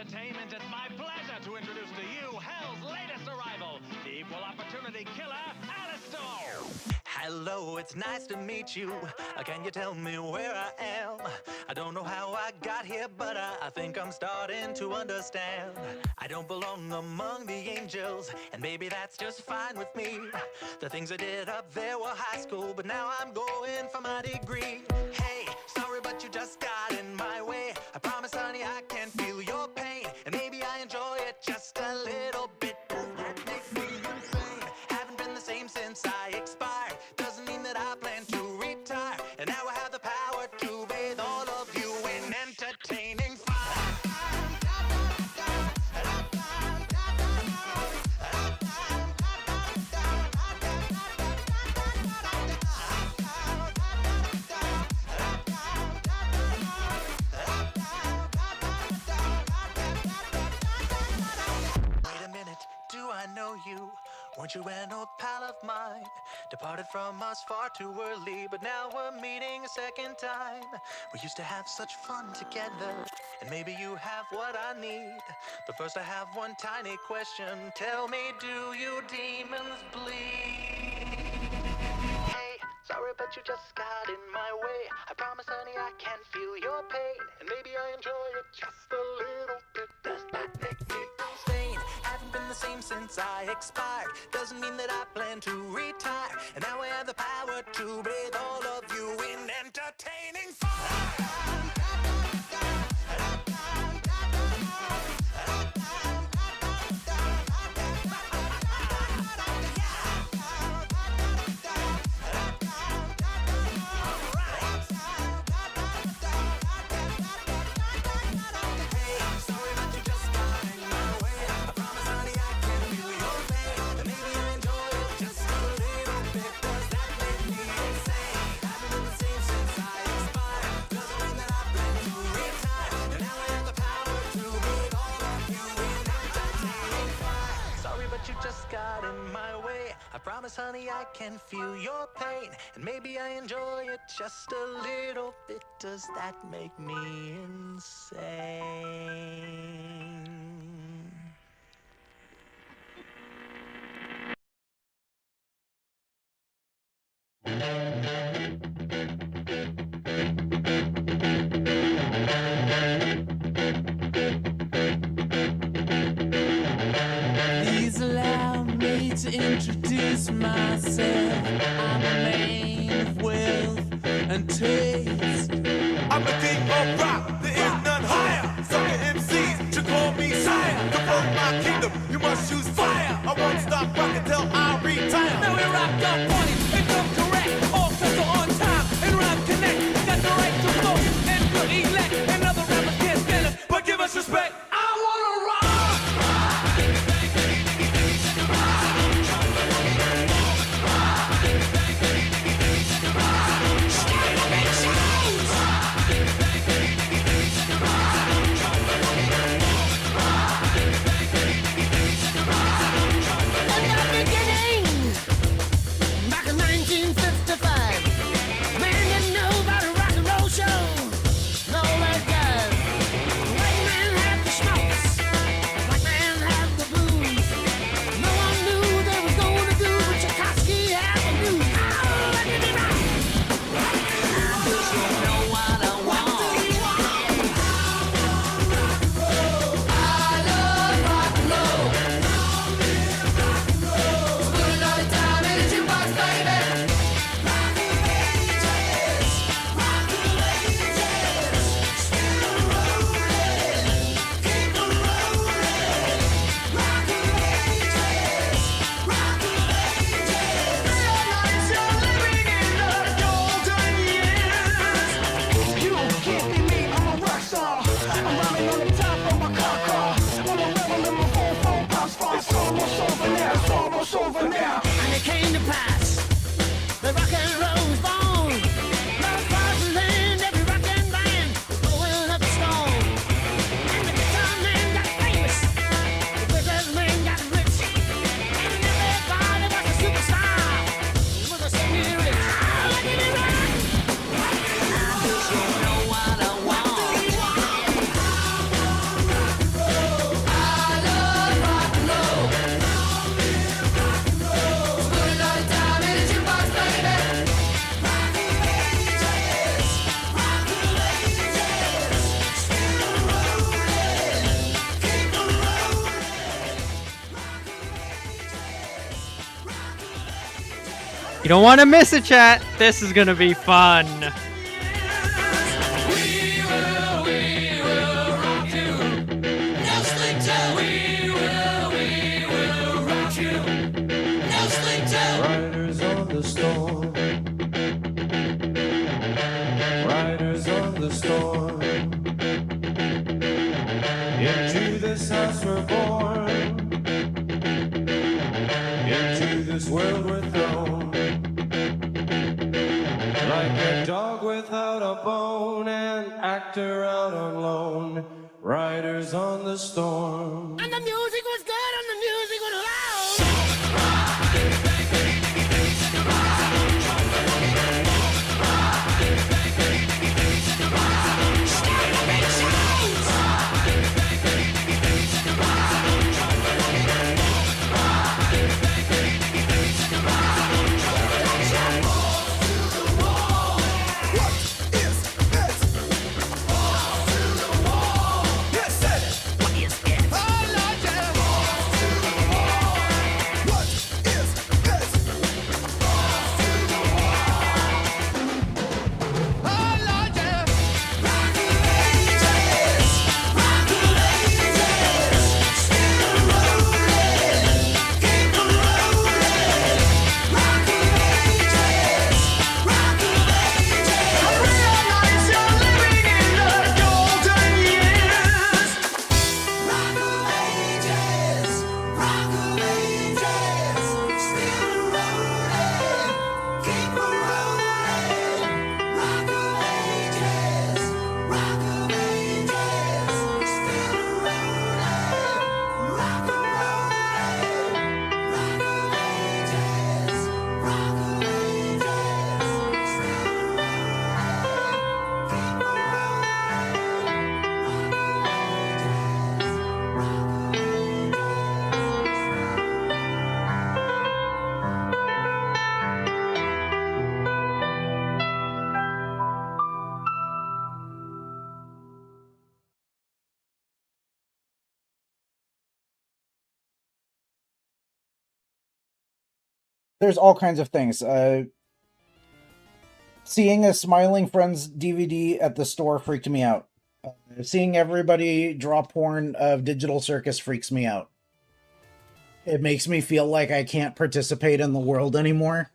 entertainment, it's my pleasure to introduce to you Hell's latest arrival, the equal opportunity killer, Alistair. Hello, it's nice to meet you. Can you tell me where I am? I don't know how I got here, but I think I'm starting to understand. I don't belong among the angels, and maybe that's just fine with me. The things I did up there were high school, but now I'm going for my degree. Hey, sorry, but you just got in my way. I promise, honey, I can feel your pain, and maybe I enjoy it just a little bit. That makes me insane. Haven't been the same since I expired. Doesn't mean that I plan to retire. And now I have the power to bathe all of you in entertaining fire. Wait a minute, do I know you? Weren't you an old pal of mine? Departed from us far too early, but now we're meeting a second time. We used to have such fun together, and maybe you have what I need. But first I have one tiny question. Tell me, do you demons bleed? Hey, sorry, but you just got in my way. I promise, honey, I can feel your pain, and maybe I enjoy it just a little bit. Does that make me insane? Haven't been the same since I expired. Doesn't mean that I plan to retire. And now I have the power to bathe all of you in entertaining fire. You just got in my way. I promise, honey, I can feel your pain, and maybe I enjoy it just a little bit. Does that make me insane? Please allow me to introduce myself. I'm a man of wealth and taste. I'm the king of rock, there is none higher. Sucker MCs should call me sire. To promote my kingdom, you must use fire. I won't stop rocking till I retire. Now we rocked up on it and come correct. All cuts are on time and rhyme connect. Got the right to vote and to elect. Another rapper can't stand it, but give us respect. I wanna rock. Back in You don't want to miss it, chat. This is gonna be fun. Riders on the storm. Riders on the storm. Into this house we're born. Into this world we're thrown. Like a dog without a bone, an actor out on loan. Riders on the storm. And the music was good and the music was loud. There's all kinds of things. Seeing a Smiling Friends DVD at the store freaked me out. Seeing everybody draw porn of Digital Circus freaks me out. It makes me feel like I can't participate in the world anymore.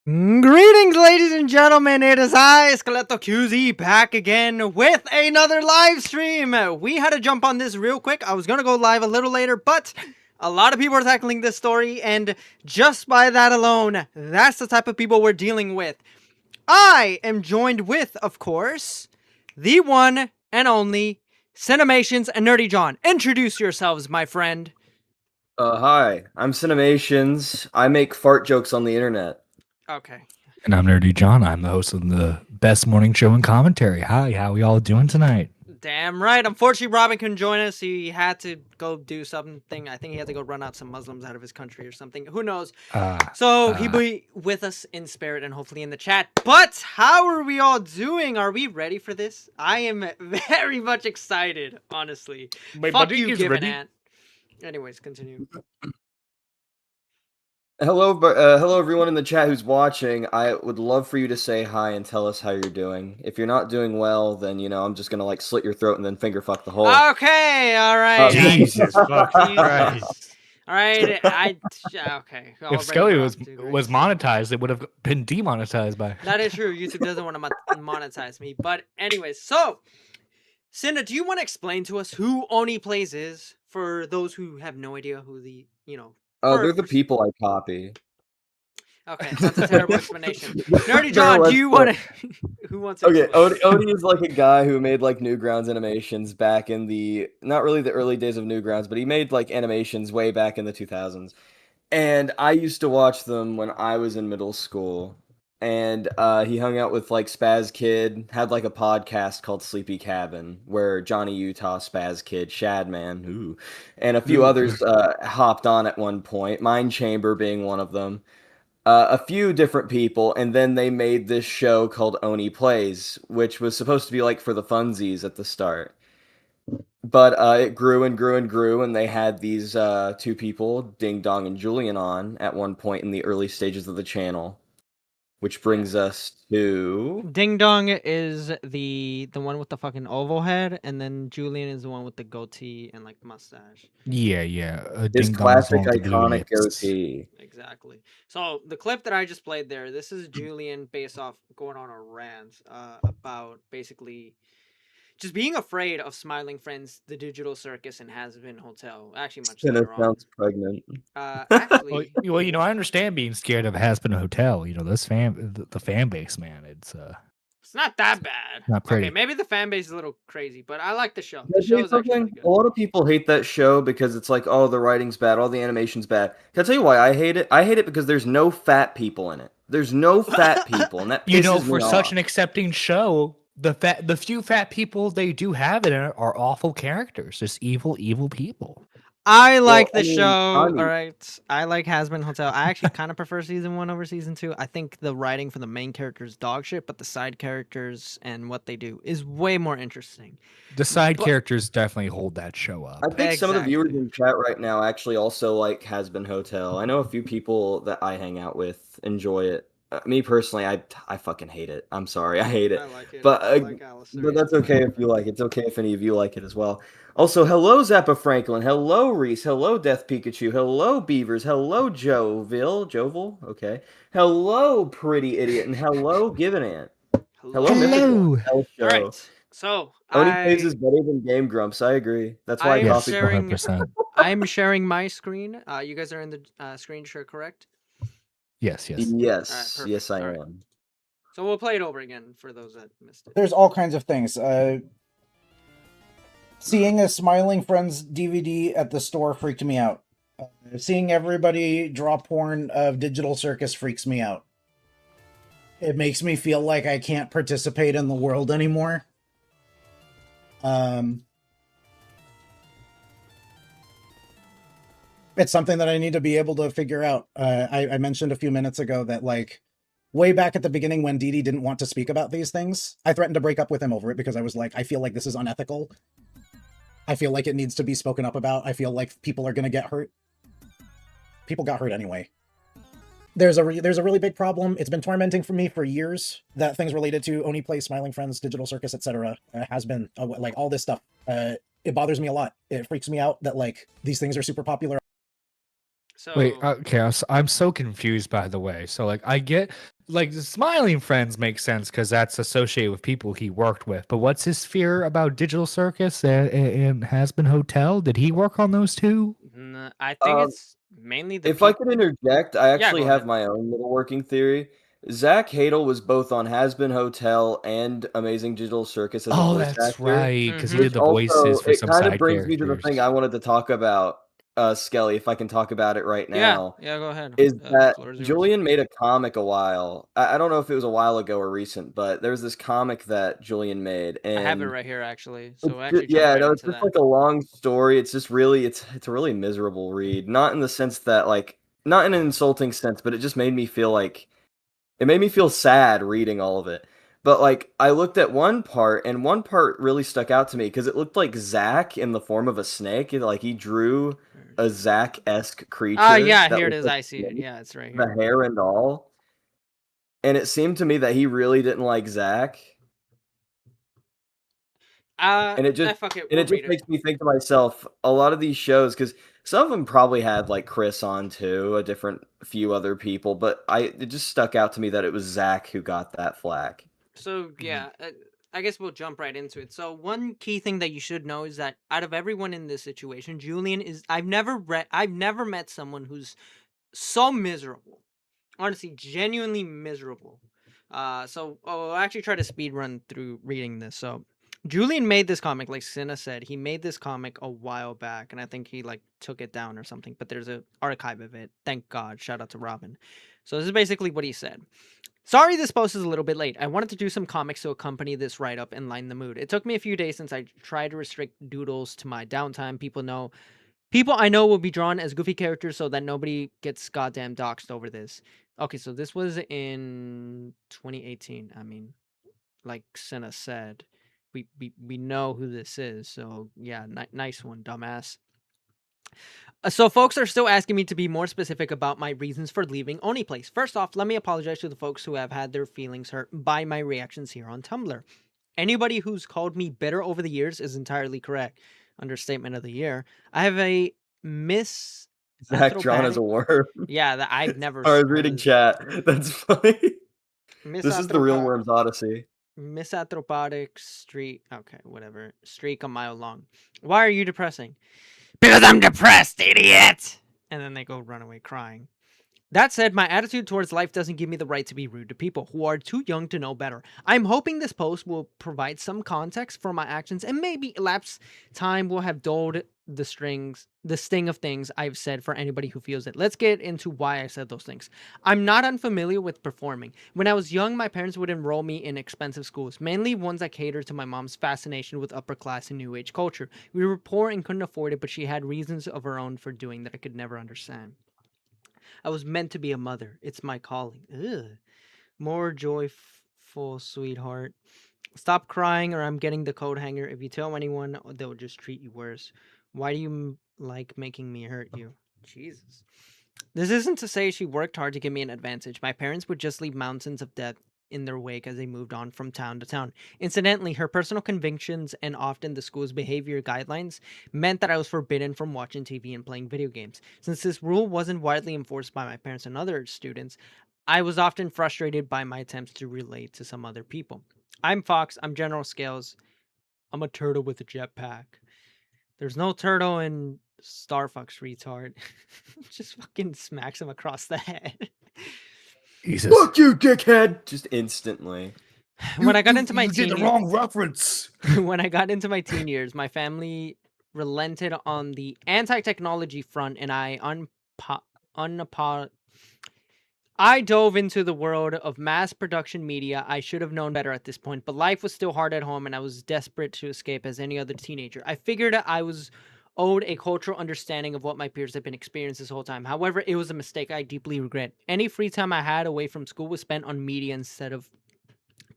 Greetings, ladies and gentlemen. It is I, Skeleto QZ, back again with another live stream. We had to jump on this real quick. I was going to go live a little later, but a lot of people are tackling this story, and just by that alone, that's the type of people we're dealing with. I am joined with, of course, the one and only Cinemations and Nerdy John. Introduce yourselves, my friend. Hi, I'm Cinemations. I make fart jokes on the internet. Okay. And I'm Nerdy John. I'm the host of the best morning show and commentary. Hi, how we all doing tonight? Damn right. Unfortunately, Robin couldn't join us. He had to go do something. I think he had to go run out some Muslims out of his country or something. Who knows? So he'll be with us in spirit and hopefully in the chat. But how are we all doing? Are we ready for this? I am very much excited, honestly. My Fuck buddy you, is Give ready. Ant. Anyways, continue. Hello everyone in the chat who's watching. I would love for you to say hi and tell us how you're doing. If you're not doing well, then, you know, I'm just gonna, like, slit your throat and then finger fuck the hole. Okay, all right. Jesus fucking Christ. All right, okay. If Skelly was monetized, it would have been demonetized by. That is true. YouTube doesn't want to monetize me. But anyways, so, Cinna, do you want to explain to us who ONEPLAYS is for those who have no idea who the, you know... They're the people I copy. Okay, that's a terrible explanation. Nerdy John, do you want to... Who wants to... Okay, Odie is like a guy who made like Newgrounds animations back in the... Not really the early days of Newgrounds, but he made like animations way back in the 2000s. And I used to watch them when I was in middle school. And he hung out with like Spaz Kid, had like a podcast called Sleepy Cabin, where Johnny Utah, Spaz Kid, Shadman, and a few others hopped on at one point, Mind Chamber being one of them. a few different people, and then they made this show called ONEPLAYS, which was supposed to be like for the funsies at the start. But it grew and grew and grew, and they had these two people, Ding Dong and Julian, on at one point in the early stages of the channel. Which brings us to Ding Dong is the one with the fucking oval head, and then Julian is the one with the goatee and like mustache. Yeah. his Ding Dong's classic one with the blue iconic lips. goatee. Exactly. So the clip that I just played there, this is Julian based off going on a rant about basically just being afraid of Smiling Friends, the Digital Circus, and Has Been Hotel. Actually, much Senna later on. sounds pregnant. Actually, Well, I understand being scared of Has Been a Hotel. This the fan base, man. It's not that bad. not pretty. Okay, maybe the fan base is a little crazy, but I like the show. Can The I tell show you is actually really something? good. A lot of people hate that show because it's like, oh, the writing's bad, all the animation's bad. Can I tell you why I hate it? I hate it because there's no fat people in it. There's no fat people, and that pisses For me such off. an accepting show, the few fat people they do have in it are awful characters, just evil people. I like the I mean, show. Connie- All right. I like Has Been Hotel. I actually kind of prefer season 1 over season 2. I think the writing for the main characters dog shit, but the side characters and what they do is way more interesting. The side characters definitely hold that show up. I think some of the viewers in chat right now actually also like Has Been Hotel. I know a few people that I hang out with enjoy it. Me personally, I fucking hate it. I'm sorry, I hate it. I like it. But I like Alistair, but that's okay if you like it. It's okay if any of you like it as well. Also, hello Zappa Franklin, hello Reese, hello Death Pikachu, hello Beavers, hello Jovel, okay, hello Pretty Idiot, and hello Given Ant. Hello. Mythical Hell Show. All right. So OnlyFans is better than Game Grumps. I agree. That's why I copied. sharing, 100%. I'm sharing my screen. You guys are in the screen share, correct? Yes. Yes, Alright, yes, I perfect. am. So we'll play it over again for those that missed it. There's all kinds of things. Seeing a Smiling Friends DVD at the store freaked me out. Seeing everybody draw porn of Digital Circus freaks me out. It makes me feel like I can't participate in the world anymore. It's something that I need to be able to figure out. I mentioned a few minutes ago that, like, way back at the beginning when Dee Dee didn't want to speak about these things, I threatened to break up with him over it because I was like, I feel like this is unethical. I feel like it needs to be spoken up about. I feel like people are going to get hurt. People got hurt anyway. There's a really big problem. It's been tormenting for me for years that things related to ONEPLAYS, Smiling Friends, Digital Circus, etc. Has been, like, all this stuff. It bothers me a lot. It freaks me out that, like, these things are super popular. So Wait, okay, I'm so confused, by the way. So, like, I get, like, the Smiling Friends makes sense because that's associated with people he worked with. But what's his fear about Digital Circus and Has Been Hotel? Did he work on those too? I think it's mainly the. If I could interject, I actually go have ahead. my own little working theory. Zach Hadel was both on Has Been Hotel and Amazing Digital Circus as a voice that's actor. right, because he Which did the also, voices for some It kind side of brings me to the characters. thing I wanted to talk about, Skelly, if I can talk about it right now. Yeah, go ahead. Is that floor is yours. Julian made a comic a while. I don't know if it was a while ago or recent, but there was this comic that Julian made, and I have it right here, actually. So it's actually, yeah, jump right no, it's into just that. like a long story. It's just really, it's a really miserable read. Not in the sense that, like, not in an insulting sense, but it just made me feel like, it made me feel sad reading all of it. But, like, I looked at one part, and one part really stuck out to me because it looked like Zack in the form of a snake. Like, he drew a Zack-esque creature. Yeah, that here it looked is. like I see it. snake, Yeah, it's right the here. hair and all. And it seemed to me that he really didn't like Zack. And it just fuck it. and it We'll just read it. makes me think to myself, a lot of these shows, because some of them probably had like Chris on too, a few other people, but it just stuck out to me that it was Zach who got that flack. So yeah, I guess we'll jump right into it. So one key thing that you should know is that out of everyone in this situation, Julian is I've never met someone who's so miserable. Honestly, genuinely miserable. So I'll actually try to speed run through reading this. So Julian made this comic, like Cinna said, he made this comic a while back, and I think he like took it down or something, but there's an archive of it. Thank God. Shout out to Robin. So this is basically what he said. Sorry this post is a little bit late. I wanted to do some comics to accompany this write-up and lighten the mood. It took me a few days since I tried to restrict doodles to my downtime. People People I know will be drawn as goofy characters so that nobody gets goddamn doxxed over this. Okay, so this was in 2018. I mean, like Senna said, we know who this is. So yeah, nice one, dumbass. So folks are still asking me to be more specific about my reasons for leaving ONEPLAYS. First off, let me apologize to the folks who have had their feelings hurt by my reactions here on Tumblr. Anybody who's called me bitter over the years is entirely correct. Understatement of the year. I have a Zach drawn as a worm. Yeah, that I've never. I was reading chat. That's funny. This is the real worm's odyssey. Misanthropotic streak. Okay, whatever. Streak a mile long. Why are you depressing? Because I'm depressed, idiot! And then they go run away crying. That said, my attitude towards life doesn't give me the right to be rude to people who are too young to know better. I'm hoping this post will provide some context for my actions, and maybe elapsed time will have dulled the sting of things I've said for anybody who feels it. Let's get into why I said those things. I'm not unfamiliar with performing. When I was young, my parents would enroll me in expensive schools, mainly ones that catered to my mom's fascination with upper class and new age culture. We were poor and couldn't afford it, but she had reasons of her own for doing that I could never understand. I was meant to be a mother. It's my calling. Ugh. More joyful, sweetheart. Stop crying or I'm getting the coat hanger. If you tell anyone, they'll just treat you worse. Why do you like making me hurt you? Jesus. This isn't to say she worked hard to give me an advantage. My parents would just leave mountains of debt in their wake as they moved on from town to town. Incidentally, her personal convictions and often the school's behavior guidelines meant that I was forbidden from watching TV and playing video games. Since this rule wasn't widely enforced by my parents and other students, I was often frustrated by my attempts to relate to some other people. I'm Fox. I'm General Scales. I'm a turtle with a jetpack. There's no turtle in Star Fox, retard. Just fucking smacks him across the head. Jesus. Fuck you, dickhead! Just instantly. When I got into my teen did the wrong reference. when I got into my teen years, my family relented on the anti-technology front, and I dove into the world of mass production media. I should have known better at this point, but life was still hard at home, and I was desperate to escape as any other teenager. I figured I was owed a cultural understanding of what my peers had been experiencing this whole time. However, it was a mistake I deeply regret. Any free time I had away from school was spent on media instead of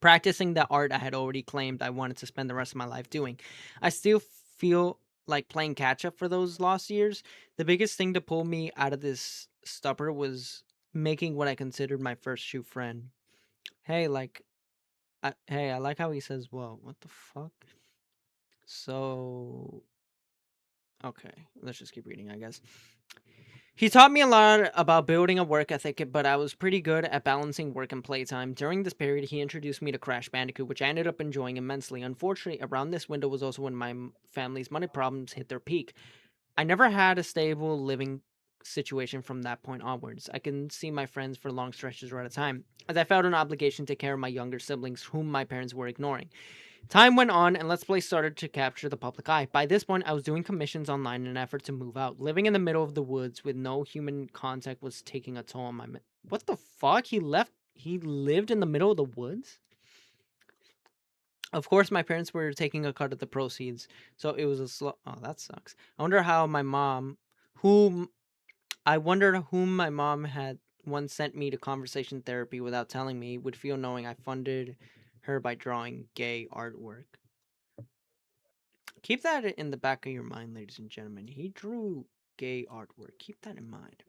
practicing the art I had already claimed I wanted to spend the rest of my life doing. I still feel like playing catch up for those lost years. The biggest thing to pull me out of this stupor was making what I considered my first true friend. Hey, I like how he says, "Whoa, what the fuck?" So, okay, let's just keep reading, I guess. He taught me a lot about building a work ethic, but I was pretty good at balancing work and playtime. During this period, he introduced me to Crash Bandicoot, which I ended up enjoying immensely. Unfortunately, around this window was also when my family's money problems hit their peak. I never had a stable living situation from that point onwards. I can see my friends for long stretches at a time, as I felt an obligation to take care of my younger siblings, whom my parents were ignoring. Time went on, and Let's Play started to capture the public eye. By this point, I was doing commissions online in an effort to move out. Living in the middle of the woods with no human contact was taking a toll on my... What the fuck? He lived in the middle of the woods? Of course, my parents were taking a cut of the proceeds, so it was a slow... Oh, that sucks. I wondered whom my mom had once sent me to conversation therapy without telling me would feel knowing I funded her by drawing gay artwork. Keep that in the back of your mind, ladies and gentlemen. He drew gay artwork. Keep that in mind.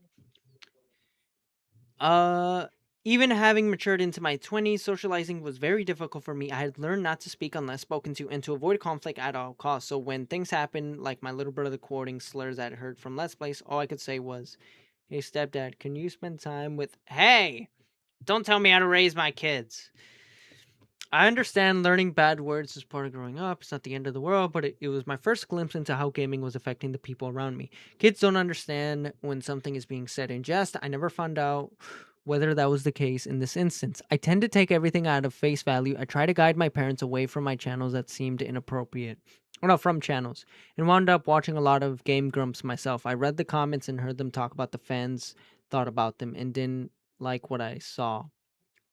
Even having matured into my 20s, socializing was very difficult for me. I had learned not to speak unless spoken to and to avoid conflict at all costs. So when things happened, like my little brother quoting slurs I'd heard from Let's Plays, all I could say was, "Hey, stepdad, can you spend time with..." Hey! Don't tell me how to raise my kids. I understand learning bad words is part of growing up. It's not the end of the world, but it was my first glimpse into how gaming was affecting the people around me. Kids don't understand when something is being said in jest. I never found out whether that was the case in this instance. I tend to take everything out of face value. I try to guide my parents away from my channels that seemed inappropriate. From channels. And wound up watching a lot of Game Grumps myself. I read the comments and heard them talk about the fans thought about them and didn't like what I saw.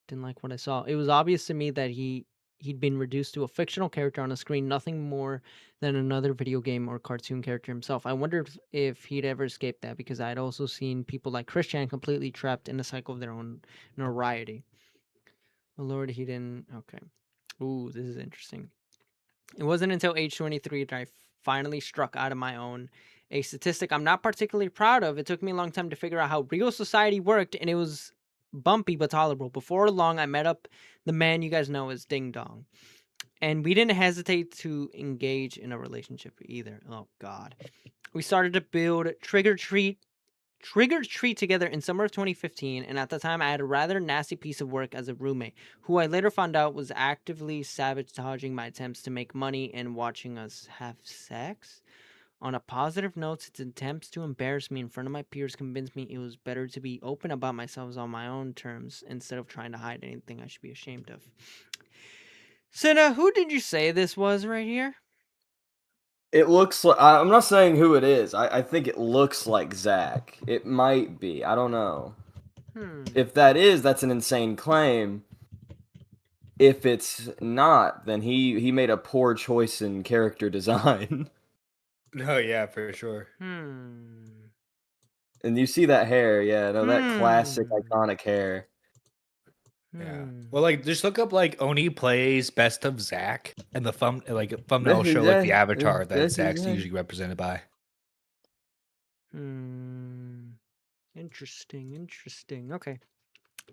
It was obvious to me that he he'd been reduced to a fictional character on a screen, nothing more than another video game or cartoon character himself. I wondered if he'd ever escaped that, because I'd also seen people like Christian completely trapped in a cycle of their own notoriety. Oh, Lord, he didn't. Okay. Ooh, this is interesting. It wasn't until age 23 that I finally struck out on my own. A statistic I'm not particularly proud of. It took me a long time to figure out how real society worked, and it was bumpy but tolerable. Before long, I met up the man you guys know as Ding Dong. And we didn't hesitate to engage in a relationship either. Oh, God. We started to build Trigger Treat together in summer of 2015, and at the time I had a rather nasty piece of work as a roommate, who I later found out was actively sabotaging my attempts to make money and watching us have sex. On a positive note, its attempts to embarrass me in front of my peers convinced me it was better to be open about myself on my own terms instead of trying to hide anything I should be ashamed of. Cinna, who did you say this was right here? It looks like, I'm not saying who it is. I think it looks like Zach. It might be. I don't know. If that is, that's an insane claim. If it's not, then he made a poor choice in character design. Oh yeah, for sure. And you see that hair, yeah, no, that classic iconic hair. Yeah. Well, like, just look up like ONEPLAYS Best of Zach, and the thumbnail show like the avatar that Zach's usually represented by. Interesting. Okay.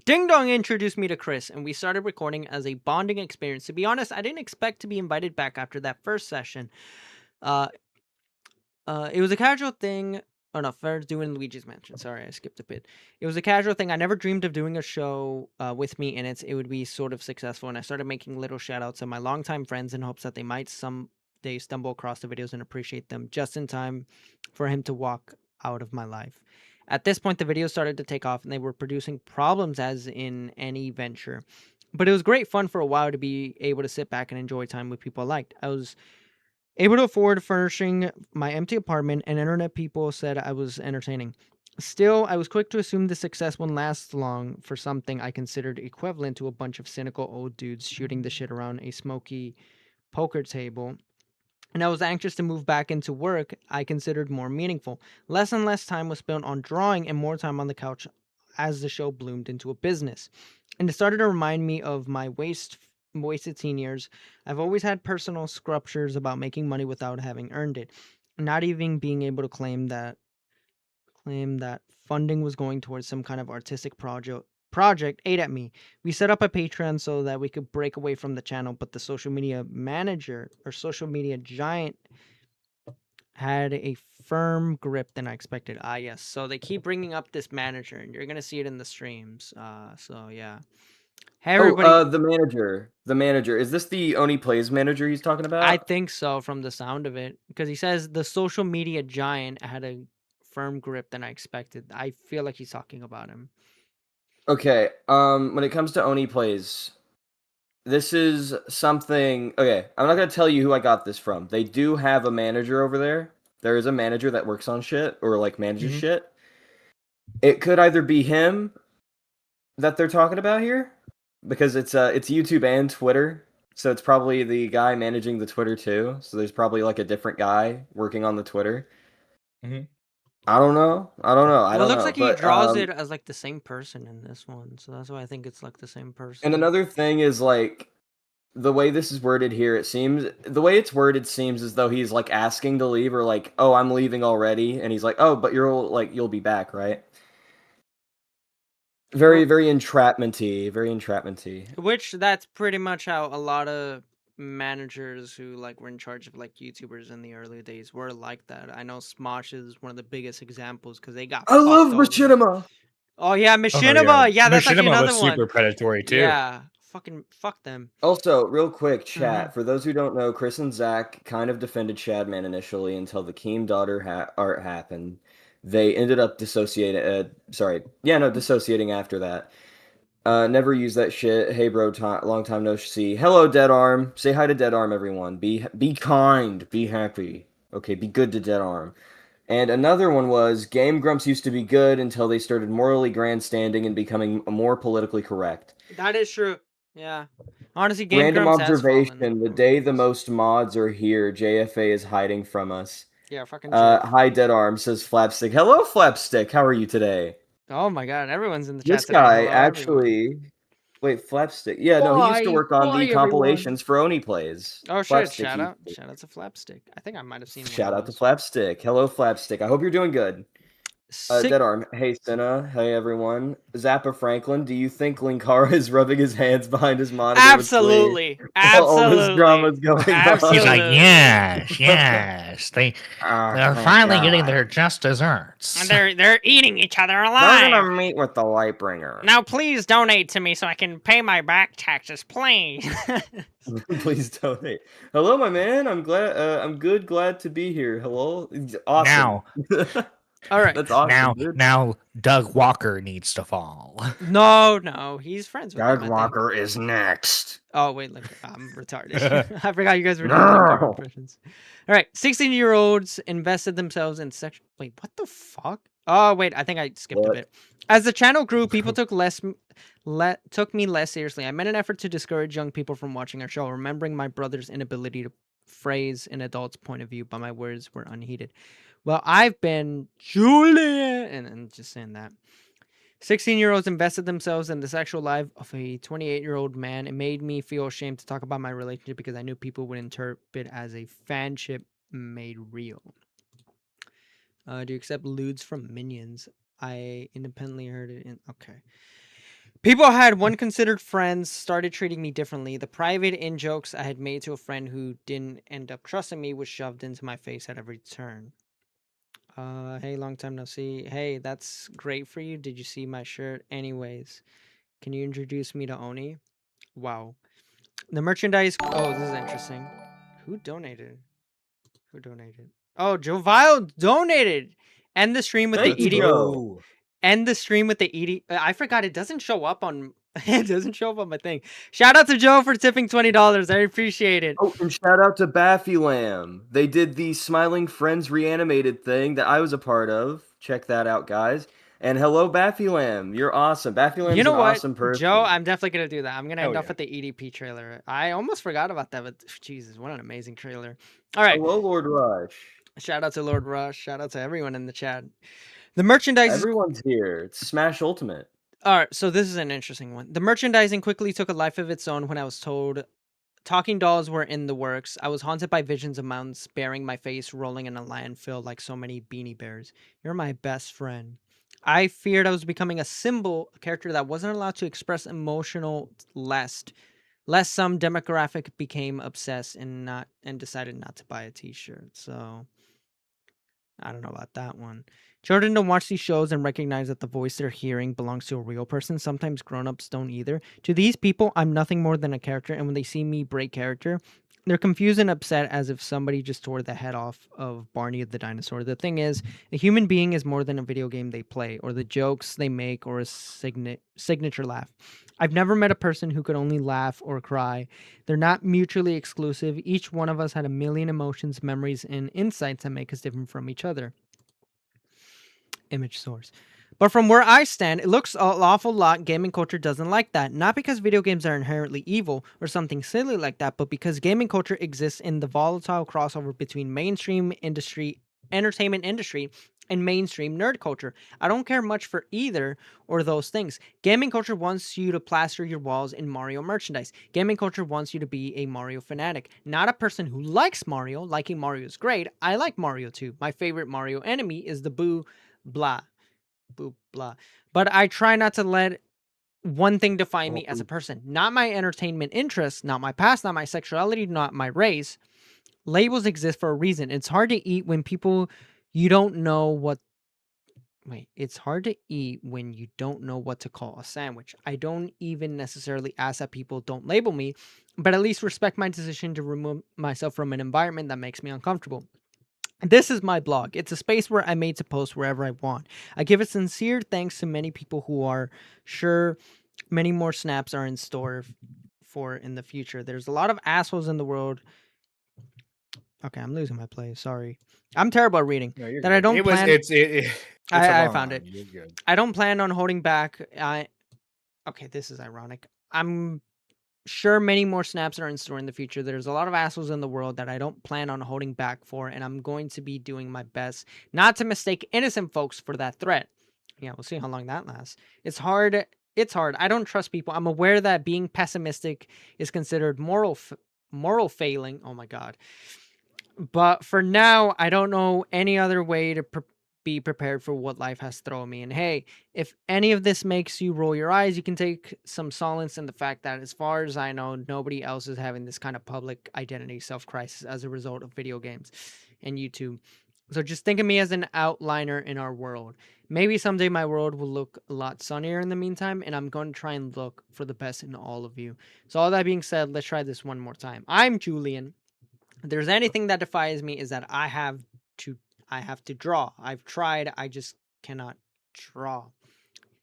Ding Dong introduced me to Chris, and we started recording as a bonding experience. To be honest, I didn't expect to be invited back after that first session. It was a casual thing. Oh no, first doing Luigi's Mansion. Sorry, I skipped a bit. It was a casual thing. I never dreamed of doing a show with me in it. It would be sort of successful, and I started making little shout-outs to my longtime friends in hopes that they might someday stumble across the videos and appreciate them just in time for him to walk out of my life. At this point, the videos started to take off, and they were producing problems as in any venture. But it was great fun for a while to be able to sit back and enjoy time with people I liked. I was able to afford furnishing my empty apartment, and internet people said I was entertaining. Still, I was quick to assume the success wouldn't last long for something I considered equivalent to a bunch of cynical old dudes shooting the shit around a smoky poker table. And I was anxious to move back into work I considered more meaningful. Less and less time was spent on drawing and more time on the couch as the show bloomed into a business. And it started to remind me of my wasted teen years. I've always had personal scruptures about making money without having earned it. Not even being able to claim that funding was going towards some kind of artistic project ate at me. We set up a Patreon so that we could break away from the channel, but the social media manager or social media giant had a firm grip than I expected. Ah, yes. So they keep bringing up this manager, and you're gonna see it in the streams. So yeah. Hey, everybody. The manager. Is this the ONEPLAYS manager he's talking about? I think so, from the sound of it, because he says the social media giant had a firm grip than I expected. I feel like he's talking about him. Okay. When it comes to ONEPLAYS, this is something. Okay, I'm not gonna tell you who I got this from. They do have a manager over there. There is a manager that works on shit or like manages shit. It could either be him that they're talking about here, because it's YouTube and Twitter, so it's probably the guy managing the Twitter too. So there's probably like a different guy working on the Twitter. I don't know. Well, it looks like he draws it as like the same person in this one, so that's why I think it's like the same person. And another thing is like the way this is worded here. The way it's worded seems as though he's like asking to leave, or like, oh, I'm leaving already, and he's like, oh, but you'll be back, right? Very entrapmenty. Which that's pretty much how a lot of managers who like were in charge of like YouTubers in the early days were like that. I know Smosh is one of the biggest examples because they got. I love Machinima. Oh yeah, Machinima. Yeah, that's actually another was one. Super predatory too. Yeah, fuck them. Also, real quick, chat. For those who don't know, Chris and Zach kind of defended Shadman initially until the Keem daughter art happened. They ended up dissociating after that. Never use that shit. Hey, bro, long time no see. Hello, Dead Arm. Say hi to Dead Arm, everyone. Be kind. Be happy. Okay, be good to Dead Arm. And another one was, Game Grumps used to be good until they started morally grandstanding and becoming more politically correct. That is true. Yeah. Honestly, Game Random Grumps has observation: fallen the over day the the years. most mods are here, JFA is hiding from us. Yeah, fucking joke. Hi, Dead Arm says Flapstick. Hello, Flapstick. How are you today? Oh my god, everyone's in the This chat today. guy Hello, everyone. actually. Wait, Flapstick. Yeah, no, he used to work on the everyone? compilations for ONEPLAYS. Oh shit! Flapstick. Shout out to Flapstick. I think I might have seen one Shout of out to those. Flapstick. Hello, Flapstick. I hope you're doing good. Sick. Dead Arm. Hey, Senna. Hey, everyone. Zappa Franklin, do you think Linkara is rubbing his hands behind his monitor with glee Absolutely, while all this drama's absolutely, going on? He's like, absolutely. yes, yes. They're Oh, finally getting God. their just desserts. And they're eating each other They're alive. gonna meet with the Lightbringer. Now please donate to me so I can pay my back taxes, please. Please donate. Hello, my man. I'm glad. I'm good. Glad to be here. Hello. Awesome. Now, All right. That's awesome, dude. now, Doug Walker needs to fall. No, he's friends with Doug him, I think. Walker is next. Oh wait, look, I'm retarded. I forgot you guys were doing Linkara impressions. All right, 16-year-olds invested themselves in sexual. Wait, what the fuck? Oh wait, I think I skipped a What? bit. As the channel grew, people took me less seriously. I made an effort to discourage young people from watching our show, remembering my brother's inability to phrase an adult's point of view, but my words were unheeded. Well, I've been Julian, and just saying that. 16-year-olds invested themselves in the sexual life of a 28-year-old man. It made me feel ashamed to talk about my relationship because I knew people would interpret it as a fanship made real. Do you accept lewds from Minions? I independently heard it in... Okay. People I had one considered friends started treating me differently. The private in-jokes I had made to a friend who didn't end up trusting me was shoved into my face at every turn. Hey, long time no see. Hey, that's great for you. Did you see my shirt? Anyways, can you introduce me to Oni? Wow. The merchandise. Oh, this is interesting. Who donated? Who donated? Oh, Joe Vile donated. End the stream with Thank the you, ED. Joe. End the stream with the ED. I forgot it doesn't show up on. It doesn't show up on my thing. Shout out to Joe for tipping $20. I appreciate it. Oh, and shout out to Baffy Lamb. They did the Smiling Friends reanimated thing that I was a part of. Check that out, guys. And hello, Baffy Lamb. You're awesome. Baffy Lamb's You know an what, awesome person. Joe? I'm definitely gonna do that. I'm gonna end Oh, off yeah. with the EDP trailer. I almost forgot about that, but Jesus, what an amazing trailer! All right, Hello, Lord Rush. shout out to Lord Rush. Shout out to everyone in the chat. The merchandise. Everyone's here. It's Smash Ultimate. All right, so this is an interesting one. The merchandising quickly took a life of its own when I was told talking dolls were in the works. I was haunted by visions of mountains bearing my face rolling in a landfill like so many Beanie Bears. You're my best friend. I feared I was becoming a symbol, a character that wasn't allowed to express emotional lest some demographic became obsessed and decided not to buy a t-shirt. So I don't know about that one. Children don't watch these shows and recognize that the voice they're hearing belongs to a real person. Sometimes grown-ups don't either. To these people, I'm nothing more than a character, and when they see me break character, they're confused and upset as if somebody just tore the head off of Barney the dinosaur. The thing is, a human being is more than a video game they play, or the jokes they make, or a signature laugh. I've never met a person who could only laugh or cry. They're not mutually exclusive. Each one of us had a million emotions, memories, and insights that make us different from each other. Image source. But from where I stand, it looks an awful lot gaming culture doesn't like that. Not because video games are inherently evil or something silly like that, but because gaming culture exists in the volatile crossover between mainstream entertainment industry, and mainstream nerd culture. I don't care much for either or those things. Gaming culture wants you to plaster your walls in Mario merchandise. Gaming culture wants you to be a Mario fanatic, not a person who likes Mario. Liking Mario is great. I like Mario too. My favorite Mario enemy is the Boo Blah. But I try not to let one thing define me as a person. Not my entertainment interests, not my past, not my sexuality, not my race. Labels exist for a reason. It's hard to eat when people you don't know what... Wait, it's hard to eat when you don't know what to call a sandwich. I don't even necessarily ask that people don't label me, but at least respect my decision to remove myself from an environment that makes me uncomfortable. This is my blog. It's a space where I made to post wherever I want. I give a sincere thanks to many people who are sure many more snaps are in store for in the future. There's a lot of assholes in the world. Okay, I'm losing my place. Sorry. I'm terrible at reading. No, you're that good. I don't It was plan... it's I found it. You're good. I don't plan on holding back. Okay, this is ironic. I'm sure, many more snaps are in store in the future. There's a lot of assholes in the world that I don't plan on holding back for, and I'm going to be doing my best not to mistake innocent folks for that threat. Yeah, we'll see how long that lasts. It's hard. It's hard. I don't trust people. I'm aware that being pessimistic is considered moral failing. Oh my god. But for now, I don't know any other way to be prepared for what life has thrown me. And hey, if any of this makes you roll your eyes, you can take some solace in the fact that, as far as I know, nobody else is having this kind of public identity self-crisis as a result of video games and YouTube. So just think of me as an outliner in our world. Maybe someday my world will look a lot sunnier in the meantime, and I'm going to try and look for the best in all of you. So all that being said, let's try this one more time. I'm Julian. If there's anything that defies me, is that I have to draw. I've tried, I just cannot draw.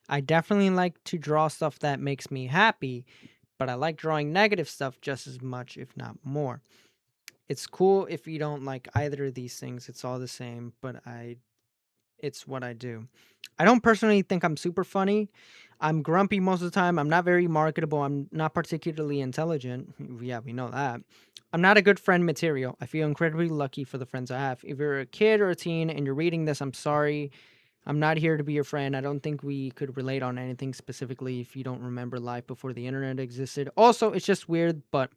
I definitely like to draw stuff that makes me happy, but I like drawing negative stuff just as much, if not more. It's cool if you don't like either of these things. It's all the same, but it's what I do. I don't personally think I'm super funny. I'm grumpy most of the time. I'm not very marketable. I'm not particularly intelligent. Yeah, we know that. I'm not a good friend material. I feel incredibly lucky for the friends I have. If you're a kid or a teen and you're reading this, I'm sorry. I'm not here to be your friend. I don't think we could relate on anything specifically if you don't remember life before the internet existed. Also, it's just weird, but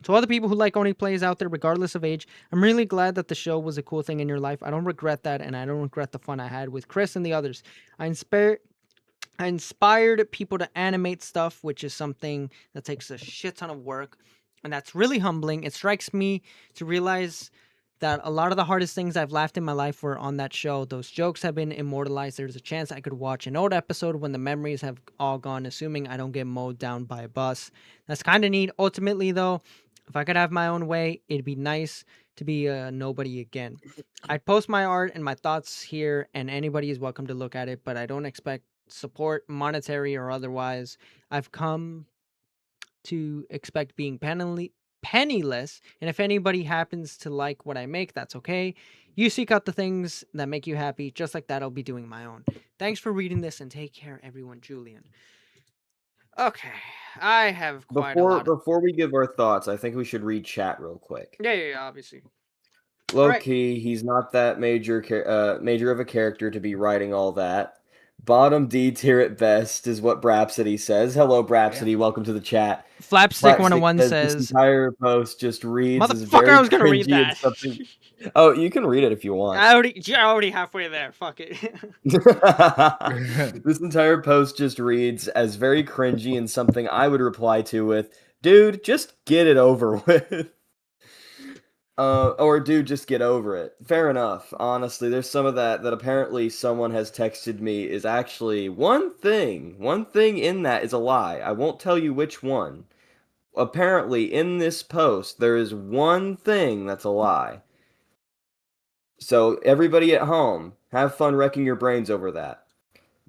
to all the people who like ONEPLAYS out there, regardless of age, I'm really glad that the show was a cool thing in your life. I don't regret that, and I don't regret the fun I had with Chris and the others. I inspired people to animate stuff, which is something that takes a shit ton of work, and that's really humbling. It strikes me to realize that a lot of the hardest things I've laughed in my life were on that show. Those jokes have been immortalized. There's a chance I could watch an old episode when the memories have all gone, assuming I don't get mowed down by a bus. That's kind of neat. Ultimately, though, if I could have my own way, it'd be nice to be a nobody again. I'd post my art and my thoughts here, and anybody is welcome to look at it, but I don't expect support, monetary or otherwise. I've come to expect being penniless, and if anybody happens to like what I make, that's okay. You seek out the things that make you happy, just like that I'll be doing my own. Thanks for reading this, and take care, everyone. Julian. Okay, I have quite a lot. Before we give our thoughts, I think we should read chat real quick. Yeah, obviously. Low Right. key, he's not that major of a character to be writing all that. Bottom D tier at best is what Brapsody says. Hello, Brapsody. Welcome to the chat. Flapstick 101 this says, entire post just reads as motherfucker, very I was gonna read cringy and that. something. Oh, you can read it if you want. You're already halfway there. Fuck it. This entire post just reads as very cringy and something I would reply to with, dude, just get it over with. Or dude, just get over it. Fair enough. Honestly, there's some of that apparently someone has texted me is actually one thing. One thing in that is a lie. I won't tell you which one. Apparently, in this post, there is one thing that's a lie. So, everybody at home, have fun wrecking your brains over that.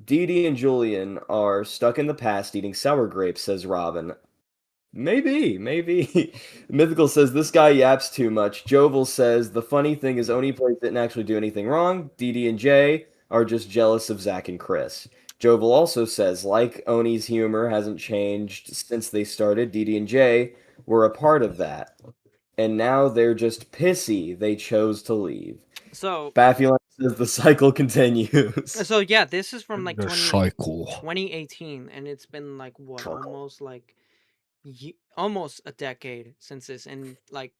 Dee Dee and Julian are stuck in the past eating sour grapes, says Robin. Maybe. Mythical says, this guy yaps too much. Jovel says, the funny thing is ONEPLAYS didn't actually do anything wrong. Dee and Jay are just jealous of Zach and Chris. Jovel also says, like Oni's humor hasn't changed since they started, Dee and Jay were a part of that. And now they're just pissy they chose to leave. So Baffulon says the cycle continues. So yeah, this is from like The cycle. 2018, and it's been like what, almost a decade since this, and like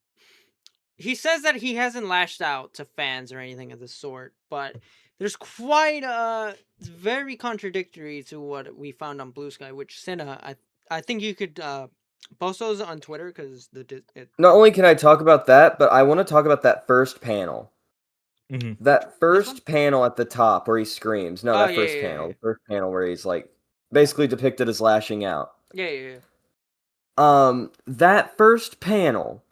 he says that he hasn't lashed out to fans or anything of the sort, but there's quite it's very contradictory to what we found on Blue Sky, which Cinna, I think you could post those on Twitter because Not only can I talk about that, but I want to talk about that first panel. Mm-hmm. That first panel at the top where he screams. No, that first panel. The first panel where he's like basically depicted as lashing out. Yeah. That first panel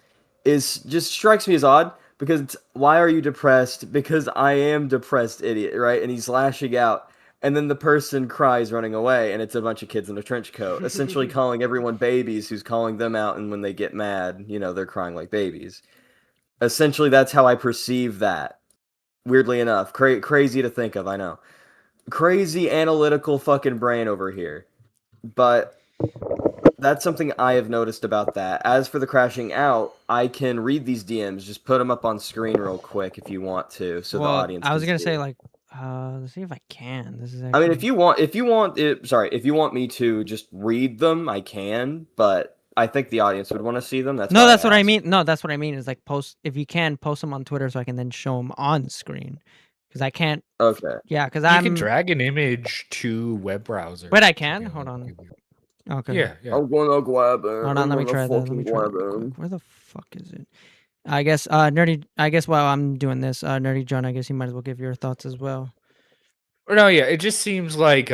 just strikes me as odd because it's, why are you depressed? Because I am depressed, idiot, right? And he's lashing out. And then the person cries running away, and it's a bunch of kids in a trench coat, essentially calling everyone babies who's calling them out, and when they get mad, they're crying like babies. Essentially, that's how I perceive that. Weirdly enough. Crazy to think of, I know. Crazy analytical fucking brain over here. But That's something I have noticed about that. As for the crashing out, I can read these DMs. Just put them up on screen real quick if you want to, so the Well, audience. I was can gonna see say it. like, let's see if I can. This is I actually. mean, if you want it, sorry, if you want me to just read them, I can. But I think the audience would want to see them. That's No, why that's I what I asked. mean. No, that's what I mean. Is like post if you can post them on Twitter so I can then show them on screen. Because I can't. Okay. Yeah, because You I'm. can drag an image to web browser. Wait, I can. Hold on. Okay. Yeah, yeah. I'm gonna grab it. Hold on. Let me try that. Let me try that real quick. Where the fuck is it? I guess. Nerdy. I guess while I'm doing this, Nerdy John. I guess you might as well give your thoughts as well. No, yeah, it just seems like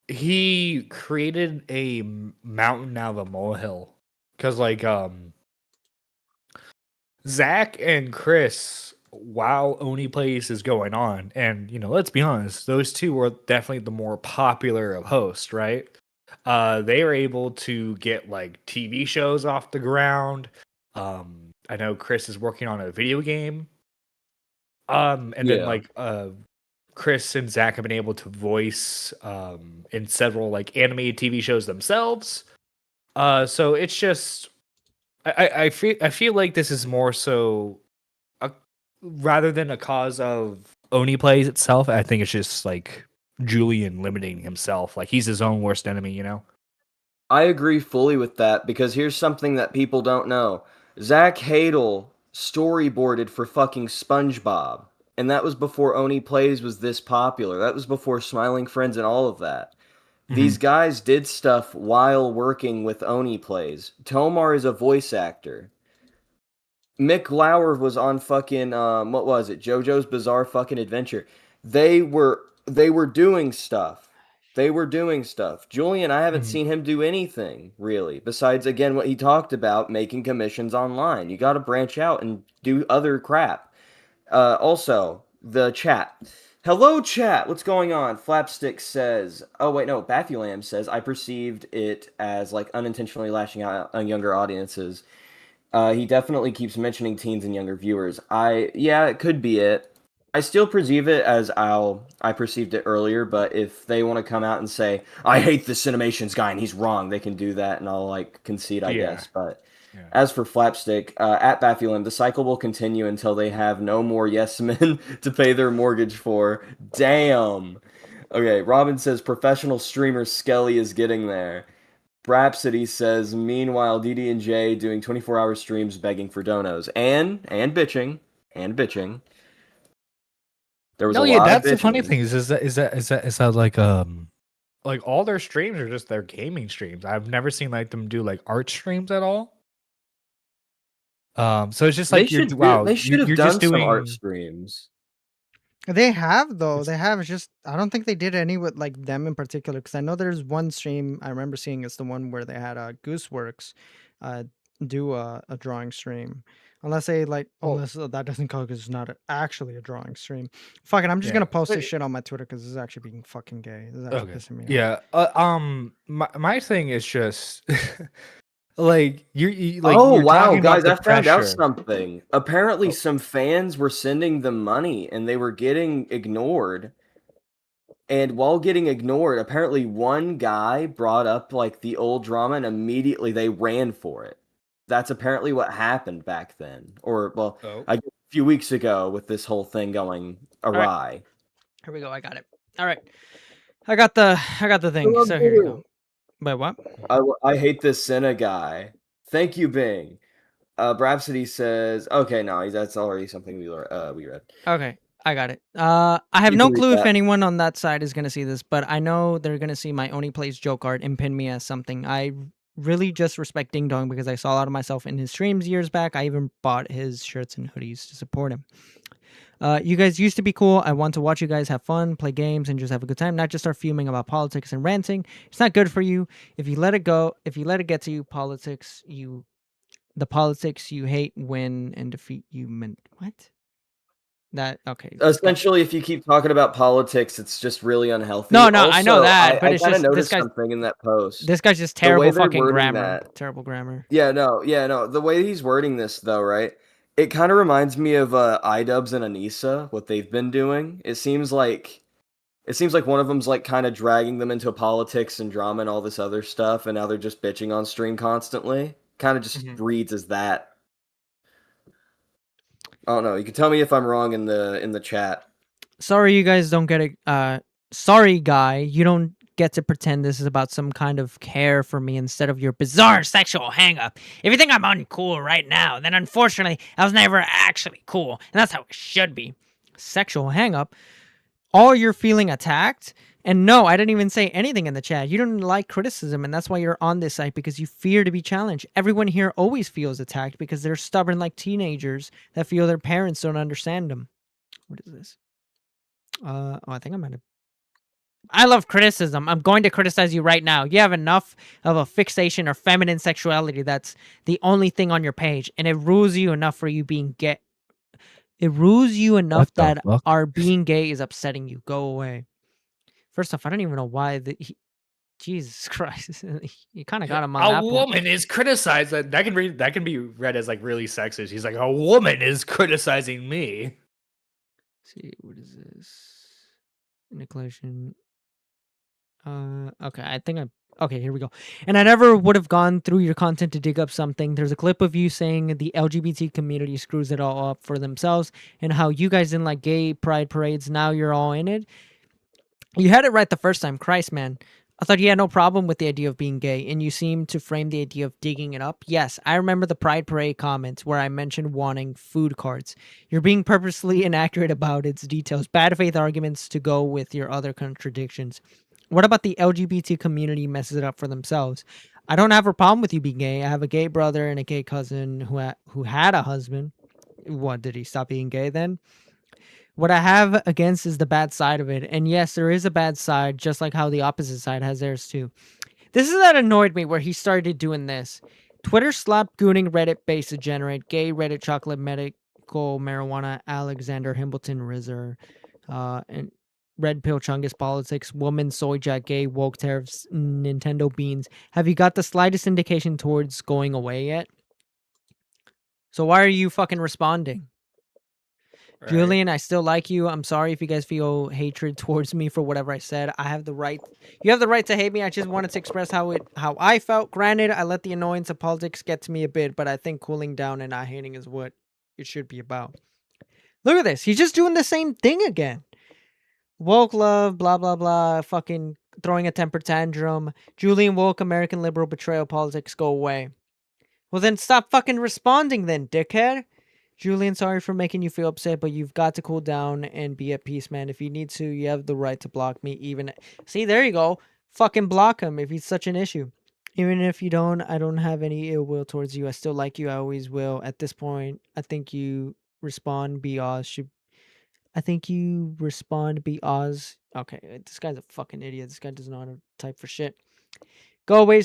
he created a mountain out of a molehill. Cause like Zach and Chris, while ONEPLAYS is going on, and let's be honest, those two were definitely the more popular of hosts, right? They were able to get like TV shows off the ground. I know Chris is working on a video game. And then Yeah. like Chris and Zach have been able to voice in several like animated TV shows themselves. So it's just I feel like this is more so rather than a cause of ONEPLAYS itself. I think it's just like Julian limiting himself. Like he's his own worst enemy, I agree fully with that because here's something that people don't know. Zach Hadel storyboarded for fucking SpongeBob, and that was before ONEPLAYS was this popular. That was before Smiling Friends and all of that. These guys did stuff while working with ONEPLAYS. Tomar is a voice actor. Mick Lauer was on fucking what was it? JoJo's Bizarre Fucking Adventure. They were doing stuff. They were doing stuff. Julian, I haven't seen him do anything really besides again what he talked about, making commissions online. You got to branch out and do other crap. Also, the chat. Hello, chat. What's going on? Flapstick says, oh, wait, no. Bathulam says, I perceived it as, like, unintentionally lashing out on younger audiences. He definitely keeps mentioning teens and younger viewers. Yeah, it could be it. I still perceive it as I perceived it earlier, but if they want to come out and say, I hate the Cinemations guy and he's wrong, they can do that and I'll, like, concede, I guess. But as for Flapstick, at Bathulam, the cycle will continue until they have no more yes men to pay their mortgage for. Damn. Okay, Robin says professional streamer Skelly is getting there. Brapsody says, meanwhile, DD and J doing 24-hour streams begging for donos. And bitching. There was a lot that's of the funny bitching. thing is that like all their streams are just their gaming streams. I've never seen like them do like art streams at all. So it's just like They should have done some art streams. They have though. They have. It's just I don't think they did any with like them in particular. Because I know there's one stream I remember seeing. It's the one where they had Gooseworks do a drawing stream. Unless they like, unless that doesn't count because it's not actually a drawing stream. Fuck it, I'm just gonna post this shit on my Twitter because this is actually being fucking gay. This is actually pissing me off. Yeah. My thing is just like you like. Oh you're wow, talking about guys! the I found out pressure. something. Apparently, some fans were sending them money and they were getting ignored. And while getting ignored, apparently one guy brought up like the old drama and immediately they ran for it. That's apparently what happened back then. Or well, a few weeks ago with this whole thing going awry. Here we go. I got it. All right. I got the thing. So here we go. Wait, what? I hate this Senna guy. Thank you, Bing. Brapsody says, okay, no, that's already something we read. Okay, I got it. I have no clue if anyone on that side is gonna see this, but I know they're gonna see my ONEPLAYS joke art and pin me as something. I really just respect Ding Dong because I saw a lot of myself in his streams years back. I even bought his shirts and hoodies to support him. You guys used to be cool. I want to watch you guys have fun, play games, and just have a good time, not just start fuming about politics and ranting. It's not good for you. If you let it go, if you let it get to you, the politics you hate, win, and defeat you meant what? That okay. Essentially, if you keep talking about politics, it's just really unhealthy. No, also, I know that, but I it's kind of just noticed something in that post. This guy's just terrible fucking grammar. Terrible grammar. Yeah, no. The way he's wording this, though, right? It kind of reminds me of iDubbbz and Anissa, what they've been doing. It seems like It seems like one of them's like kind of dragging them into politics and drama and all this other stuff, and now they're just bitching on stream constantly. Kind of just reads as that. I don't know. You can tell me if I'm wrong in the chat. Sorry, you guys don't get it. Sorry, guy, you don't get to pretend this is about some kind of care for me instead of your bizarre sexual hang-up. If you think I'm uncool right now, then unfortunately, I was never actually cool, and that's how it should be. Sexual hang-up? All you're feeling attacked? And no, I didn't even say anything in the chat. You don't like criticism, and that's why you're on this site, because you fear to be challenged. Everyone here always feels attacked because they're stubborn like teenagers that feel their parents don't understand them. What is this? Oh, I think I might have. I love criticism. I'm going to criticize you right now. You have enough of a fixation or feminine sexuality that's the only thing on your page, and it rules you enough for you being gay. It rules you enough What the that fuck? our being gay is upsetting you. Go away. First off, I don't even know why Jesus Christ. You kind of got him on that A point. woman is criticized. That can be read as like really sexist. He's like, a woman is criticizing me. See, what is this? Inclusion. Okay, I think okay, here we go. And I never would have gone through your content to dig up something. There's a clip of you saying the LGBT community screws it all up for themselves and how you guys didn't like gay pride parades. Now you're all in it. You had it right the first time. Christ, man. I thought you had no problem with the idea of being gay, and you seem to frame the idea of digging it up. Yes, I remember the Pride Parade comments where I mentioned wanting food cards. You're being purposely inaccurate about its details. Bad faith arguments to go with your other contradictions. What about the LGBT community messes it up for themselves? I don't have a problem with you being gay. I have a gay brother and a gay cousin who had a husband. What, did he stop being gay then? What I have against is the bad side of it. And yes, there is a bad side, just like how the opposite side has theirs too. This is that annoyed me where he started doing this. Twitter slapped gooning Reddit base degenerate, gay Reddit chocolate medical marijuana, Alexander Hamilton Rizzer, and Red Pill Chungus politics, woman soy jack gay, woke tariffs, Nintendo beans. Have you got the slightest indication towards going away yet? So why are you fucking responding? Right. Julian, I still like you. I'm sorry if you guys feel hatred towards me for whatever I said. I have the right. You have the right to hate me. I just wanted to express how I felt. Granted, I let the annoyance of politics get to me a bit, but I think cooling down and not hating is what it should be about. Look at this. He's just doing the same thing again. Woke love, blah, blah, blah. Fucking throwing a temper tantrum. Julian woke, American liberal betrayal politics, go away. Well, then stop fucking responding then, dickhead. Julian, sorry for making you feel upset, but you've got to cool down and be at peace, man. If you need to, you have the right to block me. Even see, there you go. Fucking block him if he's such an issue. Even if you don't, I don't have any ill will towards you. I still like you. I always will. At this point, I think you respond. Be Oz should. I think you respond. Be Oz. Okay, this guy's a fucking idiot. This guy doesn't know how to type for shit. Go away,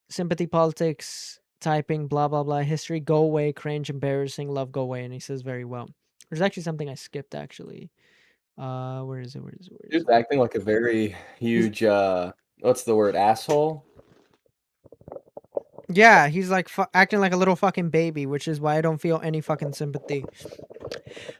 sympathy politics. Typing, blah, blah, blah, history, go away, cringe, embarrassing, love, go away, and he says very well. There's actually something I skipped, actually. Where is it? He's acting like a very huge, what's the word, asshole? Yeah, he's like acting like a little fucking baby, which is why I don't feel any fucking sympathy.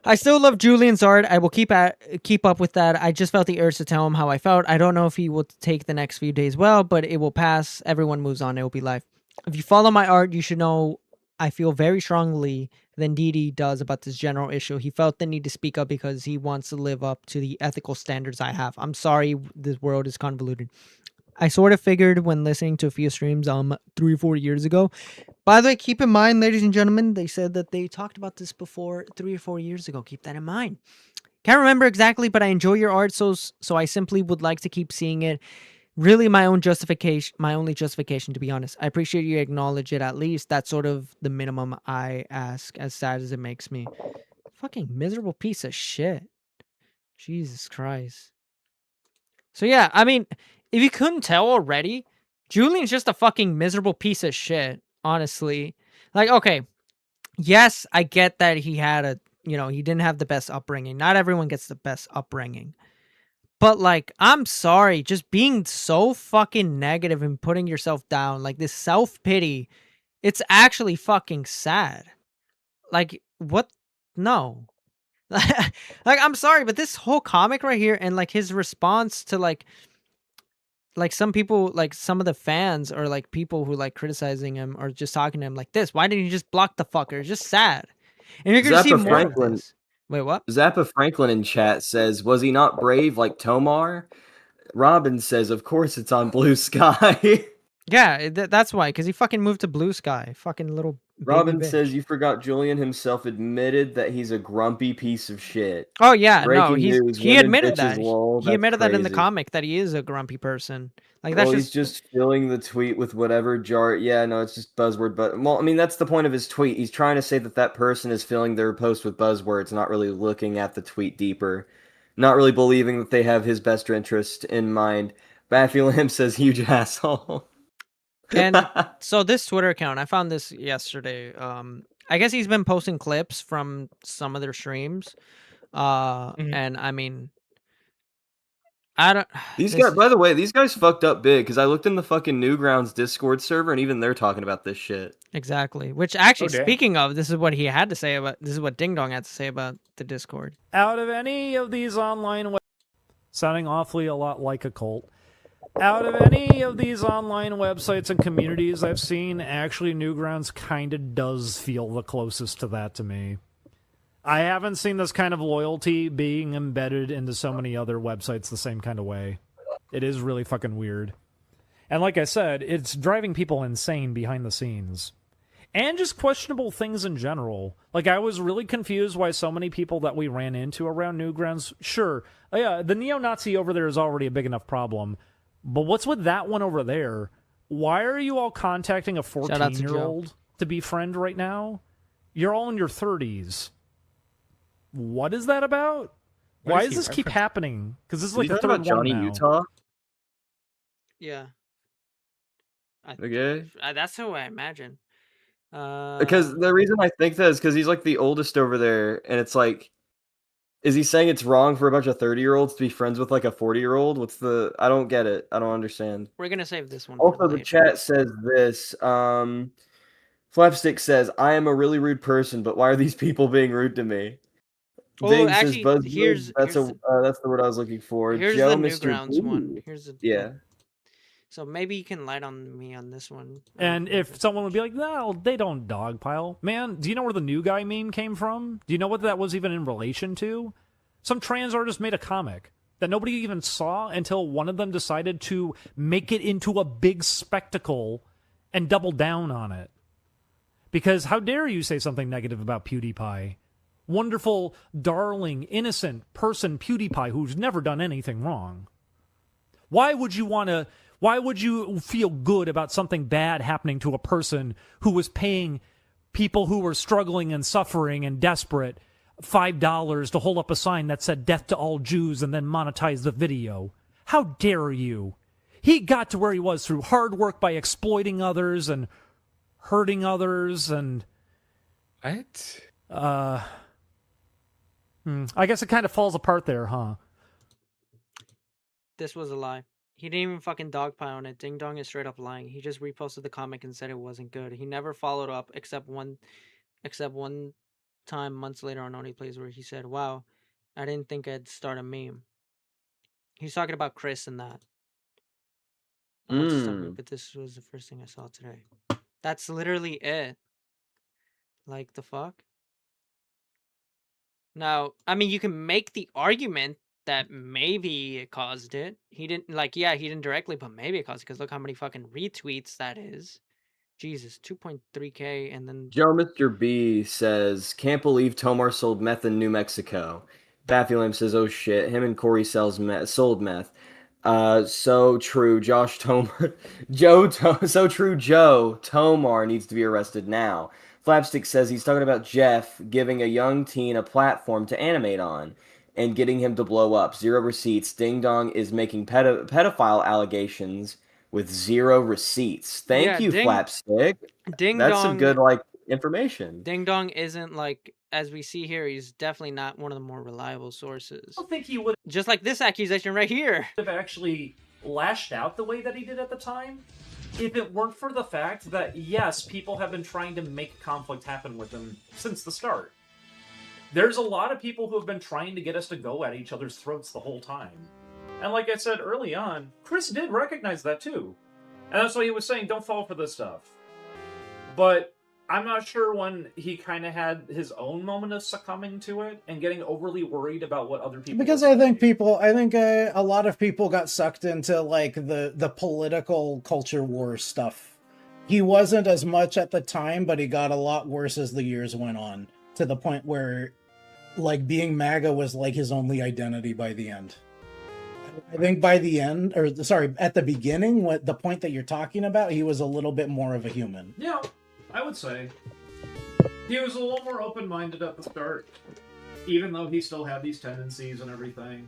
I still love Julian's art. I will keep up with that. I just felt the urge to tell him how I felt. I don't know if he will take the next few days well, but it will pass. Everyone moves on. It will be life. If you follow my art, you should know I feel very strongly than Didi does about this general issue. He felt the need to speak up because he wants to live up to the ethical standards I have. I'm sorry, this world is convoluted. I sort of figured when listening to a few streams 3 or 4 years ago. By the way, keep in mind, ladies and gentlemen, they said that they talked about this before 3 or 4 years ago. Keep that in mind. Can't remember exactly, but I enjoy your art, so I simply would like to keep seeing it. Really my only justification, to be honest. I appreciate you acknowledge it at least. That's sort of the minimum I ask, as sad as it makes me. Fucking miserable piece of shit. Jesus Christ. So yeah, I mean, if you couldn't tell already, Julian's just a fucking miserable piece of shit, honestly. Like, okay, yes, I get that he had he didn't have the best upbringing. Not everyone gets the best upbringing. But, like, I'm sorry, just being so fucking negative and putting yourself down, like, this self-pity, it's actually fucking sad. Like, what? No. Like, I'm sorry, but this whole comic right here and like his response to like some people, like some of the fans or like people who like criticizing him or just talking to him like this. Why didn't you just block the fucker? It's just sad. And you're gonna see Zappa more Franklin- of this. Wait, what? Zappa Franklin in chat says, "Was he not brave like Tomar?" Robin says, "Of course it's on Blue Sky." Yeah, that's why. Because he fucking moved to Blue Sky. Fucking little baby Robin bitch. says, "You forgot Julian himself admitted that he's a grumpy piece of shit." Oh yeah, no, Breaking news, he women admitted bitches, that. lol, He that's admitted that in the crazy. comic that he is a grumpy person. Like that's Well, he's just filling the tweet with whatever jar. Yeah, no, it's just buzzword. But well, I mean, that's the point of his tweet. He's trying to say that that person is filling their post with buzzwords, not really looking at the tweet deeper, not really believing that they have his best interest in mind. Baffy says, "Huge asshole." And so this Twitter account, I found this yesterday. I guess he's been posting clips from some of their streams. And I mean, I don't. These guys, by the way, these guys fucked up big because I looked in the fucking Newgrounds Discord server and even they're talking about this shit. Exactly. Which actually, damn. speaking of, this is what he had to say about. This is what Ding Dong had to say about the Discord. Out of any of these online sounding awfully a lot like a cult. Out of any of these online websites and communities I've seen, actually Newgrounds kind of does feel the closest to that to me. I haven't seen this kind of loyalty being embedded into so many other websites the same kind of way. It is really fucking weird. And like I said, it's driving people insane behind the scenes. And just questionable things in general. Like, I was really confused why so many people that we ran into around Newgrounds, sure, yeah, the neo-Nazi over there is already a big enough problem. But what's with that one over there? Why are you all contacting a 14-year-old to befriend right now? You're all in your 30s. What is that about? Why does this keep happening? Because this is like the third about Johnny one now. Utah? Yeah. Okay. That's who I imagine. Because the reason I think that is because he's like the oldest over there, and it's like, is he saying it's wrong for a bunch of 30-year-olds to be friends with like a 40-year-old? What's the? I don't get it. I don't understand. We're gonna save this one. Also, the chat says this. Flapstick says, "I am a really rude person, but why are these people being rude to me?" Oh, Ding actually, says, "Buzz." That's here's that's the word I was looking for. Here's Joe, the Mr. Newgrounds Blue. one. Here's the Yeah. So maybe you can light on me on this one. And if someone would be like, no, they don't dogpile. Man, do you know where the new guy meme came from? Do you know what that was even in relation to? Some trans artist made a comic that nobody even saw until one of them decided to make it into a big spectacle and double down on it. Because how dare you say something negative about PewDiePie? Wonderful, darling, innocent person PewDiePie who's never done anything wrong. Why would you feel good about something bad happening to a person who was paying people who were struggling and suffering and desperate $5 to hold up a sign that said "Death to all Jews" and then monetize the video? How dare you? He got to where he was through hard work by exploiting others and hurting others and... What? I guess it kind of falls apart there, huh? This was a lie. He didn't even fucking dogpile on it. Ding Dong is straight up lying. He just reposted the comic and said it wasn't good. He never followed up except one time months later on ONEPLAYS where he said, "Wow, I didn't think I'd start a meme." He's talking about Chris and that. I want to start it, but this was the first thing I saw today. That's literally it. Like, the fuck? Now, I mean, you can make the argument that maybe it caused it. He didn't, like, yeah, he didn't directly, but maybe it caused it, because look how many fucking retweets that is. Jesus, 2.3K, and then... Joe Mr. B says, "Can't believe Tomar sold meth in New Mexico." Baffy says, "Oh shit, him and Corey sold meth." So true, Josh Tomar. So true, Joe Tomar needs to be arrested now. Flapstick says he's talking about Jeff giving a young teen a platform to animate on and getting him to blow up. 0 receipts. Ding Dong is making pedophile allegations with 0 receipts. Thank you, Flapstick. That's some good, like, information. Ding Dong isn't, like, as we see here, he's definitely not one of the more reliable sources. I don't think he would Just like this accusation right here. have actually lashed out the way that he did at the time if it weren't for the fact that, yes, people have been trying to make conflict happen with him since the start. there's a lot of people who have been trying to get us to go at each other's throats the whole time. And like I said early on, Chris did recognize that too. And that's why he was saying, don't fall for this stuff. But I'm not sure when he kind of had his own moment of succumbing to it and getting overly worried about what other people. Because I think a lot of people got sucked into like the political culture war stuff. He wasn't as much at the time, but he got a lot worse as the years went on, to the point where like being MAGA was like his only identity by the end. I think by the end, or sorry, at the beginning, what the point that you're talking about, he was a little bit more of a human. Yeah, I would say. He was a little more open-minded at the start, even though he still had these tendencies and everything.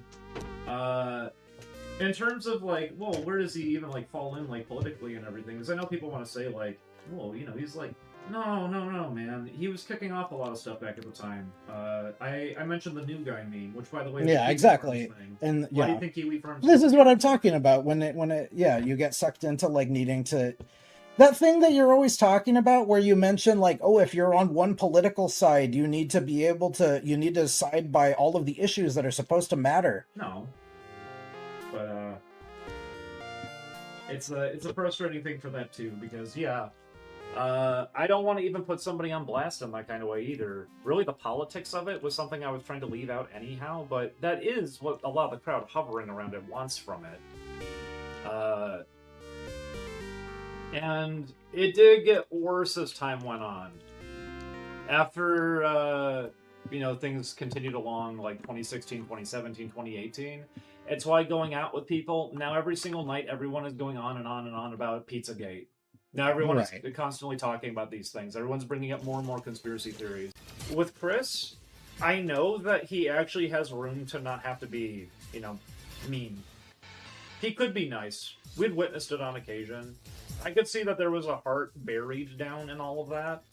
In terms of, like, well, where does he even, like, fall in, like, politically and everything? Because I know people want to say, like, well, you know, he's like, no, man. He was kicking off a lot of stuff back at the time. I mentioned the new guy meme, which, by the way, is yeah, exactly. And why yeah, do you think Kiwi Farms? This is what I'm talking about. When it, yeah, you get sucked into like needing to. That thing that you're always talking about where you mention like, oh, if you're on one political side, you need to side by all of the issues that are supposed to matter. No. But, it's a frustrating thing for that too, because, yeah, I don't want to even put somebody on blast in that kind of way either. Really, the politics of it was something I was trying to leave out anyhow, but that is what a lot of the crowd hovering around it wants from it. And it did get worse as time went on. After, things continued along, like 2016, 2017, 2018, it's why going out with people, now every single night, everyone is going on and on and on about Pizzagate. Now everyone is constantly talking about these things. Everyone's bringing up more and more conspiracy theories. With Chris, I know that he actually has room to not have to be, mean. He could be nice. We'd witnessed it on occasion. I could see that there was a heart buried down in all of that.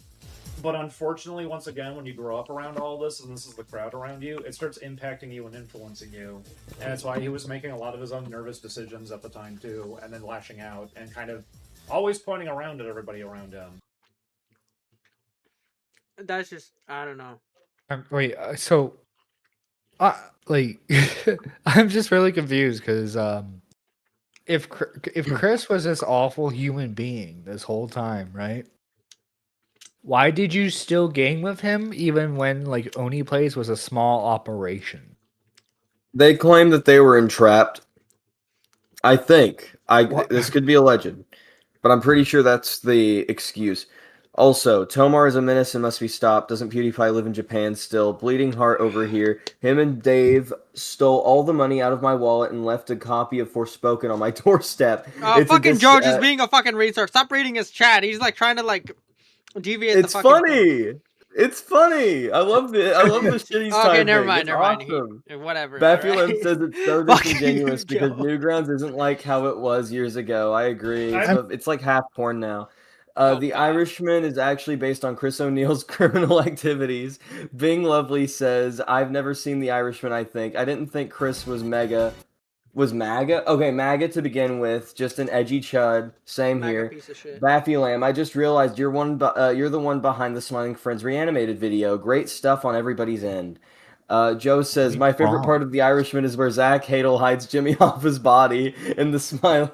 But unfortunately, once again, when you grow up around all this, and this is the crowd around you, it starts impacting you and influencing you. And that's why he was making a lot of his own nervous decisions at the time, too, and then lashing out, and kind of always pointing around at everybody around him. That's just, I don't know. Wait, so, I'm just really confused, because, if Chris was this awful human being this whole time, right? Why did you still game with him even when like ONEPLAYS was a small operation? They claim that they were entrapped. I think this could be alleged, but I'm pretty sure that's the excuse. Also, Tomar is a menace and must be stopped. Doesn't PewDiePie live in Japan still? Bleeding heart over here. Him and Dave stole all the money out of my wallet and left a copy of Forspoken on my doorstep. Fucking George is being a fucking retard. Stop reading his chat. He's like trying to like deviate. It's the fucking funny. Thing. It's funny. I love the shit he's typing. Okay, never mind. Awesome. Whatever. Bafulem says it's so disingenuous because Newgrounds isn't like how it was years ago. I agree. It's like half porn now. The Irishman is actually based on Chris O'Neill's criminal activities. Bing Lovely says, I've never seen The Irishman, I think. I didn't think Chris was MAGA. Was MAGA? Okay, MAGA to begin with. Just an edgy chud. Same MAGA here. Piece of shit. Baffy Lamb, I just realized you're the one behind the Smiling Friends reanimated video. Great stuff on everybody's end. Joe says, my favorite part of The Irishman is where Zach Hadel hides Jimmy Hoffa's body in the Smiling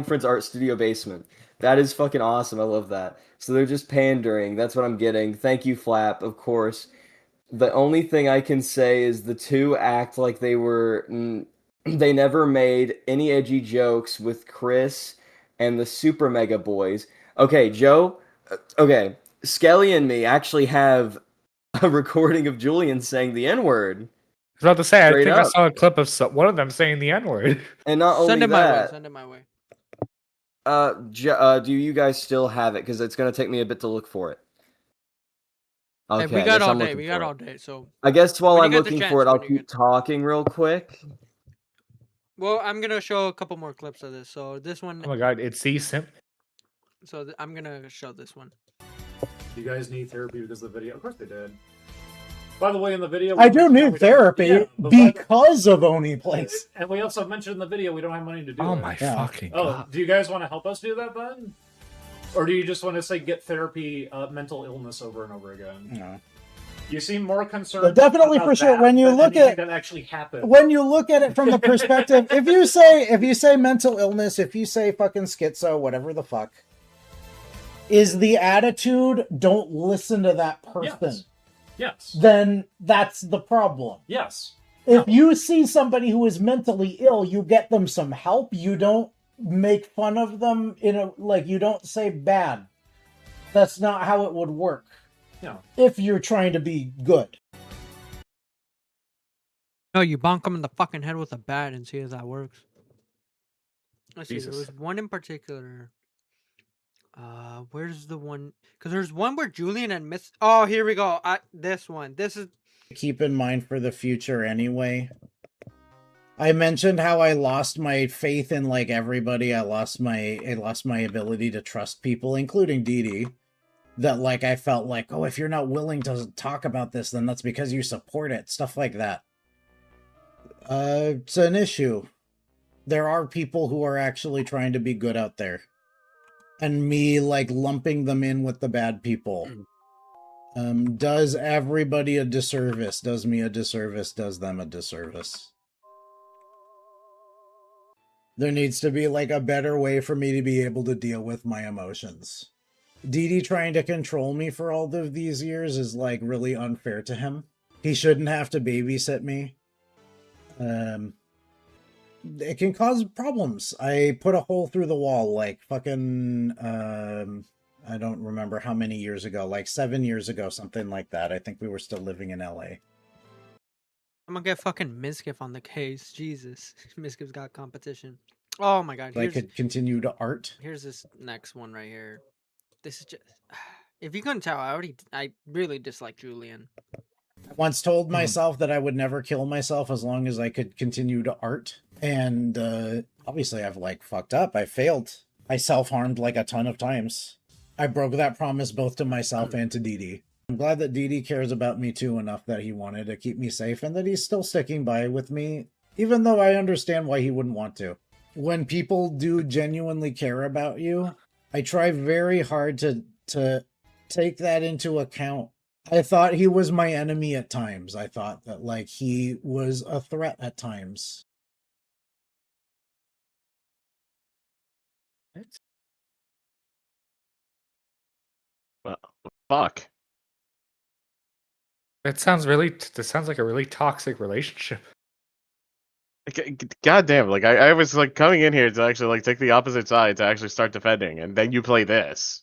Friends art studio basement. That is fucking awesome. I love that. So they're just pandering. That's what I'm getting. Thank you, Flap, of course. The only thing I can say is the two act like they never made any edgy jokes with Chris and the Super Mega Boys. Okay, Joe. Okay, Skelly and me actually have a recording of Julian saying the N-word. I was about to say, I think I saw a clip of one of them saying the N-word. And not only that... Send it my way. Do you guys still have it? Because it's going to take me a bit to look for it. Okay, hey, we got all day. We got all day. So I guess while I'm looking for it, I'll keep talking real quick. Well, I'm going to show a couple more clips of this. So this one... Oh my god, it's C-Simp. So I'm going to show this one. You guys need therapy because of the video? Of course they did. By the way, in the video... I do need therapy because of ONEPLAYS. And we also mentioned in the video we don't have money to do it. Oh my fucking god. Do you guys want to help us do that then? Or do you just want to say get therapy, mental illness over and over again? No. You seem more concerned. But definitely about for sure. that When you than look anything at that actually happened. when you look at it from the perspective, if you say mental illness, if you say fucking schizo, whatever the fuck, is the attitude don't listen to that person. Yes. Then that's the problem. Yes. If you see somebody who is mentally ill, you get them some help. You don't make fun of them you don't say bad. That's not how it would work. No. If you're trying to be good. No, you bonk him in the fucking head with a bat and see if that works. Let's see. There Jesus. was one in particular. Where's the one? Because there's one where Julian and Miss. Oh, here we go. This one. This is. Keep in mind for the future anyway. I mentioned how I lost my faith in like everybody. I lost my ability to trust people, including Dee Dee. That like I felt like, oh, if you're not willing to talk about this, then that's because you support it. Stuff like that. It's an issue. There are people who are actually trying to be good out there. And me like lumping them in with the bad people. Does everybody a disservice, does me a disservice, does them a disservice. There needs to be like a better way for me to be able to deal with my emotions. Dee Dee trying to control me for all of these years is like really unfair to him. He shouldn't have to babysit me. It can cause problems. I put a hole through the wall like fucking I don't remember how many years ago, like 7 years ago, something like that. I think we were still living in LA. I'm gonna get fucking Miskiff on the case. Jesus. Miskiff's got competition. Oh my god. I could continue to art. Here's this next one right here. This is just. If you couldn't tell, I really dislike Julian. I once told myself that I would never kill myself as long as I could continue to art. And obviously I've like fucked up. I failed. I self-harmed like a ton of times. I broke that promise both to myself and to Dee Dee. I'm glad that Dee Dee cares about me too enough that he wanted to keep me safe and that he's still sticking by with me, even though I understand why he wouldn't want to. When people do genuinely care about you, I try very hard to take that into account. I thought he was my enemy at times. I thought that like he was a threat at times. Well, fuck. That sounds like a really toxic relationship. God damn, like I was like coming in here to actually like take the opposite side to actually start defending, and then you play this.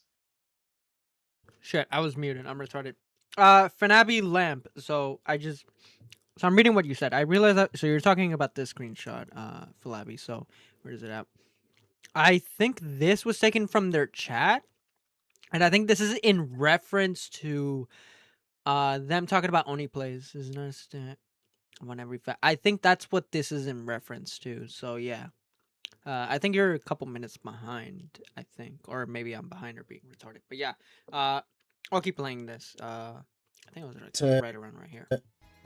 Shit, I was muted. I'm retarded. Fanabi Lamp. So I'm reading what you said. I realized that. So you're talking about this screenshot, Falabi. So where is it at? I think this was taken from their chat, and I think this is in reference to them talking about ONEPLAYS. Is not whenever I think that's what this is in reference to. So yeah. I think you're a couple minutes behind, I think. Or maybe I'm behind or being retarded. But yeah. I'll keep playing this. I think it was right around right here.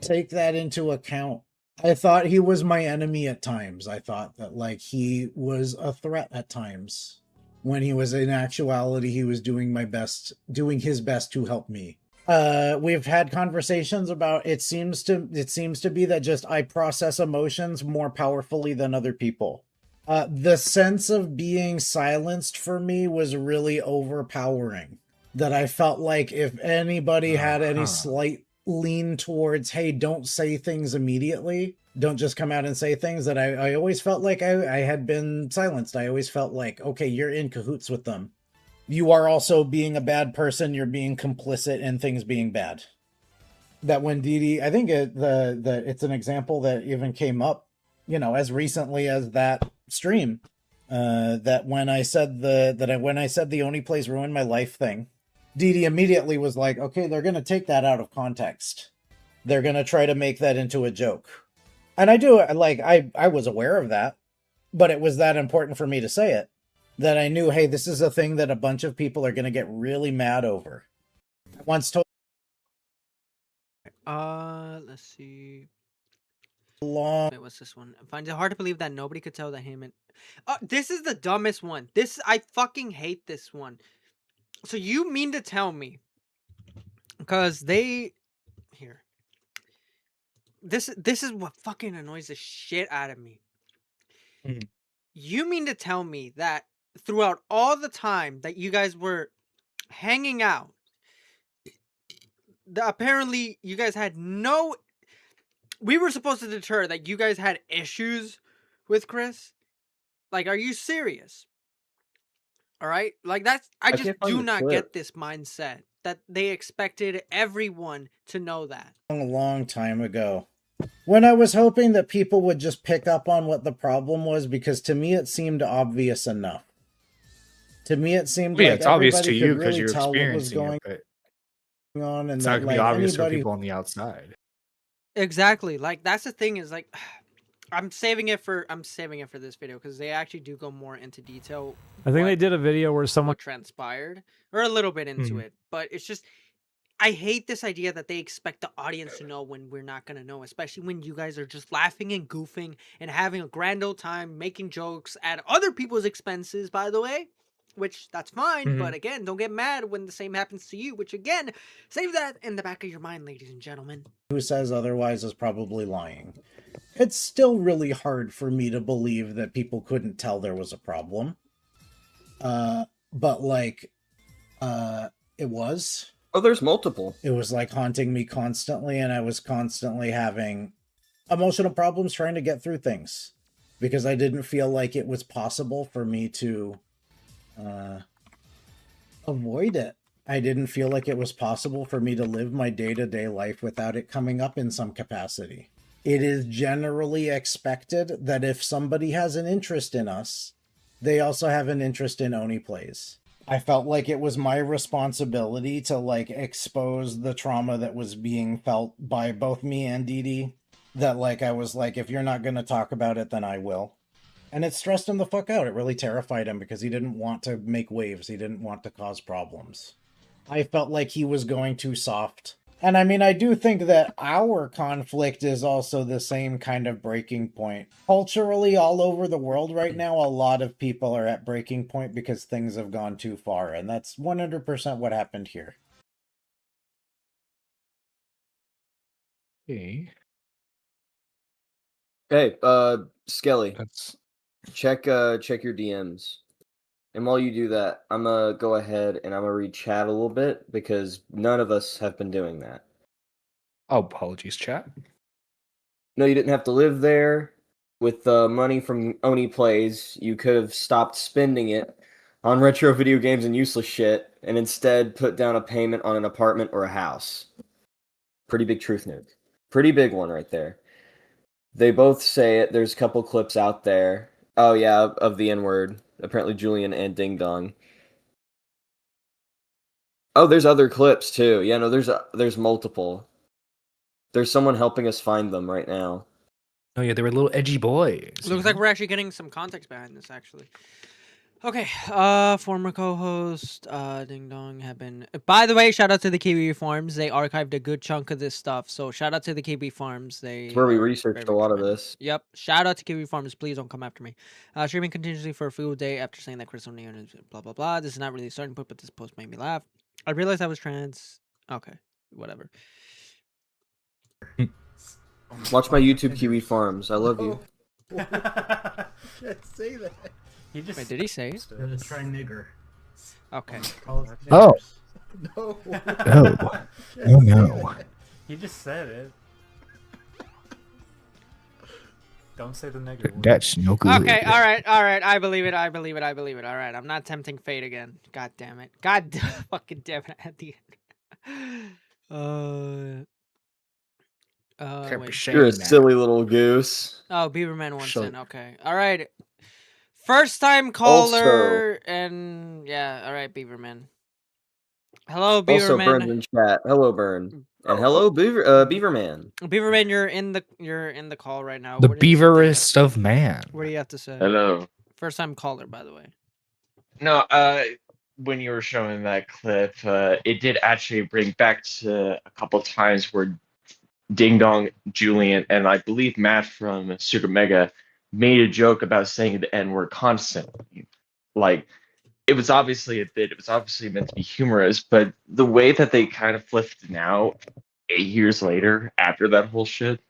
Take that into account. I thought he was my enemy at times. I thought that like he was a threat at times. When he was in actuality, he was doing his best to help me. We've had conversations about it seems to be that just I process emotions more powerfully than other people. The sense of being silenced for me was really overpowering. That I felt like if anybody had any slight lean towards, hey, don't say things immediately, don't just come out and say things, that I always felt like I had been silenced. I always felt like, okay, you're in cahoots with them. You are also being a bad person, you're being complicit in things being bad. That when Dee Dee, I think it's an example that even came up, as recently as that stream, that when I said the ONEPLAYS ruined my life thing, Dee Dee immediately was like, okay, they're going to take that out of context. They're going to try to make that into a joke. And I was aware of that, but it was that important for me to say it, that I knew, hey, this is a thing that a bunch of people are going to get really mad over. I once told... Let's see. Wait, what's this one? I find it hard to believe that nobody could tell that him and... this is the dumbest one. I fucking hate this one. So you mean to tell me, because they this is what fucking annoys the shit out of me. Mhm. You mean to tell me that throughout all the time that you guys were hanging out, apparently you guys had no. We were supposed to deter that you guys had issues with Chris. Like, are you serious? All right, like that's. I just can't find do the not clip. get this mindset that they expected everyone to know that. A long time ago, when I was hoping that people would just pick up on what the problem was, because to me it seemed obvious enough. To me, it seemed Yeah, like it's obvious to everybody you could because really you're tell what was experiencing going it, but on, and it's not that gonna be like obvious for anybody people on the outside. Exactly. Like that's the thing is like I'm saving it for this video because they actually do go more into detail. I think they did a video where someone what transpired or a little bit into it, but it's just I hate this idea that they expect the audience to know when we're not gonna know, especially when you guys are just laughing and goofing and having a grand old time making jokes at other people's expenses, by the way. Which that's fine, but again, don't get mad when the same happens to you, which again, save that in the back of your mind, ladies and gentlemen. who says otherwise is probably lying. It's still really hard for me to believe that people couldn't tell there was a problem. But like, it was. Oh, there's multiple. It was like haunting me constantly, and I was constantly having emotional problems trying to get through things because I didn't feel like it was possible for me to avoid it. I didn't feel like it was possible for me to live my day-to-day life without it coming up in some capacity. It is generally expected that if somebody has an interest in us, they also have an interest in ONEPLAYS. I felt like it was my responsibility to like expose the trauma that was being felt by both me and Dee Dee. That like I was like, if you're not going to talk about it, then I will. And it stressed him the fuck out. It really terrified him because he didn't want to make waves. He didn't want to cause problems. I felt like he was going too soft. And I mean, I do think that our conflict is also the same kind of breaking point. Culturally, all over the world right now, a lot of people are at breaking point because things have gone too far. And that's 100% what happened here. Okay. Hey, Skelly, That's check your DMs. And while you do that, I'm gonna go ahead and I'm gonna read chat a little bit because none of us have been doing that. oh, apologies, chat. No, you didn't have to live there. With the money from ONEPLAYS, you could have stopped spending it on retro video games and useless shit, and instead put down a payment on an apartment or a house. Pretty big truth nuke. Pretty big one right there. They both say it. There's a couple clips out there. Oh yeah, of the N-word. Apparently Julian and Ding Dong. Oh, there's other clips too. Yeah, no, there's multiple. There's someone helping us find them right now. Oh yeah, they were little edgy boys. Looks like we're actually getting some context behind this, actually. Okay, former co-host, Ding Dong have been... By the way, shout out to the Kiwi Farms. They archived a good chunk of this stuff, so shout out to the Kiwi Farms. It's where we researched a lot of this. Yep, shout out to Kiwi Farms. Please don't come after me. Streaming continuously for a full day after saying that Chris O'Neill is blah, blah, blah. This is not really a starting point, but this post made me laugh. I realized I was trans. Okay, whatever. Watch my YouTube Kiwi Farms. I love you. Can't say that. he just Wait, did he say it? Try nigger. Okay. Oh. No. Oh. Oh no. he just said it. Don't say the negative word. That's no good. Okay, all right. I believe it. All right, I'm not tempting fate again. God damn it. Fucking damn it at the end. Wait. You're a silly little goose. Oh, Beaverman wants Shut in. Okay. All right. First time caller and yeah. All right, Beaverman. Hello, Beaverman. Also, Burn's in chat. Hello, Burn. And hello, Beaverman. Beaverman, you're in the call right now. The What do you- beaverest of man. What do you have to say? Hello. First time caller, by the way. No, when you were showing that clip, it did actually bring back to a couple times where Ding Dong, Julian, and I believe Matt from Super Mega made a joke about saying the N-word constantly. Like, it was obviously a bit, it was obviously meant to be humorous, but the way that they kind of flipped now, 8 years later, after that whole shit,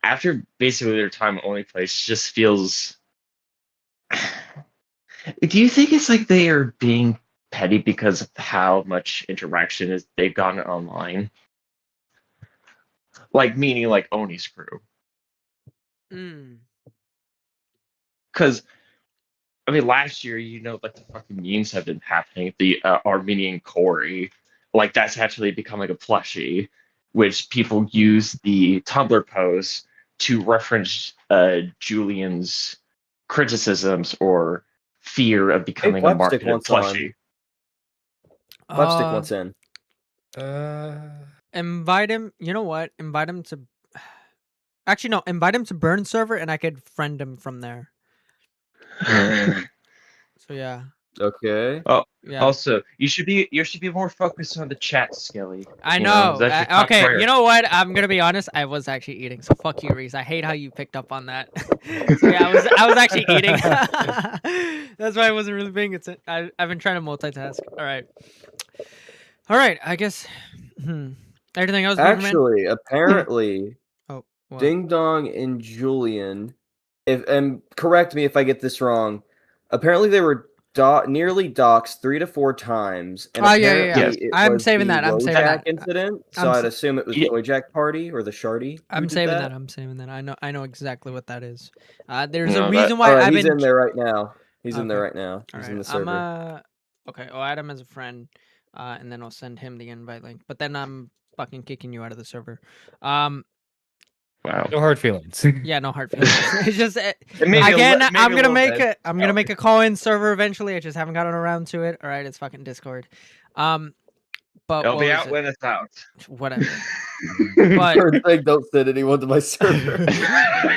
after basically their time at Only Place just feels. Do you think it's like they are being petty because of how much interaction is they've gotten online? Like meaning like Oni's crew. Mm. Because I mean, last year, like the fucking memes have been happening. The Armenian Corey, like that's actually becoming a plushie, which people use the Tumblr post to reference Julian's criticisms or fear of Hey, becoming a Flapstick marketed wants on. plushie. Flapstick Uh, wants in. invite him. You know what? Invite him to. Actually, no. Invite him to Burn server, and I could friend him from there. So yeah. Okay. Oh, Yeah. also, you should be more focused on the chat, Skelly. I You know. that's your top Okay, priority. you know what? I'm gonna be honest. I was actually eating. So fuck you, Reese. I hate how you picked up on that. So yeah, I was actually eating. That's why I wasn't really paying attention. I've been trying to multitask. All right. I guess. Everything else. Gooberman? Actually, apparently, Oh, what? Ding Dong and Julian, and correct me if I get this wrong. Apparently, they were nearly doxxed 3 to 4 times, and Oh, yeah. apparently it I'm was saving the that. I'm saving Wojak that. incident. So I'd assume it was Wojak Party or the Shardy. I'm saving that. I'm saving that. I know exactly what that is. There's No, a reason why alright, I've he's been. in there right now. He's in there Okay. right now. He's in the I'm server. okay. I'll add him as a friend, and then I'll send him the invite link. But then I'm fucking kicking you out of the server. Wow. No hard feelings. Yeah, no hard feelings. It's just Maybe again. maybe I'm a gonna little make bit. I'm gonna make a call-in server eventually. I just haven't gotten around to it. All right, it's fucking Discord. But It'll what be was out it? when it's out. Whatever. But Third thing, don't send anyone to my server.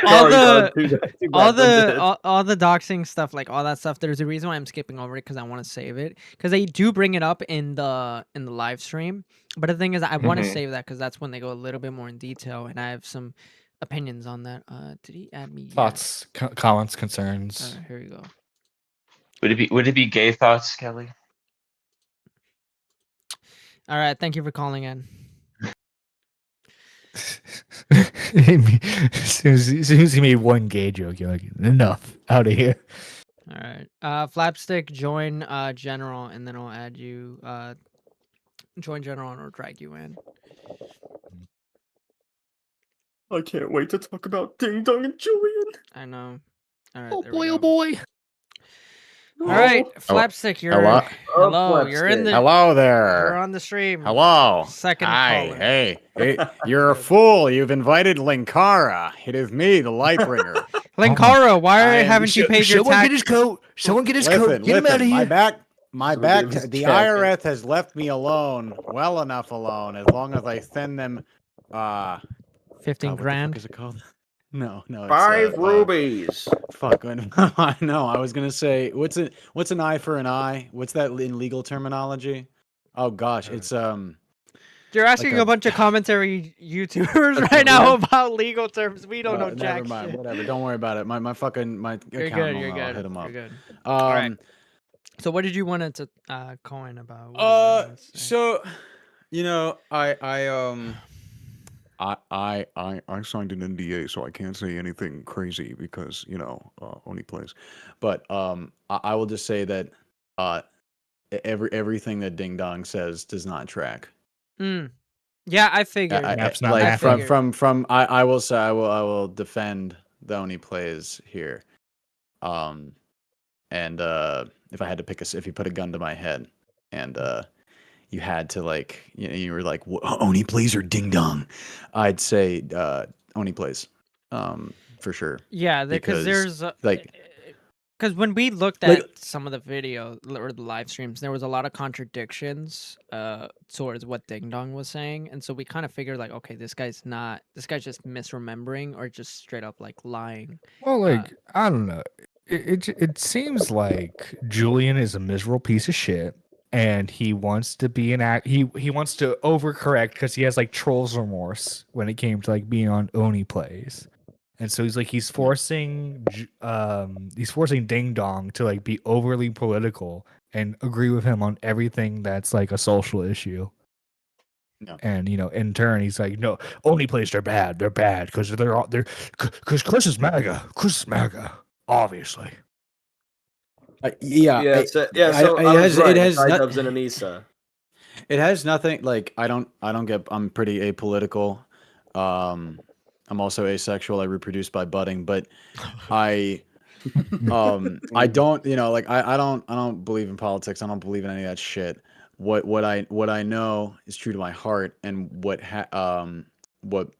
all Sorry, the bud. Too bad, all the doxing stuff, like all that stuff. There's a reason why I'm skipping over it because I want to save it because they do bring it up in the live stream. But the thing is, I want to save that because that's when they go a little bit more in detail, and I have some opinions on that. Did he add me? Thoughts, comments, concerns. Here you go. Would it be gay thoughts, Kelly? All right, thank you for calling in. As soon as he made one gay joke, you're like, enough, out of here. All right, Flapstick, join general, and then I'll add you. Join general, and I'll drag you in. I can't wait to talk about Ding Dong and Julian. I know. All right, Oh there boy, we oh go. boy. All right, Flapstick, you're Hello? hello. You're in the. Hello there. You're on the stream. Hello. Second Hi. caller. Hey. You're a fool. You've invited Linkara. It is me, the Lightbringer. Linkara, why haven't you paid your Someone tax? get his coat. Someone get his coat. Get him out of here. My Someone back. give him his The jacket. IRS has left me alone, well enough alone, as long as I send them. 15 grand. What is it called? No. It's, 5 rubies. Fuck. I know. I was gonna say, what's an eye for an eye? What's that in legal terminology? Oh gosh, it's You're asking like a bunch of commentary YouTubers right now about legal terms. We don't know jack never mind. shit. Whatever. Don't worry about it. My You're account good. will You're know. good. I'll hit him up. You're good. All right. So what did you want to call in about? So, I signed an NDA, so I can't say anything crazy because ONEPLAYS. But I will just say that everything that Ding Dong says does not track. Yeah, I figured. I will say I will defend the ONEPLAYS here. And if I had to pick if you put a gun to my head and you had to you were like ONEPLAYS or Ding Dong, I'd say ONEPLAYS for sure. Yeah, because there's because when we looked at some of the video or the live streams, there was a lot of contradictions towards what Ding Dong was saying, and so we kind of figured okay, this guy's just misremembering or just straight up lying. Well, I don't know. It seems like Julian is a miserable piece of shit, and he wants to be he wants to overcorrect because he has trolls remorse when it came to being on ONEPLAYS, and so he's forcing Ding Dong to be overly political and agree with him on everything that's a social issue. No. And in turn, he's like, no, only plays they're bad because because Chris is MAGA. Chris is MAGA, obviously. Yeah, Yeah, so it I was has right. it It's has not iDubbbz and Anissa. it has nothing like I don't get I'm pretty apolitical. I'm also asexual. I reproduce by budding, but I I don't like I don't believe in politics. I don't believe in any of that shit. What I know is true to my heart, and what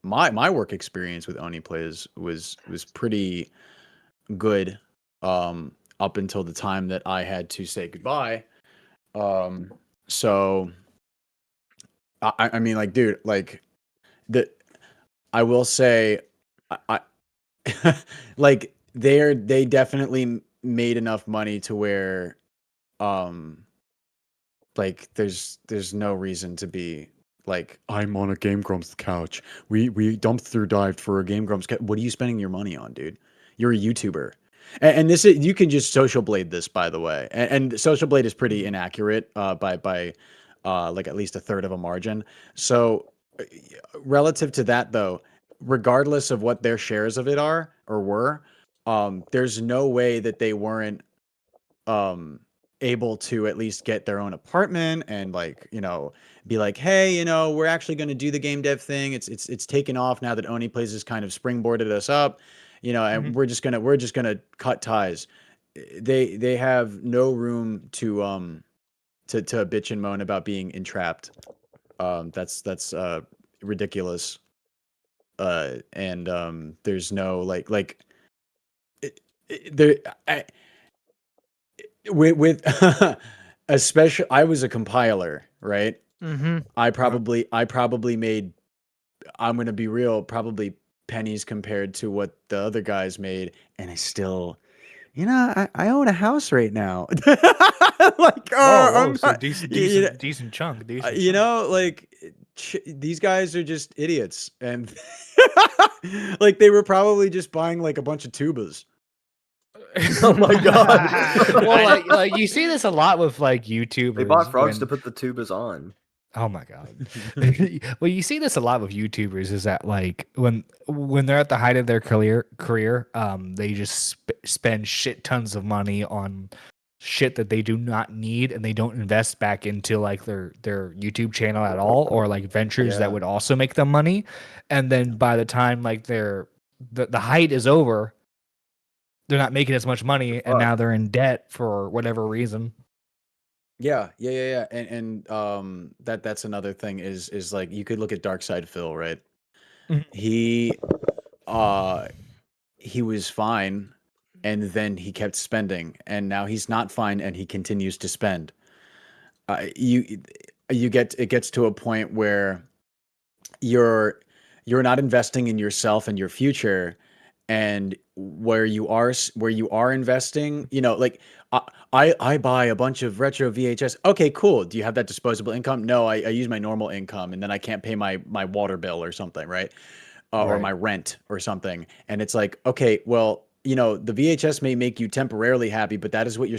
my work experience with Oni Plays was pretty good up until the time that I had to say goodbye. So I mean, like, dude, like the I will say, like they definitely made enough money to where, um, like there's no reason to be like I'm on a Game Grumps couch. We dumped through dived for a Game Grumps. What are you spending your money on, dude? You're a YouTuber. And this is you can just social blade this, by the way. And social blade is pretty inaccurate by like at least a third of a margin. So relative to that though, regardless of what their shares of it are or were, there's no way that they weren't um able to at least get their own apartment and like be like, hey, we're actually going to do the game dev thing. It's taken off now that Oni Plays has kind of springboarded us up, and we're just gonna cut ties. They have no room to bitch and moan about being entrapped. That's ridiculous. And there's no like there with especially I was a compiler, right? Mm-hmm. I probably made, I'm gonna be real, probably pennies compared to what the other guys made, and I still, I own a house right now. Like, Whoa, I'm so not, decent chunk, like these guys are just idiots, and like they were probably just buying like a bunch of tubas. Oh my god! Well, like you see this a lot with like YouTubers. They bought frogs to put the tubas on. Oh my god! Well, you see this a lot with YouTubers. Is that like when they're at the height of their career, they just spend shit tons of money on shit that they do not need, and they don't invest back into like their YouTube channel at all, or like ventures that would also make them money. And then by the time like the height is over, they're not making as much money, and now they're in debt for whatever reason. Yeah. And that's another thing is like you could look at Dark Side Phil, right? Mhm. He was fine, and then he kept spending, and now he's not fine, and he continues to spend. You gets to a point where you're not investing in yourself and your future, and where you are investing, like I buy a bunch of retro VHS. Okay, cool. Do you have that disposable income? No, I use my normal income, and then I can't pay my water bill or something, right? Or Right. my rent or something. And it's like, okay, well, the VHS may make you temporarily happy, but that is what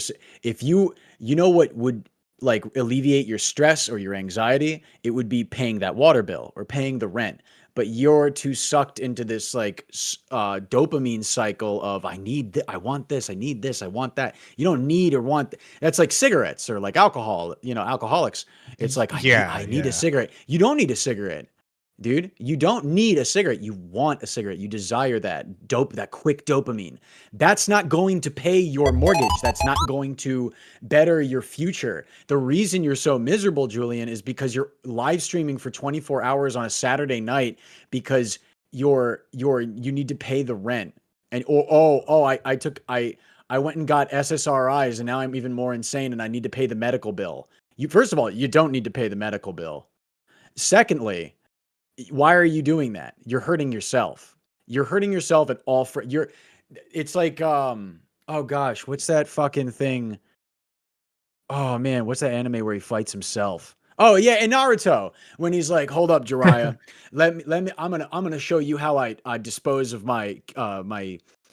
if what would like alleviate your stress or your anxiety, it would be paying that water bill or paying the rent. But you're too sucked into this like dopamine cycle of I want this, I need this, I want that. You don't need or want. That's like cigarettes or like alcohol. Alcoholics. It's like I need a cigarette. You don't need a cigarette, dude. You don't need a cigarette. You want a cigarette. You desire that quick dopamine. That's not going to pay your mortgage. That's not going to better your future. The reason you're so miserable, Julian, is because you're live streaming for 24 hours on a Saturday night because you need to pay the rent. And I went and got SSRIs, and now I'm even more insane and I need to pay the medical bill. First of all, you don't need to pay the medical bill. Secondly, why are you doing that? You're hurting yourself. You're hurting yourself at all it's like oh gosh, what's that fucking thing? Oh man, what's that anime where he fights himself? Oh yeah, in Naruto, when he's like, "Hold up, Jiraiya, let me. I'm gonna show you how I dispose of my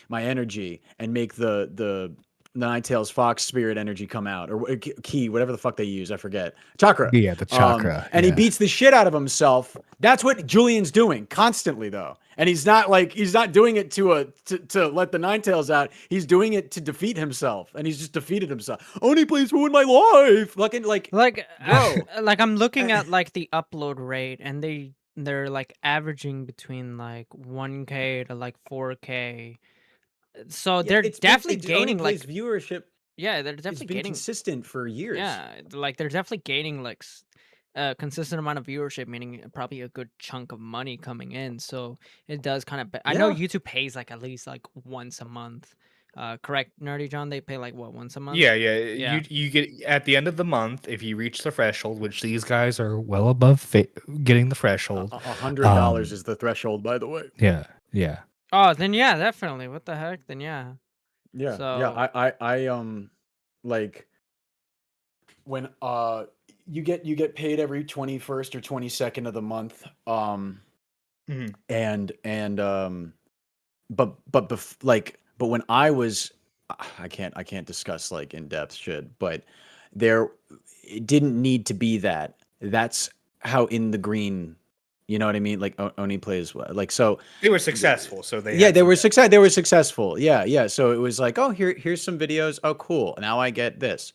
my energy and make the the Ninetales Fox Spirit Energy come out, or Key, whatever the fuck they use, I forget. Chakra. Yeah, the chakra. And he beats the shit out of himself. That's what Julian's doing constantly, though. And he's not doing it to let the Ninetales out. He's doing it to defeat himself, and he's just defeated himself. Only plays ruined my life. Like bro. Like I'm looking at like the upload rate, and they're like averaging between like 1K to like 4K. So they're definitely gaining like viewership. Yeah, they're definitely been gaining consistent for years. Yeah, like they're definitely gaining like a consistent amount of viewership, meaning probably a good chunk of money coming in. So it does kind of. I know YouTube pays like at least like once a month. Correct, Nerdy John? They pay like what, once a month? Yeah. Yeah. You get at the end of the month if you reach the threshold, which these guys are well above getting the threshold. $100 is the threshold, by the way. Yeah. Oh, then yeah, definitely. What the heck? Then yeah. Yeah. So Yeah. I like when you get paid every 21st or 22nd of the month. But when I was, I can't discuss like in depth shit, but it didn't need to be that. That's how in the green, you know what I mean? Like ONEPLAYS, like, so they were successful. So they they were successful. Yeah. So it was like, oh, here's some videos. Oh, cool. Now I get this.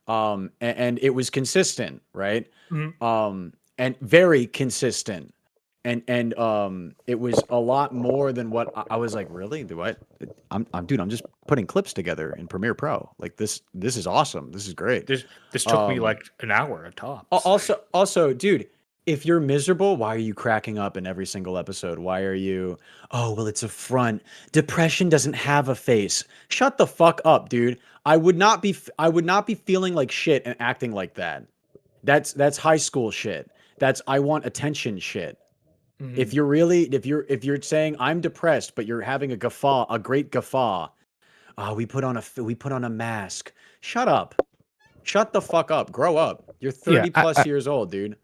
And it was consistent, right? And very consistent. And it was a lot more than what I was like, really? I'm just putting clips together in Premiere Pro. Like this is awesome. This is great. This took me like an hour at tops. Also, dude, if you're miserable, why are you cracking up in every single episode? Why are you, oh, well, it's a front. Depression doesn't have a face. Shut the fuck up, dude. I would not be feeling like shit and acting like that. That's high school shit. That's I want attention shit. If you're saying I'm depressed, but you're having a great guffaw, we put on a mask. Shut up. Shut the fuck up. Grow up. You're 30 plus years old, dude.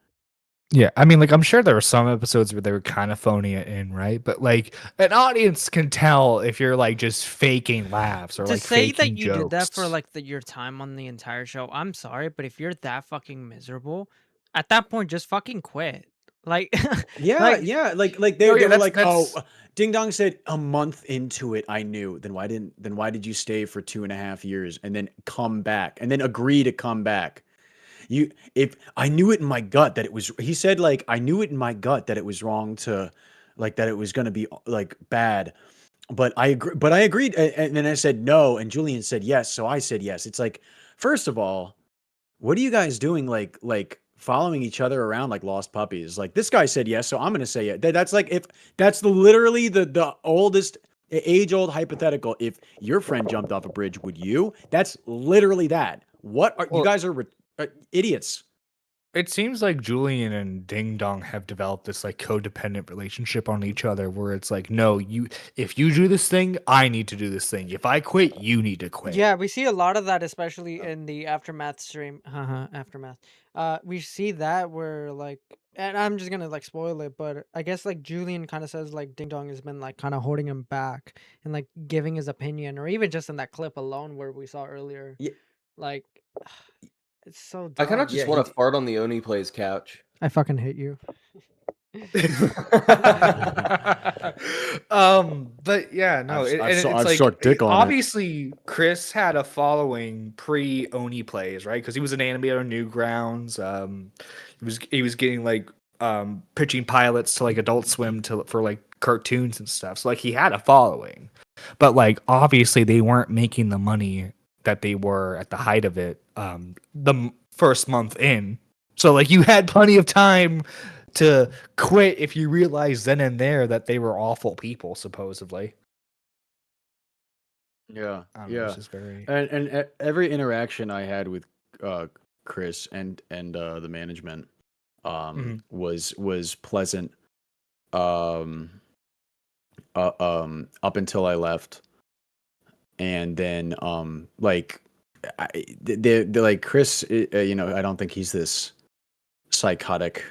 Yeah, I mean, like, I'm sure there were some episodes where they were kind of phoning it in, right? But like, an audience can tell if you're like just faking laughs or to like say that faking you jokes. did that for like your time on the entire show, I'm sorry, but if you're that fucking miserable, at that point, just fucking quit. Like, yeah, they were like, oh, Ding Dong said a month into it, I knew. Then why did you stay for 2.5 years and then come back and then agree to come back? If I knew it in my gut that it was, he said, like, I knew it in my gut that it was wrong to, like, that it was going to be like bad, but I agreed. And then I said no. And Julian said yes. So I said yes. It's like, first of all, what are you guys doing? Like following each other around like lost puppies. Like, this guy said yes, so I'm going to say it. That's like, if that's literally the oldest age-old hypothetical. If your friend jumped off a bridge, would you? That's literally that. You guys are idiots. It seems like Julian and Ding Dong have developed this like codependent relationship on each other where it's like, no, if you do this thing, I need to do this thing. If I quit, you need to quit. Yeah, we see a lot of that, especially in the Aftermath stream. Aftermath. We see that where like, and I'm just gonna like spoil it, but I guess like Julian kind of says like Ding Dong has been like kind of holding him back and like giving his opinion, or even just in that clip alone where we saw earlier. Yeah. Like, it's so dumb. I kind of just want to fart on the ONEPLAYS couch. I fucking hate you. But yeah, no, I've sucked dick on it. Obviously, Chris had a following pre ONEPLAYS, right? Because he was an animator on Newgrounds. He was getting like pitching pilots to like Adult Swim for like cartoons and stuff. So like he had a following, but like obviously they weren't making the money that they were at the height of it the first month in. So like you had plenty of time to quit if you realized then and there that they were awful people, supposedly. Yeah, This is very... and every interaction I had with Chris and the management was pleasant up until I left. And then like they're like, Chris, I don't think he's this psychotic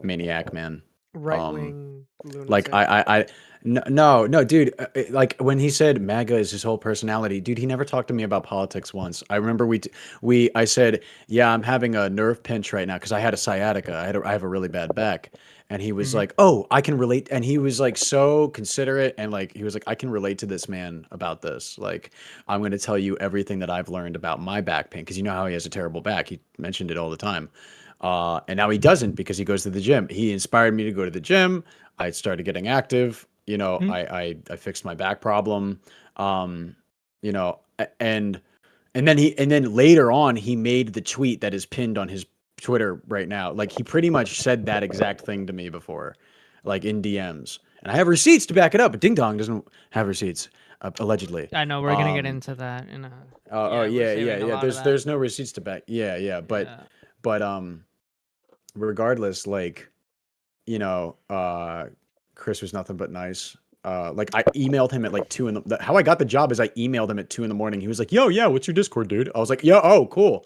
maniac man. Right wing Like no, dude. Like when he said MAGA is his whole personality, dude. He never talked to me about politics once. I remember I said, yeah, I'm having a nerve pinch right now because I had a sciatica. I have a really bad back, and he was like, oh, I can relate. And he was like so considerate, and like he was like, I can relate to this man about this. Like I'm going to tell you everything that I've learned about my back pain because you know how he has a terrible back. He mentioned it all the time. And now he doesn't because he goes to the gym. He inspired me to go to the gym. I started getting active. You know, I fixed my back problem. You know, and then later on he made the tweet that is pinned on his Twitter right now. Like he pretty much said that exact thing to me before, like in DMs. And I have receipts to back it up, but Ding Dong doesn't have receipts, allegedly. I know we're gonna get into that. Yeah. There's no receipts to back. Yeah. But regardless, like, you know, Chris was nothing but nice. Like I emailed him at like 2 in the. How I got the job is I emailed him at 2 in the morning. He was like, "Yo, yeah, what's your Discord, dude?" I was like, "Yo, oh, cool,"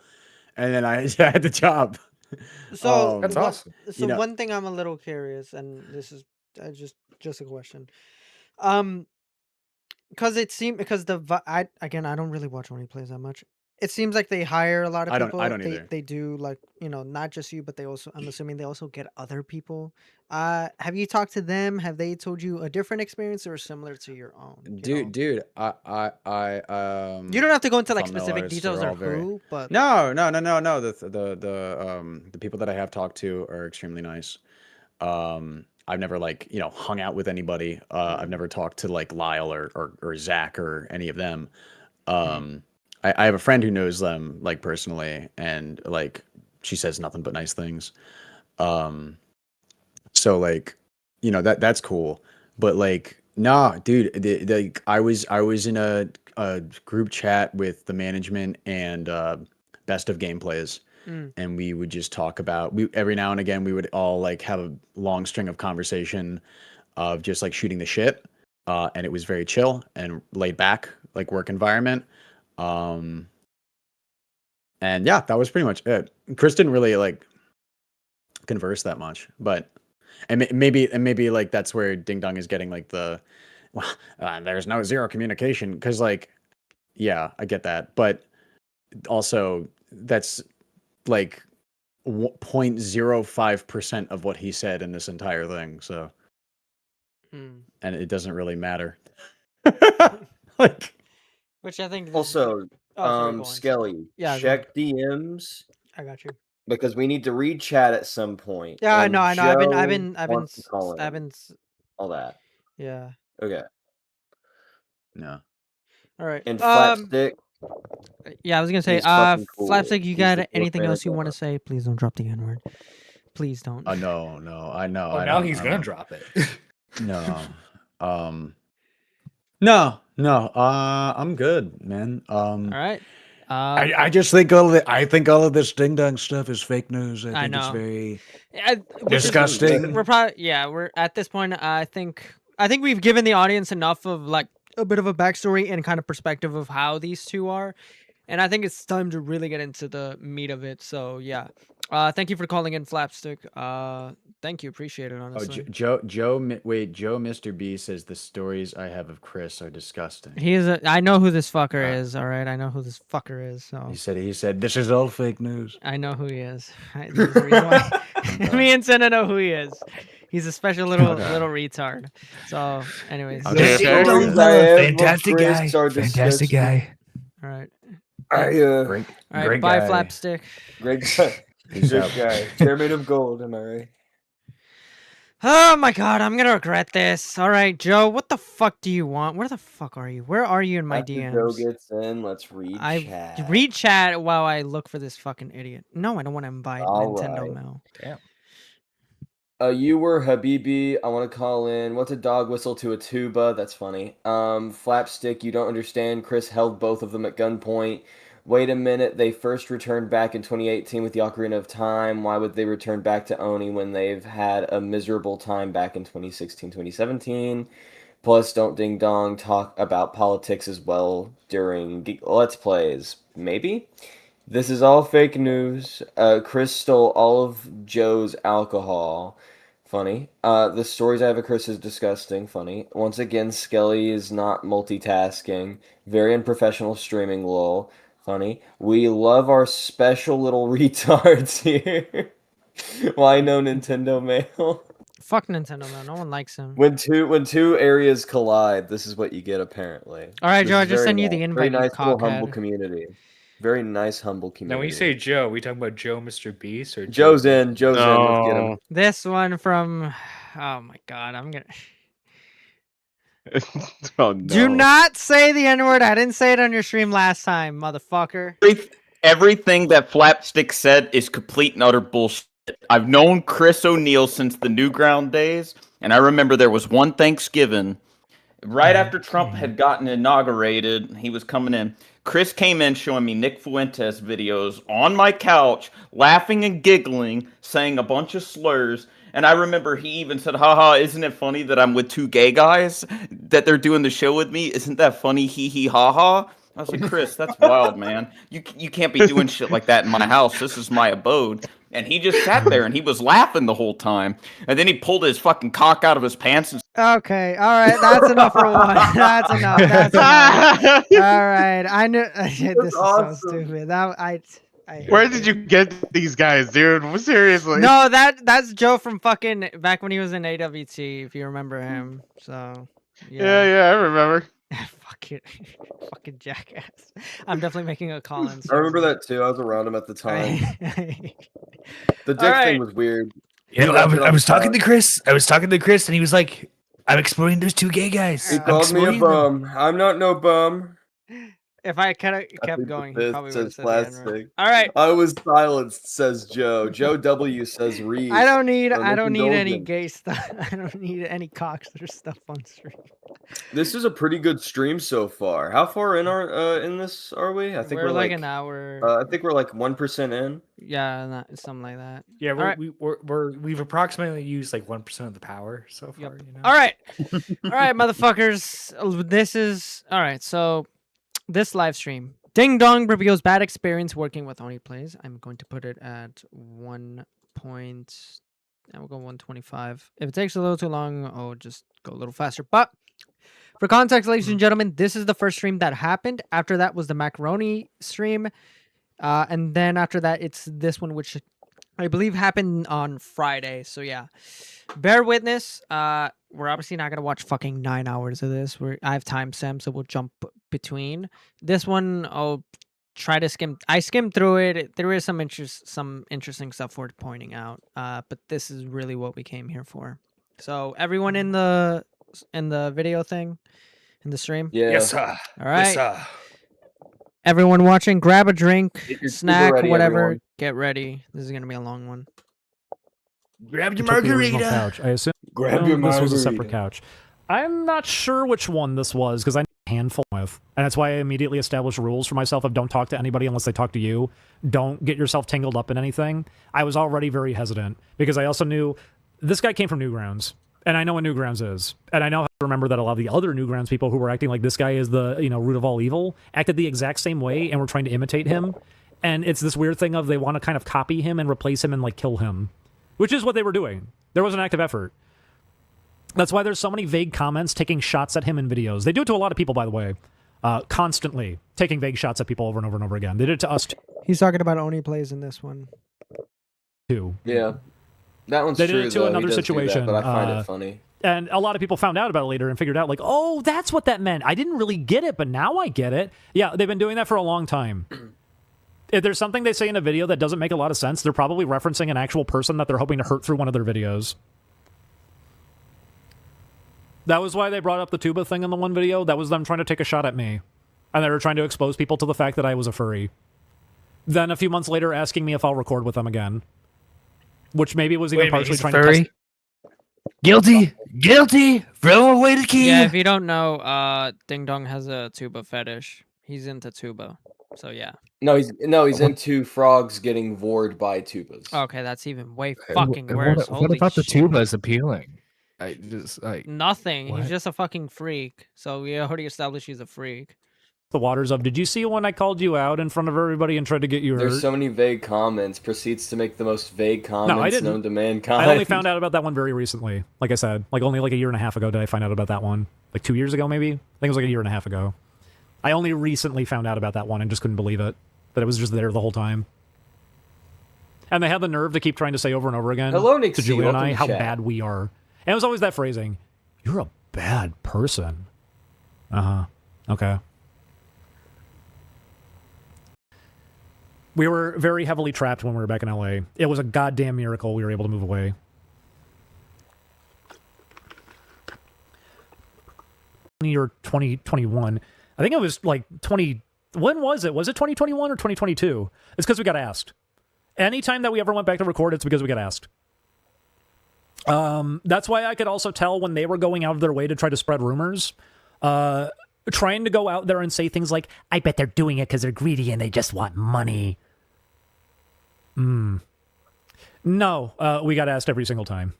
and then I had the job. So That's awesome. So one thing I'm a little curious, and this is just a question, because I don't really watch ONEPLAYS that much. It seems like they hire a lot of people. I don't either. They do, like, not just you, but they also, I'm assuming they also get other people. Have you talked to them? Have they told you a different experience or similar to your own? Dude, I You don't have to go into like thumbnail specific artists details are or all very- who, but No. The people that I have talked to are extremely nice. I've never like, hung out with anybody. I've never talked to like Lyle or Zach or any of them. I have a friend who knows them like personally, and like she says nothing but nice things. So like, that's cool. But like, nah, dude, I was in a group chat with the management and Best of Gameplays. And we would just talk about every now and again we would all like have a long string of conversation of just like shooting the shit. And it was very chill and laid back, like work environment. And yeah, that was pretty much it. Chris didn't really like converse that much, but maybe like that's where Ding Dong is getting like there's no zero communication, because like, yeah, I get that, but also that's like 0.05% of what he said in this entire thing. So, and it doesn't really matter. Like, which I think Also, sorry, go on. Skelly, Yeah, go check DMs I got you. because we need to read chat at some point. Yeah, I and know. I've Joe been wants to call in, I've been all that. yeah. Okay. no. All right. And Flapstick, Yeah, I was gonna say, he's fucking cool. Flapstick, you He's got the anything coolest man else you I've want to ever- say? Please don't drop the N word. Please don't. No, I know. Oh, I now don't- he's I gonna don't- drop it. No. No. I'm good, man. All right. I just think all of this Ding Dong stuff is fake news. I I think it's know. very Which is- disgusting. we're at this point. I think we've given the audience enough of like a bit of a backstory and kind of perspective of how these two are, and I think it's time to really get into the meat of it. So yeah, thank you for calling in, Flapstick. Thank you, appreciate it. Oh, Honestly, Joe, Mr. B says the stories I have of Chris are disgusting. I know who this fucker is. All right, I know who this fucker is. So He said this is all fake news. I know who he is. There's a reason why. Me and Senna know who he is. He's a special little retard. So, anyways. Okay, Fantastic guy. Fantastic guy. All right. Great All right. Bye, guy. Flapstick. Great guy. Chairman of Gold, am I right? Oh my god, I'm gonna regret this. All right, Joe, what the fuck do you want? Where the fuck are you? Where are you in my After DMs? Joe gets in, let's read chat. Read chat while I look for this fucking idiot. No, I don't want to invite All Nintendo right. Mail. Damn. You were Habibi. I want to call in. What's a dog whistle to a tuba? That's funny. Flapstick, you don't understand. Chris held both of them at gunpoint. Wait a minute. They first returned back in 2018 with the Ocarina of Time. Why would they return back to Oni when they've had a miserable time back in 2016, 2017? Plus, don't Ding Dong talk about politics as well during Let's Plays. Maybe? This is all fake news. Chris stole all of Joe's alcohol. Funny. The stories I have of Chris is disgusting. Funny. Once again, Skelly is not multitasking. Very unprofessional streaming. Lol. Funny. We love our special little retards here. Why no Nintendo mail? Fuck Nintendo, man. No one likes him. When two areas collide, this is what you get apparently. All right, This Joe, is I just very sent you nice. the invite, Very you nice little humble cockhead. community. Very nice humble Now, community. when you say Joe, we talking about Joe, Mr. Beast, or Joe's in. Joe's in. Let's get him. This one from... Oh my god, I'm gonna... Oh, no. Do not say the N-word. I didn't say it on your stream last time, motherfucker. Everything that Flapstick said is complete and utter bullshit. I've known Chris O'Neill since the Newground days, and I remember there was one Thanksgiving, right after Trump had gotten inaugurated, he was coming in. Chris came in showing me Nick Fuentes videos on my couch, laughing and giggling, saying a bunch of slurs. And I remember he even said, haha, isn't it funny that I'm with two gay guys, that they're doing the show with me? Isn't that funny? Hee hee ha ha. I was like, Chris, that's wild, man. You can't be doing shit like that in my house. This is my abode. And he just sat there and he was laughing the whole time. And then he pulled his fucking cock out of his pants and Okay, all right, that's enough for one. That's enough. That's enough. All right, I knew this is so stupid. Where did you get these guys, dude? Seriously? No, that's Joe from fucking back when he was in AWT, if you remember him. So yeah, I remember. fucking jackass. I'm definitely making a call in. I remember that too. I was around him at the time. The dick thing was weird. Yeah, I was talking to Chris. I was talking to Chris, and he was like, "I'm exploring those two gay guys." He called me a bum. I'm not no bum. If I kind of kept going, he probably would have says said the N-word. plastic. All right. I was silenced, says Joe. Joe W says Reed. I don't need any Golden. gay stuff. I don't need any cockster stuff on stream. This is a pretty good stream so far. How far in in this are we? I think We're we're like an hour. I think we're like 1% in. Yeah, something like that. Yeah, All right. we've approximately used like 1% of the power so far. You know? All right, motherfuckers. This is all right. So, this live stream, Ding Dong reveals bad experience working with ONEPLAYS. I'm going to put it at 1 point. I will go 125. If it takes a little too long, I'll just go a little faster. But for context, ladies and gentlemen, this is the first stream that happened. After that was the macaroni stream, and then after that, it's this one, which I believe happened on Friday. So yeah, bear witness. We're obviously not gonna watch fucking 9 hours of this. I have timestamps, so we'll jump between. This one, I'll try to skim. I skimmed through it. There is some interesting stuff worth pointing out. But this is really what we came here for. So everyone in the video thing, in the stream. Yeah. Yes, sir. All right. Yes, sir. Everyone watching, grab a drink, Get your snack, tuba ready, whatever. everyone. Get ready. This is gonna be a long one. Grab your Took the original margarita. couch. I assume Grab your this was a margarita. separate couch. I'm not sure which one this was because I know a handful with, and that's why I immediately established rules for myself of don't talk to anybody unless they talk to you. Don't get yourself tangled up in anything. I was already very hesitant because I also knew this guy came from Newgrounds, and I know what Newgrounds is, and I know how to remember that a lot of the other Newgrounds people who were acting like this guy is the root of all evil acted the exact same way and were trying to imitate him. And it's this weird thing of they want to kind of copy him and replace him and like kill him, which is what they were doing. There was an active effort. That's why there's so many vague comments taking shots at him in videos. They do it to a lot of people, by the way, constantly taking vague shots at people over and over and over again. They did it to us He's talking about ONEPLAYS in this one. too. Yeah. That one's They true, did it to though. He another does do that, situation. but I find it funny. And a lot of people found out about it later and figured out, like, oh, that's what that meant. I didn't really get it, but now I get it. Yeah, they've been doing that for a long time. If there's something they say in a video that doesn't make a lot of sense, they're probably referencing an actual person that they're hoping to hurt through one of their videos. That was why they brought up the tuba thing in the one video. That was them trying to take a shot at me. And they were trying to expose people to the fact that I was a furry. Then a few months later asking me if I'll record with them again. Which maybe was even partially trying to test... Guilty! Guilty! Throw away the key! Yeah, if you don't know, Ding Dong has a tuba fetish. He's into tuba. So yeah. No, he's into frogs getting vored by tubas. Okay, that's even way fucking worse. What Holy about the shit. tuba is appealing? I just like Nothing. What? He's just a fucking freak. So we already established he's a freak. the waters of, did you see when I called you out in front of everybody and tried to get you There's hurt? so many vague comments. Proceeds to make the most vague comments No, I didn't. known to mankind. I only found out about that one very recently. Like I said, like only like a year and a half ago did I find out about that one. Like 2 years ago, maybe? I think it was like a year and a half ago. I only recently found out about that one and just couldn't believe it. That it was just there the whole time. And they had the nerve to keep trying to say over and over again Hello, to Nixie. Julian and Welcome I to how chat. bad we are. And it was always that phrasing, you're a bad person. Uh-huh. Okay. We were very heavily trapped when we were back in LA. It was a goddamn miracle we were able to move away. Year 2021. I think it was like 20. When was it? Was it 2021 or 2022? It's because we got asked. Anytime that we ever went back to record, it's because we got asked. That's why I could also tell when they were going out of their way to try to spread rumors. Trying to go out there and say things like, I bet they're doing it because they're greedy and they just want money. No, we got asked every single time.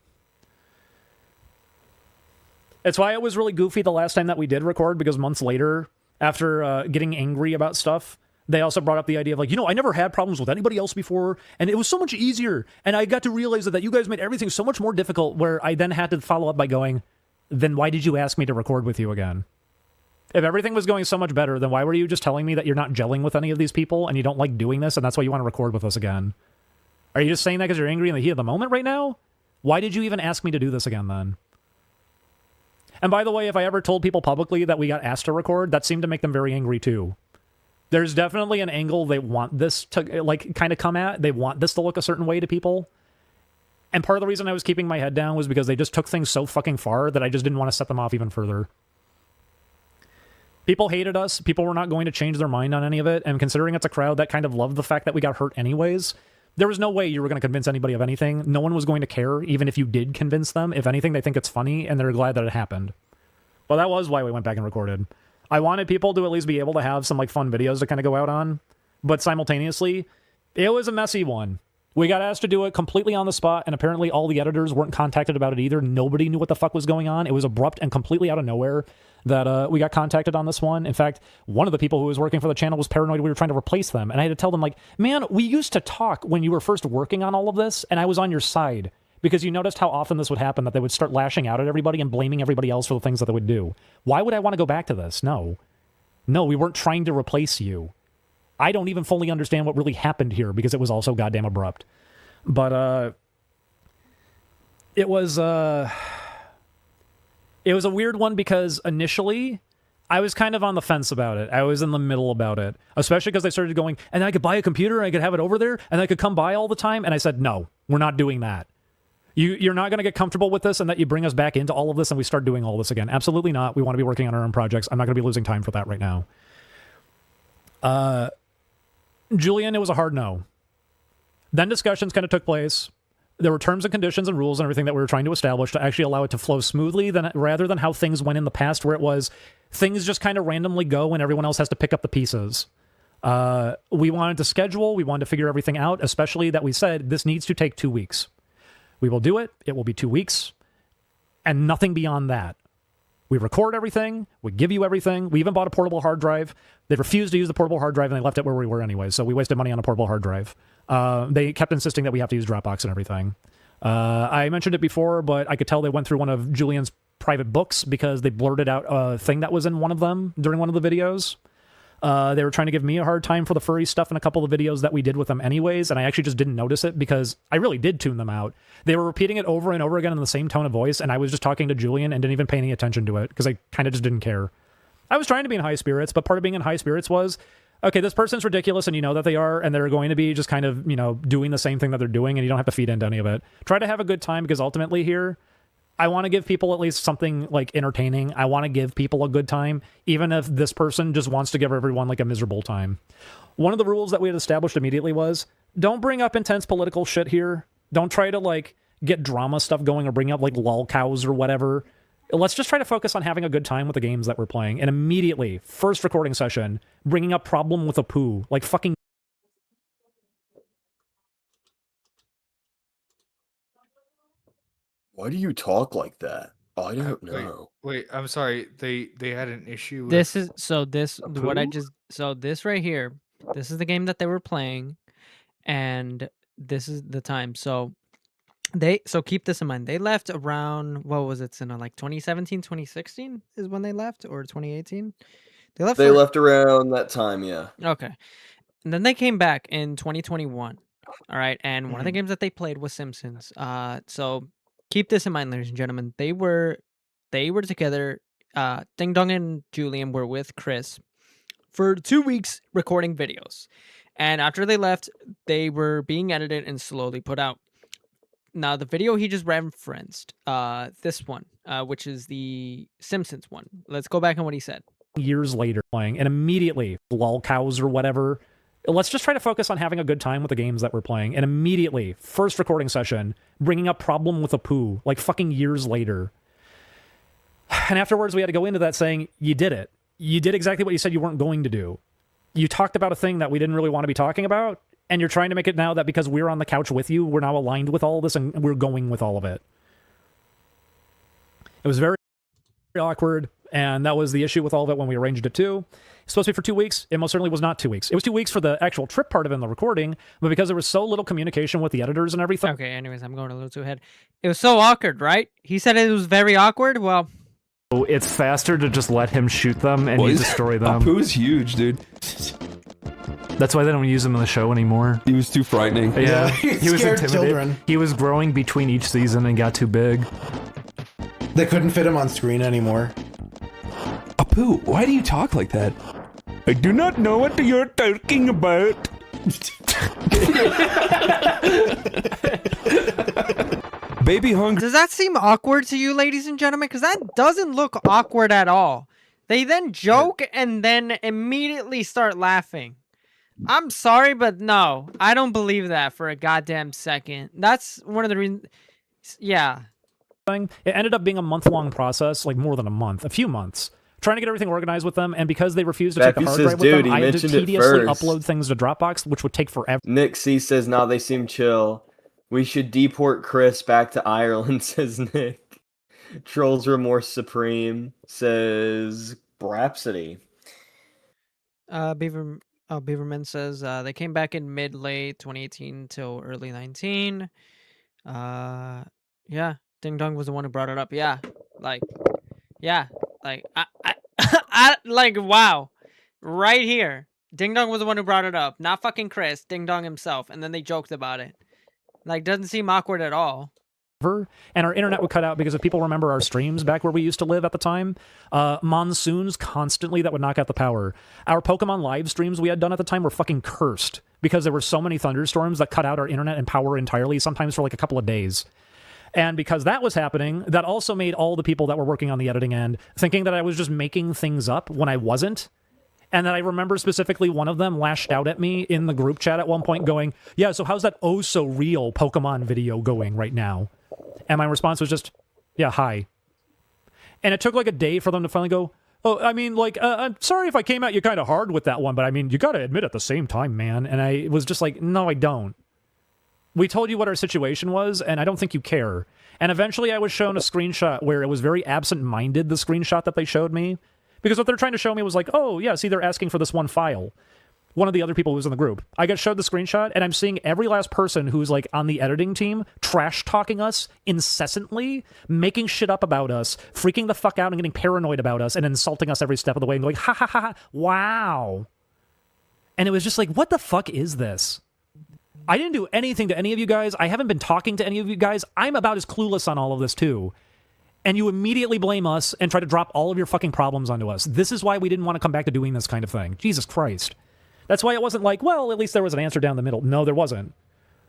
It's why it was really goofy the last time that we did record, because months later, after getting angry about stuff, they also brought up the idea of like, I never had problems with anybody else before, and it was so much easier, and I got to realize that you guys made everything so much more difficult, where I then had to follow up by going, then why did you ask me to record with you again? If everything was going so much better, then why were you just telling me that you're not gelling with any of these people, and you don't like doing this, and that's why you want to record with us again? Are you just saying that because you're angry in the heat of the moment right now? Why did you even ask me to do this again then? And by the way, if I ever told people publicly that we got asked to record, that seemed to make them very angry too. There's definitely an angle they want this to like kind of come at. They want this to look a certain way to people. And part of the reason I was keeping my head down was because they just took things so fucking far that I just didn't want to set them off even further. People hated us. People were not going to change their mind on any of it. And considering it's a crowd that kind of loved the fact that we got hurt anyways, there was no way you were going to convince anybody of anything. No one was going to care, even if you did convince them. If anything, they think it's funny, and they're glad that it happened. Well, that was why we went back and recorded. I wanted people to at least be able to have some like fun videos to kind of go out on. But simultaneously, it was a messy one. We got asked to do it completely on the spot, and apparently all the editors weren't contacted about it either. Nobody knew what the fuck was going on. It was abrupt and completely out of nowhere that we got contacted on this one. In fact, one of the people who was working for the channel was paranoid we were trying to replace them. And I had to tell them, like, man, we used to talk when you were first working on all of this, and I was on your side. Because you noticed how often this would happen, that they would start lashing out at everybody and blaming everybody else for the things that they would do. Why would I want to go back to this? No. No, we weren't trying to replace you. I don't even fully understand what really happened here because it was also goddamn abrupt. But, it was a weird one because initially I was kind of on the fence about it. I was in the middle about it, especially because they started going, and I could buy a computer and I could have it over there and I could come by all the time. And I said, no, we're not doing that. You're not going to get comfortable with this and that you bring us back into all of this and we start doing all this again. Absolutely not. We want to be working on our own projects. I'm not going to be losing time for that right now. Julian, it was a hard no. Then discussions kind of took place. There were terms and conditions and rules and everything that we were trying to establish to actually allow it to flow smoothly, rather than how things went in the past, where it was things just kind of randomly go and everyone else has to pick up the pieces. We wanted to schedule. We wanted to figure everything out, especially that we said this needs to take 2 weeks. We will do it. It will be 2 weeks and nothing beyond that. We record everything. We give you everything. We even bought a portable hard drive. They refused to use the portable hard drive and they left it where we were anyway. So we wasted money on a portable hard drive. They kept insisting that we have to use Dropbox and everything. I mentioned it before, but I could tell they went through one of Julian's private books because they blurted out a thing that was in one of them during one of the videos. They were trying to give me a hard time for the furry stuff in a couple of videos that we did with them anyways, and I actually just didn't notice it because I really did tune them out. They were repeating it over and over again in the same tone of voice, and I was just talking to Julian and didn't even pay any attention to it because I kind of just didn't care. I was trying to be in high spirits, but part of being in high spirits was, okay, this person's ridiculous and you know that they are, and they're going to be just kind of, doing the same thing that they're doing, and you don't have to feed into any of it. Try to have a good time because ultimately here, I want to give people at least something like entertaining. I want to give people a good time, even if this person just wants to give everyone like a miserable time. One of the rules that we had established immediately was, don't bring up intense political shit here. Don't try to like get drama stuff going or bring up like lol cows or whatever. Let's just try to focus on having a good time with the games that we're playing. And immediately, first recording session, bringing up problem with a poo. Like fucking... Why do you talk like that? I don't Wait, know. wait, I'm sorry. They had an issue with This is what I Apu? just this right here. This is the game that they were playing, and this is the time. So keep this in mind. They left around what was it, Cinna? Like 2017, 2016 is when they left, or 2018. They left around that time, yeah. Okay. And then they came back in 2021. All right. And one of the games that they played was Simpsons. So keep this in mind, ladies and gentlemen. They were together. Ding Dong and Julian were with Chris for 2 weeks recording videos. And after they left, they were being edited and slowly put out. Now, the video he just referenced, this one, which is the Simpsons one. Let's go back on what he said. Years later playing, and immediately, lol cows or whatever, let's just try to focus on having a good time with the games that we're playing. And immediately, first recording session, bringing up problem with Apu, like fucking years later. And afterwards, we had to go into that saying, you did it. You did exactly what you said you weren't going to do. You talked about a thing that we didn't really want to be talking about, and you're trying to make it now that because we're on the couch with you, we're now aligned with all of this, and we're going with all of it. It was very awkward, and that was the issue with all of it when we arranged it too. It's supposed to be for 2 weeks. It most certainly was not 2 weeks. It was 2 weeks for the actual trip part of it in the recording, but because there was so little communication with the editors and everything. Okay, anyways, I'm going a little too ahead. It was so awkward, right? He said it was very awkward. Well, it's faster to just let him shoot them and you destroy them. Apu's huge, dude. That's why they don't use him in the show anymore. He was too frightening. Yeah, he was scared intimidated. children. He was growing between each season and got too big. They couldn't fit him on screen anymore. Apu, why do you talk like that? I do not know what you're talking about. Baby hungry. does that seem awkward to you, ladies and gentlemen? Because that doesn't look awkward at all. They then joke and then immediately start laughing. I'm sorry, but no, I don't believe that for a goddamn second. That's one of the reasons. Yeah. It ended up being a month-long process, like more than a month, a few months, trying to get everything organized with them, and because they refused to take the hard drive with them, I had to tediously upload things to Dropbox, which would take forever. Nick C says, nah, they seem chill. We should deport Chris back to Ireland, says Nick. Trolls Remorse Supreme, says Brapsody. Beaverman says they came back in mid-late 2018 till early 19. Yeah, Ding Dong was the one who brought it up. Yeah, like I like, wow, right here, Ding Dong was the one who brought it up, not fucking Chris. Ding Dong himself, and then they joked about it. Like, doesn't seem awkward at all. And our internet would cut out because if people remember our streams back where we used to live at the time, monsoons constantly that would knock out the power. Our Pokemon live streams we had done at the time were fucking cursed because there were so many thunderstorms that cut out our internet and power entirely, sometimes for like a couple of days. And because that was happening, that also made all the people that were working on the editing end thinking that I was just making things up when I wasn't. And then I remember specifically one of them lashed out at me in the group chat at one point going, yeah, so how's that oh so real Pokemon video going right now? And my response was just, yeah, hi. And it took like a day for them to finally go, oh, I mean, like, I'm sorry if I came at you kind of hard with that one, but I mean, you got to admit at the same time, man. And I was just like, no, I don't. We told you what our situation was, and I don't think you care. And eventually I was shown a screenshot where it was very absent-minded, the screenshot that they showed me. Because what they're trying to show me was like, oh, yeah, see, they're asking for this one file. One of the other people who was in the group. I got showed the screenshot, and I'm seeing every last person who's like on the editing team trash-talking us incessantly, making shit up about us, freaking the fuck out and getting paranoid about us, and insulting us every step of the way, and going, ha ha ha ha, wow. And it was just like, what the fuck is this? I didn't do anything to any of you guys. I haven't been talking to any of you guys. I'm about as clueless on all of this, too. And you immediately blame us and try to drop all of your fucking problems onto us. This is why we didn't want to come back to doing this kind of thing. Jesus Christ. That's why it wasn't like, well, at least there was an answer down the middle. No, there wasn't.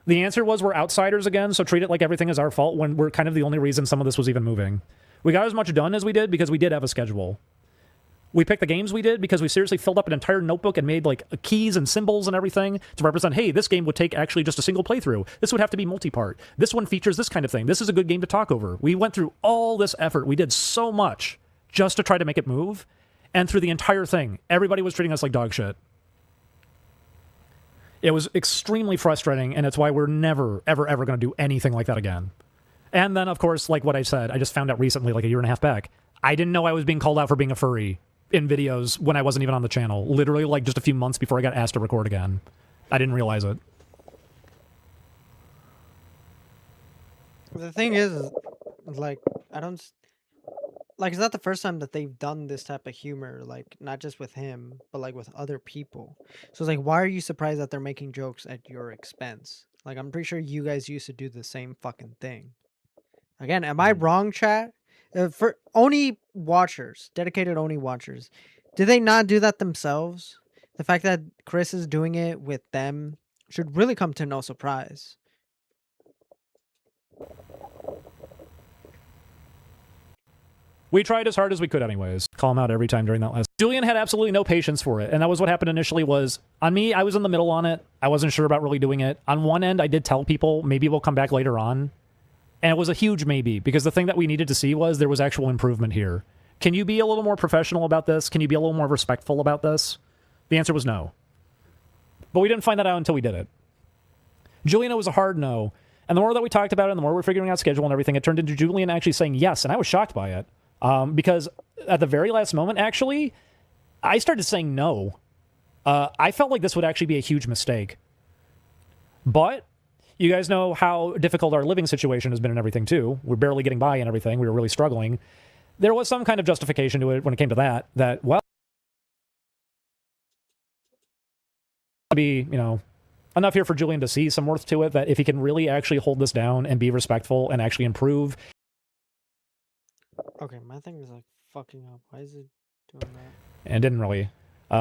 The answer was we're outsiders again, so treat it like everything is our fault when we're kind of the only reason some of this was even moving. We got as much done as we did because we did have a schedule. We picked the games we did because we seriously filled up an entire notebook and made like keys and symbols and everything to represent, hey, this game would take actually just a single playthrough. This would have to be multi-part. This one features this kind of thing. This is a good game to talk over. We went through all this effort. We did so much just to try to make it move. And through the entire thing, everybody was treating us like dog shit. It was extremely frustrating, and it's why we're never, ever, ever going to do anything like that again. And then, of course, like what I said, I just found out recently, like a year and a half back, I didn't know I was being called out for being a furry in videos when I wasn't even on the channel. Literally, like just a few months before I got asked to record again. I didn't realize it. The thing is, like, I don't... Like, it's not the first time that they've done this type of humor, like, not just with him, but, like, with other people. So it's like, why are you surprised that they're making jokes at your expense? Like, I'm pretty sure you guys used to do the same fucking thing. Again, am I wrong, chat? For Oni watchers, dedicated Oni watchers, do they not do that themselves? The fact that Chris is doing it with them should really come to no surprise. We tried as hard as we could anyways. Call him out every time during that last... Julian had absolutely no patience for it, and that was what happened initially was, on me, I was in the middle on it. I wasn't sure about really doing it. On one end, I did tell people, maybe we'll come back later on. And it was a huge maybe, because the thing that we needed to see was there was actual improvement here. Can you be a little more professional about this? Can you be a little more respectful about this? The answer was no. But we didn't find that out until we did it. Julian, it was a hard no. And the more that we talked about it, and the more we're figuring out schedule and everything, it turned into Julian actually saying yes, and I was shocked by it. Because at the very last moment, actually, I started saying no. I felt like this would actually be a huge mistake. But you guys know how difficult our living situation has been and everything, too. We're barely getting by and everything. We were really struggling. There was some kind of justification to it when it came to that, well, be, you know, enough here for Julian to see some worth to it, that if he can really actually hold this down and be respectful and actually improve. Okay, my thing is like fucking up. Why is it doing that? And didn't really.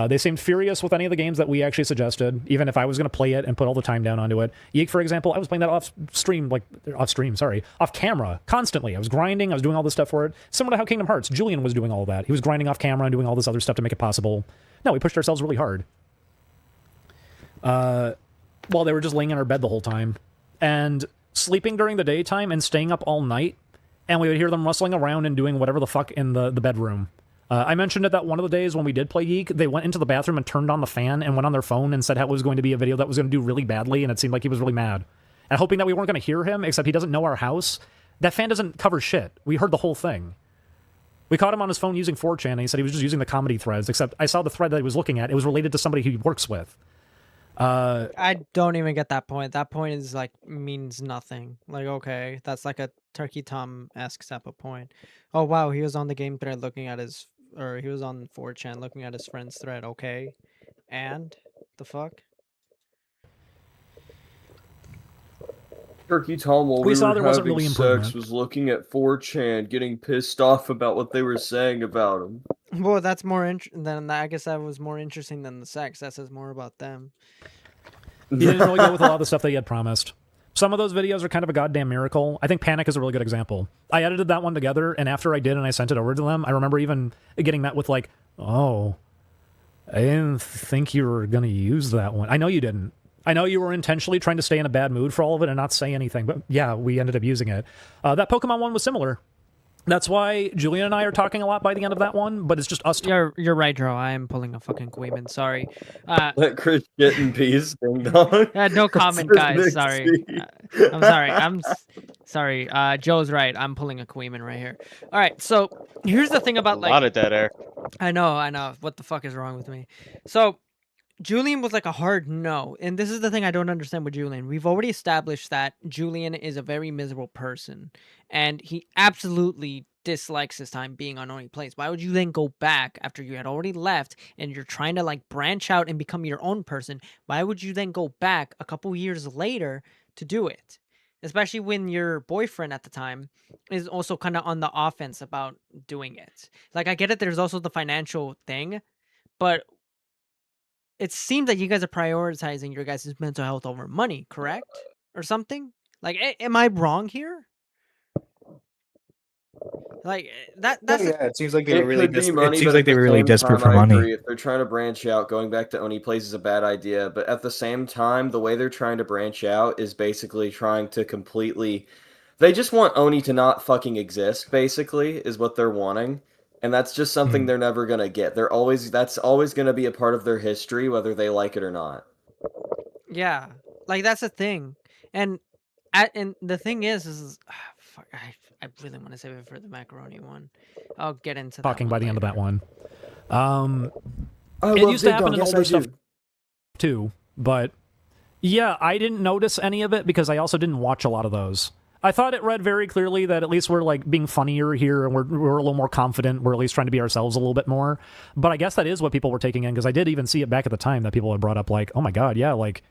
They seemed furious with any of the games that we actually suggested, even if I was going to play it and put all the time down onto it. Yeek, for example, I was playing that off camera, constantly. I was grinding, I was doing all this stuff for it. Similar to how Kingdom Hearts, Julian was doing all of that. He was grinding off camera and doing all this other stuff to make it possible. No, we pushed ourselves really hard. While they were just laying in our bed the whole time. And sleeping during the daytime and staying up all night. And we would hear them rustling around and doing whatever the fuck in the bedroom. I mentioned it that one of the days when we did play Yeek, they went into the bathroom and turned on the fan and went on their phone and said how it was going to be a video that was going to do really badly, and it seemed like he was really mad. And hoping that we weren't going to hear him, except he doesn't know our house. That fan doesn't cover shit. We heard the whole thing. We caught him on his phone using 4chan, and he said he was just using the comedy threads, except I saw the thread that he was looking at. It was related to somebody he works with. I don't even get that point. That point is like means nothing. Like, okay, that's like a Turkey Tom-esque type of point. Oh wow, he was on the game thread looking at his, or he was on 4chan looking at his friend's thread. Okay, and the fuck? Turkey Tom, while We saw there wasn't having really sex, improvement. was looking at 4chan, getting pissed off about what they were saying about him. Well, that's more then I guess that was more interesting than the sex. That says more about them. He didn't really go with a lot of the stuff that he had promised. Some of those videos are kind of a goddamn miracle. I think Panic is a really good example. I edited that one together, and after I did and I sent it over to them, I remember even getting met with like, oh, I didn't think you were going to use that one. I know you didn't. I know you were intentionally trying to stay in a bad mood for all of it and not say anything, but yeah, we ended up using it. That Pokemon one was similar. That's why Julian and I are talking a lot by the end of that one, but it's just us. You're right, Dro. I am pulling a fucking Queeman. Sorry. Let Chris get in peace, ding dong. Yeah, no comment, guys. Sorry. I'm sorry. Sorry. Joe's right. I'm pulling a Queeman right here. All right. So here's the thing about A lot of dead air. I know. What the fuck is wrong with me? So Julian was like a hard no. And this is the thing I don't understand with Julian. We've already established that Julian is a very miserable person. And he absolutely dislikes his time being on ONEPLAYS. Why would you then go back after you had already left and you're trying to like branch out and become your own person? Why would you then go back a couple years later to do it? Especially when your boyfriend at the time is also kind of on the offense about doing it. Like, I get it. There's also the financial thing, but it seems that you guys are prioritizing your guys' mental health over money, correct? Or something? Like, am I wrong here? Like, that's it seems like It could be money, but at the same desperate time, for I money. agree. If they're trying to branch out, going back to ONEPLAYS is a bad idea. But at the same time, the way they're trying to branch out is basically trying to completely... They just want Oni to not fucking exist, basically, is what they're wanting. And that's just something they're never going to get. That's always going to be a part of their history, whether they like it or not. Yeah. Like, that's the thing. And the thing is fuck, I really want to save it for the macaroni one. I'll get into that Talking one by the end of later. that one. I It love used to Ding happen Dong. in Yes, older I stuff do. too, but yeah, I didn't notice any of it because I also didn't watch a lot of those. I thought it read very clearly that at least we're like being funnier here and we're a little more confident. We're at least trying to be ourselves a little bit more. But I guess that is what people were taking in because I did even see it back at the time that people had brought up like, oh my god, yeah, like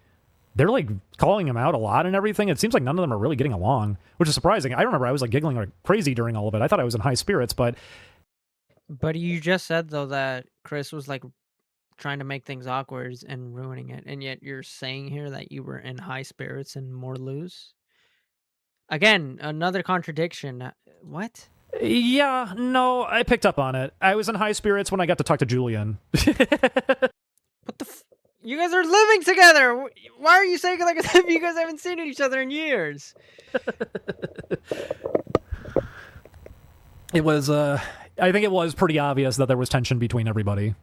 they're like calling him out a lot and everything. It seems like none of them are really getting along, which is surprising. I remember I was like giggling like crazy during all of it. I thought I was in high spirits, but you just said though that Chris was like trying to make things awkward and ruining it, and yet you're saying here that you were in high spirits and more loose. Again, another contradiction. What? yeah, no, I picked up on it. I was in high spirits when I got to talk to Julian. You guys are living together. Why are you saying it like as if you guys haven't seen each other in years? It was, I think it was pretty obvious that there was tension between everybody.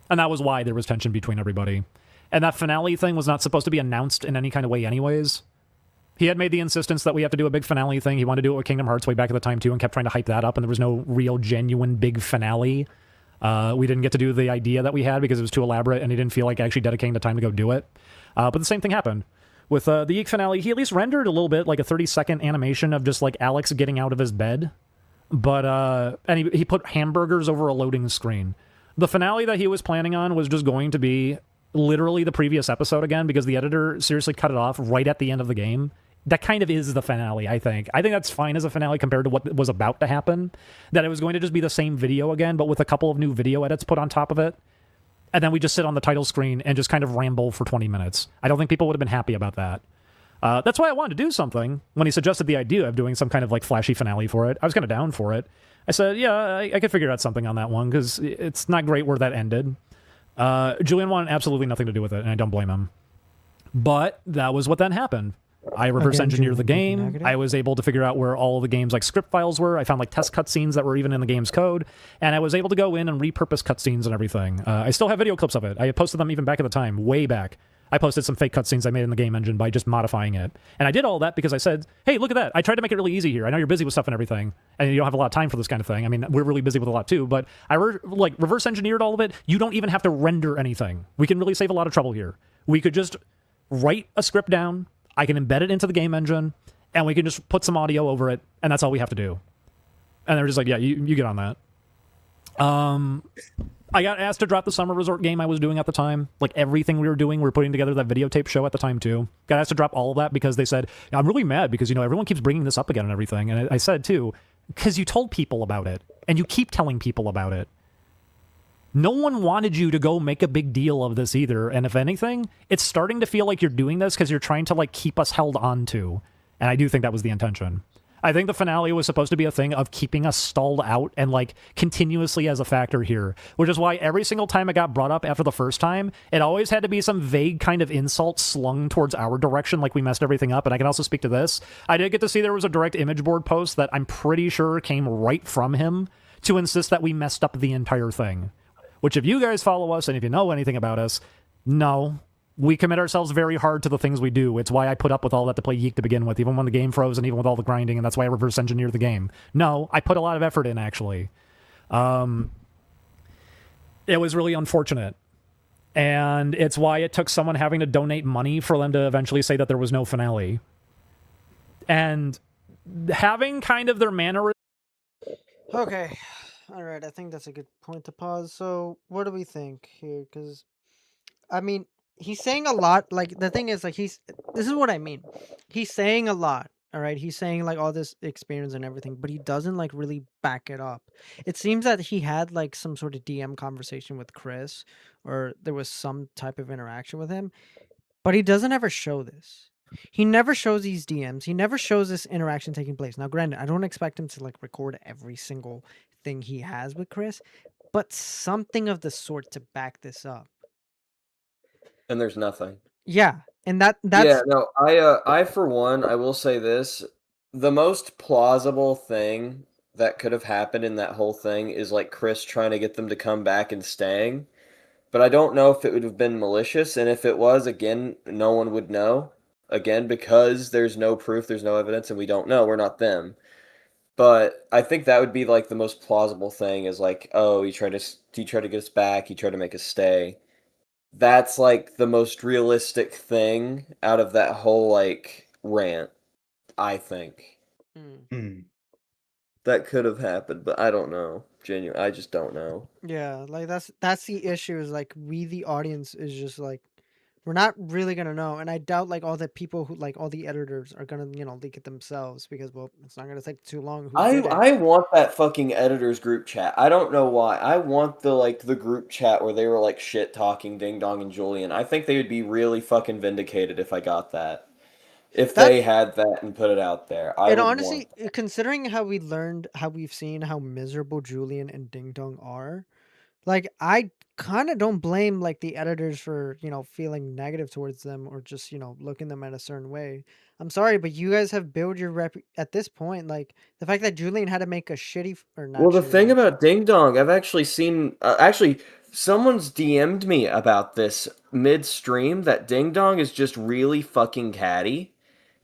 And that was why there was tension between everybody. And that finale thing was not supposed to be announced in any kind of way anyways. He had made the insistence that we have to do a big finale thing. He wanted to do it with Kingdom Hearts way back at the time too and kept trying to hype that up, and there was no real genuine big finale. We didn't get to do the idea that we had because it was too elaborate and he didn't feel like actually dedicating the time to go do it. But the same thing happened. With the Eek finale, he at least rendered a little bit, like a 30-second animation of just like Alex getting out of his bed. But, and he put hamburgers over a loading screen. The finale that he was planning on was just going to be literally the previous episode again because the editor seriously cut it off right at the end of the game. That kind of is the finale, I think. I think that's fine as a finale compared to what was about to happen. That it was going to just be the same video again, but with a couple of new video edits put on top of it. And then we just sit on the title screen and just kind of ramble for 20 minutes. I don't think people would have been happy about that. That's why I wanted to do something. When he suggested the idea of doing some kind of like flashy finale for it, I was kind of down for it. I said, yeah, I could figure out something on that one because it's not great where that ended. Julian wanted absolutely nothing to do with it, and I don't blame him. But that was what then happened. I reverse engineered the game. I was able to figure out where all the game's like script files were. I found like test cutscenes that were even in the game's code, and I was able to go in and repurpose cutscenes and everything. I still have video clips of it. I had posted them even back at the time, way back. I posted some fake cutscenes I made in the game engine by just modifying it. And I did all that because I said, hey, look at that. I tried to make it really easy here. I know you're busy with stuff and everything, and you don't have a lot of time for this kind of thing. I mean, we're really busy with a lot too, but I reverse engineered all of it. You don't even have to render anything. We can really save a lot of trouble here. We could just write a script down. I can embed it into the game engine, and we can just put some audio over it, and that's all we have to do. And they're just like, yeah, you get on that. I got asked to drop the Summer Resort game I was doing at the time. Like everything we were putting together that videotape show at the time too. Got asked to drop all of that because they said, I'm really mad because, everyone keeps bringing this up again and everything. And I said too, because you told people about it, and you keep telling people about it. No one wanted you to go make a big deal of this either. And if anything, it's starting to feel like you're doing this because you're trying to like keep us held on to. And I do think that was the intention. I think the finale was supposed to be a thing of keeping us stalled out and like continuously as a factor here, which is why every single time it got brought up after the first time, it always had to be some vague kind of insult slung towards our direction, like we messed everything up. And I can also speak to this. I did get to see there was a direct image board post that I'm pretty sure came right from him to insist that we messed up the entire thing. Which if you guys follow us and if you know anything about us, no, we commit ourselves very hard to the things we do. It's why I put up with all that to play Yeek to begin with, even when the game froze and even with all the grinding, and that's why I reverse engineered the game. No, I put a lot of effort in, actually. It was really unfortunate. And it's why it took someone having to donate money for them to eventually say that there was no finale. And having kind of their manner... Okay. All right, I think that's a good point to pause. So, what do we think here? Because, I mean, he's saying a lot. Like, the thing is, like, this is what I mean. He's saying a lot, all right? He's saying, like, all this experience and everything, but he doesn't, like, really back it up. It seems that he had, like, some sort of DM conversation with Chris, or there was some type of interaction with him, but he doesn't ever show this. He never shows these DMs. He never shows this interaction taking place. Now, granted, I don't expect him to, like, record every single thing he has with Chris, but something of the sort to back this up. And there's nothing. Yeah, and that's yeah. No, I for one, I will say this: the most plausible thing that could have happened in that whole thing is like Chris trying to get them to come back and staying. But I don't know if it would have been malicious, and if it was, again, no one would know. Again, because there's no proof, there's no evidence, and we don't know. We're not them. But I think that would be like the most plausible thing is like, oh, he tried to get us back, he tried to make us stay. That's like the most realistic thing out of that whole like rant, I think. That could have happened, but I don't know. Genuine, I just don't know. Yeah, like that's the issue is like we the audience is just like we're not really gonna know, and I doubt like all the people who like all the editors are gonna leak it themselves because well it's not gonna take too long. Who did it? I want that fucking editors group chat. I don't know why. I want the group chat where they were like shit talking Ding Dong and Julian. I think they would be really fucking vindicated if I got that. If they had that and put it out there, I And would honestly, want. considering how we've seen how miserable Julian and Ding Dong are, like I kind of don't blame like the editors for feeling negative towards them or just looking them at a certain way. I'm sorry, but you guys have built your rep at this point. Like the fact that Julian had to make a shitty or not Well, the shitty. thing about Ding Dong, I've actually seen. Actually, someone's DM'd me about this midstream that Ding Dong is just really fucking catty.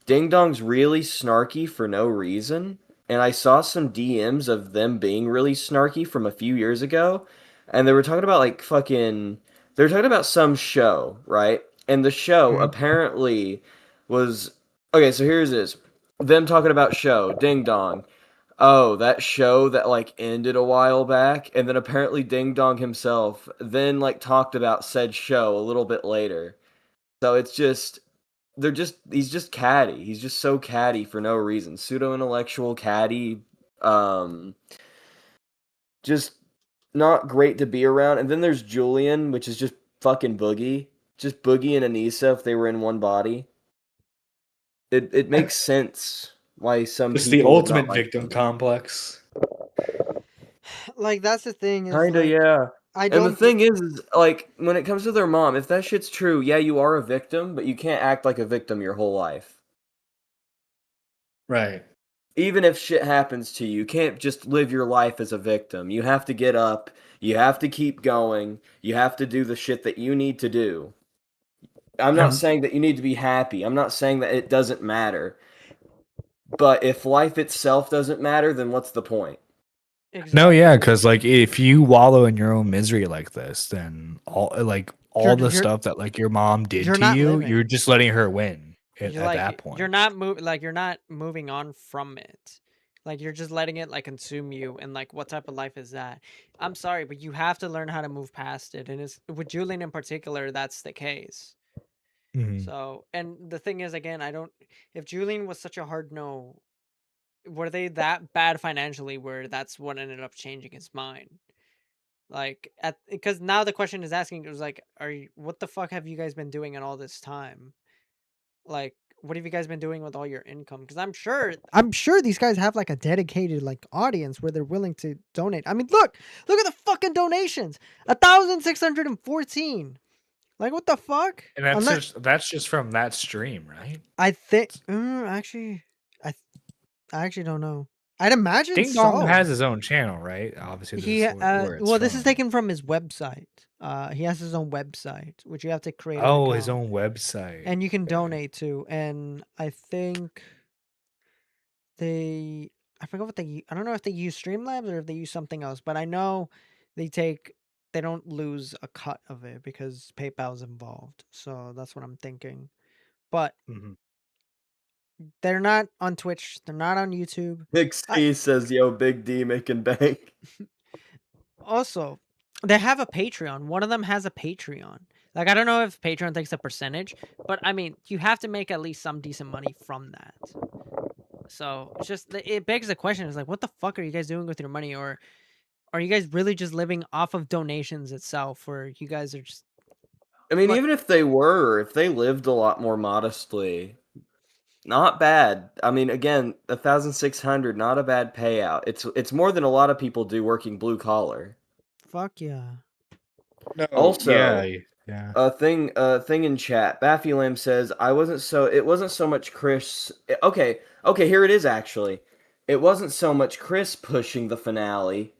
Ding Dong's really snarky for no reason. And I saw some DMs of them being really snarky from a few years ago. And they were talking about like fucking. They were talking about some show, right? And the show apparently was. Okay, so here's this. Them talking about show, Ding Dong. Oh, that show that like ended a while back, and then apparently Ding Dong himself then like talked about said show a little bit later. So it's just he's just catty. He's just so catty for no reason. Pseudo intellectual catty, um, just not great to be around. And then there's Julian, which is just fucking Boogie, just Boogie and Anissa if they were in one body. It makes sense why some It's people the would not ultimate like victim complex. Like that's the thing is Kinda, like, yeah. I And the don't thing is, like, when it comes to their mom, if that shit's true, yeah, you are a victim, but you can't act like a victim your whole life. Right. Even if shit happens to you, you can't just live your life as a victim. You have to get up, you have to keep going, you have to do the shit that you need to do. I'm not saying that you need to be happy. I'm not saying that it doesn't matter. But if life itself doesn't matter, then what's the point? No, yeah, because like if you wallow in your own misery like this, then all the stuff that like your mom did you're to not you, living. you're just letting her win at You're that point. you're not moving on from it. Like you're just letting it like consume you, and like what type of life is that? I'm sorry, but you have to learn how to move past it, and it's with Julian in particular that's the case. Mhm. So, and the thing is, again, I don't. If Julian was such a hard no, were they that bad financially where that's what ended up changing his mind? Like, because now the question is asking is like, what the fuck have you guys been doing in all this time? Like, what have you guys been doing with all your income? Because I'm sure these guys have like a dedicated like audience where they're willing to donate. I mean, look at the fucking donations, 1,614. Like, what the fuck? And that's just from that stream, right? I think actually, I actually don't know. I'd imagine Ding Dong so. has his own channel, right? Obviously, this He is where it's well, this from. is taken from his website. He has his own website, which you have to create an Oh, account. his own website. And you can donate to. And I think I forgot what I don't know if they use Streamlabs or if they use something else, but I know they don't lose a cut of it because PayPal's involved. So that's what I'm thinking. But they're not on Twitch. They're not on YouTube. Big C says, yo, Big D making bank. Also, they have a Patreon. One of them has a Patreon. Like, I don't know if Patreon takes a percentage, but I mean, you have to make at least some decent money from that. So it's just, it begs the question is like, what the fuck are you guys doing with your money? Or are you guys really just living off of donations itself? Or you guys are just. I mean, even if they were, if they lived a lot more modestly, not bad. I mean, again, 1,600, not a bad payout. It's more than a lot of people do working blue collar. Fuck yeah. No, Also, yeah. a thing in chat. Baffy Lamb says, it wasn't so much Chris. Okay, here it is actually. It wasn't so much Chris pushing the finale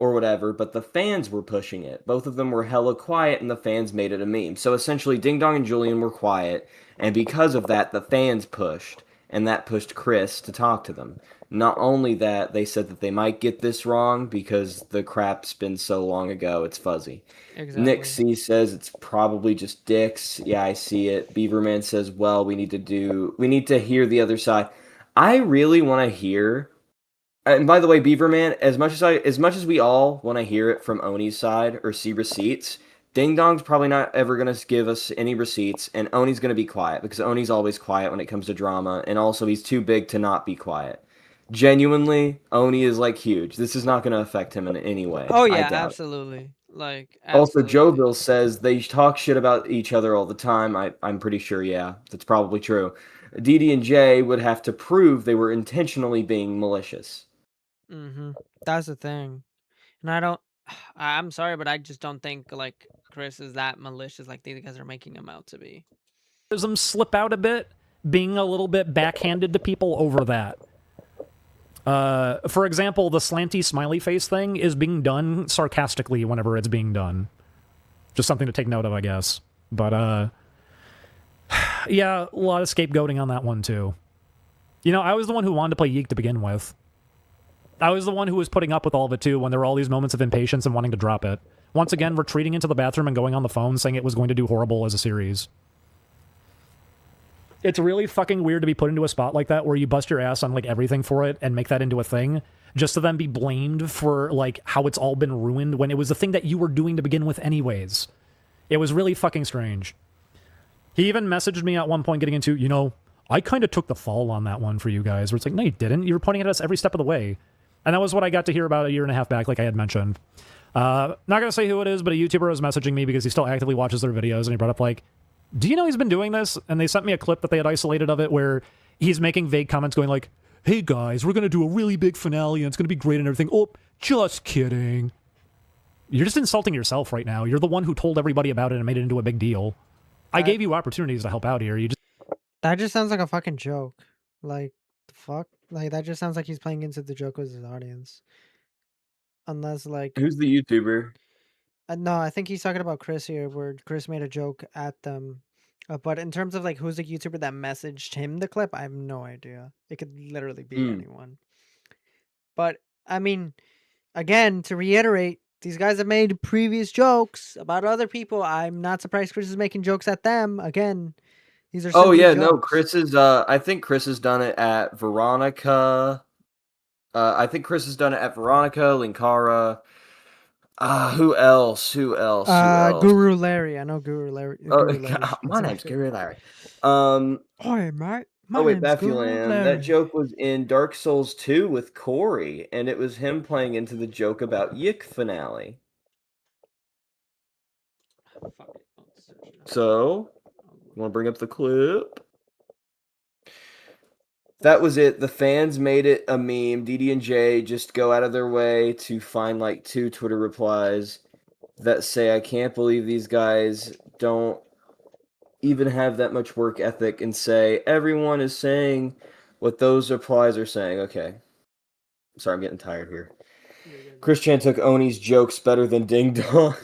or whatever, but the fans were pushing it. Both of them were hella quiet, and the fans made it a meme. So essentially, Ding Dong and Julian were quiet, and because of that, the fans pushed, and that pushed Chris to talk to them. Not only that, they said that they might get this wrong because the crap's been so long ago, it's fuzzy. Exactly. Nick C says it's probably just dicks. Yeah, I see it. Beaverman says, well, we need to hear the other side. I really want to hear. And by the way, Beaverman, as much as we all want to hear it from Oni's side or see receipts, Ding Dong's probably not ever going to give us any receipts, and Oni's going to be quiet because Oni's always quiet when it comes to drama, and also he's too big to not be quiet. Genuinely, Oni is like huge. This is not going to affect him in any way. Oh I yeah, doubt it. absolutely. Like Also, absolutely. Joe Bill says they talk shit about each other all the time. I'm pretty sure, yeah, that's probably true. Dee and Jay would have to prove they were intentionally being malicious. That's the thing, and I don't. I'm sorry, but I just don't think like Chris is that malicious like these guys are making him out to be. Them slip out a bit, being a little bit backhanded to people over that. For example, the slanty smiley face thing is being done sarcastically whenever it's being done. Just something to take note of, I guess. But, yeah, a lot of scapegoating on that one, too. You know, I was the one who wanted to play Yeek to begin with. I was the one who was putting up with all of it, too, when there were all these moments of impatience and wanting to drop it. Once again, retreating into the bathroom and going on the phone saying it was going to do horrible as a series. It's really fucking weird to be put into a spot like that where you bust your ass on like everything for it and make that into a thing just to then be blamed for like how it's all been ruined when it was the thing that you were doing to begin with anyways. It was really fucking strange. He even messaged me at one point getting into, you know, I kind of took the fall on that one for you guys. Where it's like, no, you didn't. You were pointing at us every step of the way. And that was what I got to hear about a year and a half back, like I had mentioned. Not going to say who it is, but a YouTuber was messaging me because he still actively watches their videos, and he brought up like, do you know he's been doing this? And they sent me a clip that they had isolated of it where he's making vague comments going like, hey guys, we're going to do a really big finale and it's going to be great and everything. Oh, just kidding. You're just insulting yourself right now. You're the one who told everybody about it and made it into a big deal. I gave you opportunities to help out here. That just sounds like a fucking joke. Like, the fuck? Like, that just sounds like he's playing into the joke with his audience. Unless, like... Who's the YouTuber? No, I think he's talking about Chris here, where Chris made a joke at them. But in terms of, like, who's the YouTuber that messaged him the clip, I have no idea. It could literally be anyone. But, I mean, again, to reiterate, these guys have made previous jokes about other people. I'm not surprised Chris is making jokes at them. Again, these are Oh yeah, jokes. no, Chris is I think Chris has done it at Veronica. I think Chris has done it at Veronica, Linkara. Who else? Guru Larry. I know Guru Larry. Oh, my name's Guru Larry. Hi, mate. Oh wait, Baffulan. That joke was in Dark Souls 2 with Corey, and it was him playing into the joke about Yick finale. So, want to bring up the clip? That was it. The fans made it a meme. DD and J just go out of their way to find like 2 Twitter replies that say, I can't believe these guys don't even have that much work ethic, and say, everyone is saying what those replies are saying. Okay. Sorry, I'm getting tired here. Chris Chan took Oni's jokes better than Ding Dong.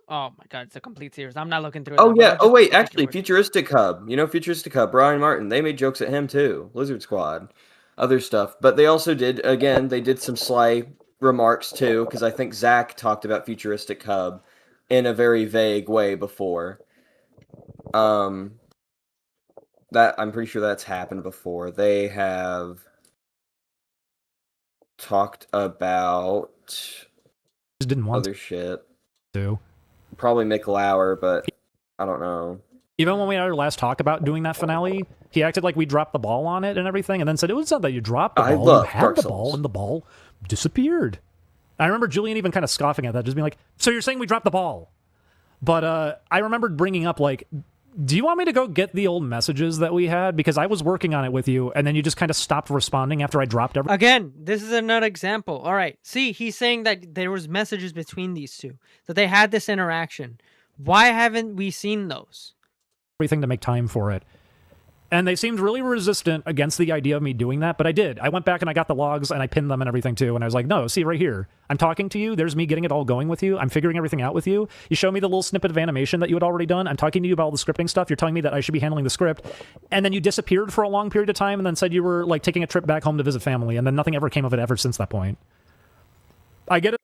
Oh my god, it's a complete series. I'm not looking through it. Oh yeah. Oh wait, actually, Futuristic Hub. You know Futuristic Hub, Brian Martin. They made jokes at him too. Lizard Squad, other stuff. But they also did, again, they did some sly remarks too, because I think Zach talked about Futuristic Hub in a very vague way before. That I'm pretty sure that's happened before. They have talked about other shit. Probably Mick Lauer, but I don't know. Even when we had our last talk about doing that finale, he acted like we dropped the ball on it and everything, and then said it was not that you dropped the ball, you had the ball, and the ball disappeared. I remember Julian even kind of scoffing at that, just being like, so you're saying we dropped the ball? But I remembered bringing up, like, do you want me to go get the old messages that we had? Because I was working on it with you, and then you just kind of stopped responding after I dropped everything. Again, this is another example. All right. See, he's saying that there was messages between these two, that they had this interaction. Why haven't we seen those? Everything to make time for it. And they seemed really resistant against the idea of me doing that, but I did. I went back and I got the logs and I pinned them and everything too. And I was like, no, see right here. I'm talking to you. There's me getting it all going with you. I'm figuring everything out with you. You show me the little snippet of animation that you had already done. I'm talking to you about all the scripting stuff. You're telling me that I should be handling the script. And then you disappeared for a long period of time and then said you were like taking a trip back home to visit family. And then nothing ever came of it ever since that point. I get a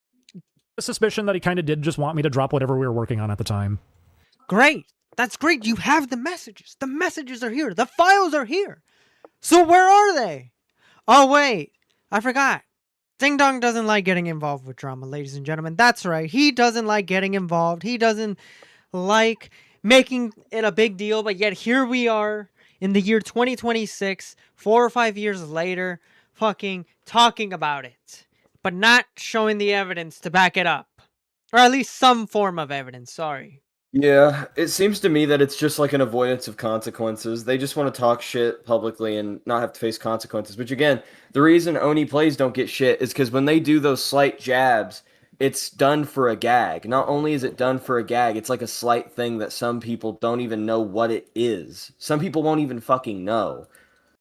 suspicion that he kind of did just want me to drop whatever we were working on at the time. Great. That's great. You have the messages. The messages are here. The files are here. So where are they? Oh, wait. I forgot. Ding Dong doesn't like getting involved with drama, ladies and gentlemen. That's right. He doesn't like getting involved. He doesn't like making it a big deal. But yet here we are in the year 2026, 4 or 5 years later, fucking talking about it. But not showing the evidence to back it up. Or at least some form of evidence. Sorry. Yeah, it seems to me that it's just like an avoidance of consequences. They just want to talk shit publicly and not have to face consequences. Which again, the reason ONEPLAYS don't get shit is because when they do those slight jabs, it's done for a gag. Not only is it done for a gag, it's like a slight thing that some people don't even know what it is. Some people won't even fucking know.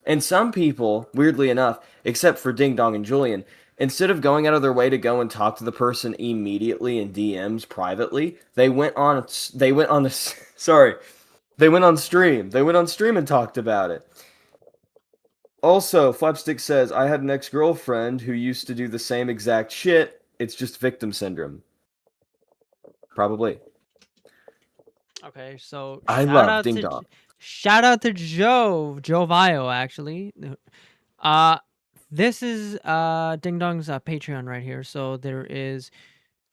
And some people, weirdly enough, except for Ding Dong and Julian, instead of going out of their way to go and talk to the person immediately in DMs privately, they went on stream. They went on stream and talked about it. Also, Flapstick says, I had an ex-girlfriend who used to do the same exact shit. It's just victim syndrome. Probably. Okay, so I love Ding Dong. Shout out to Joe Vio, actually. This is Ding Dong's Patreon right here. So there is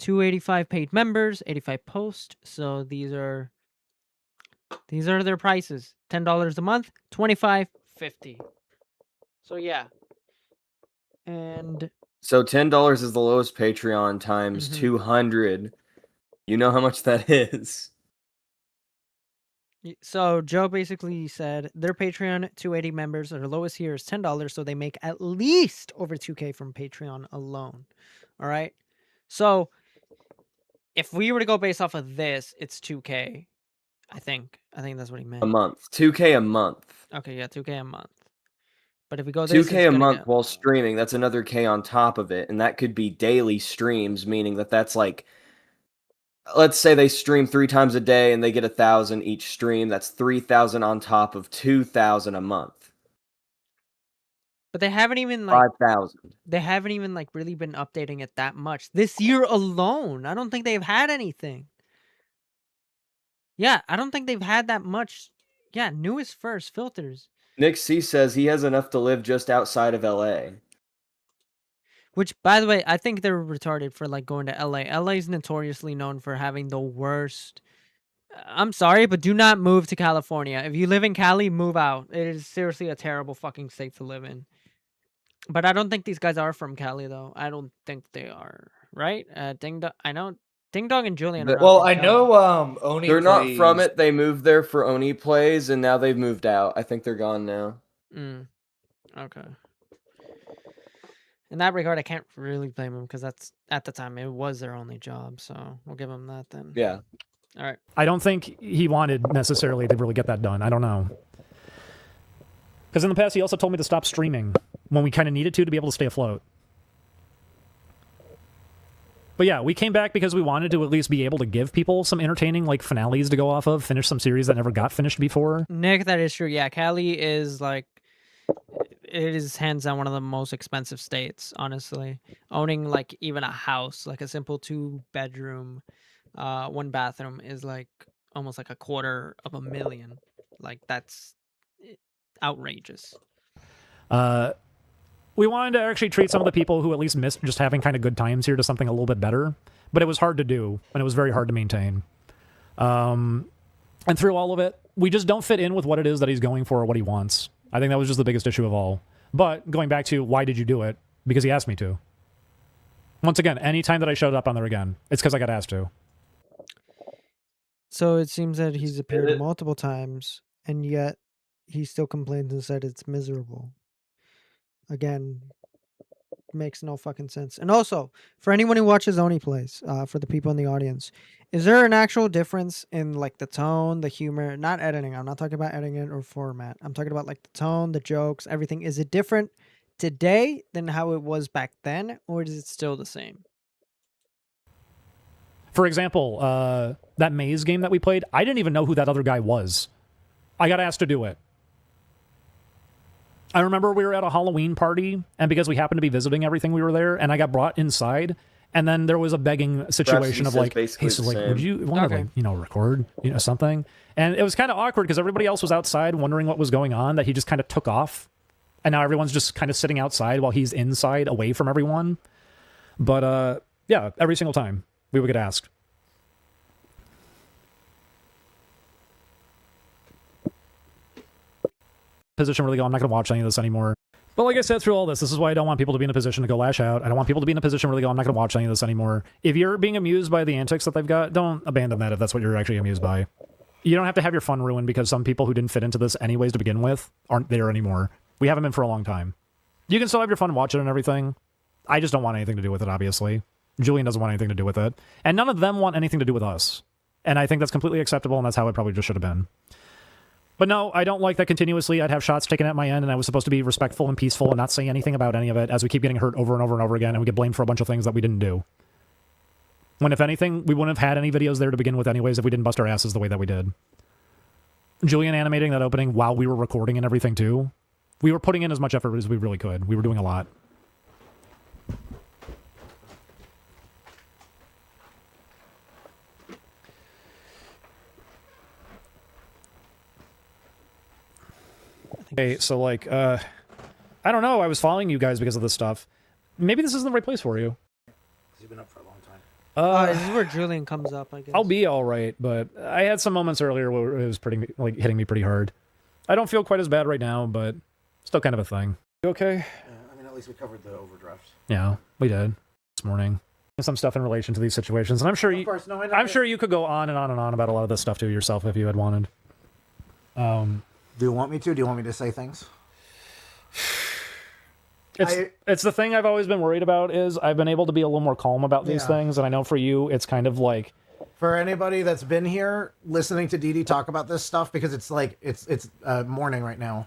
285 paid members, 85 posts. So these are their prices. $10 a month, $25.50. So yeah. And so $10 is the lowest Patreon times 200. You know how much that is. So Joe basically said their Patreon 280 members, their lowest here is $10, so they make at least over 2K from Patreon alone. All right. So if we were to go based off of this, it's 2K. I think that's what he meant. A month. 2K a month. Okay, yeah, 2K a month. But if we go this, 2K a month while streaming, that's another K on top of it, and that could be daily streams, meaning that that's like, let's say they stream 3 times a day and they get 1,000 each stream. That's 3,000 on top of 2,000 a month. But they haven't even like 5,000. They haven't even like really been updating it that much this year alone. I don't think they've had anything. Yeah, I don't think they've had that much. Yeah, newest first filters. Nick C says he has enough to live just outside of LA. Which, by the way, I think they're retarded for like going to LA. LA is notoriously known for having the worst. I'm sorry, but do not move to California. If you live in Cali, move out. It is seriously a terrible fucking state to live in. But I don't think these guys are from Cali, though. I don't think they are, right? Ding Dong. I know Ding Dong and Julian. Are Well, not I from know Cali. They're not from it. They moved there for ONEPLAYS, and now they've moved out. I think they're gone now. Okay. In that regard, I can't really blame them because that's at the time it was their only job. So we'll give them that then. Yeah. All right. I don't think he wanted necessarily to really get that done. I don't know. Because in the past, he also told me to stop streaming when we kind of needed to be able to stay afloat. But yeah, we came back because we wanted to at least be able to give people some entertaining like finales to go off of, finish some series that never got finished before. Nick, that is true. Yeah, Cali is like, it is hands down one of the most expensive states, honestly. Owning like even a house, like a simple 2-bedroom, 1 bathroom is like almost like $250,000. Like that's outrageous. We wanted to actually treat some of the people who at least missed just having kind of good times here to something a little bit better, but it was hard to do, and it was very hard to maintain. And through all of it, we just don't fit in with what it is that he's going for or what he wants. I think that was just the biggest issue of all. But going back to why did you do it? Because he asked me to. Once again, anytime that I showed up on there again, it's because I got asked to. So it seems that he's appeared multiple times, and yet he still complains and said it's miserable. Again, makes no fucking sense. And also, for anyone who watches ONEPLAYS, for the people in the audience, is there an actual difference in like the tone, the humor, not editing? I'm not talking about editing or format. I'm talking about like the tone, the jokes, everything. Is it different today than how it was back then, or is it still the same? For example, that maze game that we played, I didn't even know who that other guy was. I got asked to do it. I remember we were at a Halloween party, and because we happened to be visiting everything, we were there, and I got brought inside, and then there was a begging situation of like, hey, so like, would you want to, like, record, something? And it was kind of awkward because everybody else was outside wondering what was going on, that he just kind of took off, and now everyone's just kind of sitting outside while he's inside away from everyone. But, yeah, every single time we would get asked. Position really go, I'm not going to watch any of this anymore. But like I said, through all this is why I don't want people to be in a position to go lash out. I don't want people to be in a position where they go, I'm not going to watch any of this anymore. If you're being amused by the antics that they've got, don't abandon that if that's what you're actually amused by. You don't have to have your fun ruined because some people who didn't fit into this anyways to begin with aren't there anymore. We haven't been for a long time. You can still have your fun, watch it and everything. I just don't want anything to do with it, obviously. Julian doesn't want anything to do with it. And none of them want anything to do with us. And I think that's completely acceptable, and that's how it probably just should have been. But no, I don't like that continuously. I'd have shots taken at my end, and I was supposed to be respectful and peaceful and not say anything about any of it as we keep getting hurt over and over and over again, and we get blamed for a bunch of things that we didn't do. When, if anything, we wouldn't have had any videos there to begin with anyways if we didn't bust our asses the way that we did. Julian animating that opening while we were recording and everything, too. We were putting in as much effort as we really could. We were doing a lot. Okay, so like, I don't know. I was following you guys because of this stuff. Maybe this isn't the right place for you. You've been up for a long time. This is where Julian comes up, I guess. I'll be all right, but I had some moments earlier where it was pretty like hitting me pretty hard. I don't feel quite as bad right now, but still kind of a thing. You okay? Yeah, I mean, at least we covered the overdraft. Yeah, we did this morning. Some stuff in relation to these situations, and I'm sure you. Course, no, I'm sure you could go on and on and on about a lot of this stuff too yourself if you had wanted. Do you want me to? Do you want me to say things? It's the thing I've always been worried about is I've been able to be a little more calm about these things, and I know for you it's kind of like for anybody that's been here listening to Dee Dee talk about this stuff, because it's like it's morning right now.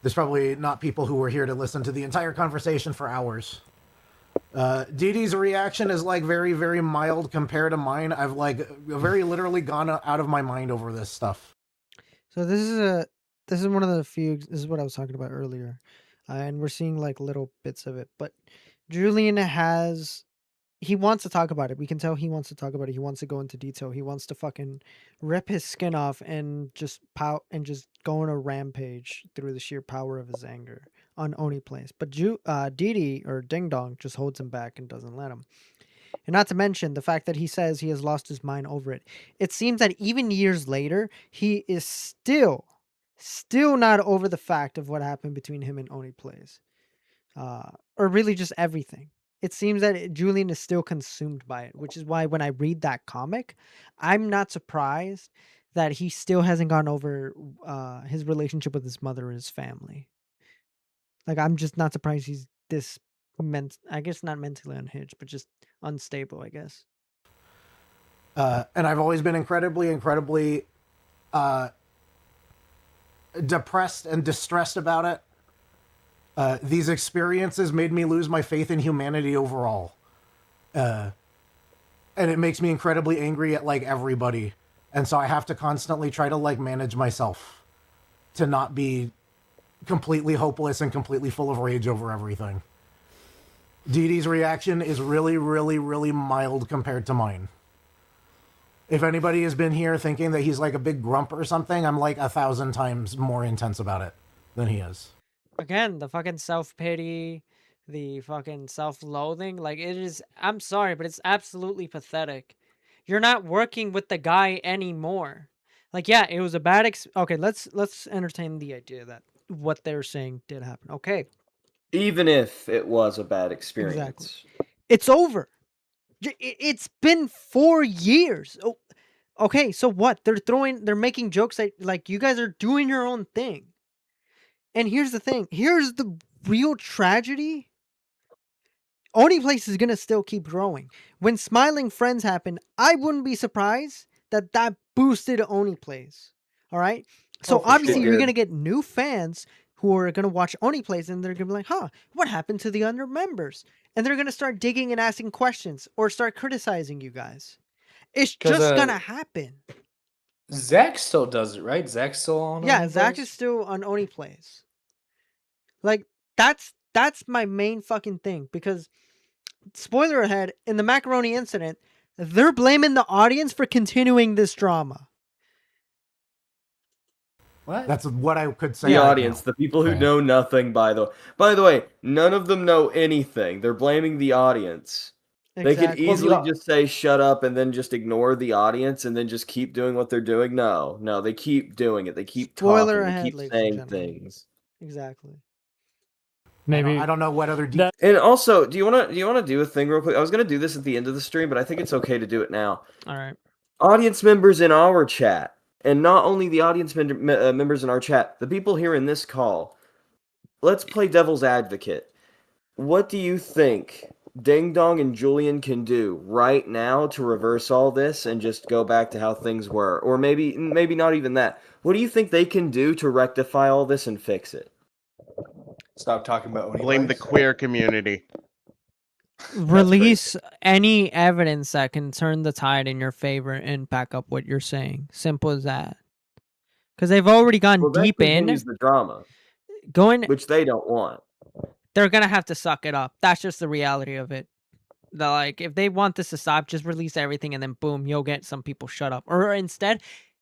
There's probably not people who were here to listen to the entire conversation for hours. Dee Dee's reaction is like very, very mild compared to mine. I've like very literally gone out of my mind over this stuff. So this is one of the few. This is what I was talking about earlier, and we're seeing like little bits of it. But Julian he wants to talk about it. We can tell he wants to talk about it. He wants to go into detail. He wants to fucking rip his skin off and just just go on a rampage through the sheer power of his anger on ONEPLAYS. But Dee Dee or Ding Dong just holds him back and doesn't let him. And not to mention the fact that he says he has lost his mind over it. It seems that even years later, he is still not over the fact of what happened between him and ONEPLAYS. Or really just everything. It seems that Julian is still consumed by it, which is why when I read that comic, I'm not surprised that he still hasn't gone over his relationship with his mother and his family. Like, I'm just not surprised he's this I guess not mentally unhinged, but just unstable, I guess. And I've always been incredibly depressed and distressed about it. These experiences made me lose my faith in humanity overall. And it makes me incredibly angry at like everybody. And so I have to constantly try to like manage myself to not be completely hopeless and completely full of rage over everything. Dee Dee's reaction is really, really, really mild compared to mine. If anybody has been here thinking that he's like a big grump or something, I'm like 1,000 times more intense about it than he is. Again, the fucking self-pity, the fucking self-loathing, like it is, I'm sorry, but it's absolutely pathetic. You're not working with the guy anymore. Like, yeah, it was a bad okay, let's entertain the idea that what they're saying did happen. Okay. Even if it was a bad experience. Exactly. It's over. It's been 4 years. Oh, okay, so what? They're making jokes that, like, you guys are doing your own thing. And here's the thing. Here's the real tragedy. ONEPLAYS is gonna still keep growing. When Smiling Friends happened, I wouldn't be surprised that boosted ONEPLAYS. All right. So for obviously sure. you're gonna get new fans who are gonna watch ONEPLAYS and they're gonna be like, "Huh, what happened to the other members?" And they're gonna start digging and asking questions or start criticizing you guys. It's 'Cause, just gonna happen. Zach still does it, right? Zach's still on. Yeah, Zach OnlyPlays? is still on ONEPLAYS. Like that's my main fucking thing because spoiler ahead, in the macaroni incident, they're blaming the audience for continuing this drama. What? That's what I could say. The right audience, now. the people who know nothing. By the way, none of them know anything. They're blaming the audience. They could Exactly. easily just say shut up and then just ignore the audience and then just keep doing what they're doing. No, they keep doing it. They keep Spoiler talking. ahead, They keep ladies and saying gentlemen. things. Exactly. Maybe I don't know what other And also, do you wanna do a thing real quick? I was gonna do this at the end of the stream, but I think it's okay to do it now. All right. Audience members in our chat, and not only the audience members in our chat, the people here in this call. Let's play devil's advocate. What do you think Ding Dong and Julian can do right now to reverse all this and just go back to how things were? Or maybe not even that. What do you think they can do to rectify all this and fix it? Stop talking about OnlyPlays. Blame the queer community. Release any evidence that can turn the tide in your favor and back up what you're saying. Simple as that. Because they've already gone Well, that deep in. continues the drama, which they don't want. They're gonna have to suck it up. That's just the reality of it. Like, if they want this to stop, just release everything and then boom, you'll get some people shut up. Or instead,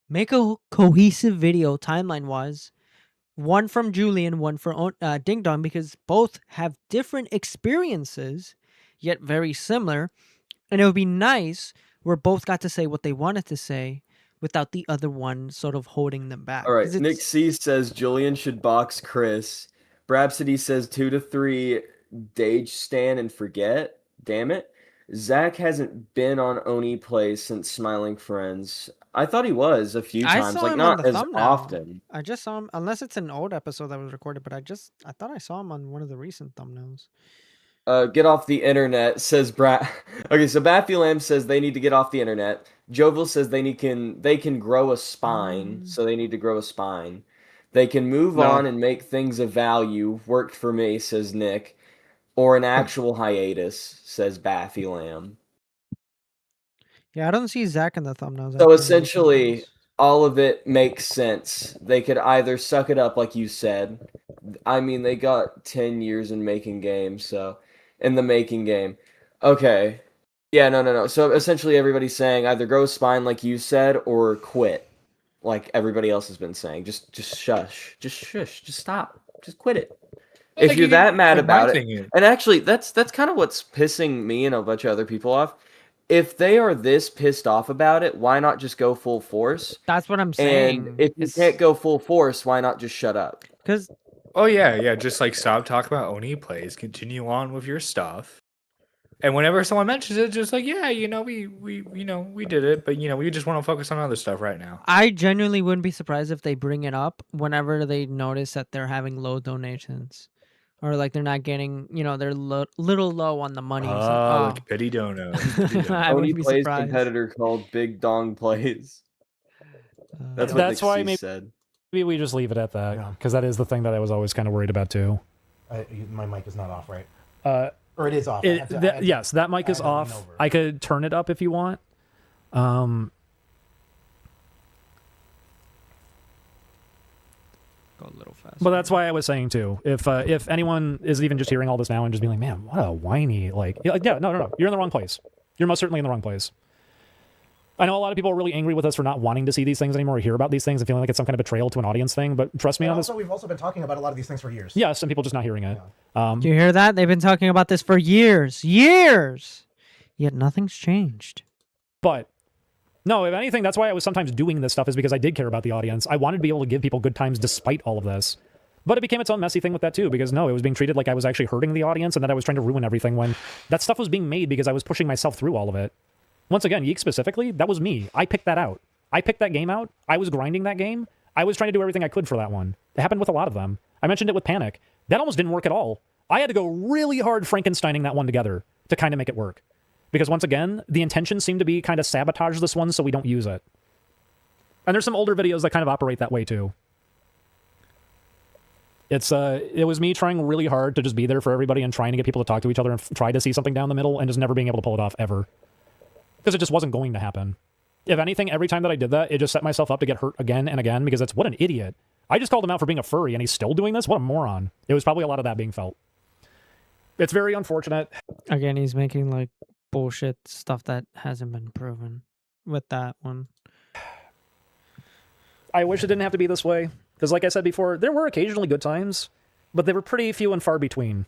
make a cohesive video timeline-wise. One from Julian, one for Ding Dong, because both have different experiences, yet very similar. And it would be nice where both got to say what they wanted to say without the other one sort of holding them back. All right, 'Cause Nick C says Julian should box Chris. Brapsody says 2 to 3 Dage stand and forget. Damn it. Zach hasn't been on OnlyPlays since Smiling Friends. I thought he was a few I times, saw like him on not the as thumbnail. often. I just saw him, unless it's an old episode that was recorded, but I thought I saw him on one of the recent thumbnails. Get off the internet, says Brat. Okay, so Baffy Lamb says they need to get off the internet. Jovel says they can grow a spine, so they need to grow a spine. They can move No. on and make things of value. Worked for me, says Nick. Or an actual hiatus, says Baffy Lamb. Yeah, I don't see Zach in the thumbnails. So essentially, all of it makes sense. They could either suck it up, like you said. I mean, they got 10 years in making games, so in the making game. Okay. Yeah, no. So essentially, everybody's saying either grow a spine, like you said, or quit, like everybody else has been saying. Just shush. Just shush. Just stop. Just quit it. Well, If like, you're that mad like, my about it, thing is- and actually, that's kind of what's pissing me and a bunch of other people off. If they are this pissed off about it, why not just go full force? That's what I'm saying. And if you can't go full force, why not just shut up? Because Oh yeah, just like stop talking about OnlyPlays, continue on with your stuff. And whenever someone mentions it, just like, yeah, we did it, but we just want to focus on other stuff right now. I genuinely wouldn't be surprised if they bring it up whenever they notice that they're having low donations. Or like they're not getting, they're little low on the money. So, Like pity dono. I wouldn't be OnlyPlays surprised. competitor called Big Dong Plays. That's what That's Nick why C maybe, said. maybe we just leave it at that, because that is the thing that I was always kind of worried about too. My mic is not off, right? Or it is off. Yes, that mic is off. I could turn it up if you want. Go a little fast. But that's why I was saying too. If anyone is even just hearing all this now and just being like, man, what a whiny no, you're in the wrong place. You're most certainly in the wrong place. I know a lot of people are really angry with us for not wanting to see these things anymore or hear about these things and feeling like it's some kind of betrayal to an audience thing. But trust me on this. We've also been talking about a lot of these things for years. Yeah, some people just not hearing it. Do you hear that? They've been talking about this for years. Years! Yet nothing's changed. But no, if anything, that's why I was sometimes doing this stuff, is because I did care about the audience. I wanted to be able to give people good times despite all of this. But it became its own messy thing with that too, because no, it was being treated like I was actually hurting the audience and that I was trying to ruin everything when that stuff was being made because I was pushing myself through all of it. Once again, Yeek specifically, that was me. I picked that out. I picked that game out. I was grinding that game. I was trying to do everything I could for that one. It happened with a lot of them. I mentioned it with Panic. That almost didn't work at all. I had to go really hard Frankensteining that one together to kind of make it work. Because once again, the intention seemed to be kind of sabotage this one so we don't use it. And there's some older videos that kind of operate that way too. It was me trying really hard to just be there for everybody and trying to get people to talk to each other and try to see something down the middle and just never being able to pull it off ever. Because it just wasn't going to happen. If anything, every time that I did that, it just set myself up to get hurt again and again because it's what an idiot. I just called him out for being a furry and he's still doing this? What a moron. It was probably a lot of that being felt. It's very unfortunate. Again, he's making like bullshit stuff that hasn't been proven with that one. I wish it didn't have to be this way. Because like I said before, there were occasionally good times, but they were pretty few and far between.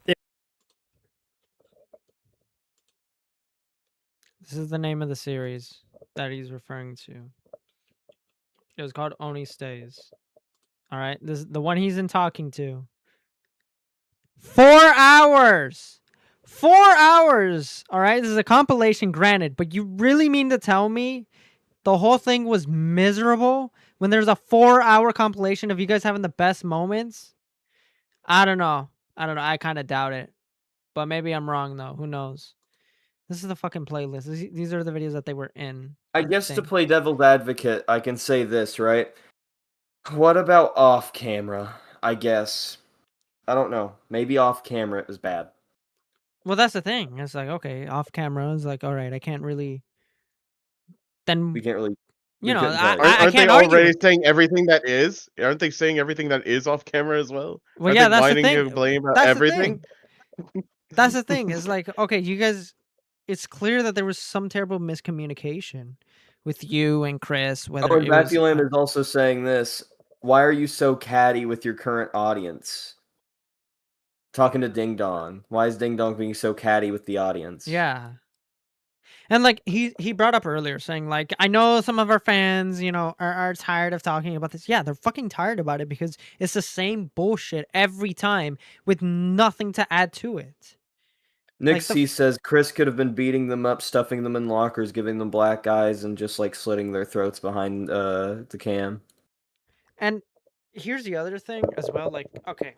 This is the name of the series that he's referring to. It was called Oni Stays. All right, this is the one he's in talking to. 4 hours. 4 hours. All right, this is a compilation, granted, but you really mean to tell me the whole thing was miserable when there's a 4-hour compilation of you guys having the best moments? I don't know. I kind of doubt it, but maybe I'm wrong though. Who knows? This is the fucking playlist. These are the videos that they were in. I guess to play devil's advocate, I can say this, right? What about off camera? I guess. I don't know. Maybe off camera is bad. Well, that's the thing. It's like, okay, off camera is like, all right, I can't really. Then we can't really. You know, aren't can't they argue already saying everything that is? Aren't they saying everything that is off camera as well? Well, Aren't yeah, they that's the whining thing. and complaining about That's the everything? That's the thing. It's like, okay, you guys. It's clear that there was some terrible miscommunication with you and Chris. Whether and it was, Matthew Lambert's also saying this. Why are you so catty with your current audience? Talking to Ding Dong. Why is Ding Dong being so catty with the audience? Yeah. And like he brought up earlier saying like, I know some of our fans, you know, are tired of talking about this. Yeah, they're fucking tired about it because it's the same bullshit every time with nothing to add to it. Nick Like C says Chris could have been beating them up, stuffing them in lockers, giving them black eyes, and just like slitting their throats behind the cam. And here's the other thing as well. Like, okay,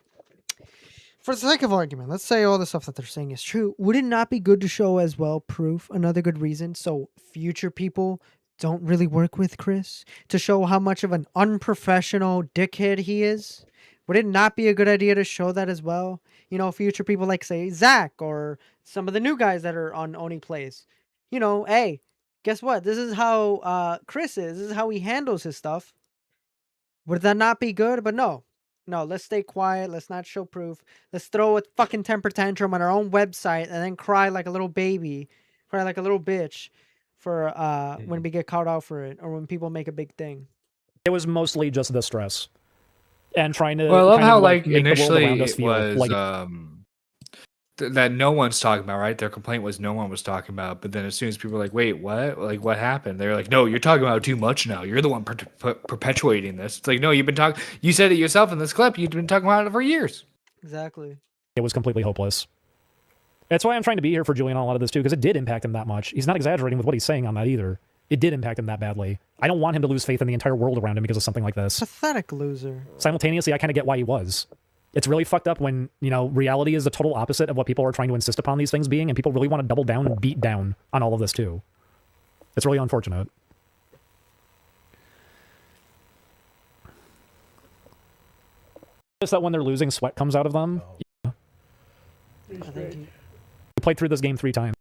for the sake of argument, let's say all the stuff that they're saying is true. Would it not be good to show as well proof, another good reason, so future people don't really work with Chris, to show how much of an unprofessional dickhead he is? Would it not be a good idea to show that as well? You know, future people like, say, Zach or some of the new guys that are on ONEPLAYS. You know, hey, guess what? This is how Chris is. This is how he handles his stuff. Would that not be good? But no, let's stay quiet. Let's not show proof. Let's throw a fucking temper tantrum on our own website and then cry like a little baby, cry like a little bitch for when we get called out for it or when people make a big thing. It was mostly just the stress and trying to. Well, I love kind how of, like make the world initially around us it feel was like that no one's talking about, right? Their complaint was no one was talking about, but then as soon as people were like, "Wait, what? Like, what happened?" They're like, "No, you're talking about too much now. You're the one perpetuating this." It's like, no, you've been talking. You said it yourself in this clip. You've been talking about it for years. Exactly. it was completely hopeless. That's why I'm trying to be here for Julian on a lot of this too, because it did impact him that much. He's not exaggerating with what he's saying on that either. It did impact him that badly. I don't want him to lose faith in the entire world around him because of something like this. Pathetic loser. Simultaneously, I kind of get why he was. It's really fucked up when, you know, reality is the total opposite of what people are trying to insist upon these things being, and people really want to double down and beat down on all of this too. It's really unfortunate. Just that when they're losing, sweat comes out of them. Yeah. We played through this game 3 times.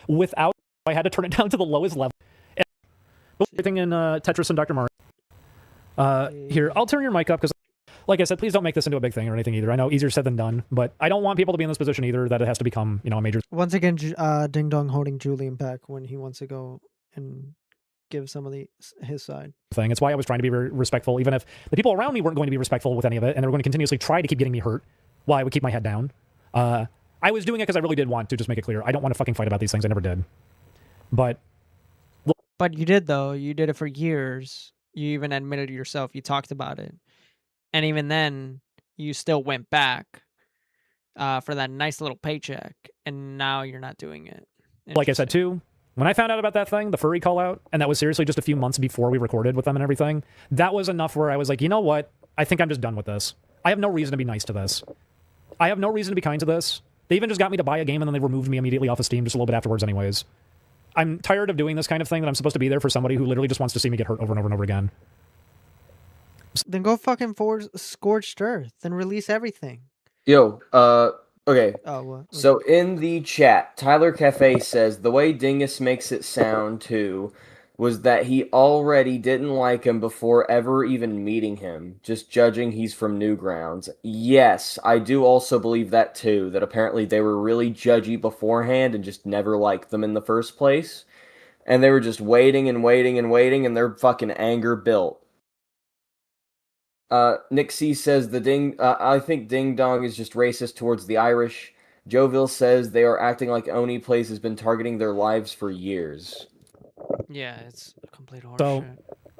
Without, I had to turn it down to the lowest level. Everything in Tetris and Dr. Mario. Here, I'll turn your mic up because, like I said, please don't make this into a big thing or anything either. I know easier said than done, but I don't want people to be in this position either that it has to become, you know, a major. Once again, Ding Dong holding Julian back when he wants to go and give some of his side. Thing. It's why I was trying to be very respectful, even if the people around me weren't going to be respectful with any of it, and they were going to continuously try to keep getting me hurt while I would keep my head down. I was doing it because I really did want to just make it clear. I don't want to fucking fight about these things. I never did. But you did, though. You did it for years. You even admitted it yourself. You talked about it. And even then, you still went back for that nice little paycheck. And now you're not doing it. Like I said, too, when I found out about that thing, the furry call out, and that was seriously just a few months before we recorded with them and everything, that was enough where I was like, you know what? I think I'm just done with this. I have no reason to be nice to this. I have no reason to be kind to this. They even just got me to buy a game and then they removed me immediately off of Steam just a little bit afterwards anyways. I'm tired of doing this kind of thing that I'm supposed to be there for somebody who literally just wants to see me get hurt over and over and over again. Then go fucking for Scorched Earth. Then release everything. Yo, okay. Oh, what? So in the chat, Tyler Cafe says the way Dingus makes it sound too was that he already didn't like him before ever even meeting him, just judging he's from Newgrounds. Yes, I do also believe that too, that apparently they were really judgy beforehand and just never liked them in the first place. And they were just waiting and waiting and waiting, and their fucking anger built. Nick C says I think Ding Dong is just racist towards the Irish. Joville says they are acting like ONEPLAYS has been targeting their lives for years. Yeah, it's a complete horseshit. So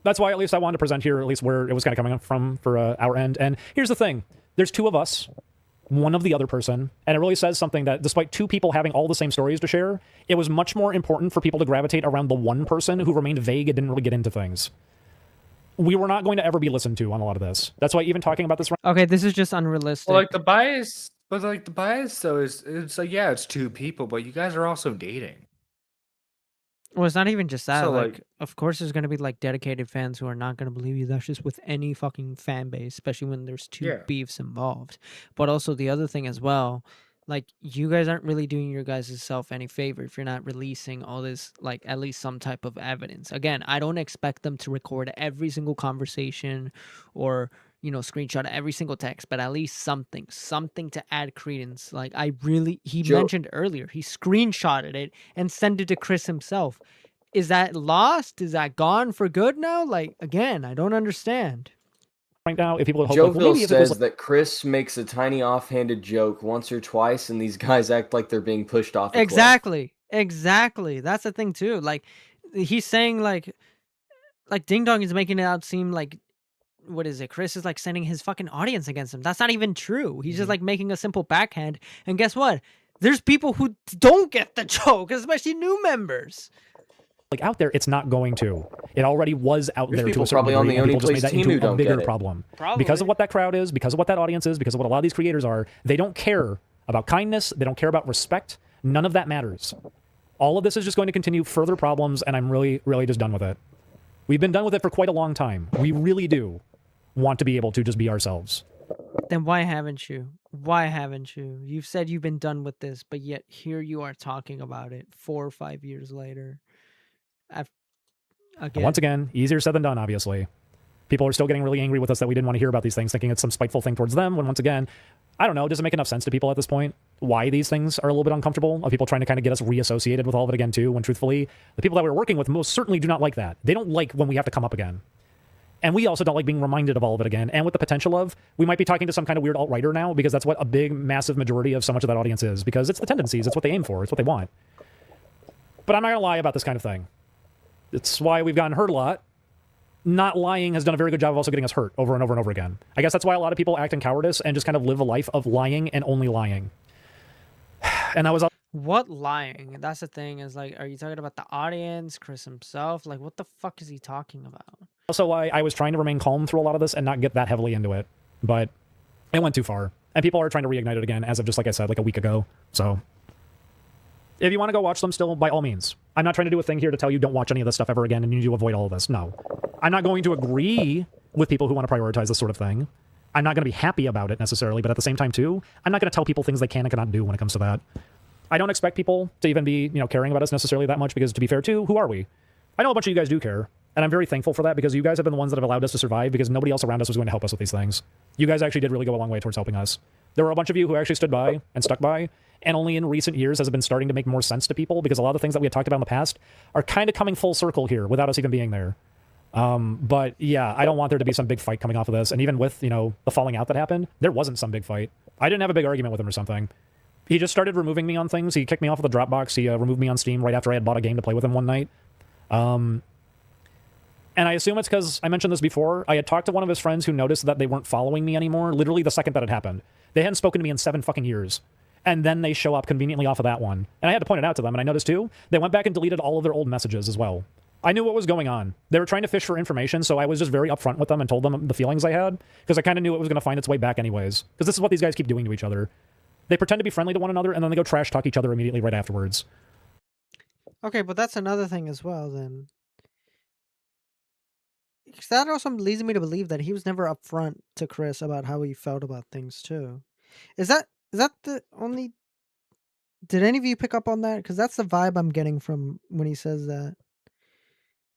that's why at least I wanted to present here at least where it was kind of coming from for our end. And here's the thing. There's two of us, one of the other person, and it really says something that despite two people having all the same stories to share, it was much more important for people to gravitate around the one person who remained vague and didn't really get into things. We were not going to ever be listened to on a lot of this. That's why even talking about this... Okay, this is just unrealistic. Well, like the bias, though is it's like, yeah, it's two people, but you guys are also dating. Well, it's not even just that. So, like, like- of course, there's gonna be like dedicated fans who are not gonna believe you. That's just with any fucking fan base, especially when there's two Yeah. beefs involved. But also the other thing as well, like you guys aren't really doing your guys' self any favor if you're not releasing all this, like at least some type of evidence. Again, I don't expect them to record every single conversation or screenshot every single text, but at least something to add credence. Like he mentioned earlier, he screenshotted it and sent it to Chris himself. Is that lost? Is that gone for good now? Like, again, I don't understand. Right now, if people would hope, Joville says that Chris makes a tiny offhanded joke once or twice, and these guys act like they're being pushed off a cliff. Exactly. That's the thing too. Like, he's saying like Ding Dong is making it out seem like, what is it? Chris is like sending his fucking audience against him. That's not even true. He's just like making a simple backhand. And guess what? There's people who don't get the joke, especially new members. Like out there, it's not going to. It already was out There's there to people a certain probably on degree, the and people just made ONEPLAYS that team who into a don't bigger get it. problem. Probably. Because of what that crowd is, because of what that audience is, because of what a lot of these creators are, they don't care about kindness, they don't care about respect, none of that matters. All of this is just going to continue further problems, and I'm really, really just done with it. We've been done with it for quite a long time. We really do want to be able to just be ourselves. Then why haven't you? Why haven't you? You've said you've been done with this, but yet here you are talking about it 4 or 5 years later. Once again, easier said than done, obviously. People are still getting really angry with us that we didn't want to hear about these things, thinking it's some spiteful thing towards them, when once again, I don't know, does it make enough sense to people at this point why these things are a little bit uncomfortable? Of people trying to kind of get us reassociated with all of it again too, when truthfully, the people that we're working with most certainly do not like that. They don't like when we have to come up again. And we also don't like being reminded of all of it again, and with the potential of, we might be talking to some kind of weird alt-righter now, because that's what a big, massive majority of so much of that audience is, because it's the tendencies, it's what they aim for, it's what they want. But I'm not going to lie about this kind of thing. It's why we've gotten hurt a lot. Not lying has done a very good job of also getting us hurt over and over and over again. I guess that's why a lot of people act in cowardice and just kind of live a life of lying and only lying. And that was all. What lying? That's the thing, is like, are you talking about the audience, Chris himself? Like, what the fuck is he talking about? Also why I was trying to remain calm through a lot of this and not get that heavily into it. But it went too far. And people are trying to reignite it again as of just like I said, like a week ago. So if you want to go watch them still, by all means. I'm not trying to do a thing here to tell you don't watch any of this stuff ever again and you need to avoid all of this. No. I'm not going to agree with people who want to prioritize this sort of thing. I'm not going to be happy about it necessarily, but at the same time too, I'm not going to tell people things they can and cannot do when it comes to that. I don't expect people to even be, caring about us necessarily that much, because to be fair too, who are we? I know a bunch of you guys do care, and I'm very thankful for that, because you guys have been the ones that have allowed us to survive, because nobody else around us was going to help us with these things. You guys actually did really go a long way towards helping us. There were a bunch of you who actually stood by and stuck by, and only in recent years has it been starting to make more sense to people, because a lot of the things that we had talked about in the past are kind of coming full circle here without us even being there. But yeah, I don't want there to be some big fight coming off of this. And even with, the falling out that happened, there wasn't some big fight. I didn't have a big argument with him or something. He just started removing me on things. He kicked me off of the Dropbox. He removed me on Steam right after I had bought a game to play with him one night. And I assume it's because I mentioned this before. I had talked to one of his friends who noticed that they weren't following me anymore, literally the second that it happened. They hadn't spoken to me in 7 fucking years. And then they show up conveniently off of that one. And I had to point it out to them, and I noticed too, they went back and deleted all of their old messages as well. I knew what was going on. They were trying to fish for information, so I was just very upfront with them and told them the feelings I had, because I kind of knew it was going to find its way back anyways. Because this is what these guys keep doing to each other. They pretend to be friendly to one another, and then they go trash talk each other immediately right afterwards. Okay, but that's another thing as well, then. Because that also leads me to believe that he was never upfront to Chris about how he felt about things, too. Is that the only... Did any of you pick up on that? Because that's the vibe I'm getting from when he says that.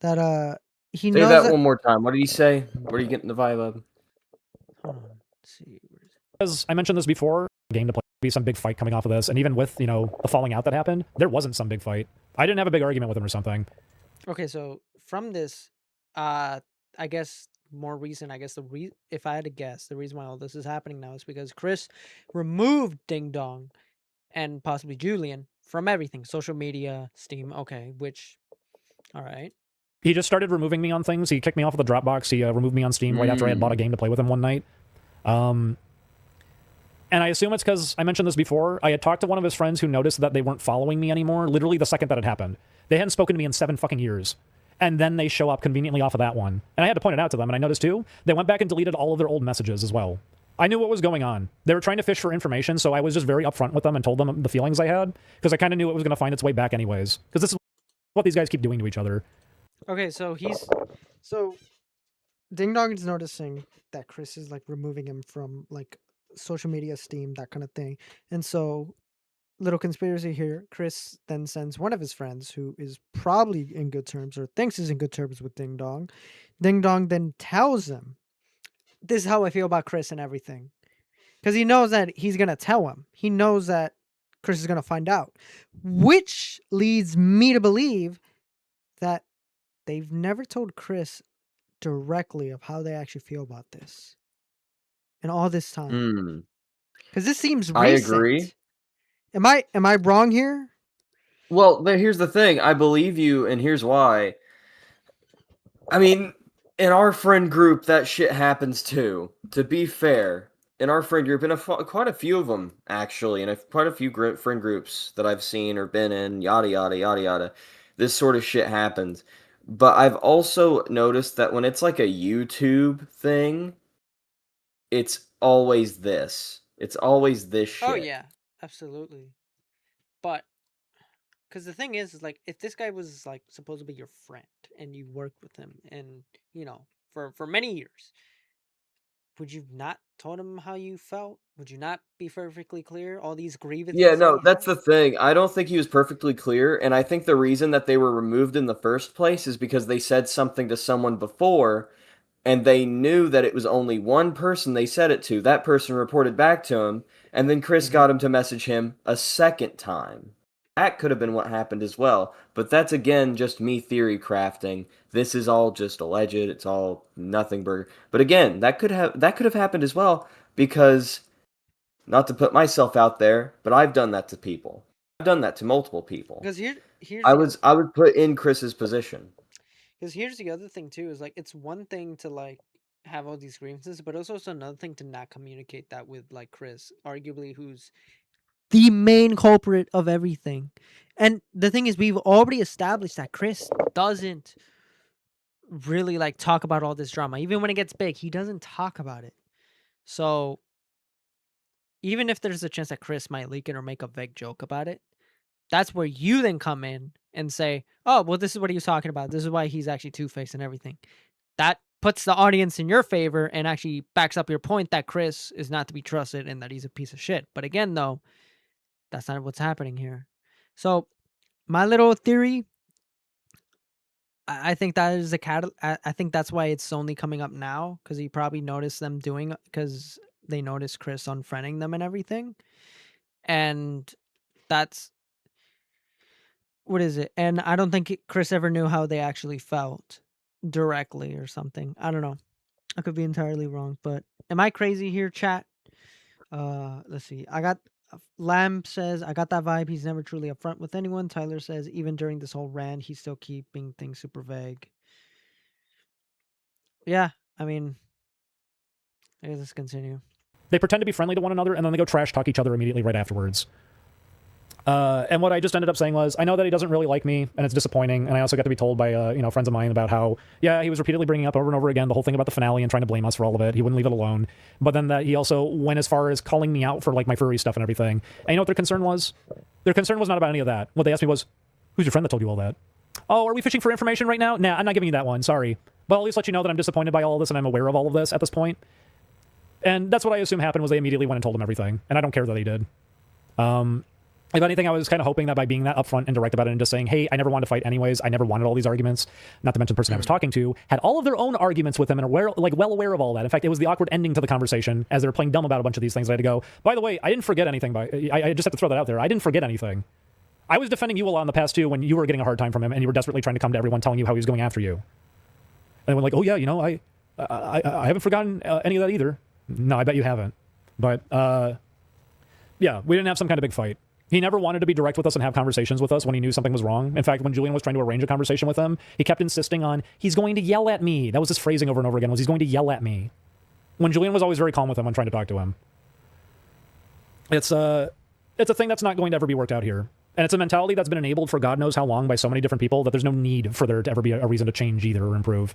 That, he Say knows that that... one more time. What did he say? What are you getting the vibe of? Hold on. Let's see. As I mentioned this before, game to play, be some big fight coming off of this, and even with, you know, the falling out that happened, there wasn't some big fight. I didn't have a big argument with him or something. Okay, so from this, I guess more recent, if I had to guess, the reason why all this is happening now is because Chris removed Ding Dong and possibly Julian from everything. Social media, Steam, okay, which, all right. He just started removing me on things. He kicked me off of the Dropbox. He removed me on Steam right after I had bought a game to play with him one night. And I assume it's because I mentioned this before. I had talked to one of his friends who noticed that they weren't following me anymore, literally the second that it happened. They hadn't spoken to me in 7 fucking years. And then they show up conveniently off of that one. And I had to point it out to them, and I noticed too, they went back and deleted all of their old messages as well. I knew what was going on. They were trying to fish for information, so I was just very upfront with them and told them the feelings I had, because I kind of knew it was going to find its way back anyways. Because this is what these guys keep doing to each other. Okay, so so Ding Dong is noticing that Chris is like removing him from like social media, Steam, that kind of thing. And so, little conspiracy here, Chris then sends one of his friends who is probably in good terms or thinks is in good terms with Ding Dong. Ding Dong then tells him, this is how I feel about Chris and everything. Because he knows that he's going to tell him. He knows that Chris is going to find out. Which leads me to believe that they've never told Chris directly of how they actually feel about this. And all this time. Because this seems recent. I agree. Am I wrong here? Well, here's the thing. I believe you, and here's why. I mean, in our friend group, that shit happens too. To be fair, in our friend group, and quite a few of them, actually, and quite a few friend groups that I've seen or been in, yada, yada, yada, yada, this sort of shit happens. But I've also noticed that when it's like a YouTube thing, it's always this. It's always this shit. Oh, yeah. Absolutely. But, because the thing is like, if this guy was like supposed to be your friend and you worked with him and, you know, for many years, would you not told him how you felt? Would you not be perfectly clear? All these grievances. Yeah, no, that's the thing. I don't think he was perfectly clear, and I think the reason that they were removed in the first place is because they said something to someone before, and they knew that it was only one person they said it to. That person reported back to him, and then Chris got him to message him a second time. That could have been what happened as well, but that's again just me theory crafting. This is all just alleged. It's all nothing burger. But again, that could have happened as well, because not to put myself out there, but I've done that to people. I've done that to multiple people. Because here's I would put in Chris's position. Because here's the other thing too, is like it's one thing to like have all these grievances, but also it's another thing to not communicate that with like Chris, arguably who's the main culprit of everything. And the thing is, we've already established that Chris doesn't really like talk about all this drama. Even when it gets big, he doesn't talk about it. So even if there's a chance that Chris might leak it or make a vague joke about it, that's where you then come in and say, oh, well, this is what he was talking about. This is why he's actually two-faced and everything. That puts the audience in your favor and actually backs up your point that Chris is not to be trusted and that he's a piece of shit. But again, though, that's not what's happening here. So my little theory, I think that is I think that's why it's only coming up now, because he probably noticed them doing, because they noticed Chris unfriending them and everything. And that's, what is it? And I don't think Chris ever knew how they actually felt directly or something. I don't know. I could be entirely wrong, but am I crazy here, chat? Let's see. Lamb says, I got that vibe. He's never truly upfront with anyone. Tyler says, even during this whole rant, he's still keeping things super vague. Yeah, I mean, I guess let's continue. They pretend to be friendly to one another, and then they go trash talk each other immediately right afterwards. And what I just ended up saying was, I know that he doesn't really like me, and it's disappointing. And I also got to be told by friends of mine about how, yeah, he was repeatedly bringing up over and over again the whole thing about the finale and trying to blame us for all of it. He wouldn't leave it alone. But then that he also went as far as calling me out for like my furry stuff and everything. And you know what their concern was? Their concern was not about any of that. What they asked me was, who's your friend that told you all that? Oh, are we fishing for information right now? Nah, I'm not giving you that one. Sorry. But I'll at least let you know that I'm disappointed by all of this and I'm aware of all of this at this point. And that's what I assume happened was they immediately went and told him everything. And I don't care that they did. If anything, I was kind of hoping that by being that upfront and direct about it and just saying, hey, I never wanted to fight anyways. I never wanted all these arguments. Not to mention the person I was talking to had all of their own arguments with them and well aware of all that. In fact, it was the awkward ending to the conversation as they were playing dumb about a bunch of these things. I had to go, by the way, I didn't forget anything. I just have to throw that out there. I didn't forget anything. I was defending you a lot in the past too when you were getting a hard time from him and you were desperately trying to come to everyone telling you how he was going after you. And we're like, oh yeah, I haven't forgotten any of that either. No, I bet you haven't. But yeah, we didn't have some kind of big fight. He never wanted to be direct with us and have conversations with us when he knew something was wrong. In fact, when Julian was trying to arrange a conversation with him, he kept insisting on, he's going to yell at me. That was his phrasing over and over again, was he's going to yell at me. When Julian was always very calm with him when trying to talk to him. It's a thing that's not going to ever be worked out here. And it's a mentality that's been enabled for God knows how long by so many different people that there's no need for there to ever be a reason to change either or improve.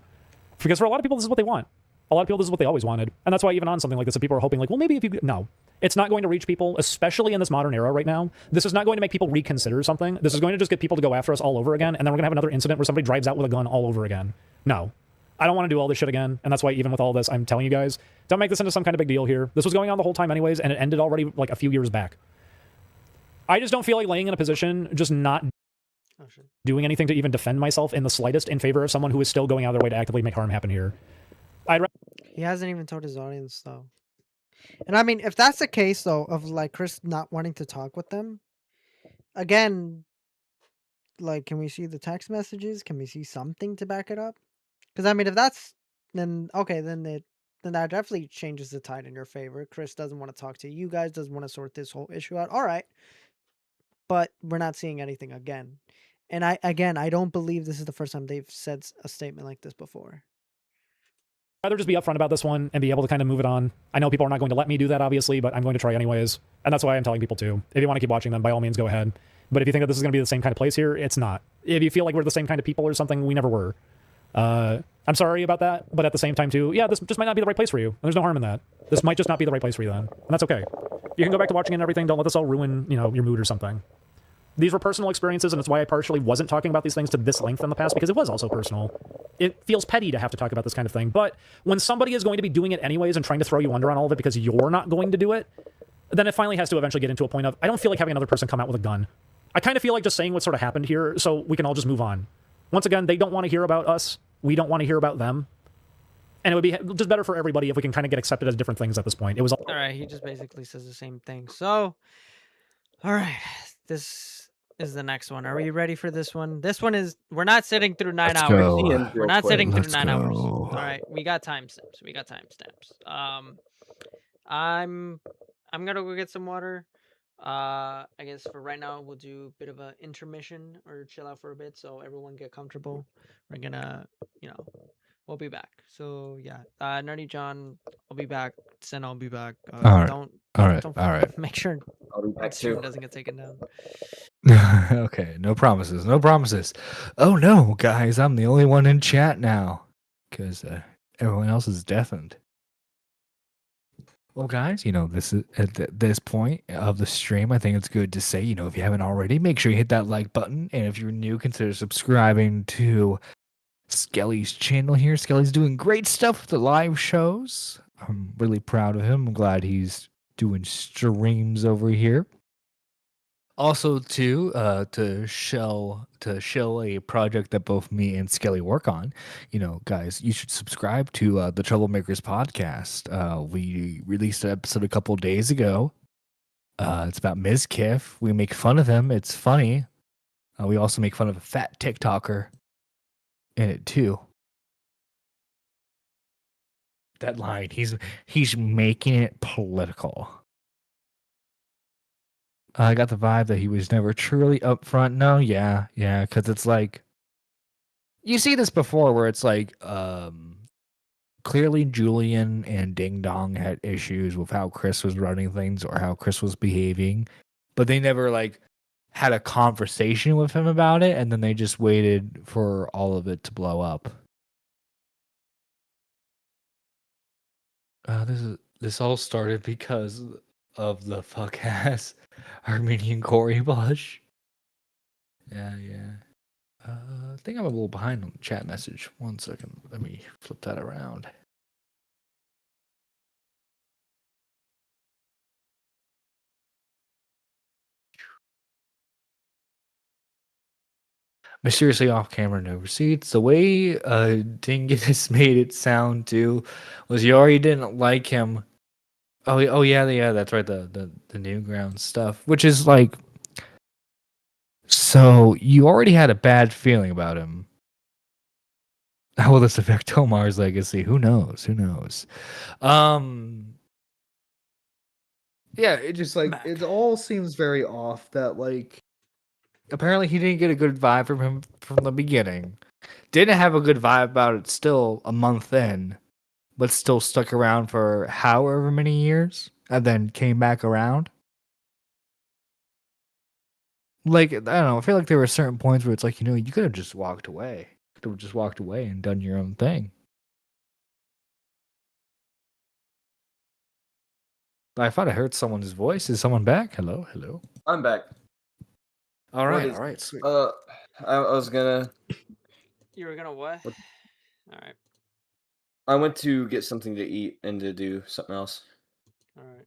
Because for a lot of people, this is what they want. A lot of people, this is what they always wanted. And that's why even on something like this, people are hoping like, well, maybe if you... No. It's not going to reach people, especially in this modern era right now. This is not going to make people reconsider something. This is going to just get people to go after us all over again, and then we're going to have another incident where somebody drives out with a gun all over again. No. I don't want to do all this shit again, and that's why even with all this, I'm telling you guys, don't make this into some kind of big deal here. This was going on the whole time anyways, and it ended already like a few years back. I just don't feel like laying in a position, just not doing anything to even defend myself in the slightest in favor of someone who is still going out of their way to actively make harm happen here. He hasn't even told his audience, though. And I mean, if that's the case, though, of like Chris not wanting to talk with them, again, like, can we see the text messages? Can we see something to back it up? Because I mean, if that's then okay, then that definitely changes the tide in your favor. Chris doesn't want to talk to you guys, doesn't want to sort this whole issue out. All right, but we're not seeing anything again. And I don't believe this is the first time they've said a statement like this before. Rather just be upfront about this one and be able to kind of move it on. I know people are not going to let me do that, obviously, but I'm going to try anyways. And that's why I'm telling people to. If you want to keep watching them, by all means, go ahead. But if you think that this is going to be the same kind of place here, it's not. If you feel like we're the same kind of people or something, we never were. I'm sorry about that, but at the same time, too, yeah, this just might not be the right place for you. And there's no harm in that. This might just not be the right place for you then. And that's okay. You can go back to watching it and everything. Don't let this all ruin, your mood or something. These were personal experiences, and it's why I partially wasn't talking about these things to this length in the past, because it was also personal. It feels petty to have to talk about this kind of thing, but when somebody is going to be doing it anyways and trying to throw you under on all of it because you're not going to do it, then it finally has to eventually get into a point of, I don't feel like having another person come out with a gun. I kind of feel like just saying what sort of happened here so we can all just move on. Once again, they don't want to hear about us. We don't want to hear about them. And it would be just better for everybody if we can kind of get accepted as different things at this point. It was all right. He just basically says the same thing. So, all right, this is the next one. Are we ready for this one? This one is, we're not sitting through 9 hours. We're not sitting through 9 hours. All right, we got timestamps. I'm gonna go get some water. I guess for right now we'll do a bit of an intermission or chill out for a bit so everyone get comfortable. We're gonna, we'll be back. So yeah, Nerdy John, I'll be back. Sen, I'll be back. All right. Make sure I'll be back too. doesn't get taken down. Okay, no promises. Oh no, guys, I'm the only one in chat now because everyone else is deafened. Well, guys, this is at this point of the stream. I think it's good to say, if you haven't already, make sure you hit that like button, and if you're new, consider subscribing to Skelly's channel here. Skelly's doing great stuff with the live shows. I'm really proud of him. I'm glad he's doing streams over here. Also, too, to show a project that both me and Skelly work on, guys, you should subscribe to the Troublemakers podcast. We released an episode a couple days ago. It's about Ms. Kiff. We make fun of him. It's funny. We also make fun of a fat TikToker in it too. That line, he's making it political. I got the vibe that he was never truly upfront. No, yeah, because it's like, you see this before where it's like, clearly Julian and Ding Dong had issues with how Chris was running things or how Chris was behaving, but they never had a conversation with him about it, and then they just waited for all of it to blow up. This all started because of the fuck ass Armenian Cory Bush. Yeah. I think I'm a little behind on the chat message. 1 second. Let me flip that around. Mysteriously off camera, no receipts. The way Dingus made it sound too was you already didn't like him. Oh yeah, that's right. The Newgrounds stuff, which is like, so you already had a bad feeling about him. How will this affect Tomar's legacy? Who knows? Yeah, it just like it all seems very off. That like apparently he didn't get a good vibe from him from the beginning. Didn't have a good vibe about it still a month in, but still stuck around for however many years and then came back around. Like, I don't know, I feel like there were certain points where it's like, you could have just walked away. Could have just walked away and done your own thing. I thought I heard someone's voice. Is someone back? Hello? I'm back. All right, All right, sweet. I was gonna. You were gonna what? All right. I went to get something to eat and to do something else. All right.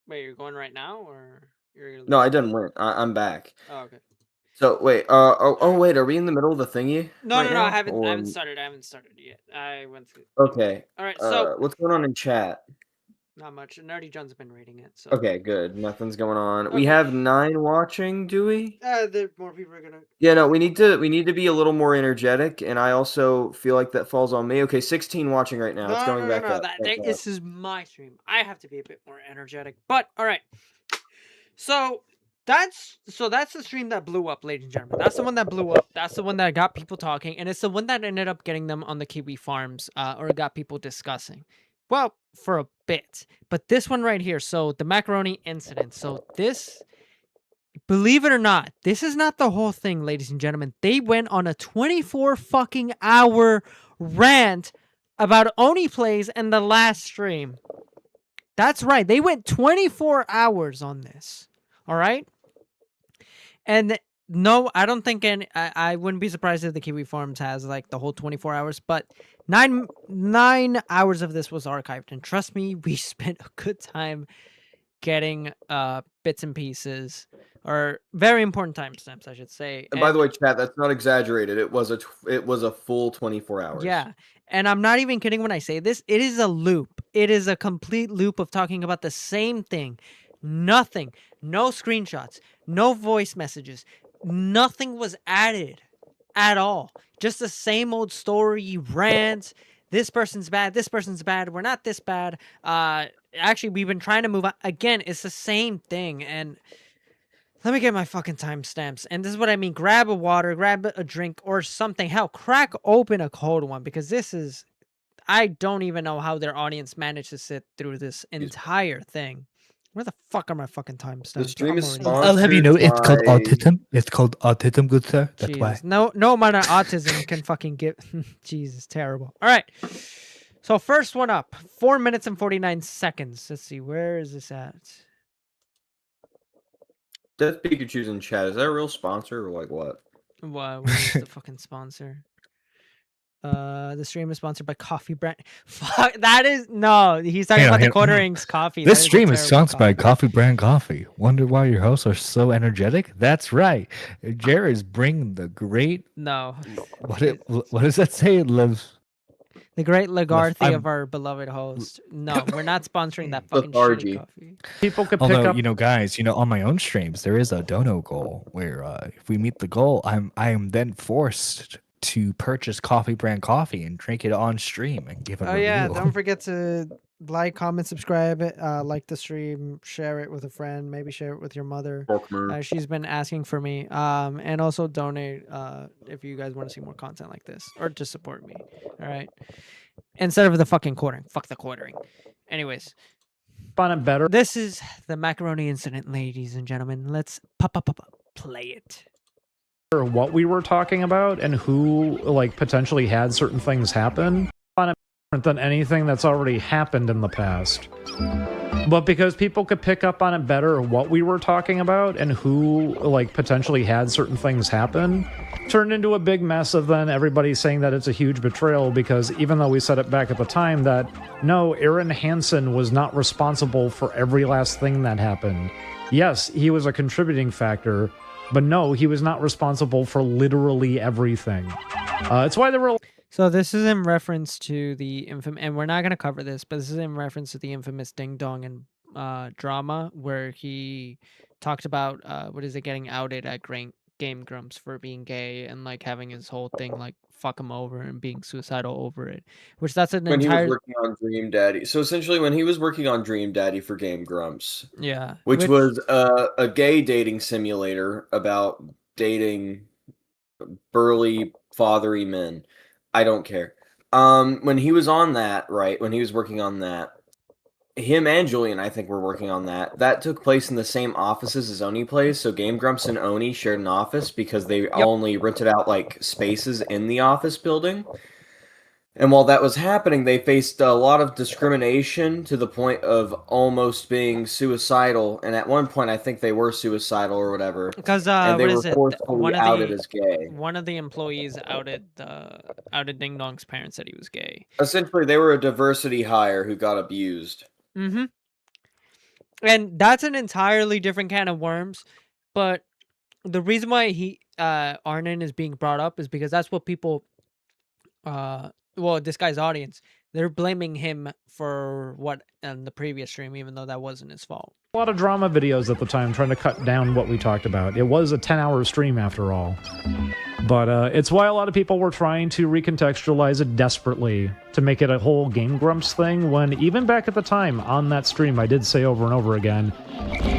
Wait, you're going right now, or you're? No, I didn't went. I'm back. Oh, okay. So wait. Wait. Are we in the middle of the thingy? No, right no, now, I haven't. or- I haven't started. I haven't started yet. I went through. Okay. All right. So what's going on in chat? not much. Nerdy John's been reading it. So. Okay, good. Nothing's going on. We Okay. have 9 watching. Do we? There more people are gonna. Yeah, no, we need to be a little more energetic, and I also feel like that falls on me. Okay, 16 watching right now. It's going back up. This is my stream. I have to be a bit more energetic. But all right. So that's the stream that blew up, ladies and gentlemen. That's the one that blew up. That's the one that got people talking, and it's the one that ended up getting them on the Kiwi Farms, or got people discussing. Well, for a bit. But this one right here, so the macaroni incident. So this, believe it or not, this is not the whole thing, ladies and gentlemen. They went on a 24 fucking hour rant about ONEPLAYS and the last stream. That's right. They went 24 hours on this. All right? And no, I don't think I wouldn't be surprised if the Kiwi Farms has like the whole 24 hours, but 9 hours of this was archived, and trust me, we spent a good time getting bits and pieces, or very important timestamps, I should say. And by the way, chat, that's not exaggerated. It was a full 24 hours. Yeah. And I'm not even kidding when I say this. It is a loop. It is a complete loop of talking about the same thing. Nothing. No screenshots. No voice messages. Nothing was added at all. Just the same old story, rants. This person's bad. This person's bad. We're not this bad. Actually, we've been trying to move on. Again, it's the same thing. And let me get my fucking timestamps. And this is what I mean. Grab a water, grab a drink or something. Hell, crack open a cold one, because this is... I don't even know how their audience managed to sit through this entire thing. Where the fuck are my fucking timestamps? The stream is I'll have you know, it's called autism. It's called autism, good sir. That's why. No amount of autism can fucking give... Jesus, terrible. All right. So first one up. 4 minutes and 49 seconds. Let's see. Where is this at? Death Pikachu's in chat. Is that a real sponsor or like what? What is the fucking sponsor? The stream is sponsored by Coffee Brand. Fuck, that is... No, he's talking about the Quarterings coffee. This stream is sponsored by Coffee Brand Coffee. Wonder why your hosts are so energetic? That's right. Jared is bringing the great... No. What does that say? It lives... The great Lagarthy of our beloved host. No, we're not sponsoring that fucking shitty coffee. People could pick Although, up... guys, on my own streams, there is a dono goal where if we meet the goal, I am then forced to purchase Coffee Brand Coffee and drink it on stream and give a review. Yeah, don't forget to like, comment, subscribe, like the stream, share it with a friend, maybe share it with your mother. She's been asking for me. And also donate if you guys want to see more content like this, or just support me. All right. Instead of the fucking quartering. Fuck the quartering. Anyways. on it better. This is the macaroni incident, ladies and gentlemen. Let's play it. What we were talking about and who like potentially had certain things happen on it different than anything that's already happened in the past. But because people could pick up on it better what we were talking about and who like potentially had certain things happen, turned into a big mess of then everybody saying that it's a huge betrayal, because even though we said it back at the time that no, Aaron Hansen was not responsible for every last thing that happened. Yes, he was a contributing factor, but no, he was not responsible for literally everything. It's why there were... So this is in reference to the infamous, and we're not going to cover this, but this is in reference to the infamous Ding Dong and drama where he talked about, getting outed at Game Grumps for being gay and like having his whole thing like fuck him over and being suicidal over it, which that's an When he entire... was working on Dream Daddy. So essentially when he was working on Dream Daddy for Game Grumps. Yeah. Which was a gay dating simulator about dating burly, fathery men. I don't care. When he was on that, right, when he was working on that, him and Julian, I think, were working on that. That took place in the same offices as ONEPLAYS, so Game Grumps and Oni shared an office because they only rented out, like, spaces in the office building. And while that was happening, they faced a lot of discrimination to the point of almost being suicidal. And at one point, I think they were suicidal or whatever. Because and they were forcefully outed as gay. One of the employees outed Ding Dong's parents that he was gay. Essentially, they were a diversity hire who got abused. Mm-hmm. And that's an entirely different can of worms. But the reason why Arnon is being brought up is because that's what people... this guy's audience, they're blaming him for what in the previous stream, even though that wasn't his fault. A lot of drama videos at the time trying to cut down what we talked about. It was a 10-hour stream after all. But it's why a lot of people were trying to recontextualize it desperately to make it a whole Game Grumps thing, when even back at the time on that stream I did say over and over again,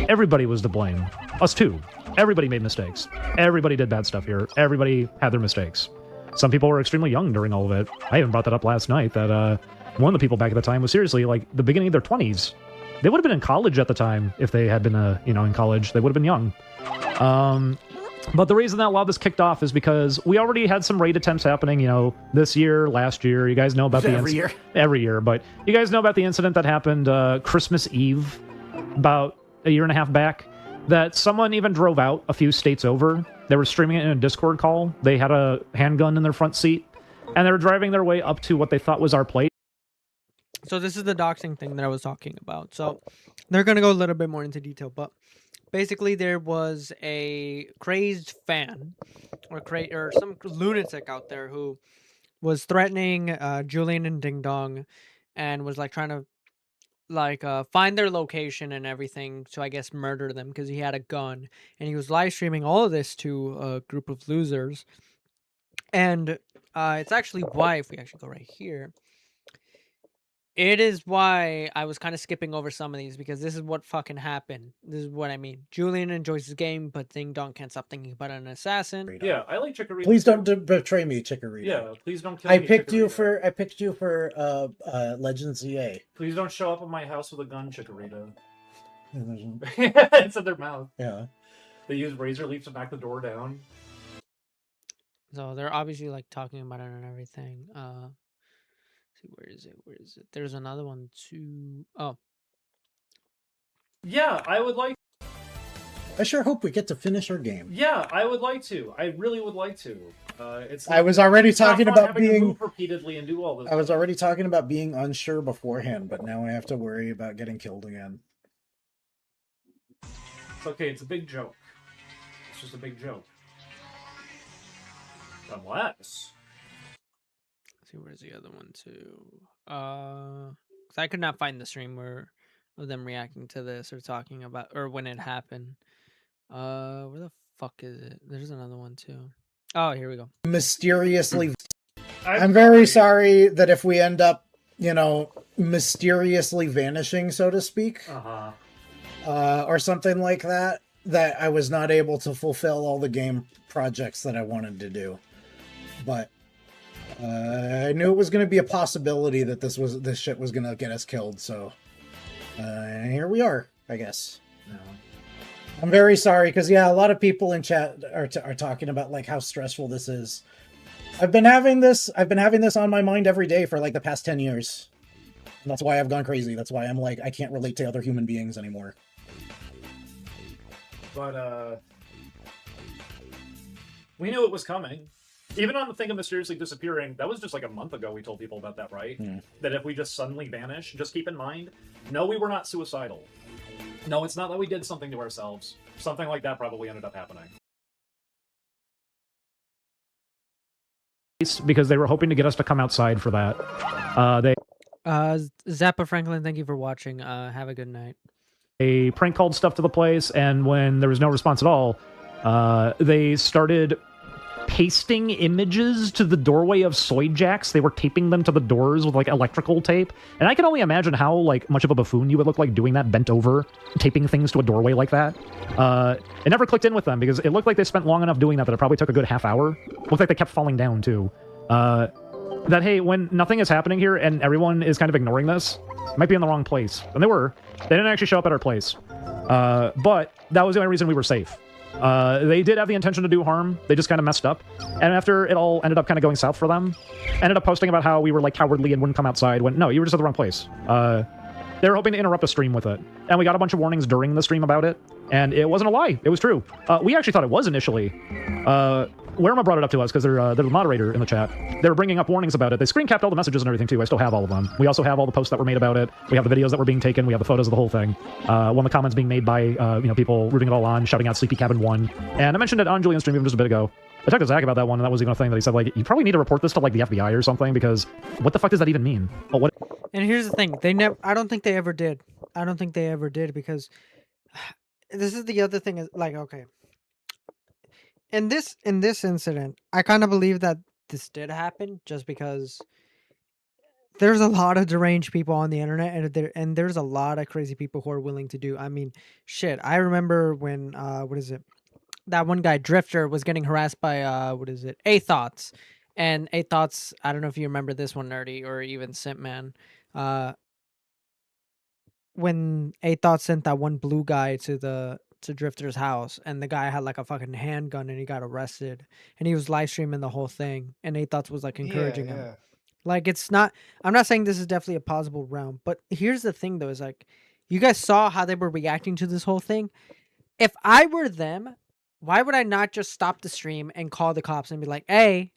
everybody was to blame. Us too. Everybody made mistakes. Everybody did bad stuff here. Everybody had their mistakes. Some people were extremely young during all of it. I even brought that up last night, that one of the people back at the time was seriously, like, the beginning of their 20s. They would have been in college at the time if they had been, in college. They would have been young. But the reason that a lot of this kicked off is because we already had some raid attempts happening, this year, last year. You guys know about the incident. Every year. But you guys know about the incident that happened Christmas Eve, about a year and a half back, that someone even drove out a few states over. They were streaming it in a Discord call. They had a handgun in their front seat, and they were driving their way up to what they thought was our place. So this is the doxing thing that I was talking about. So they're going to go a little bit more into detail, but basically there was a crazed fan or some lunatic out there who was threatening Julian and Ding Dong and was like trying to find their location and everything to, I guess, murder them because he had a gun. And he was live streaming all of this to a group of losers. And it's actually why, if we actually go right here, it is why I was kind of skipping over some of these, because this is what fucking happened. This is what I mean. Julian enjoys his game, but Ding Dong can't stop thinking about an assassin. Yeah, I like Chikorita. Please don't betray me, Chikorita. Yeah, please don't kill I me, picked Chikorita. I picked you for Legends EA. Please don't show up at my house with a gun, Chikorita. Yeah, it's in their mouth. Yeah. They use razor leaf to knock the door down. So they're obviously like talking about it and everything. See, where is it? There's another one too. Oh. Yeah, I would like... I sure hope we get to finish our game. Yeah, I would like to. I really would like to. I was already talking about being... to move repeatedly and do all this. I was already talking about being unsure beforehand, but now I have to worry about getting killed again. It's okay, it's a big joke. It's just a big joke. Unless... See, where's the other one too? 'Cause I could not find the stream of them reacting to this or talking about, or when it happened. Where the fuck is it? There's another one too. Oh, here we go. Mysteriously, I'm very sorry that if we end up, mysteriously vanishing, so to speak, or something like that, that I was not able to fulfill all the game projects that I wanted to do. But I knew it was going to be a possibility that this shit was going to get us killed, so Here we are, I guess. I'm very sorry because a lot of people in chat are talking about like how stressful this is. I've been having this on my mind every day for like the past 10 years. And that's why I've gone crazy. That's why I'm like I can't relate to other human beings anymore. But we knew it was coming. Even on the thing of mysteriously disappearing, that was just like a month ago we told people about that, right? That if we just suddenly vanish, just keep in mind, no, we were not suicidal. No, it's not that we did something to ourselves. Something like that probably ended up happening. Because they were hoping to get us to come outside for that. Zappa Franklin, thank you for watching. Have a good night. They prank called stuff to the place, and when there was no response at all, they started pasting images to the doorway of soy jacks. They were taping them to the doors with like electrical tape, and I can only imagine how like much of a buffoon you would look like doing that, bent over, taping things to a doorway like that. It never clicked in with them because it looked like they spent long enough doing that it probably took a good half hour. Looked like they kept falling down too. That hey, when nothing is happening here and everyone is kind of ignoring this, might be in the wrong place. And they were. They didn't actually show up at our place. But that was the only reason we were safe. They did have the intention to do harm. They just kind of messed up. And after it all ended up kind of going south for them, ended up posting about how we were like cowardly and wouldn't come outside when, no, you were just at the wrong place. They were hoping to interrupt a stream with it. And we got a bunch of warnings during the stream about it. And it wasn't a lie. It was true. We actually thought it was initially. Werema brought it up to us because they're the moderator in the chat. They were bringing up warnings about it. They screen capped all the messages and everything too. I still have all of them. We also have all the posts that were made about it. We have the videos that were being taken. We have the photos of the whole thing. One of the comments being made by people rooting it all on, shouting out Sleepy Cabin 1. And I mentioned it on Julian's stream even just a bit ago. I talked to Zach about that one, and that was even a thing that he said, like, you probably need to report this to, like, the FBI or something, because what the fuck does that even mean? Well, what? And here's the thing. I don't think they ever did. I don't think they ever did, because this is the other thing is, like, okay. In this incident, I kind of believe that this did happen just because there's a lot of deranged people on the internet, and there's a lot of crazy people who are willing to do. I mean, shit. I remember when what is it? That one guy Drifter was getting harassed by what is it? A Thoughts, and A Thoughts. I don't know if you remember this one, Nerdy, or even Simpman. When A Thoughts sent that one blue guy to Drifter's house, and the guy had like a fucking handgun, and he got arrested, and he was live streaming the whole thing, and A Thoughts was like encouraging him. Like, it's not. I'm not saying this is definitely a possible realm, but here's the thing though: is like, you guys saw how they were reacting to this whole thing. If I were them, why would I not just stop the stream and call the cops and be like, hey,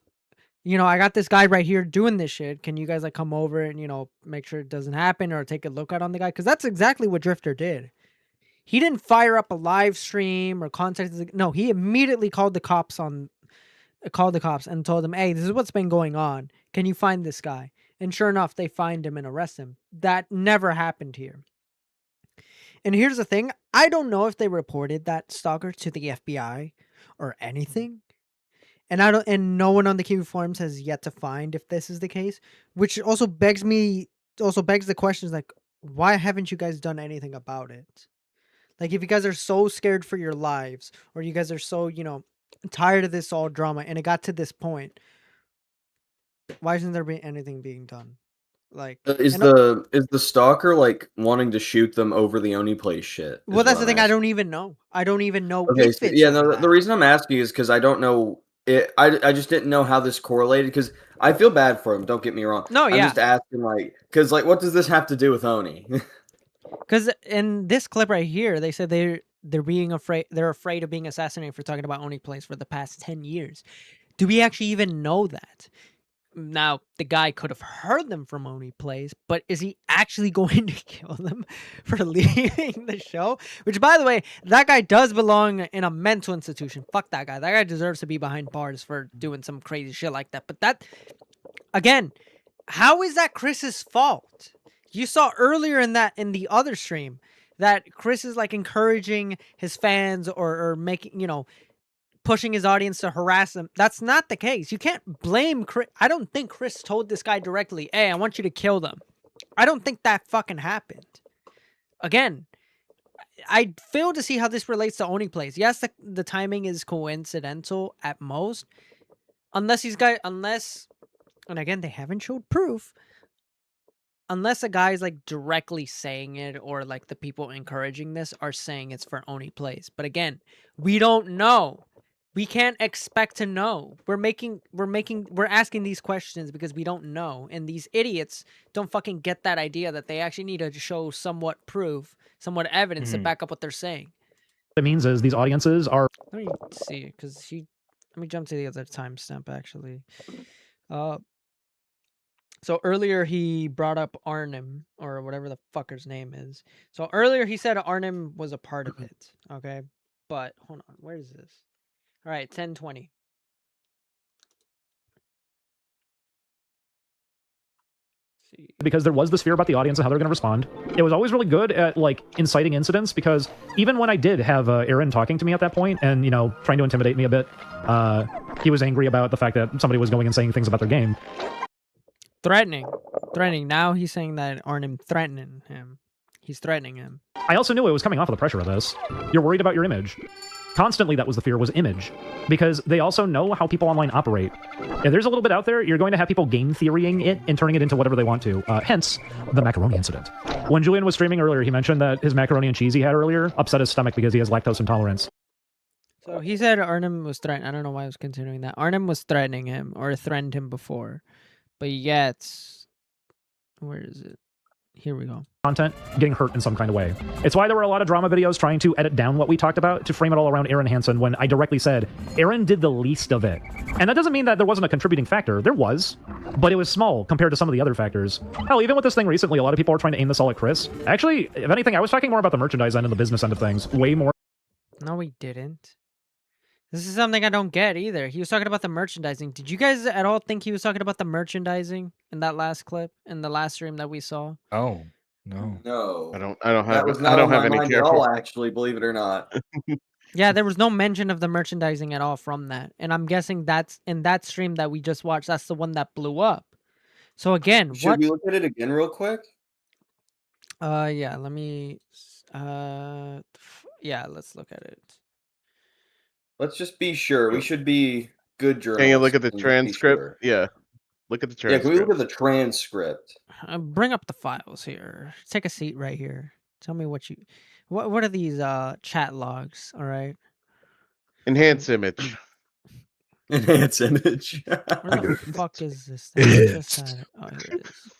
I got this guy right here doing this shit. Can you guys like come over and, make sure it doesn't happen or take a look out on the guy? Because that's exactly what Drifter did. He didn't fire up a live stream or contact. No, he immediately called the cops and told them, hey, this is what's been going on. Can you find this guy? And sure enough, they find him and arrest him. That never happened here. And here's the thing. I don't know if they reported that stalker to the FBI or anything. And no one on the Kiwi forums has yet to find if this is the case, which also begs the questions like, why haven't you guys done anything about it? Like, if you guys are so scared for your lives, or you guys are so, tired of this all drama, and it got to this point, why isn't there anything being done? Like, is the stalker like wanting to shoot them over the ONEPLAYS shit? Well, that's the thing. I don't even know. I don't even know. Okay, if so, it's the reason I'm asking is because I don't know. I just didn't know how this correlated, because I feel bad for him. Don't get me wrong. No, yeah. I'm just asking, because what does this have to do with Oni? Because in this clip right here, they said they're being afraid. They're afraid of being assassinated for talking about ONEPLAYS for the past 10 years. Do we actually even know that? Now, the guy could have heard them from ONEPLAYS, but is he actually going to kill them for leaving the show? Which, by the way, that guy does belong in a mental institution. Fuck that guy. That guy deserves to be behind bars for doing some crazy shit like that. But that, again, how is that Chris's fault? You saw earlier in the other stream that Chris is like encouraging his fans or making, pushing his audience to harass them. That's not the case. You can't blame Chris. I don't think Chris told this guy directly, hey, I want you to kill them. I don't think that fucking happened. Again, I fail to see how this relates to ONEPLAYS. Yes, the timing is coincidental at most. Unless, and again, they haven't showed proof, unless a guy's like directly saying it or like the people encouraging this are saying it's for ONEPLAYS. But again, we don't know. We can't expect to know. We're asking these questions because we don't know. And these idiots don't fucking get that idea that they actually need to show somewhat proof, somewhat evidence to back up what they're saying. What it means is these audiences are. Let me see, because let me jump to the other timestamp actually. So earlier he brought up Arnim, or whatever the fucker's name is. So earlier he said Arnim was a part of it. Okay, but hold on, where is this? All right, 10:20. Because there was this fear about the audience and how they're going to respond. It was always really good at like inciting incidents, because even when I did have Aaron talking to me at that point and, you know, trying to intimidate me a bit, he was angry about the fact that somebody was going and saying things about their game. Threatening. Now he's saying that Arnim threatening him. He's threatening him. I also knew it was coming off of the pressure of this. You're worried about your image. Constantly, that was the fear, was image. Because they also know how people online operate. If there's a little bit out there, you're going to have people game theorying it and turning it into whatever they want to. Hence, the macaroni incident. When Julian was streaming earlier, he mentioned that his macaroni and cheese he had earlier upset his stomach because he has lactose intolerance. So he said Arnim was threatening. I don't know why I was continuing that. Arnim was threatening him, or threatened him before. But yet, where is it? Here we go. Content getting hurt in some kind of way. It's why there were a lot of drama videos trying to edit down what we talked about to frame it all around Aaron Hansen, when I directly said Aaron did the least of it. And that doesn't mean that there wasn't a contributing factor. There was, but it was small compared to some of the other factors. Hell, even with this thing recently, a lot of people were trying to aim this all at Chris. Actually, if anything, I was talking more about the merchandise end and the business end of things. Way more. No, we didn't. This is something I don't get either. He was talking about the merchandising. Did you guys at all think he was talking about the merchandising in that last clip, in the last stream that we saw? Oh, no. No. I don't have That was not I don't on have my any mind care at all, for. actually, believe it or not. Yeah, there was no mention of the merchandising at all from that. And I'm guessing that's in that stream that we just watched, that's the one that blew up. So again, Should we look at it again real quick? Yeah, let me yeah, let's look at it. Let's just be sure. We should be good journalists. Can you look at the and just be transcript? sure. Yeah. Look at the Yeah, transcript. can we look at the transcript? Bring up the files here. Take a seat right here. Tell me what are these chat logs, all right? Enhance image. Enhance image. Where the fuck is this thing? I just had it. Oh, here it is.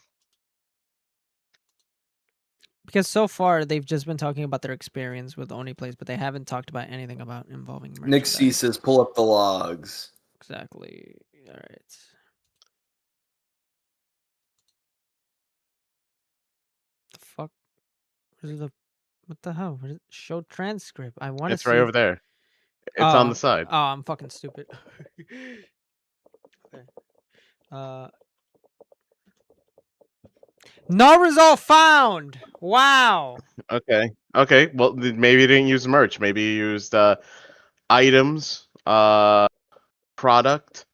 Because so far they've just been talking about their experience with ONEPLAYS, but they haven't talked about anything about involving merchandise. Nick C says, pull up the logs. Exactly. All right. The fuck? What the hell? What is it? Show transcript. I want to. It's right over there. It's on the side. Oh, I'm fucking stupid. Okay. No result found. Wow. Okay. Okay. Well, maybe you didn't use merch. Maybe you used items, product.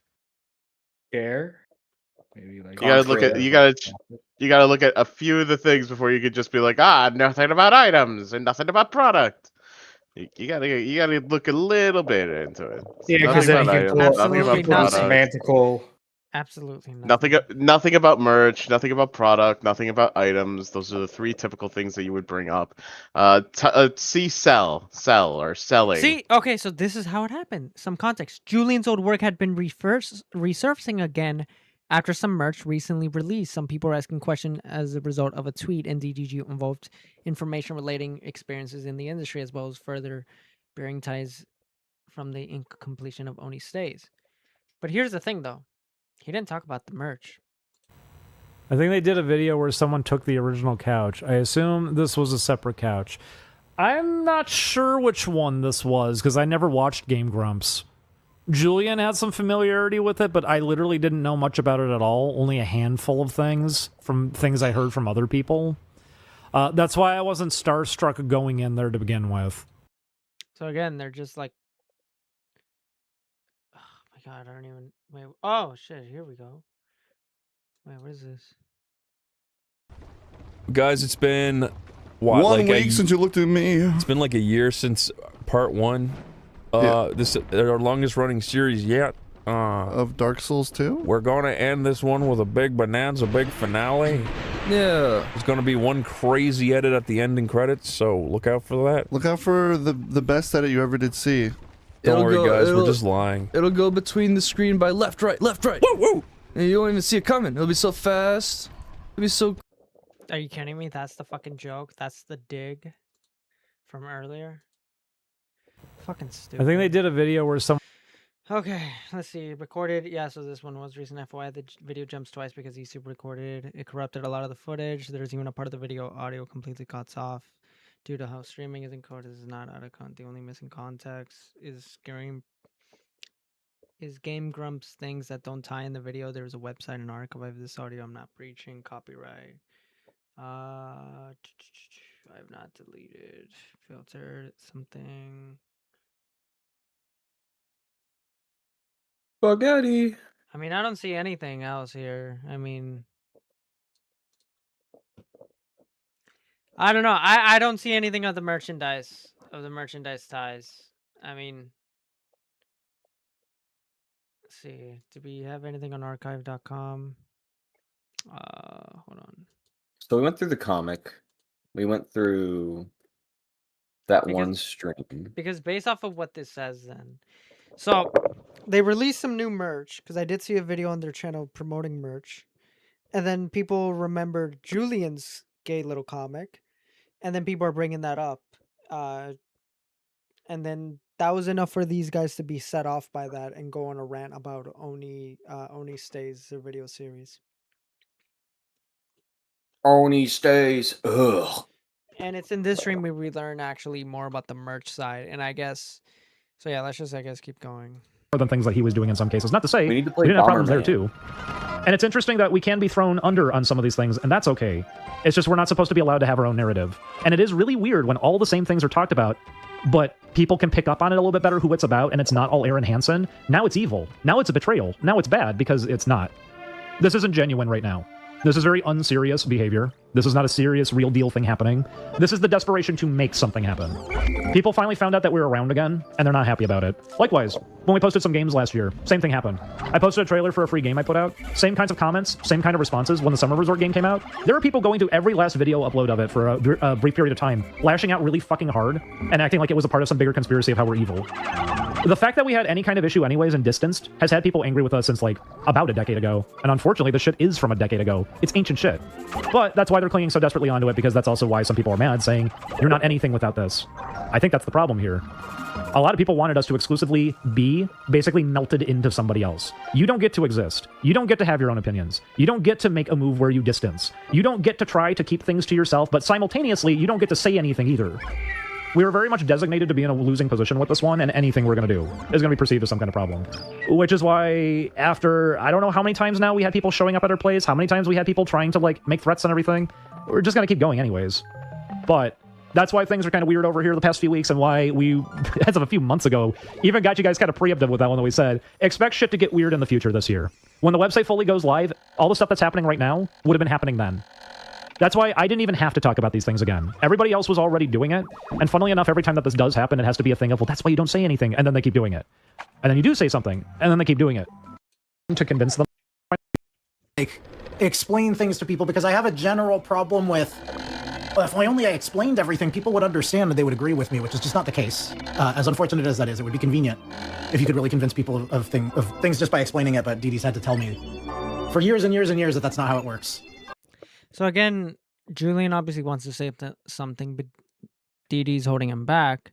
Share. Maybe like You gotta look at. You gotta look at a few of the things before you could just be like, nothing about items and nothing about product. You gotta look a little bit into it. Yeah, because then you can pull nothing about product. semantical. Absolutely not. Nothing about merch, nothing about product, nothing about items. Those are the three typical things that you would bring up. See sell or selling. See, okay, so this is how it happened. Some context. Julian's old work had been resurfacing again after some merch recently released. Some people are asking questions as a result of a tweet, and DGG involved information relating experiences in the industry, as well as further bearing ties from the incompletion of Oni Stays. But here's the thing, though. He didn't talk about the merch. I think they did a video where someone took the original couch. I assume this was a separate couch. I'm not sure which one this was, because I never watched Game Grumps. Julian had some familiarity with it, but I literally didn't know much about it at all. Only a handful of things from things I heard from other people. That's why I wasn't starstruck going in there to begin with. So again, they're just like, oh my god, I don't even, wait, oh shit, here we go. Wait, what is this? Guys, it's been what, 1 like week since you looked at me. It's been like a year since part 1. This our longest running series yet. of Dark Souls 2. We're gonna end this one with a big bonanza, big finale. Yeah. There's gonna be one crazy edit at the ending credits, so look out for that. Look out for the best edit you ever did see. Don't worry, guys, we're just lying. It'll go between the screen by left, right. Woo, woo! And you won't even see it coming. It'll be so fast. It'll be so... Are you kidding me? That's the fucking joke? That's the dig from earlier? Fucking stupid. I think they did a video where some. Okay, let's see. Recorded. Yeah, so this one was recent FYI. The video jumps twice because he super recorded. It corrupted a lot of the footage. There's even a part of the video audio completely cuts off due to how streaming is encoded. This is not out of context. The only missing context is Game Grumps things that don't tie in the video. There's a website and archive of this audio. I'm not breaching copyright. I have not deleted, filtered something. Spaghetti. I mean, I don't see anything else here. I mean, I don't know. I don't see anything of the merchandise ties. I mean, let's see. Do we have anything on archive.com? Hold on. So we went through the comic. We went through that one stream. Because based off of what this says then. So they released some new merch because I did see a video on their channel promoting merch. And then people remembered Julian's gay little comic. And then people are bringing that up. And then that was enough for these guys to be set off by that and go on a rant about Oni Stays, their video series. Oni Stays. Ugh. And it's in this stream we learn actually more about the merch side. And I guess... So yeah, let's just, I guess, keep going. More than things that he was doing in some cases. Not to say We need to play we didn't have problems there Bomberman. too. And it's interesting that we can be thrown under on some of these things, and that's okay. It's just we're not supposed to be allowed to have our own narrative. And it is really weird when all the same things are talked about, but people can pick up on it a little bit better who it's about, and it's not all Aaron Hansen. Now it's evil. Now it's a betrayal. Now it's bad because it's not. This isn't genuine right now. This is very unserious behavior. This is not a serious, real deal thing happening. This is the desperation to make something happen. People finally found out that we were around again, and they're not happy about it. Likewise, when we posted some games last year, same thing happened. I posted a trailer for a free game I put out. Same kinds of comments, same kind of responses when the Summer Resort game came out. There were people going to every last video upload of it for a brief period of time, lashing out really fucking hard, and acting like it was a part of some bigger conspiracy of how we're evil. The fact that we had any kind of issue anyways and distanced has had people angry with us since, like, about a decade ago. And unfortunately, the shit is from a decade ago. It's ancient shit. But that's why they're clinging so desperately onto it, because that's also why some people are mad, saying, you're not anything without this. I think that's the problem here. A lot of people wanted us to exclusively be basically melted into somebody else. You don't get to exist. You don't get to have your own opinions. You don't get to make a move where you distance. You don't get to try to keep things to yourself, but simultaneously, you don't get to say anything either. We were very much designated to be in a losing position with this one, and anything we're going to do is going to be perceived as some kind of problem. Which is why, after, I don't know how many times now we had people showing up at our place, how many times we had people trying to, like, make threats and everything, we're just going to keep going anyways. But that's why things are kind of weird over here the past few weeks, and why we, as of a few months ago, even got you guys kind of preemptive with that one that we said, expect shit to get weird in the future this year. When the website fully goes live, all the stuff that's happening right now would have been happening then. That's why I didn't even have to talk about these things again. Everybody else was already doing it, and funnily enough, every time that this does happen, it has to be a thing of, well, that's why you don't say anything, and then they keep doing it. And then you do say something, and then they keep doing it. To convince them. Like, explain things to people, because I have a general problem with, if I explained everything, people would understand and they would agree with me, which is just not the case. As unfortunate as that is, it would be convenient if you could really convince people of things just by explaining it, but Didi's had to tell me for years and years and years that that's not how it works. So again, Julian obviously wants to say something, but Didi's holding him back.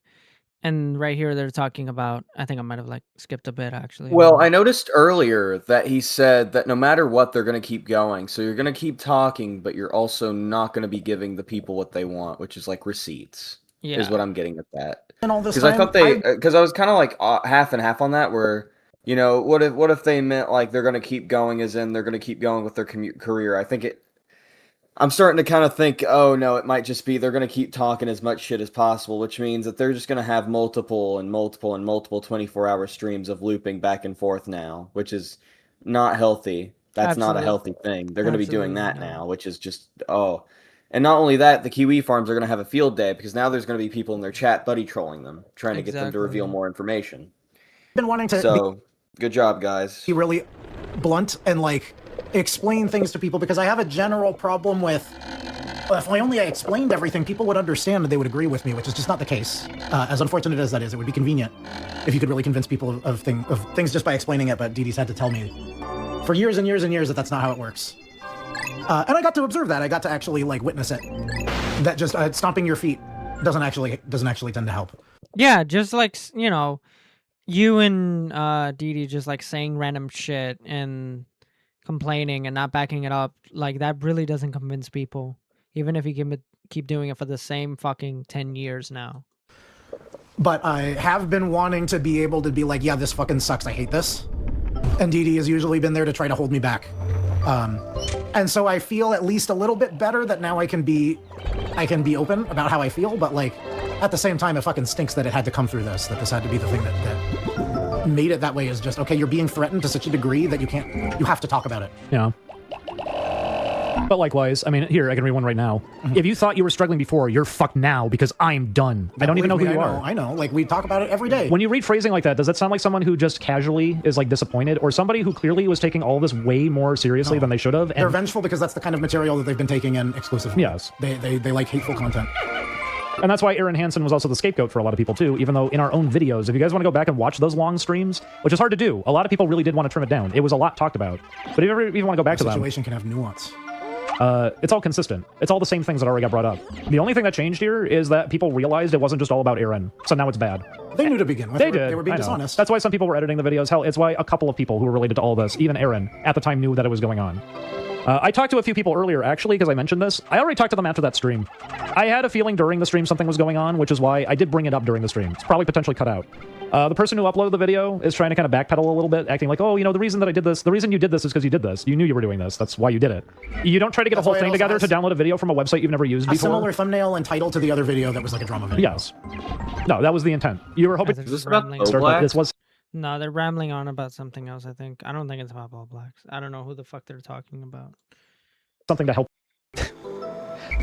And right here, they're talking about, I think I might have like skipped a bit actually. Well, I noticed earlier that he said that no matter what, they're going to keep going. So you're going to keep talking, but you're also not going to be giving the people what they want, which is like receipts. Yeah. Is what I'm getting at that. And all this Because I thought because I was kind of like half and half on that, where, you know, what if they meant like they're going to keep going, as in they're going to keep going with their career. I think I'm starting to kind of think, oh no, it might just be they're going to keep talking as much shit as possible, which means that they're just going to have multiple 24-hour streams of looping back and forth now, which is not healthy. That's not a healthy thing. They're going to be doing that now, which is just, oh. And not only that, the Kiwi farms are going to have a field day, because now there's going to be people in their chat buddy trolling them, trying to get them to reveal more information. Been wanting to. So Good job, guys. Be really blunt and like explain things to people because I have a general problem with. If I explained everything, people would understand and they would agree with me, which is just not the case. As unfortunate as that is, it would be convenient if you could really convince people of things just by explaining it. But Dee Dee's had to tell me for years and years and years that that's not how it works. And I got to observe that. I got to actually like witness it. That just stomping your feet doesn't actually tend to help. Yeah, just like you and Dee Dee just like saying random shit and complaining and not backing it up. Like that really doesn't convince people. Even if you keep doing it for the same fucking 10 years now. But I have been wanting to be able to be like, yeah, this fucking sucks. I hate this. And Dee Dee has usually been there to try to hold me back. And so I feel at least a little bit better that now I can be open about how I feel. But like at the same time, it fucking stinks that it had to come through this. That this had to be the thing that made it that way. Is just okay. You're being threatened to such a degree that you have to talk about it. Yeah. But likewise, I mean, here, I can read one right now. If you thought you were struggling before, you're fucked now because I'm done. I don't even know who you are. I know. Like, we talk about it every day. When you read phrasing like that, does that sound like someone who just casually is, like, disappointed? Or somebody who clearly was taking all this way more seriously than they should have? They're vengeful because that's the kind of material that they've been taking in exclusively. Yes. They like hateful content. And that's why Aaron Hansen was also the scapegoat for a lot of people, too, even though in our own videos, if you guys want to go back and watch those long streams, which is hard to do, a lot of people really did want to trim it down. It was a lot talked about. But if you ever even want to go back to them... The situation can have nuance. It's all consistent. It's all the same things that already got brought up. The only thing that changed here is that people realized it wasn't just all about Aaron, so now it's bad. They knew to begin with. They did. They were being I know. dishonest. That's why some people were editing the videos. Hell, it's why a couple of people who were related to all this, even Aaron, at the time knew that it was going on. I talked to a few people earlier, actually, because I mentioned this. I already talked to them after that stream. I had a feeling during the stream something was going on, which is why I did bring it up during the stream. It's probably potentially cut out. The person who uploaded the video is trying to kind of backpedal a little bit, acting like, oh, you know, the reason that I did this, the reason you did this is because you did this. You knew you were doing this. That's why you did it. You don't try to get a whole thing together to download a video from a website you've never used before. A similar thumbnail and title to the other video that was like a drama video. Yes. No, that was the intent. You were hoping this was... No, they're rambling on about something else, I think. I don't think it's about All Blacks. I don't know who the fuck they're talking about. Something to help.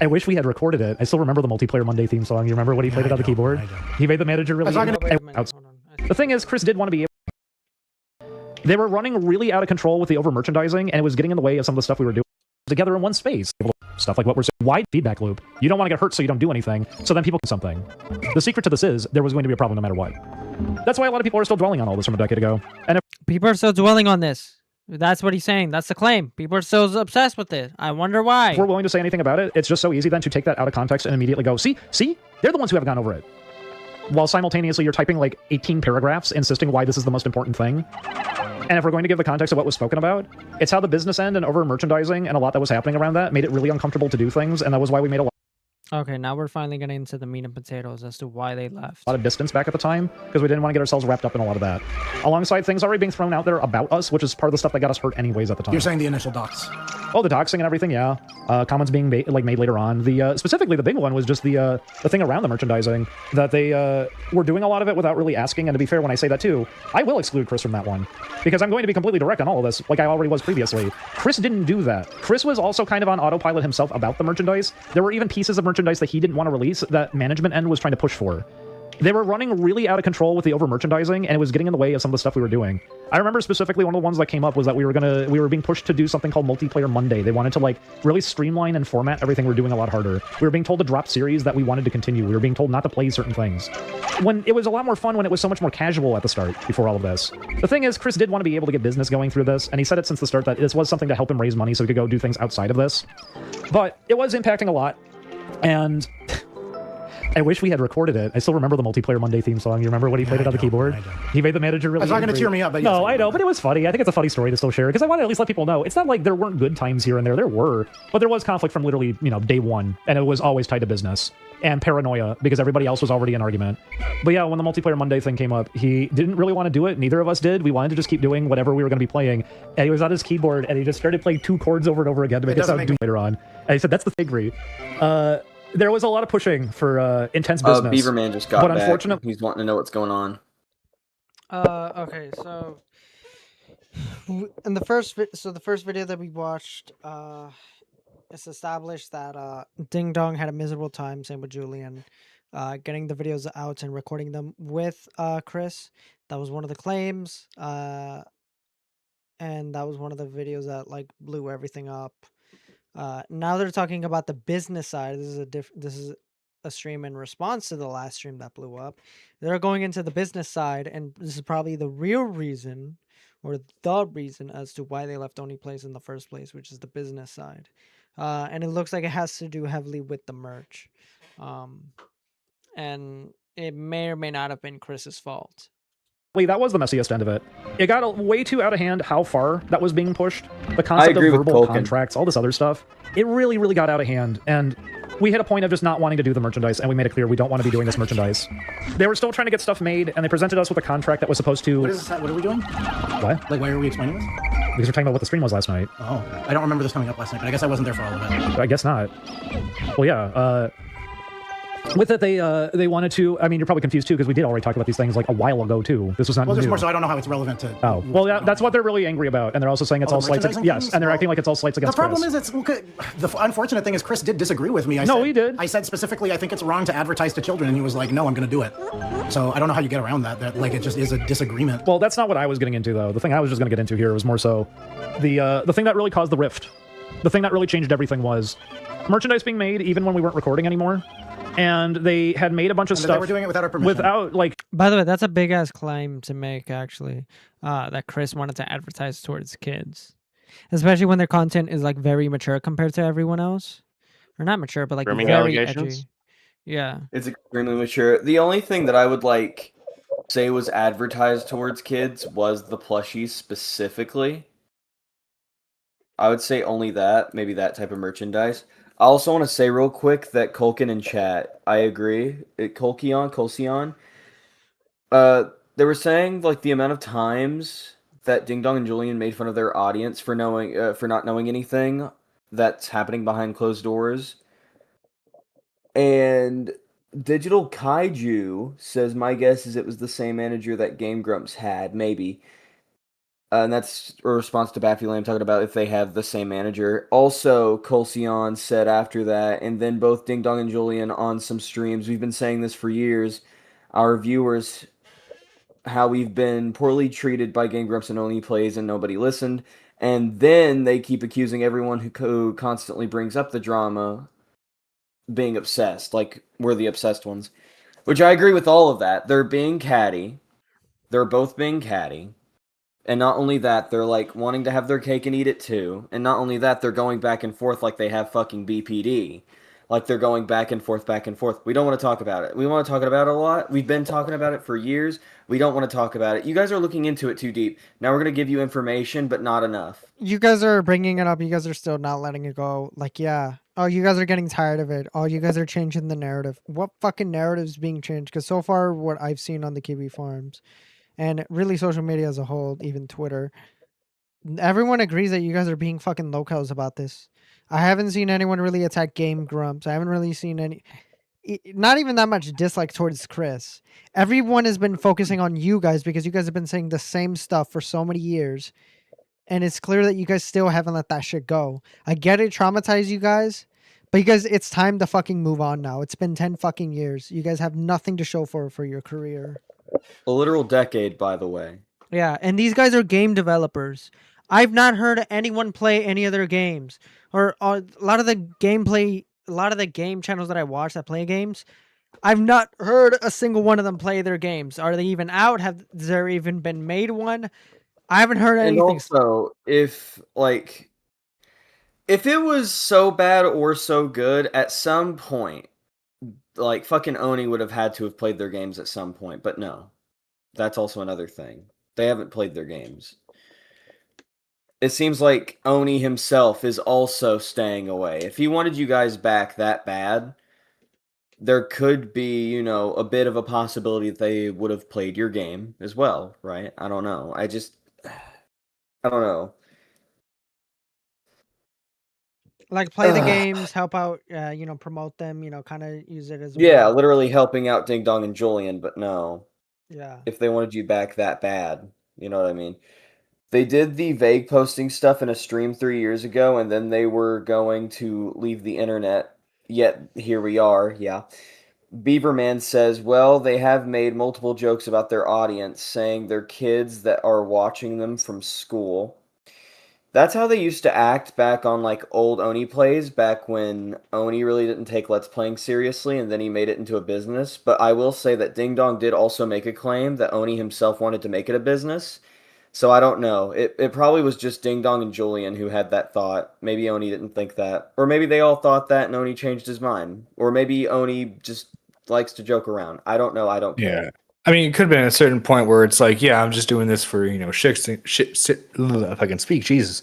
I wish we had recorded it. I still remember the Multiplayer Monday theme song. You remember when he played it on the keyboard? He made the manager really... The thing is, Chris did want to be able... They were running really out of control with the over-merchandising, and it was getting in the way of some of the stuff we were doing together in one space. Stuff like what we're saying. Wide feedback loop. You don't want to get hurt, so you don't do anything, so then people can something. The secret to this is, there was going to be a problem no matter what. That's why a lot of people are still dwelling on all this from a decade ago. And if people are still dwelling on this. That's what he's saying. That's the claim. People are so obsessed with it. I wonder why. If we're willing to say anything about it, it's just so easy then to take that out of context and immediately go, see, they're the ones who haven't gone over it. While simultaneously you're typing like 18 paragraphs insisting why this is the most important thing. And if we're going to give the context of what was spoken about, it's how the business end and over merchandising and a lot that was happening around that made it really uncomfortable to do things, and that was why we made a lot. Okay, now we're finally getting into the meat and potatoes as to why they left. A lot of distance back at the time, because we didn't want to get ourselves wrapped up in a lot of that. Alongside things already being thrown out there about us, which is part of the stuff that got us hurt anyways at the time. You're saying the initial docs. Oh, the doxing and everything, yeah. Comments being made later on. The specifically, the big one was just the thing around the merchandising, that they were doing a lot of it without really asking, and to be fair, when I say that too, I will exclude Chris from that one. Because I'm going to be completely direct on all of this, like I already was previously. Chris didn't do that. Chris was also kind of on autopilot himself about the merchandise. There were even pieces of merchandise that he didn't want to release that management end was trying to push for. They were running really out of control with the over-merchandising, and it was getting in the way of some of the stuff we were doing. I remember specifically one of the ones that came up was that we were being pushed to do something called Multiplayer Monday. They wanted to like really streamline and format everything we're doing a lot harder. We were being told to drop series that we wanted to continue. We were being told not to play certain things. When it was a lot more fun when it was so much more casual at the start before all of this. The thing is, Chris did want to be able to get business going through this, and he said it since the start that this was something to help him raise money so he could go do things outside of this. But it was impacting a lot, and... I wish we had recorded it. I still remember the Multiplayer Monday theme song. You remember when he played it on the keyboard? He made the manager really... It's not going to cheer me up, but... No, I know, but it was funny. I think it's a funny story to still share, because I want to at least let people know. It's not like there weren't good times here and there. There were. But there was conflict from literally, day one, and it was always tied to business. And paranoia, because everybody else was already in argument. But yeah, when the Multiplayer Monday thing came up, he didn't really want to do it. Neither of us did. We wanted to just keep doing whatever we were going to be playing. And he was on his keyboard, and he just started playing 2 chords over and over again to make it sound later on. And he said, that's the thing, there was a lot of pushing for intense business. Beaverman just got back. Unfortunately, he's wanting to know what's going on. Okay, so in the first video that we watched, it's established that Ding Dong had a miserable time, same with Julian, getting the videos out and recording them with Chris. That was one of the claims. And that was one of the videos that like blew everything up. Now they're talking about the business side. This is a stream in response to the last stream that blew up. They're going into the business side, and this is probably the real reason or the reason as to why they left ONEPLAYS in the first place, which is the business side. And it looks like it has to do heavily with the merch. And it may or may not have been Chris's fault. That was the messiest end of it. It got way too out of hand how far that was being pushed. The concept of agree with verbal Culkin. contracts, all this other stuff. It really, really got out of hand. And we hit a point of just not wanting to do the merchandise, and we made it clear we don't want to be doing this merchandise. They were still trying to get stuff made, and they presented us with a contract that was supposed to... What is this? What are we doing? What? Like, why are we explaining this? Because we're talking about what the stream was last night. Oh, I don't remember this coming up last night, but I guess I wasn't there for all of it. I guess not. Well, yeah, with it, they wanted to. I mean, you're probably confused too because we did already talk about these things like a while ago too. This was not. Well, there's new. more, so I don't know how it's relevant to. Oh, well, yeah, that's what they're really angry about, and they're also saying it's all slights. Yes, and they're acting like it's all slights against. The problem Chris. is, the unfortunate thing is Chris did disagree with me. He did. I said specifically, I think it's wrong to advertise to children, and he was like, "No, I'm going to do it." So I don't know how you get around that. That like it just is a disagreement. Well, that's not what I was getting into though. The thing I was just going to get into here was more so the thing that really caused the rift. The thing that really changed everything was merchandise being made even when we weren't recording anymore. And they had made a bunch of stuff. They were doing it without our permission. Without, like... By the way, that's a big-ass claim to make, actually, that Chris wanted to advertise towards kids. Especially when their content is, like, very mature compared to everyone else. Or not mature, but, like, Grooming very allegations? edgy. Yeah. It's extremely mature. The only thing that I would, like, say was advertised towards kids was the plushies specifically. I would say only that, maybe that type of merchandise. I also want to say real quick that Culkin in chat, I agree. Colcion, they were saying like the amount of times that Ding Dong and Julian made fun of their audience for not knowing anything that's happening behind closed doors. And Digital Kaiju says, my guess is it was the same manager that Game Grumps had, maybe. And that's a response to Baffy Lamb talking about if they have the same manager. Also, Colcion said after that, and then both Ding Dong and Julian on some streams, we've been saying this for years, our viewers, how we've been poorly treated by Game Grumps and ONEPLAYS and nobody listened. And then they keep accusing everyone who constantly brings up the drama being obsessed, like we're the obsessed ones. Which I agree with all of that. They're being catty. They're both being catty. And not only that, they're like wanting to have their cake and eat it too. And not only that, they're going back and forth like they have fucking BPD. Like they're going back and forth, back and forth. We don't want to talk about it. We want to talk about it a lot. We've been talking about it for years. We don't want to talk about it. You guys are looking into it too deep. Now we're going to give you information, but not enough. You guys are bringing it up. You guys are still not letting it go. Like, yeah. Oh, you guys are getting tired of it. Oh, you guys are changing the narrative. What fucking narrative is being changed? Because so far, what I've seen on the Kiwi Farms, and really social media as a whole, even Twitter, everyone agrees that you guys are being fucking locals about this. I haven't seen anyone really attack Game Grumps. I haven't really seen any... Not even that much dislike towards Chris. Everyone has been focusing on you guys because you guys have been saying the same stuff for so many years. And it's clear that you guys still haven't let that shit go. I get it, traumatize you guys. But you guys, it's time to fucking move on now. It's been 10 fucking years. You guys have nothing to show for your career. A literal decade, by the way. Yeah, and these guys are game developers. I've not heard anyone play any other games. Or a lot of the game channels that I watch that play games, I've not heard a single one of them play their games. Are they even out? Have there even been made one? I haven't heard anything. And also, if it was so bad or so good, at some point, like, fucking Oni would have had to have played their games at some point, but no. That's also another thing. They haven't played their games. It seems like Oni himself is also staying away. If he wanted you guys back that bad, there could be, you know, a bit of a possibility that they would have played your game as well, right? I don't know. I don't know. Like, play the games, help out, promote them, kind of use it as Yeah, literally helping out Ding Dong and Julian, but no. Yeah. If they wanted you back that bad, you know what I mean? They did the vague posting stuff in a stream 3 years ago, and then they were going to leave the internet. Yet, here we are, yeah. Beaverman says, well, they have made multiple jokes about their audience, saying they're kids that are watching them from school. That's how they used to act back on like old Oni plays, back when Oni really didn't take Let's Playing seriously, and then he made it into a business. But I will say that Ding Dong did also make a claim that Oni himself wanted to make it a business. So I don't know. It probably was just Ding Dong and Julian who had that thought. Maybe Oni didn't think that. Or maybe they all thought that and Oni changed his mind. Or maybe Oni just likes to joke around. I don't know. I don't care. Yeah. I mean, it could have been a certain point where it's like, yeah, I'm just doing this for, if I can speak, Jesus,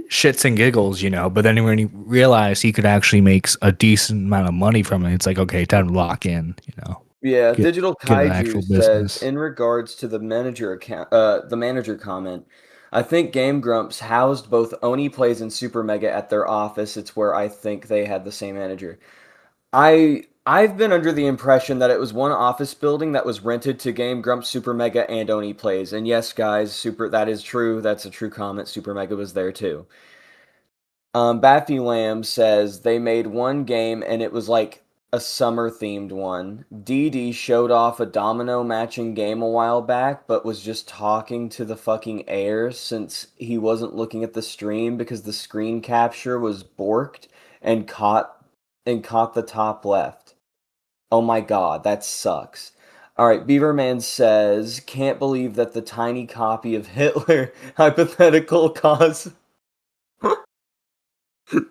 shits and giggles, But then when he realized he could actually make a decent amount of money from it, it's like, okay, time to lock in, Yeah, Get- Digital get an actual Kaiju business. says in regards to the manager comment, I think Game Grumps housed both Oni Plays and Super Mega at their office. It's where I think they had the same manager. I've been under the impression that it was one office building that was rented to Game Grumps, Super Mega, and Oni Plays. And yes, guys, that is true. That's a true comment. Super Mega was there too. Baffy Lamb says they made one game and it was like a summer themed one. DD showed off a domino matching game a while back, but was just talking to the fucking air since he wasn't looking at the stream because the screen capture was borked and caught the top left. Oh my god, that sucks. Alright, Beaverman says, can't believe that the tiny copy of Hitler hypothetical caused...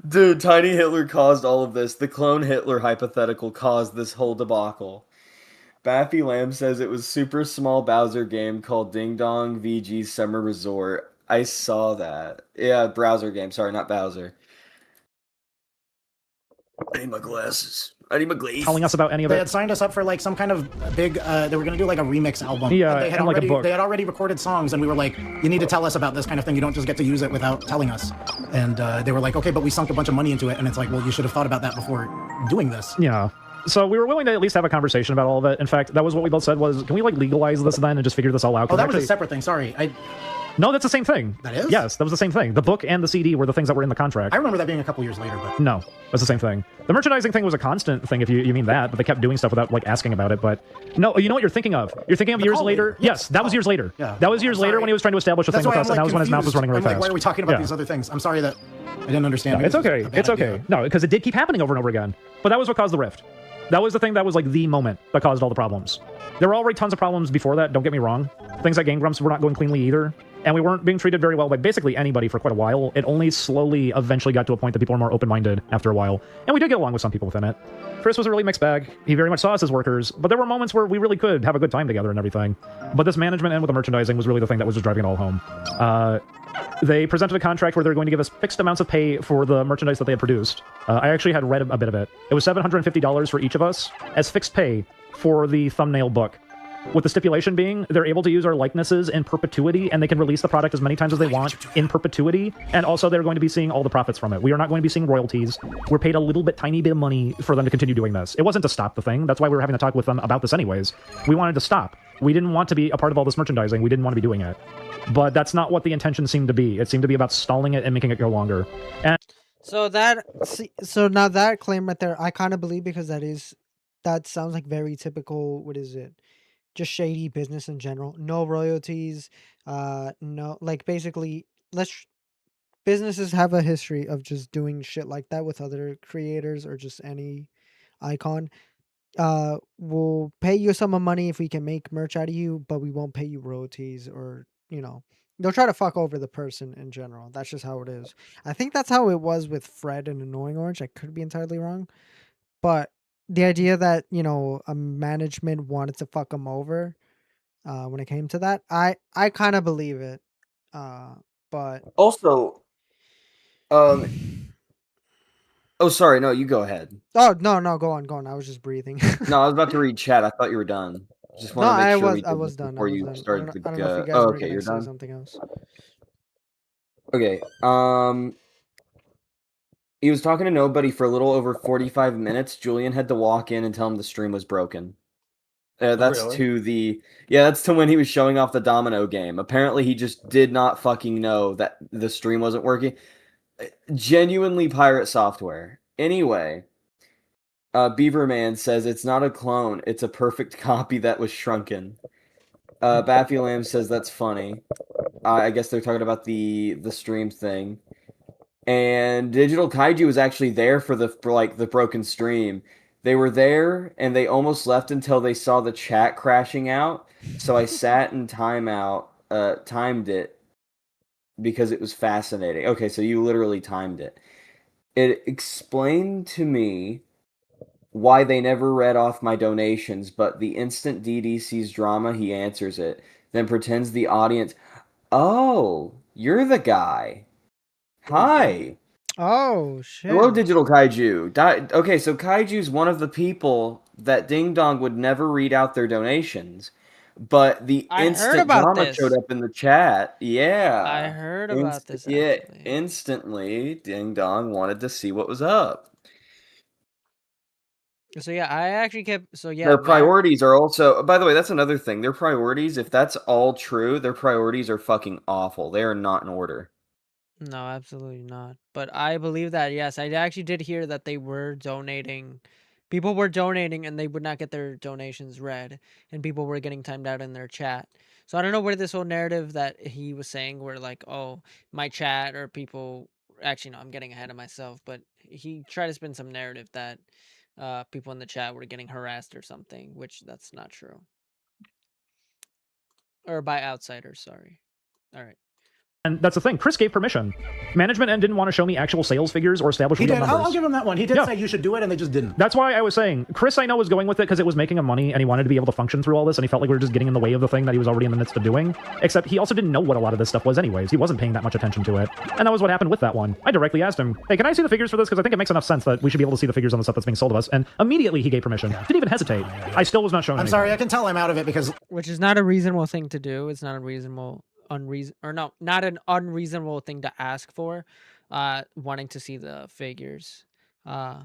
Dude, Tiny Hitler caused all of this. The clone Hitler hypothetical caused this whole debacle. Baffy Lamb says it was super small Bowser game called Ding Dong VG Summer Resort. I saw that. Yeah, browser game. Sorry, not Bowser. I need my glasses. I need my glasses. Telling us about any of They it. had signed us up for like some kind of big. They were going to do like a remix album. Yeah, But they had and like a already, book. They had already recorded songs, and we were like, "You need to tell us about this kind of thing. You don't just get to use it without telling us." And they were like, "Okay, but we sunk a bunch of money into it." And it's like, "Well, you should have thought about that before doing this." Yeah. So we were willing to at least have a conversation about all of it. In fact, that was what we both said was, can we like legalize this then and just figure this all out? Oh, 'Cause that was a actually- separate thing. Sorry, No, that's the same thing. That is? Yes, that was the same thing. The book and the CD were the things that were in the contract. I remember that being a couple years later, but No, that's the same thing. The merchandising thing was a constant thing, if you mean that, but they kept doing stuff without like asking about it. But no, you know what you're thinking of? You're thinking of years later. Yes, that was years later. Yeah. That was years later when he was trying to establish a thing that's with why us, I'm and that like was when his mouth was confused. running really I'm fast. like, why are we talking about Yeah. these other things? I'm sorry that I didn't understand. No, Maybe it's this was okay. a bad It's idea. okay. No, because it did keep happening over and over again. But that was what caused the rift. That was the thing that was like the moment that caused all the problems. There were already tons of problems before that, don't get me wrong. Things like Game Grumps were not going cleanly either. And we weren't being treated very well by basically anybody for quite a while. It only slowly eventually got to a point that people were more open-minded after a while. And we did get along with some people within it. Chris was a really mixed bag. He very much saw us as workers, but there were moments where we really could have a good time together and everything. But this management end with the merchandising was really the thing that was just driving it all home. They presented a contract where they were going to give us fixed amounts of pay for the merchandise that they had produced. I actually had read a bit of it. It was $750 for each of us as fixed pay for the thumbnail book. With the stipulation being, they're able to use our likenesses in perpetuity, and they can release the product as many times as they want in perpetuity, and also they're going to be seeing all the profits from it. We are not going to be seeing royalties. We're paid a little bit, tiny bit of money for them to continue doing this. It wasn't to stop the thing. That's why we were having to talk with them about this anyways. We wanted to stop. We didn't want to be a part of all this merchandising. We didn't want to be doing it. But that's not what the intention seemed to be. It seemed to be about stalling it and making it go longer. And So now that claim right there, I kind of believe because that sounds like very typical. What is it? Just shady business in general. No royalties. No, like basically, businesses have a history of just doing shit like that with other creators or just any icon. We'll pay you some money if we can make merch out of you, but we won't pay you royalties or they'll try to fuck over the person in general. That's just how it is. I think that's how it was with Fred and Annoying Orange. I could be entirely wrong, but the idea that a management wanted to fuck them over when it came to that, I kind of believe it. But Also, oh, sorry. No, you go ahead. oh no, go on. I was just breathing. No, I was about to read chat. I thought you were done. Just wanted to make sure we did I was this done. before I was you done. started I to don't know if you guys oh, were okay, gonna you're say done. something else. Okay. He was talking to nobody for a little over 45 minutes. Julian had to walk in and tell him the stream was broken. That's really? that's to when he was showing off the domino game. Apparently, he just did not fucking know that the stream wasn't working. Genuinely pirate software. Anyway, Beaverman says it's not a clone; it's a perfect copy that was shrunken. Baffy Lamb says that's funny. I guess they're talking about the stream thing. And Digital Kaiju was actually there for the broken stream. They were there and they almost left until they saw the chat crashing out. So I sat in timed it because it was fascinating. Okay, so you literally timed it. It explained to me why they never read off my donations, but the instant DD sees drama, he answers it, then pretends the audience, oh, you're the guy. Hi. Oh, shit. Hello, Digital Kaiju. Okay, so Kaiju's one of the people that Ding Dong would never read out their donations, but the I heard instant about drama this. showed up in the chat. Yeah. I heard about this. Yeah, instantly, Ding Dong wanted to see what was up. So yeah, I actually kept. So yeah, Their priorities are also. By the way, that's another thing. Their priorities, if that's all true, their priorities are fucking awful. They are not in order. No, absolutely not. But I believe that, yes, I actually did hear that they were donating. People were donating and they would not get their donations read. And people were getting timed out in their chat. So I don't know where this whole narrative that he was saying where like, oh, my chat or people... Actually, no, I'm getting ahead of myself. But he tried to spin some narrative that people in the chat were getting harassed or something, which that's not true. Or by outsiders, sorry. All right. And that's the thing. Chris gave permission. Management end didn't want to show me actual sales figures or establish He real did. numbers. I'll give him that one. He did say you should do it, and they just didn't. That's why I was saying, Chris I know was going with it because it was making him money, and he wanted to be able to function through all this, and he felt like we were just getting in the way of the thing that he was already in the midst of doing. Except he also didn't know what a lot of this stuff was anyways. He wasn't paying that much attention to it. And that was what happened with that one. I directly asked him, hey, can I see the figures for this? Because I think it makes enough sense that we should be able to see the figures on the stuff that's being sold to us. And immediately he gave permission. Didn't even hesitate. I still was not showing I'm sorry, I can tell I'm out of it because... Which is not a reasonable thing to do. It's not a reasonable... not an unreasonable thing to ask for, wanting to see the figures. I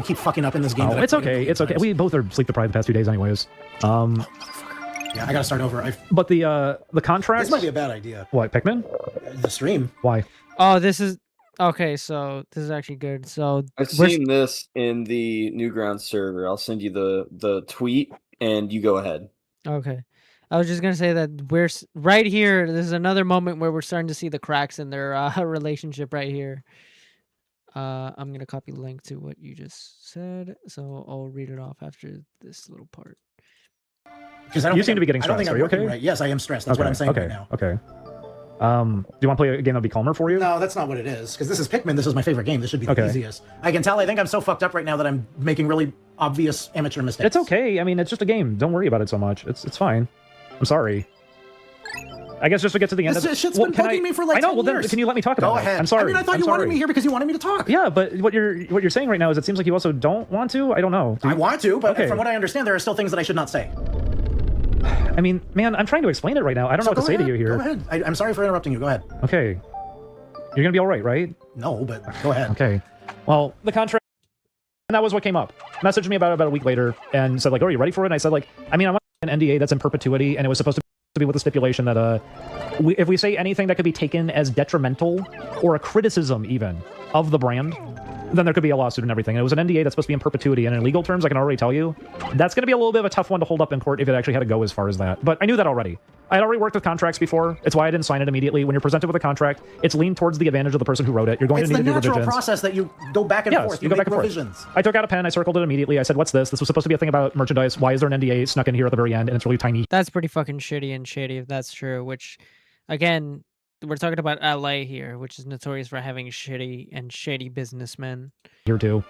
keep fucking up in this game. Oh, it's okay. It's okay. We both are sleep deprived the past 2 days anyways. Yeah, I gotta start over. But the contract... This might be a bad idea. What, Pikmin? The stream. Why? Oh, this is... Okay, so this is actually good. So I've seen this in the Newgrounds server. I'll send you the tweet, and you go ahead. Okay. I was just going to say that we're right here. This is another moment where we're starting to see the cracks in their relationship right here. I'm going to copy the link to what you just said. So I'll read it off after this little part. You seem to be getting stressed. Are you okay? Right. Yes, I am stressed. That's what I'm saying right now. Okay. Do you want to play a game that'll be calmer for you? No, that's not what it is. Because this is Pikmin. This is my favorite game. This should be the easiest. I can tell. I think I'm so fucked up right now that I'm making really obvious amateur mistakes. It's okay. I mean, it's just a game. Don't worry about it so much. It's fine. I'm sorry. I guess just to get to the end of this shit's been bugging me for like 10 then years. can you let me talk about Go it? ahead. I'm sorry. I mean, I thought you wanted me here because you wanted me to talk. Yeah, but what you're saying right now is it seems like you also don't want to. I don't know. I want to, but from what I understand, there are still things that I should not say. I mean, man, I'm trying to explain it right now. I don't know what to say to you here. Go ahead. I'm sorry for interrupting you. Go ahead. Okay. You're gonna be all right? No, but go ahead. Okay. Well, the contract, and that was what came up. Messaged me about a week later and said like, "Oh, are you ready for it?" And I said like, I mean, I want an NDA that's in perpetuity, and it was supposed to be with the stipulation that if we say anything that could be taken as detrimental or a criticism even of the brand, then there could be a lawsuit and everything. And it was an NDA that's supposed to be in perpetuity, and in legal terms, I can already tell you, that's going to be a little bit of a tough one to hold up in court if it actually had to go as far as that. But I knew that already. I had already worked with contracts before. It's why I didn't sign it immediately. When you're presented with a contract, it's leaned towards the advantage of the person who wrote it. You're going to need to do revisions. It's the natural process that you go back and forth. You go back and forth. I took out a pen. I circled it immediately. I said, "What's this? This was supposed to be a thing about merchandise. Why is there an NDA snuck in here at the very end? And it's really tiny." That's pretty fucking shitty and shady if that's true. Which, again, we're talking about LA here, which is notorious for having shady businessmen. Here too.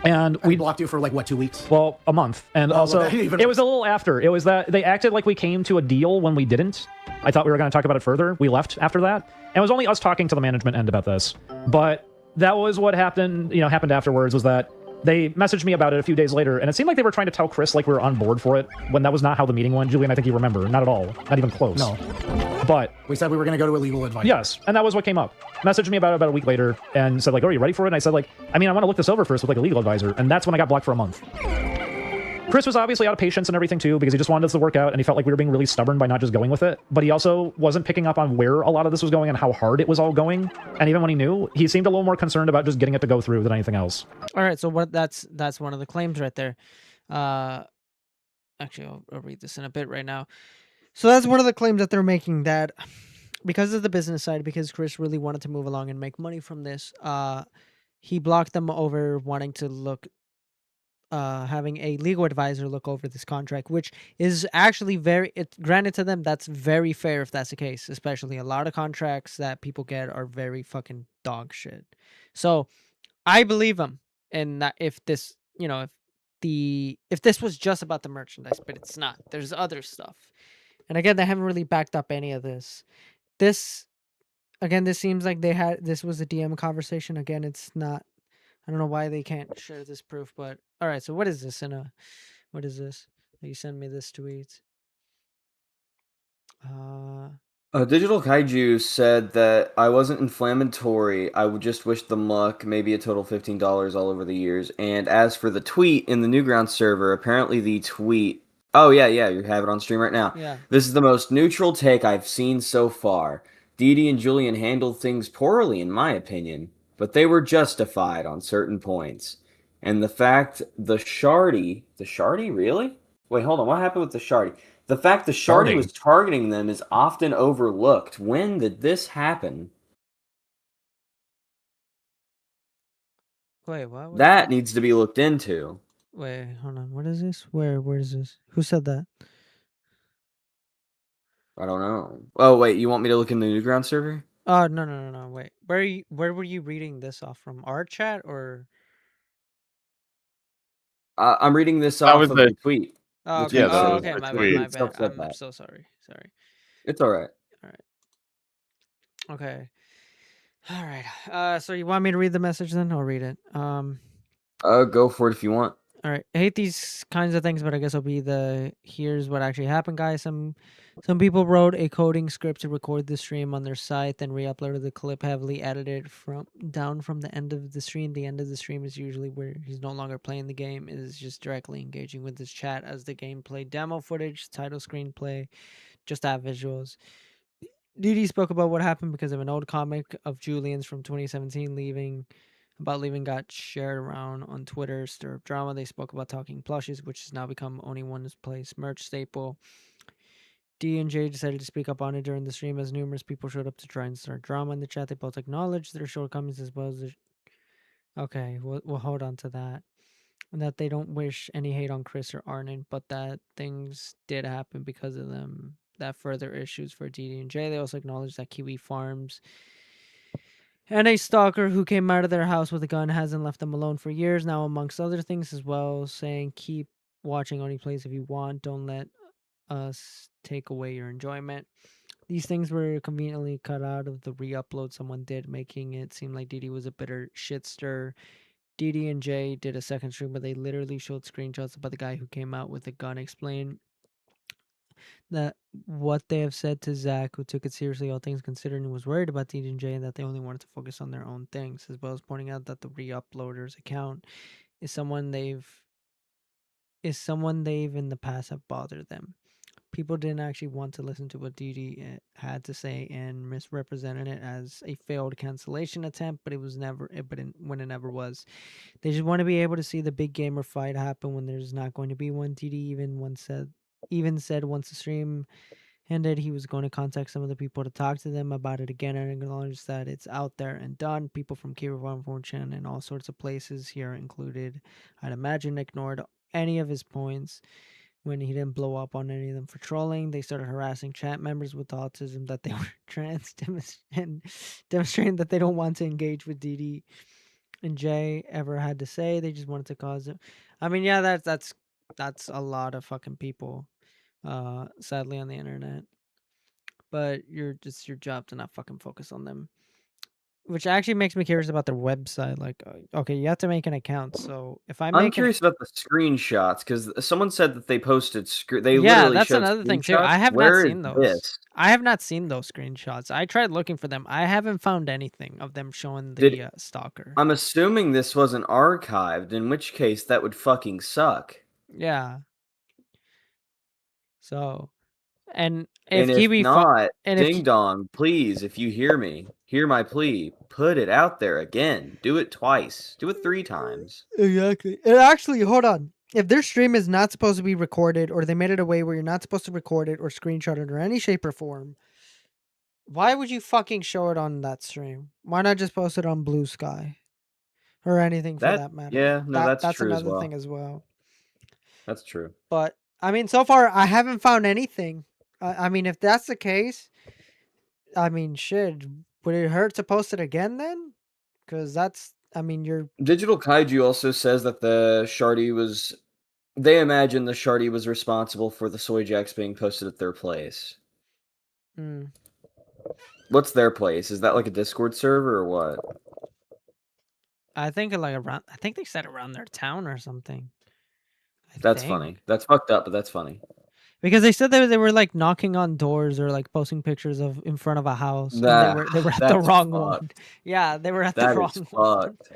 And we blocked you for like what, 2 weeks? Well, a month. And also, it was a little after. It was that they acted like we came to a deal when we didn't. I thought we were going to talk about it further. We left after that. And it was only us talking to the management end about this. But that was what happened. Happened afterwards was that they messaged me about it a few days later, and it seemed like they were trying to tell Chris like we were on board for it, when that was not how the meeting went. Julian, I think you remember. Not at all. Not even close. No. But we said we were going to go to a legal advisor. Yes, and that was what came up. Messaged me about a week later and said like, "Oh, are you ready for it?" And I said like, I mean, I want to look this over first with like a legal advisor, and that's when I got blocked for a month. Chris was obviously out of patience and everything too, because he just wanted this to work out, and he felt like we were being really stubborn by not just going with it. But he also wasn't picking up on where a lot of this was going and how hard it was all going. And even when he knew, he seemed a little more concerned about just getting it to go through than anything else. All right, so that's one of the claims right there. Actually, I'll read this in a bit right now. So that's one of the claims that they're making, that because of the business side, because Chris really wanted to move along and make money from this, he blocked them over wanting to look, having a legal advisor look over this contract, which is actually granted to them, that's very fair if that's the case. Especially a lot of contracts that people get are very fucking dog shit. So I believe him, and that if this, if this was just about the merchandise, but it's not. There's other stuff, and again, they haven't really backed up any of this. This seems like this was a DM conversation. Again, it's not. I don't know why they can't share this proof, but all right. So what is this what is this? You send me this tweet. Digital Kaiju said that I wasn't inflammatory. I would just wish them luck, maybe a total $15 all over the years. And as for the tweet in the Newgrounds server, apparently the tweet... Oh, yeah, you have it on stream right now. Yeah. This is the most neutral take I've seen so far. Didi and Julian handled things poorly, in my opinion, but they were justified on certain points. And the fact the Shardy, really? Wait, hold on, what happened with the Shardy? The fact the Shardy was targeting them is often overlooked. When did this happen? Wait, what? That needs to be looked into. Wait, hold on. What is this? Where is this? Who said that? I don't know. Oh, wait, you want me to look in the Newgrounds server? Oh, no. Wait. Where were you reading this off from? Our chat or? I'm reading this off of the tweet. Oh, okay. Okay. My bad. I'm so sorry. It's all right. Okay. All right. So you want me to read the message then? I'll read it. Go for it if you want. All right. I hate these kinds of things, but I guess I'll be here's what actually happened, guys. Some people wrote a coding script to record the stream on their site, then re-uploaded the clip heavily edited down from the end of the stream. The end of the stream is usually where he's no longer playing the game. It is just directly engaging with his chat as the gameplay demo footage, title screenplay, just add visuals. Didi spoke about what happened because of an old comic of Julian's from 2017 leaving got shared around on Twitter, stir up drama. They spoke about talking plushes, which has now become ONEPLAYS merch staple. D and J decided to speak up on it during the stream as numerous people showed up to try and start drama in the chat. They both acknowledged their shortcomings as well as Okay, we'll hold on to that. And that they don't wish any hate on Chris or Arnon, but that things did happen because of them. That further issues for Didi and J. They also acknowledged that Kiwi Farms and a stalker who came out of their house with a gun hasn't left them alone for years now, amongst other things as well, saying keep watching ONEPLAYS if you want. Don't let us take away your enjoyment. These things were conveniently cut out of the re-upload someone did, making it seem like Didi was a bitter shitster. Didi and Jay did a second stream where they literally showed screenshots about the guy who came out with a gun, explain that what they have said to Zach, who took it seriously, all things considered, and was worried about Didi and Jay, and that they only wanted to focus on their own things, as well as pointing out that the re-uploader's account is someone they've in the past have bothered them. People didn't actually want to listen to what Didi had to say and misrepresented it as a failed cancellation attempt, but it was never. When it never was, they just want to be able to see the big gamer fight happen when there's not going to be one. Didi even said once the stream ended, he was going to contact some of the people to talk to them about it again and acknowledge that it's out there and done. People from Kiwi Farms and all sorts of places here included, I'd imagine, ignored any of his points. When he didn't blow up on any of them for trolling, they started harassing chat members with autism that they were trans and demonstrating that they don't want to engage with Didi and Jay ever had to say. They just wanted to cause it. I mean, yeah, that's a lot of fucking people, sadly, on the internet. But your job to not fucking focus on them. Which actually makes me curious about their website. Like, okay, you have to make an account. So if I'm curious about the screenshots because someone said that they posted. That's another thing too. I have not seen those. This? I have not seen those screenshots. I tried looking for them. I haven't found anything of them showing the stalker. I'm assuming this wasn't archived, in which case that would fucking suck. Yeah. So, and And if if Kiwi not, and if Ding Dong, please, if you hear me, hear my plea. Put it out there again. Do it twice. Do it 3 times. exactly, and actually, hold on. If their stream is not supposed to be recorded, or they made it a way where you're not supposed to record it or screenshot it or any shape or form, why would you fucking show it on that stream? Why not just post it on Blue Sky or anything for that matter? Yeah, no, that's That's true as another well. thing as well. That's true. But I mean, so far I haven't found anything. I mean, if that's the case, I mean, shit, would it hurt to post it again then? Because that's, I mean, you're Digital Kaiju also says that the Shardy was. They imagine the Shardy was responsible for the soy jacks being posted at their place. Mm. What's their place? Is that like a Discord server or what? I think like around. I think they said around their town or something. That's think. funny. That's fucked up, but that's funny. Because they said they were like knocking on doors or like posting pictures of in front of a house. And they were at the That's wrong one. fucked. Yeah, they were at the That wrong is one. fucked.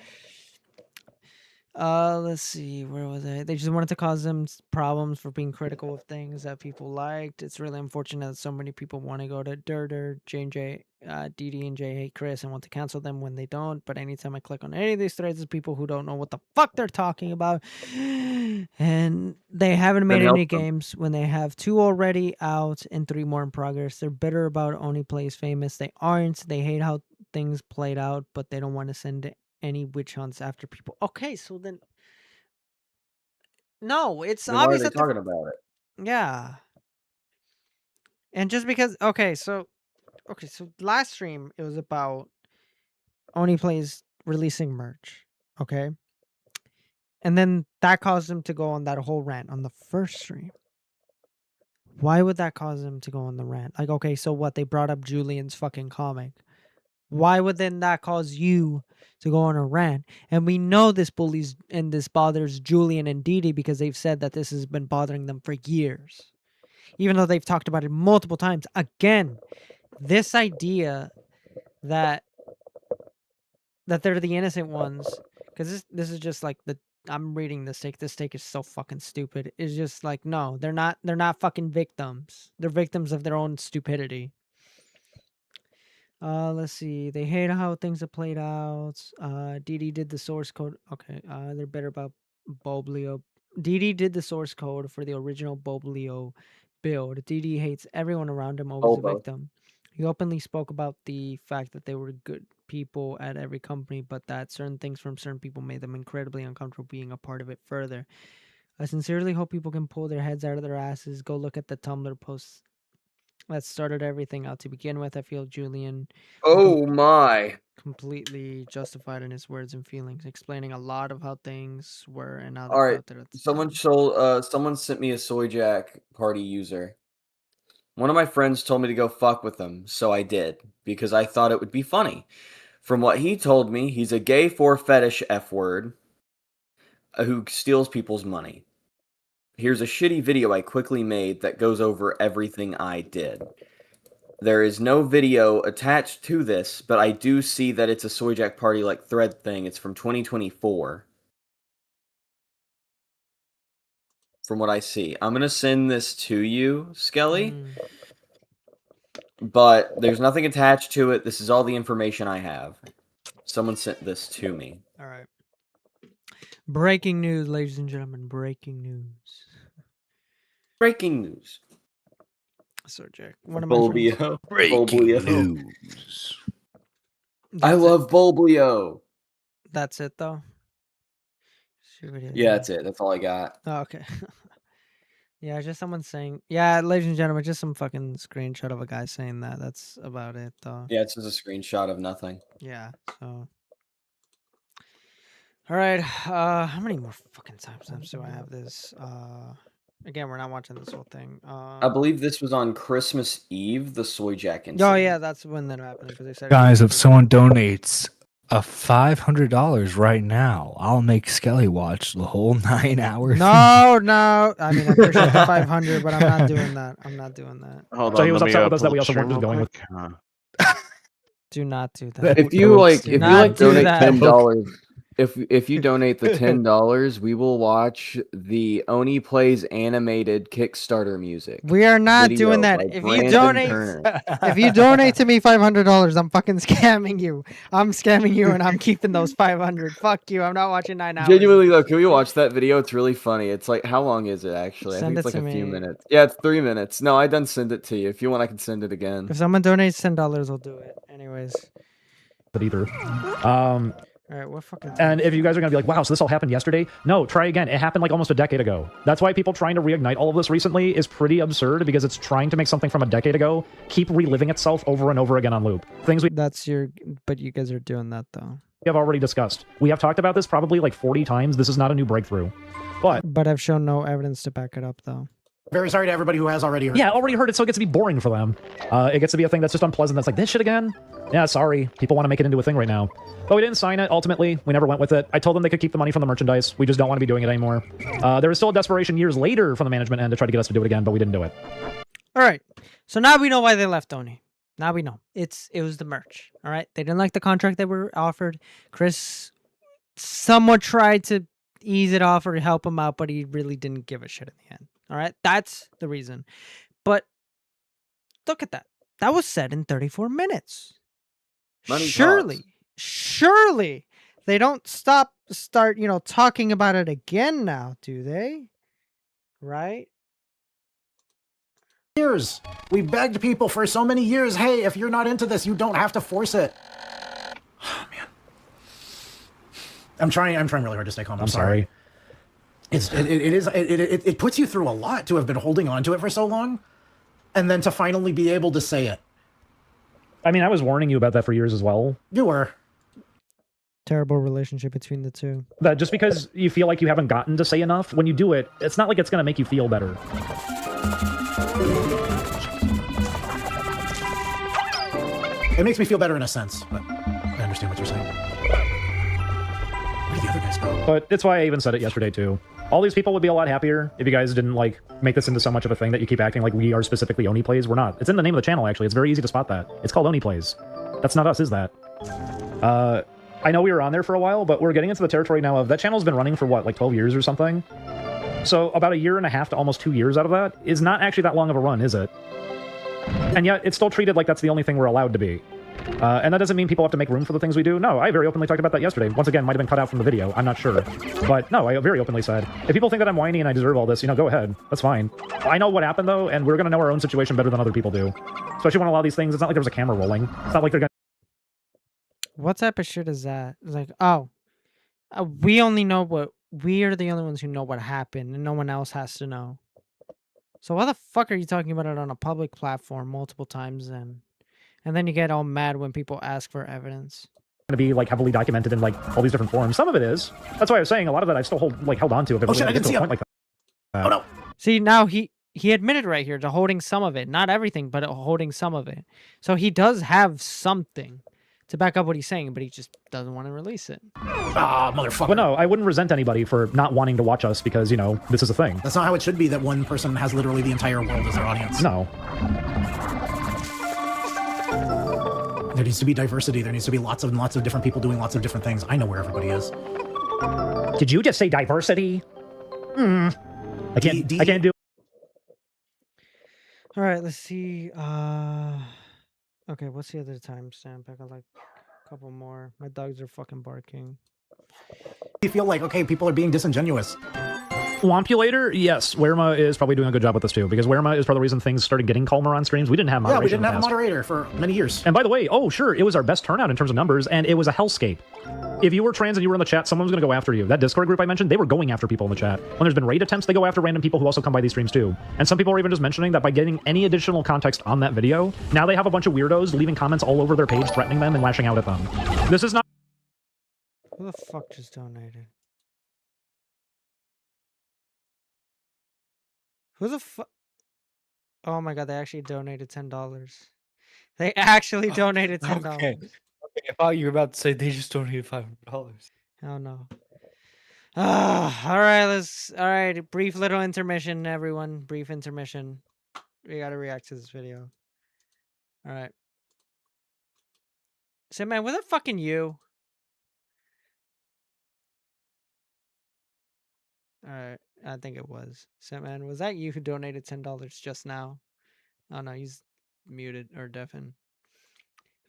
Let's see, where was I? They just wanted to cause them problems for being critical of things that people liked. It's really unfortunate that so many people want to go to Durder, J&J, DD and J hate Chris and want to cancel them when they don't. But anytime I click on any of these threads, it's people who don't know what the fuck they're talking about. And they haven't made help any them. games when they have 2 already out and 3 more in progress. They're bitter about ONEPLAYS famous. They aren't. They hate how things played out, but they don't want to send any witch hunts after people. Okay, so then no, it's Then why are obvious they that they're talking about it? yeah. And just because okay, so last stream it was about ONEPLAYS releasing merch, okay? And then that caused them to go on that whole rant on the first stream. Why would that cause them to go on the rant? Like, okay, so what? They brought up Julian's fucking comic. Why would then that cause you to go on a rant? And we know this bullies and this bothers Julian and Didi because they've said that this has been bothering them for years. Even though they've talked about it multiple times. Again, this idea that they're the innocent ones, because this is just like I'm reading this take. This take is so fucking stupid. It's just like, no, they're not fucking victims. They're victims of their own stupidity. Let's see. They hate how things have played out. DD did the source code. Okay. They're better about Boblio. DD did the source code for the original Boblio build. DD hates everyone around him, always a Bobo. victim. He openly spoke about the fact that they were good people at every company, but that certain things from certain people made them incredibly uncomfortable being a part of it further. I sincerely hope people can pull their heads out of their asses. Go look at the Tumblr posts that started everything out to begin with. I feel Julian Oh my. completely justified in his words and feelings, explaining a lot of how things were and how they All right. felt at the Someone sent me a soy jack party user. One of my friends told me to go fuck with him, so I did because I thought it would be funny. From what he told me, he's a gay for fetish F word who steals people's money. Here's a shitty video I quickly made that goes over everything I did. There is no video attached to this, but I do see that it's a soy jack party like thread thing. It's from 2024. From what I see. I'm going to send this to you, Skelly. But there's nothing attached to it. This is all the information I have. Someone sent this to me. All right. Breaking news, ladies and gentlemen. Breaking news. Breaking news. So, Jack, one of my friends. Bulbio. Breaking Bulbio. news. I love Bulbio. That's it, though. Yeah, that's it. That's all I got. Oh, okay. Yeah, just someone saying. Yeah, ladies and gentlemen, just some fucking screenshot of a guy saying that. That's about it, though. Yeah, it's just a screenshot of nothing. Yeah. So. All right. How many more fucking timestamps do I have this? Again, we're not watching this whole thing. I believe this was on Christmas Eve, the soy jack incident. Oh yeah, that's when that happened because they said. Guys, if someone donates $500 right now, I'll make Skelly watch the whole 9 hours. No. I mean, I appreciate the 500, but I'm not doing that. I'm not doing that. Hold So on, he was let me, upset with us that pull we the also weren't stream just real going quick. Do not do that. If you like, Do if you not like do donate that. $10, If you donate the $10, we will watch the ONEPLAYS animated Kickstarter music. We are not video doing that. by If you Brandon donate, Turner. if you donate to me $500, I'm fucking scamming you. I'm scamming you, and I'm keeping those 500. Fuck you. I'm not watching 9 hours. Genuinely though, can we watch that video? It's really funny. It's like, how long is it actually? I Send think it's it like to a few me. minutes. Yeah, it's 3 minutes. No, I done send it to you. If you want, I can send it again. If someone donates $10, I'll do it. Anyways. But either. All right, what fucking. And if you guys are going to be like, wow, so this all happened yesterday? No, try again. It happened like almost a decade ago. That's why people trying to reignite all of this recently is pretty absurd, because it's trying to make something from a decade ago keep reliving itself over and over again on loop. Things we. That's your. But you guys are doing that though. We have already discussed. We have talked about this probably like 40 times. This is not a new breakthrough. But I've shown no evidence to back it up though. Very sorry to everybody who has already heard. Yeah, already heard it, so it gets to be boring for them. It gets to be a thing that's just unpleasant. That's like, this shit again? Yeah, sorry. People want to make it into a thing right now. But we didn't sign it, ultimately. We never went with it. I told them they could keep the money from the merchandise. We just don't want to be doing it anymore. There was still a desperation years later from the management end to try to get us to do it again, but we didn't do it. All right. So now we know why they left Oni. Now we know. It was the merch. All right. They didn't like the contract they were offered. Chris somewhat tried to ease it off or help him out, but he really didn't give a shit in the end. All right. That's the reason. But look at that. That was said in 34 minutes. Money Surely they don't start, talking about it again now, do they? Right? Years. We begged people for so many years, hey, if you're not into this, you don't have to force it. Oh, man. I'm trying really hard to stay calm. I'm sorry. It puts you through a lot to have been holding on to it for so long, and then to finally be able to say it. I mean, I was warning you about that for years as well. You were. Terrible relationship between the two. That just because you feel like you haven't gotten to say enough, when you do it, it's not like it's going to make you feel better. It makes me feel better in a sense, but I understand what you're saying. Where did the other guys go? But it's why I even said it yesterday, too. All these people would be a lot happier if you guys didn't, make this into so much of a thing that you keep acting like we are specifically ONEPLAYS. We're not. It's in the name of the channel, actually. It's very easy to spot that. It's called ONEPLAYS. That's not us, is that? I know we were on there for a while, but we're getting into the territory now of that channel's been running for, 12 years or something? So about 1.5 years to almost 2 years out of that is not actually that long of a run, is it? And yet, it's still treated like that's the only thing we're allowed to be. And that doesn't mean people have to make room for the things we do. No, I very openly talked about that yesterday. Once again, might have been cut out from the video. I'm not sure. But no, I very openly said, if people think that I'm whiny and I deserve all this, go ahead. That's fine. I know what happened, though, and we're going to know our own situation better than other people do. Especially when a lot of these things, it's not like there was a camera rolling. It's not like they're going to... What type of shit is that? It's like, we only know what... We are the only ones who know what happened, and no one else has to know. So why the fuck are you talking about it on a public platform multiple times then? And then you get all mad when people ask for evidence. To be heavily documented in all these different forms. Some of it is. That's why I was saying a lot of that I still held on to. If it shit, I didn't see a point like that. Oh no. See, now he admitted right here to holding some of it, not everything, but holding some of it. So he does have something to back up what he's saying, but he just doesn't want to release it. Ah, motherfucker. But no, I wouldn't resent anybody for not wanting to watch us because this is a thing. That's not how it should be. That one person has literally the entire world as their audience. No. There needs to be diversity. There needs to be lots of different people doing lots of different things. I know where everybody is. Did you just say diversity? I can't do. All right, let's see. Okay, what's the other timestamp? I got a couple more. My dogs are fucking barking. You feel like, okay, people are being disingenuous. Wompulator, yes, Werema is probably doing a good job with this too, because Werema is part of the reason things started getting calmer on streams. We didn't have moderation. Yeah, we didn't have a moderator for many years. And by the way, sure, it was our best turnout in terms of numbers, and it was a hellscape. If you were trans and you were in the chat, someone was going to go after you. That Discord group I mentioned, they were going after people in the chat. When there's been raid attempts, they go after random people who also come by these streams too. And some people are even just mentioning that by getting any additional context on that video, now they have a bunch of weirdos leaving comments all over their page threatening them and lashing out at them. This is not... Who the fuck just donated? Who the fuck? Oh my god, they actually donated $10. They actually donated $10. Okay. I thought you were about to say they just donated $500. Hell no. All right, brief little intermission, everyone. Brief intermission. We gotta react to this video. All right. Say, man, where the fucking you? right, I think it was. Sandman, was that you who donated $10 just now? Oh no, he's muted or deafened.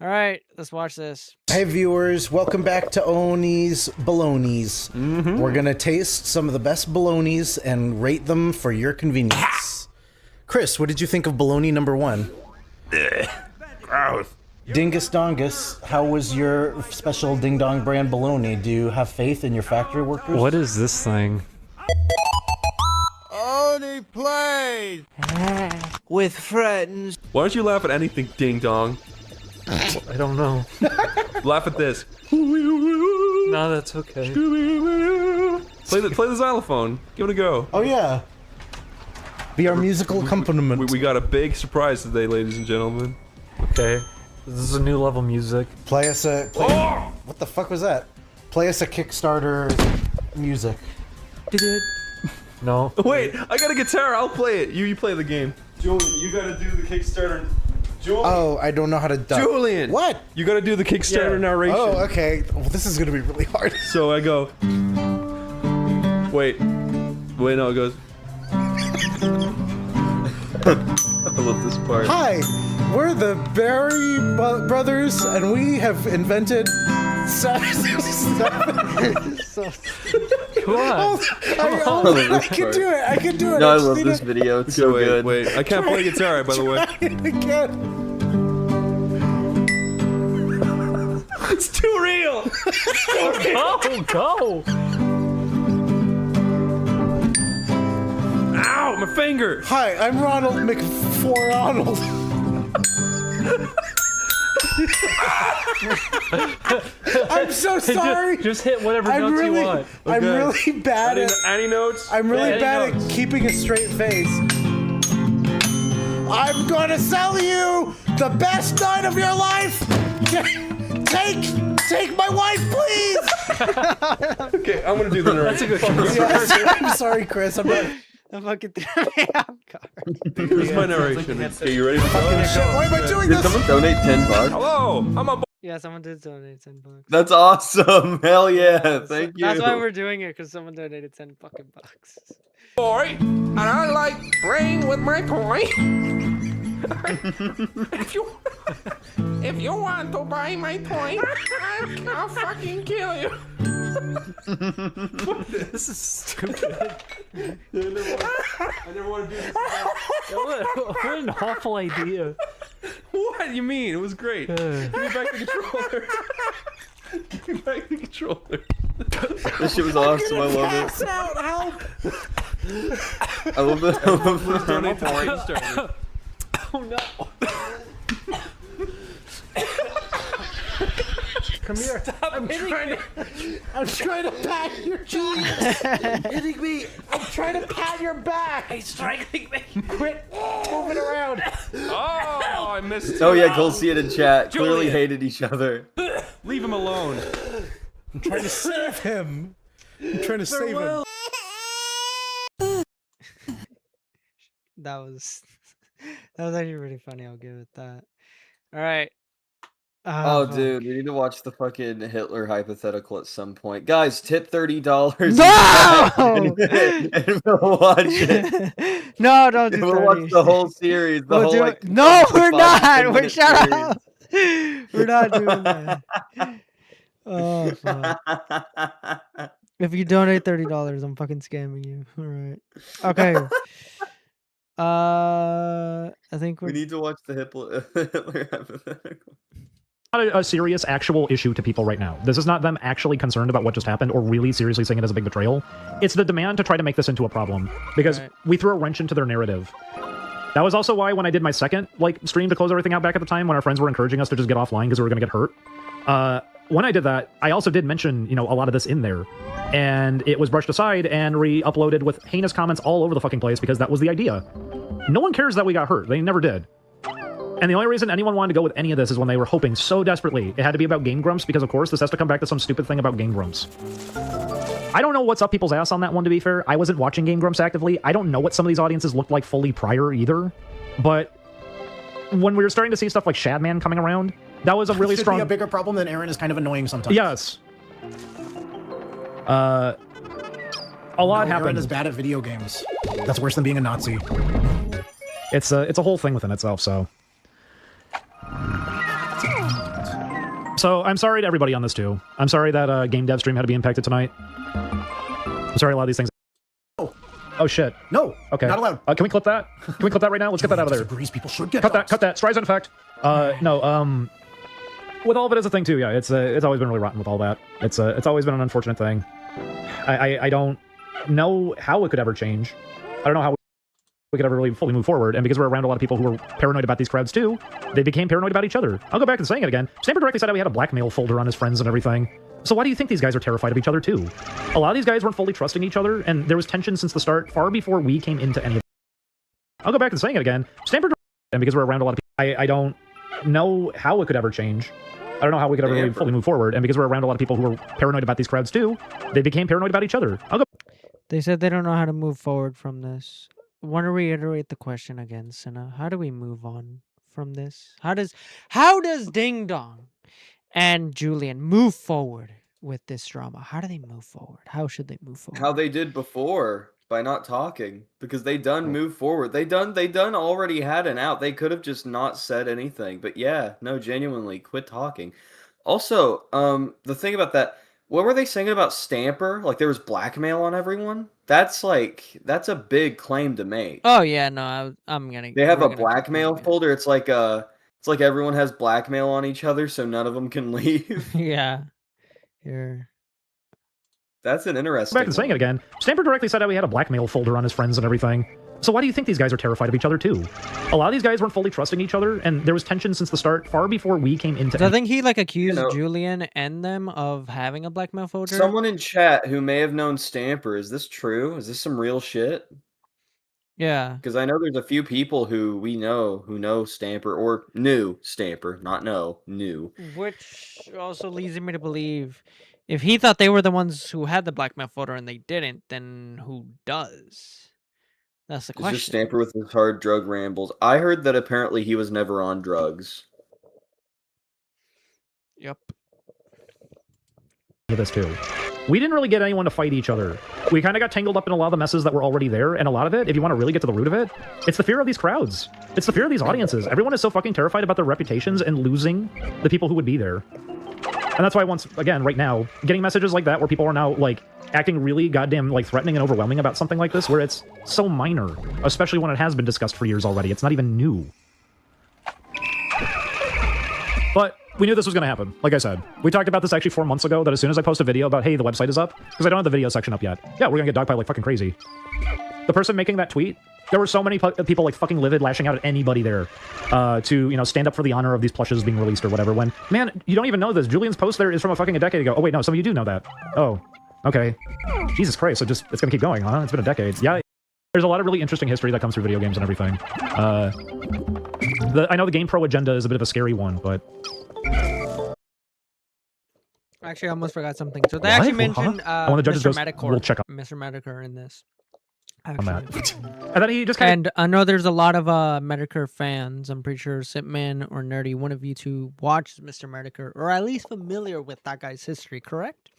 All right, let's watch this. Hey viewers, welcome back to Oni's Balonies. We're gonna taste some of the best balonies and rate them for your convenience. Chris, what did you think of baloney number 1? Gross. Dingus Dongus, how was your special Ding Dong brand baloney? Do you have faith in your factory workers? What is this thing? ONEPLAYS With friends. Why don't you laugh at anything, Ding Dong? I don't know. Laugh at this. No, that's okay. Play the xylophone. Give it a go. Oh yeah. Be our musical accompaniment. We got a big surprise today, ladies and gentlemen. Okay. This is a new level music. Play us a... What the fuck was that? Play us a Kickstarter music. No. Wait, I got a guitar. I'll play it. You play the game. Julian, you gotta do the Kickstarter. Julian. Oh, I don't know how to dub. Julian! What? You gotta do the Kickstarter narration. Oh, okay. Well, this is gonna be really hard. So I go... Wait, no, it goes... I love this part. Hi, we're the Berry Brothers, and we have invented... Come on. I can do it. I can do it. No, I love this video. It's so good. Wait, I can't play guitar, by the way. It's too real. Go. Ow, my finger. Hi, I'm Ronald McForronald. I'm so sorry. Just hit whatever notes you want. I'm really bad at any notes. I'm really bad at keeping a straight face. I'm gonna sell you the best night of your life. Take my wife, please. Okay, I'm gonna do the narration. That's a good I'm sorry, Chris. I'm not. I'm fucking threw me off guard. Here's my narration. Okay, you ready for Why am I doing Did this? someone donate $10? Hello, I'm a... Yeah, someone did donate $10. That's awesome. Hell yeah. Thank you. That's why we're doing it, because someone donated $10 fucking bucks. Boy, and I like playing with my toy. if you want to buy my toy, I'll fucking kill you. This is stupid. I never want to do this. What an awful idea. What do you mean? It was great. Give me back the controller. Give me back the controller. This shit was awesome. I love it. Help! I love it. Please donate to Kickstarter. Oh no. Come here. I'm trying to pat your Julian. Hitting me. I'm trying to pat your back. He's strangling me. Quit moving around. Oh, I missed. Oh yeah, go see it in chat. Clearly Julian. hated each other. Leave him alone. I'm trying to save him. I'm trying to save him. That was actually really funny. I'll give it that. All right. Oh, dude, we need to watch the fucking Hitler hypothetical at some point. Guys, tip $30. No! And we'll watch it. No, don't do We'll 30. watch the whole series. The We'll whole, do like, it. No, we're 5 not. 10 We're shut series. up. We're not doing that. Oh, fuck. If you donate $30, I'm fucking scamming you. All right. Okay. I think We need to watch the Hitler hypothetical. Not a serious actual issue to people right now. This is not them actually concerned about what just happened or really seriously seeing it as a big betrayal. It's the demand to try to make this into a problem because we threw a wrench into their narrative. That was also why when I did my second stream to close everything out back at the time when our friends were encouraging us to just get offline because we were going to get hurt. When I did that, I also did mention, a lot of this in there. And it was brushed aside and re-uploaded with heinous comments all over the fucking place because that was the idea. No one cares that we got hurt. They never did. And the only reason anyone wanted to go with any of this is when they were hoping so desperately it had to be about Game Grumps because, of course, this has to come back to some stupid thing about Game Grumps. I don't know what's up people's ass on that one, to be fair. I wasn't watching Game Grumps actively. I don't know what some of these audiences looked like fully prior either. But when we were starting to see stuff like Shadman coming around, that was a really strong... Be a bigger problem than Aaron is kind of annoying sometimes. Yes. a lot Aaron happened. is bad at video games. That's worse than being a Nazi. It's a whole thing within itself. So I'm sorry to everybody on this too. I'm sorry that game dev stream had to be impacted tonight. I'm sorry a lot of these things. Oh shit. No. Okay. Not allowed. Can we clip that? Can we clip that right now? Let's get that out of there. Disagrees, people should get Cut dogs. that. Cut that. Streisand effect. No. With all of it as a thing too. Yeah. It's always been really rotten with all that. It's always been an unfortunate thing. I don't know how it could ever change. I don't know how we could ever really fully move forward. And because we're around a lot of people who are paranoid about these crowds too, they became paranoid about each other. I'll go back to saying it again. Stamper directly said how he had a blackmail folder on his friends and everything. So why do you think these guys are terrified of each other too? A lot of these guys weren't fully trusting each other, and there was tension since the start, far before we came into any of it. I'll go back to saying it again. Stamper, and because we're around a lot of people, I don't know how it could ever change. I don't know how we could ever really fully move forward. And because we're around a lot of people who are paranoid about these crowds too, they became paranoid about each other. I'll go. They said they don't know how to move forward from this. Want to reiterate the question again, Senna? How do we move on from this? How does Ding Dong and Julian move forward with this drama? How do they move forward? How should they move forward? How they did before, by not talking, because they done moved forward. They done already had an out. They could have just not said anything. But yeah, no, genuinely, quit talking. Also, the thing about that, what were they saying about Stamper? Like there was blackmail on everyone? That's a big claim to make. Oh yeah, no, I'm gonna. They have a blackmail folder. It's like everyone has blackmail on each other, so none of them can leave. Yeah. Here. That's an interesting. Back to saying it again. Stamper directly said how he had a blackmail folder on his friends and everything. So why do you think these guys are terrified of each other too? A lot of these guys weren't fully trusting each other, and there was tension since the start, far before we came into. So I think he accused Julian and them of having a blackmail folder. Someone in chat who may have known Stamper. Is this true? Is this some real shit? Yeah. Because I know there's a few people who we know who know Stamper or knew Stamper, not knew. Which also leads me to believe if he thought they were the ones who had the blackmail folder and they didn't, then who does? That's the question. It's just Stamper with his hard drug rambles. I heard that apparently he was never on drugs. Yep. This too. We didn't really get anyone to fight each other. We kind of got tangled up in a lot of the messes that were already there, and a lot of it, if you want to really get to the root of it, it's the fear of these crowds. It's the fear of these audiences. Everyone is so fucking terrified about their reputations and losing the people who would be there. And that's why once again, right now, getting messages like that where people are now like acting really goddamn like threatening and overwhelming about something like this, where it's so minor, especially when it has been discussed for years already. It's not even new. But we knew this was going to happen. Like I said, we talked about this actually 4 months ago, that as soon as I post a video about, hey, the website is up, because I don't have the video section up yet. Yeah, we're going to get dogpiled like fucking crazy. The person making that tweet, there were so many people like fucking livid lashing out at anybody there to, you know, stand up for the honor of these plushes being released or whatever. When, man, you don't even know this. Julian's post there is from a fucking decade ago. Oh, wait, no, some of you do know that. Oh, okay. Jesus Christ, so just, it's going to keep going, huh? It's been a decade. Yeah, there's a lot of really interesting history that comes through video games and everything. I know the GamePro agenda is a bit of a scary one, but... Actually, I almost forgot something. So they actually mentioned one of the judges Mr. goes, Medicore. we'll check up Mr. Medicare in this. on that. And then he just kind And I know there's a lot of Medicare fans. I'm pretty sure Sipman or Nerdy, one of you two watched Mr. Medicare, or at least familiar with that guy's history, correct?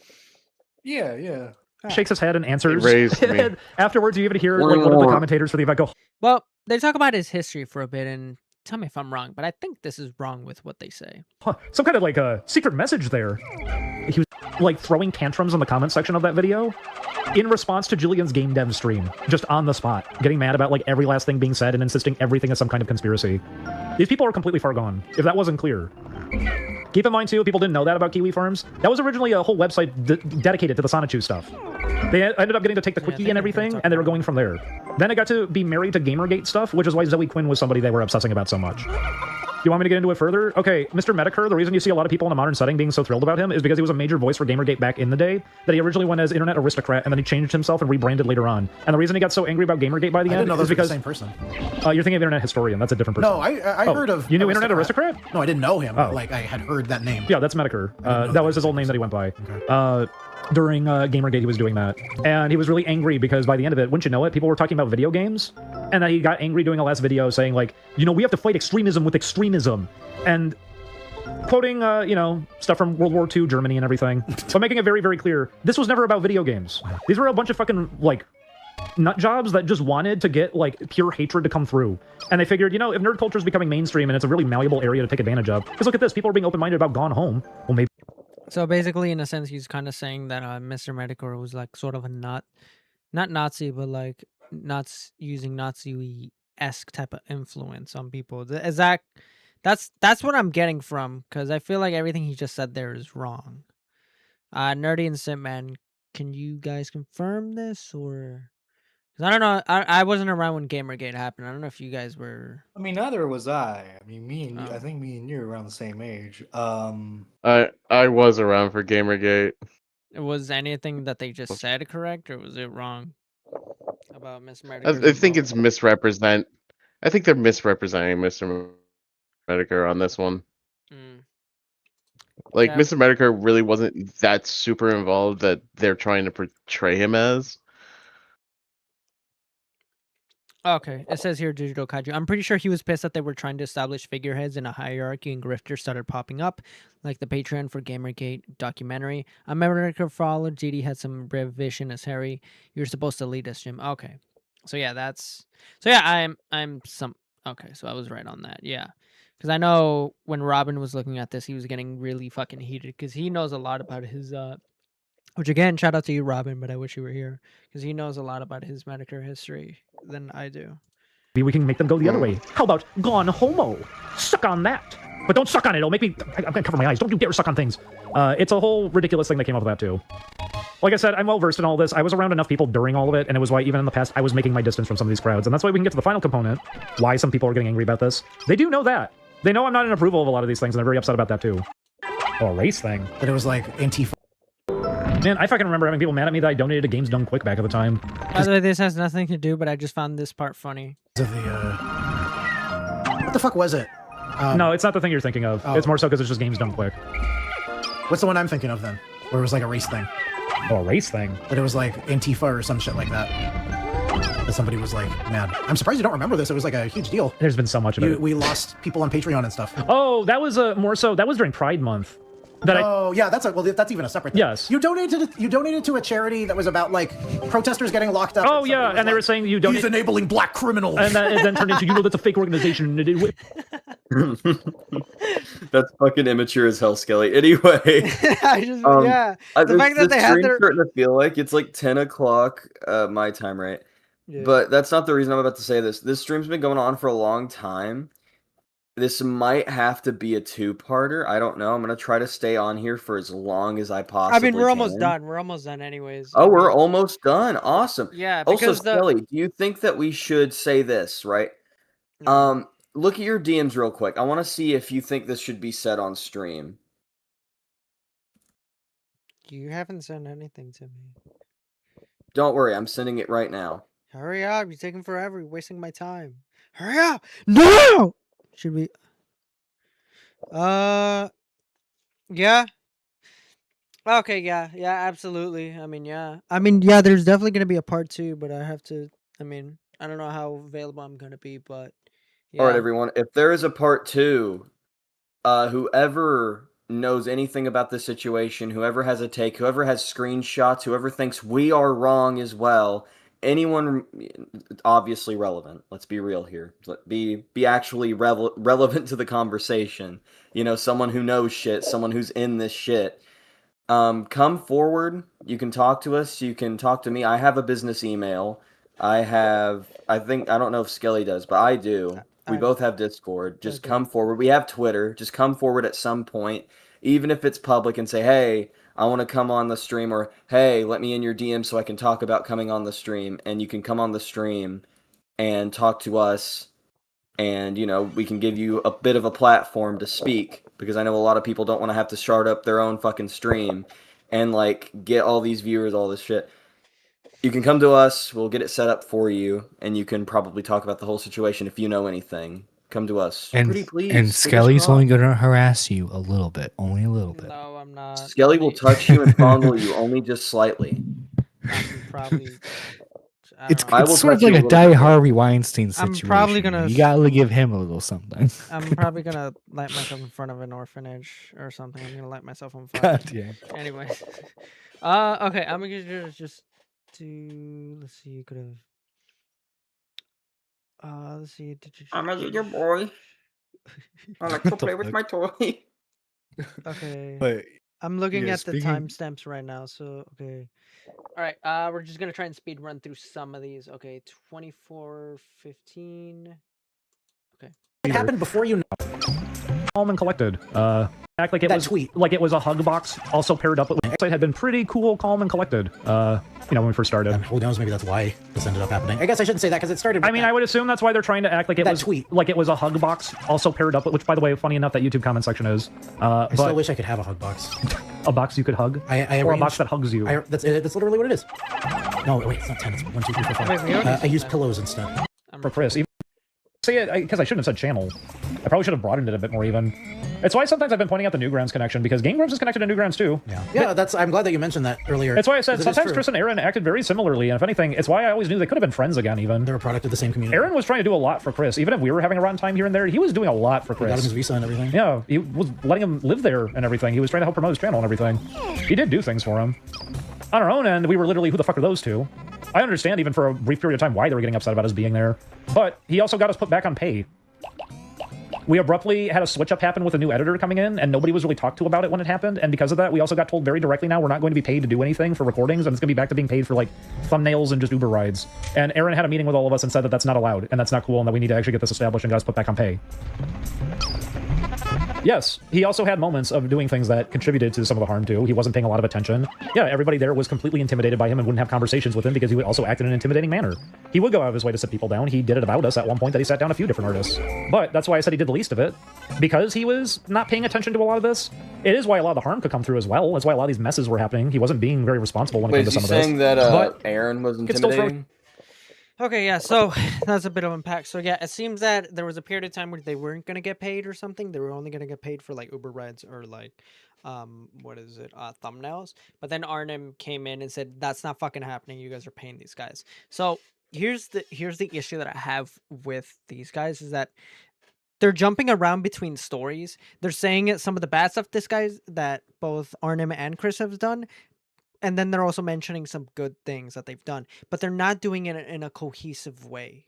Yeah. shakes his head and answers. raised me. And afterwards, you even hear like, one of the commentators for the event go, Well, they talk about his history for a bit, and tell me if I'm wrong, but I think this is wrong with what they say. huh, some kind of like a secret message there. He was like throwing tantrums in the comment section of that video in response to Julian's game dev stream, just on the spot, getting mad about like every last thing being said and insisting everything is some kind of conspiracy. These people are completely far gone, if that wasn't clear. Keep in mind, too, people didn't know that about Kiwi Farms. That was originally a whole website dedicated to the Sonichu stuff. They ended up getting to take the quickie and everything, and they were going from there. Then it got to be married to Gamergate stuff, which is why Zoe Quinn was somebody they were obsessing about so much. You want me to get into it further? Okay, Mr. Medicare, the reason you see a lot of people in a modern setting being so thrilled about him is because he was a major voice for Gamergate back in the day, that he originally went as Internet Aristocrat, and then he changed himself and rebranded later on. And the reason he got so angry about Gamergate by the end is because... the same person. You're thinking of Internet Historian, that's a different person. No, I heard of... You knew Internet Aristocrat? No, I didn't know him. Oh. Like, I had heard that name. Yeah, that's Medicare. That was his old name that he went by. Okay. During Gamergate, he was doing that. And he was really angry because by the end of it, wouldn't you know it, people were talking about video games. And then he got angry doing a last video saying, like, you know, we have to fight extremism with extremism. And quoting, stuff from World War II, Germany and everything, but making it very, very clear, this was never about video games. These were a bunch of fucking, nut jobs that just wanted to get, pure hatred to come through. And they figured, if nerd culture is becoming mainstream and it's a really malleable area to take advantage of, because look at this, people are being open-minded about Gone Home. Well, maybe... So basically, in a sense, he's kind of saying that Mr. Medicor was, sort of a not Nazi, but, using Nazi-esque type of influence on people. Is that... That's what I'm getting from, because I feel like everything he just said there is wrong. Nerdy and Simpman, can you guys confirm this, or... Cause I don't know. I wasn't around when Gamergate happened. I don't know if you guys were. I mean, neither was I. I mean, me and you, I think me and you are around the same age. I was around for Gamergate. Was anything that they just said correct, or was it wrong about Miss I think it's misrepresent. I think they're misrepresenting Mr. Medicare on this one. Yeah. Mr. Medicare really wasn't that super involved that they're trying to portray him as. Okay, it says here Digital Kaiju. I'm pretty sure he was pissed that they were trying to establish figureheads in a hierarchy and grifters started popping up, like the Patreon for Gamergate documentary. America followed. GD had some revision as Harry. You're supposed to lead us, Jim. Okay, so yeah, I'm some. Okay, so I was right on that. Yeah, because I know when Robin was looking at this, he was getting really fucking heated because he knows a lot about his Which again, shout out to you, Robin, but I wish you were here because he knows a lot about his Medicare history than I do. Maybe we can make them go the other way. How about Gone Homo? Suck on that. But don't suck on it. It'll make me... I'm going to cover my eyes. Don't you dare suck on things. It's a whole ridiculous thing that came up with that, too. Like I said, I'm well-versed in all this. I was around enough people during all of it, and it was why, even in the past, I was making my distance from some of these crowds. And that's why we can get to the final component, why some people are getting angry about this. They do know that. They know I'm not in approval of a lot of these things, and they're very upset about that, too. Oh, a race thing. That it was like Antifa. Man, I fucking remember having people mad at me that I donated to Games Done Quick back at the time. By the way, this has nothing to do, but I just found this part funny. What the fuck was it? No, it's not the thing you're thinking of. Oh. It's more so because it's just Games Done Quick. What's the one I'm thinking of then? Where it was like a race thing. Oh, a race thing? But it was like Antifa or some shit like that. That somebody was like mad. I'm surprised you don't remember this. It was like a huge deal. There's been so much of it. We lost people on Patreon and stuff. Oh, that was more so. That was during Pride Month. Yeah, that's even a separate thing. Yes. You donated to a charity that was about like protesters getting locked up. Oh yeah, and they were saying you don't. He's enabling black criminals. And it then turned into that's a fake organization. That's fucking immature as hell, Skelly. Anyway, The fact that they had their starting to feel like it's like 10 o'clock my time, right? Yeah. But that's not the reason I'm about to say this. This stream's been going on for a long time. This might have to be a two-parter. I don't know. I'm gonna try to stay on here for as long as I possibly can. I mean, we're almost done. We're almost done anyways. Oh, we're almost done. Awesome. Yeah, Also, because Skelly, do you think that we should say this, right? Look at your DMs real quick. I want to see if you think this should be said on stream. You haven't sent anything to me. Don't worry, I'm sending it right now. Hurry up. You're taking forever. You're wasting my time. Hurry up. No! Should we... Yeah. Okay, yeah, absolutely. I mean, yeah, there's definitely going to be a part 2, but I have to, I don't know how available I'm going to be, but yeah. All right, everyone. If there is a part 2, whoever knows anything about this situation, whoever has a take, whoever has screenshots, whoever thinks we are wrong as well, anyone obviously relevant. Let's be real here. Be actually relevant to the conversation. You know, someone who knows shit, someone who's in this shit. Come forward. You can talk to us. You can talk to me. I have a business email. I don't know if Skelly does, but I do. We both have Discord. Just come forward. We have Twitter. Just come forward at some point, even if it's public, and say, hey, I want to come on the stream, or hey, let me in your DM so I can talk about coming on the stream. And you can come on the stream and talk to us, and, you know, we can give you a bit of a platform to speak, because I know a lot of people don't want to have to start up their own fucking stream and, like, get all these viewers, all this shit. You can come to us, we'll get it set up for you, and you can probably talk about the whole situation if you know anything. Come to us. And Skelly's only going to harass you a little bit. Only a little bit. No, I'm not. Skelly will touch you and fondle you, only just slightly. It's I will it's sort of touch you like a a little bit. Harvey Weinstein I'm situation. probably gonna You gotta give him a little something. I'm probably gonna light myself in front of an orphanage or something. I'm gonna light myself on fire. God damn. Anyway, okay, I'm gonna just do. Let's see. You could have. Let's see. I'm a little boy. I like to play with my toy. Okay. But I'm looking yeah, at the speaking- timestamps right now. So okay. All right. We're just gonna try and speed run through some of these. Okay. 24:15. Okay. It happened before you know. Calm and collected. Act like it That was tweet. like it was a hug box, also paired up with website had been pretty cool, calm and collected. When we first started. Who knows? Maybe that's why this ended up happening. I guess I shouldn't say that because it started. I mean, I would assume that's why they're trying to act like it was tweet. like it was a hug box, also paired up with. Which, by the way, funny enough, that YouTube comment section is. I But still wish I could have a hug box. a box you could hug, I or a box that hugs you. That's literally what it is. No, wait, it's not 10. It's 1, 2, 3, 4, 5. Wait, we already I said use that. pillows instead. For Chris, even say it because I shouldn't have said channel. I probably should have broadened it a bit more even. It's why sometimes I've been pointing out the Newgrounds connection because Game Grumps is connected to Newgrounds too. Yeah, that's. I'm glad that you mentioned that earlier. That's why I said 'cause it is sometimes true. Chris and Aaron acted very similarly, and if anything, it's why I always knew they could have been friends again. Even they're a product of the same community. Aaron was trying to do a lot for Chris, even if we were having a rotten time here and there. He was doing a lot for He Chris. got him his visa and everything. Yeah, he was letting him live there and everything. He was trying to help promote his channel and everything. He did do things for him. On our own end, we were literally, who the fuck are those two? I understand even for a brief period of time why they were getting upset about us being there, but he also got us put back on pay. We abruptly had a switch up happen with a new editor coming in, and nobody was really talked to about it when it happened, and because of that, we also got told very directly now we're not going to be paid to do anything for recordings, and it's going to be back to being paid for, like, thumbnails and just Uber rides. And Aaron had a meeting with all of us and said that that's not allowed, and that's not cool, and that we need to actually get this established and got us put back on pay. Yes, he also had moments of doing things that contributed to some of the harm, too. He wasn't paying a lot of attention. Yeah, everybody there was completely intimidated by him and wouldn't have conversations with him because he would also act in an intimidating manner. He would go out of his way to sit people down. He did it about us at one point that he sat down a few different artists. But that's why I said he did the least of it. Because he was not paying attention to a lot of this. It is why a lot of the harm could come through as well. That's why a lot of these messes were happening. He wasn't being very responsible when it came to some of this. Saying that But Aaron was could still throw- intimidating? Okay, yeah, so that's a bit of impact. So yeah, it seems that there was a period of time where they weren't gonna get paid or something. They were only gonna get paid for like Uber rides or like thumbnails. But then Arnim came in and said that's not fucking happening. You guys are paying these guys. So here's the issue that I have with these guys is that they're jumping around between stories. They're saying it some of the bad stuff that both Arnim and Chris have done. And then they're also mentioning some good things that they've done, but they're not doing it in a cohesive way.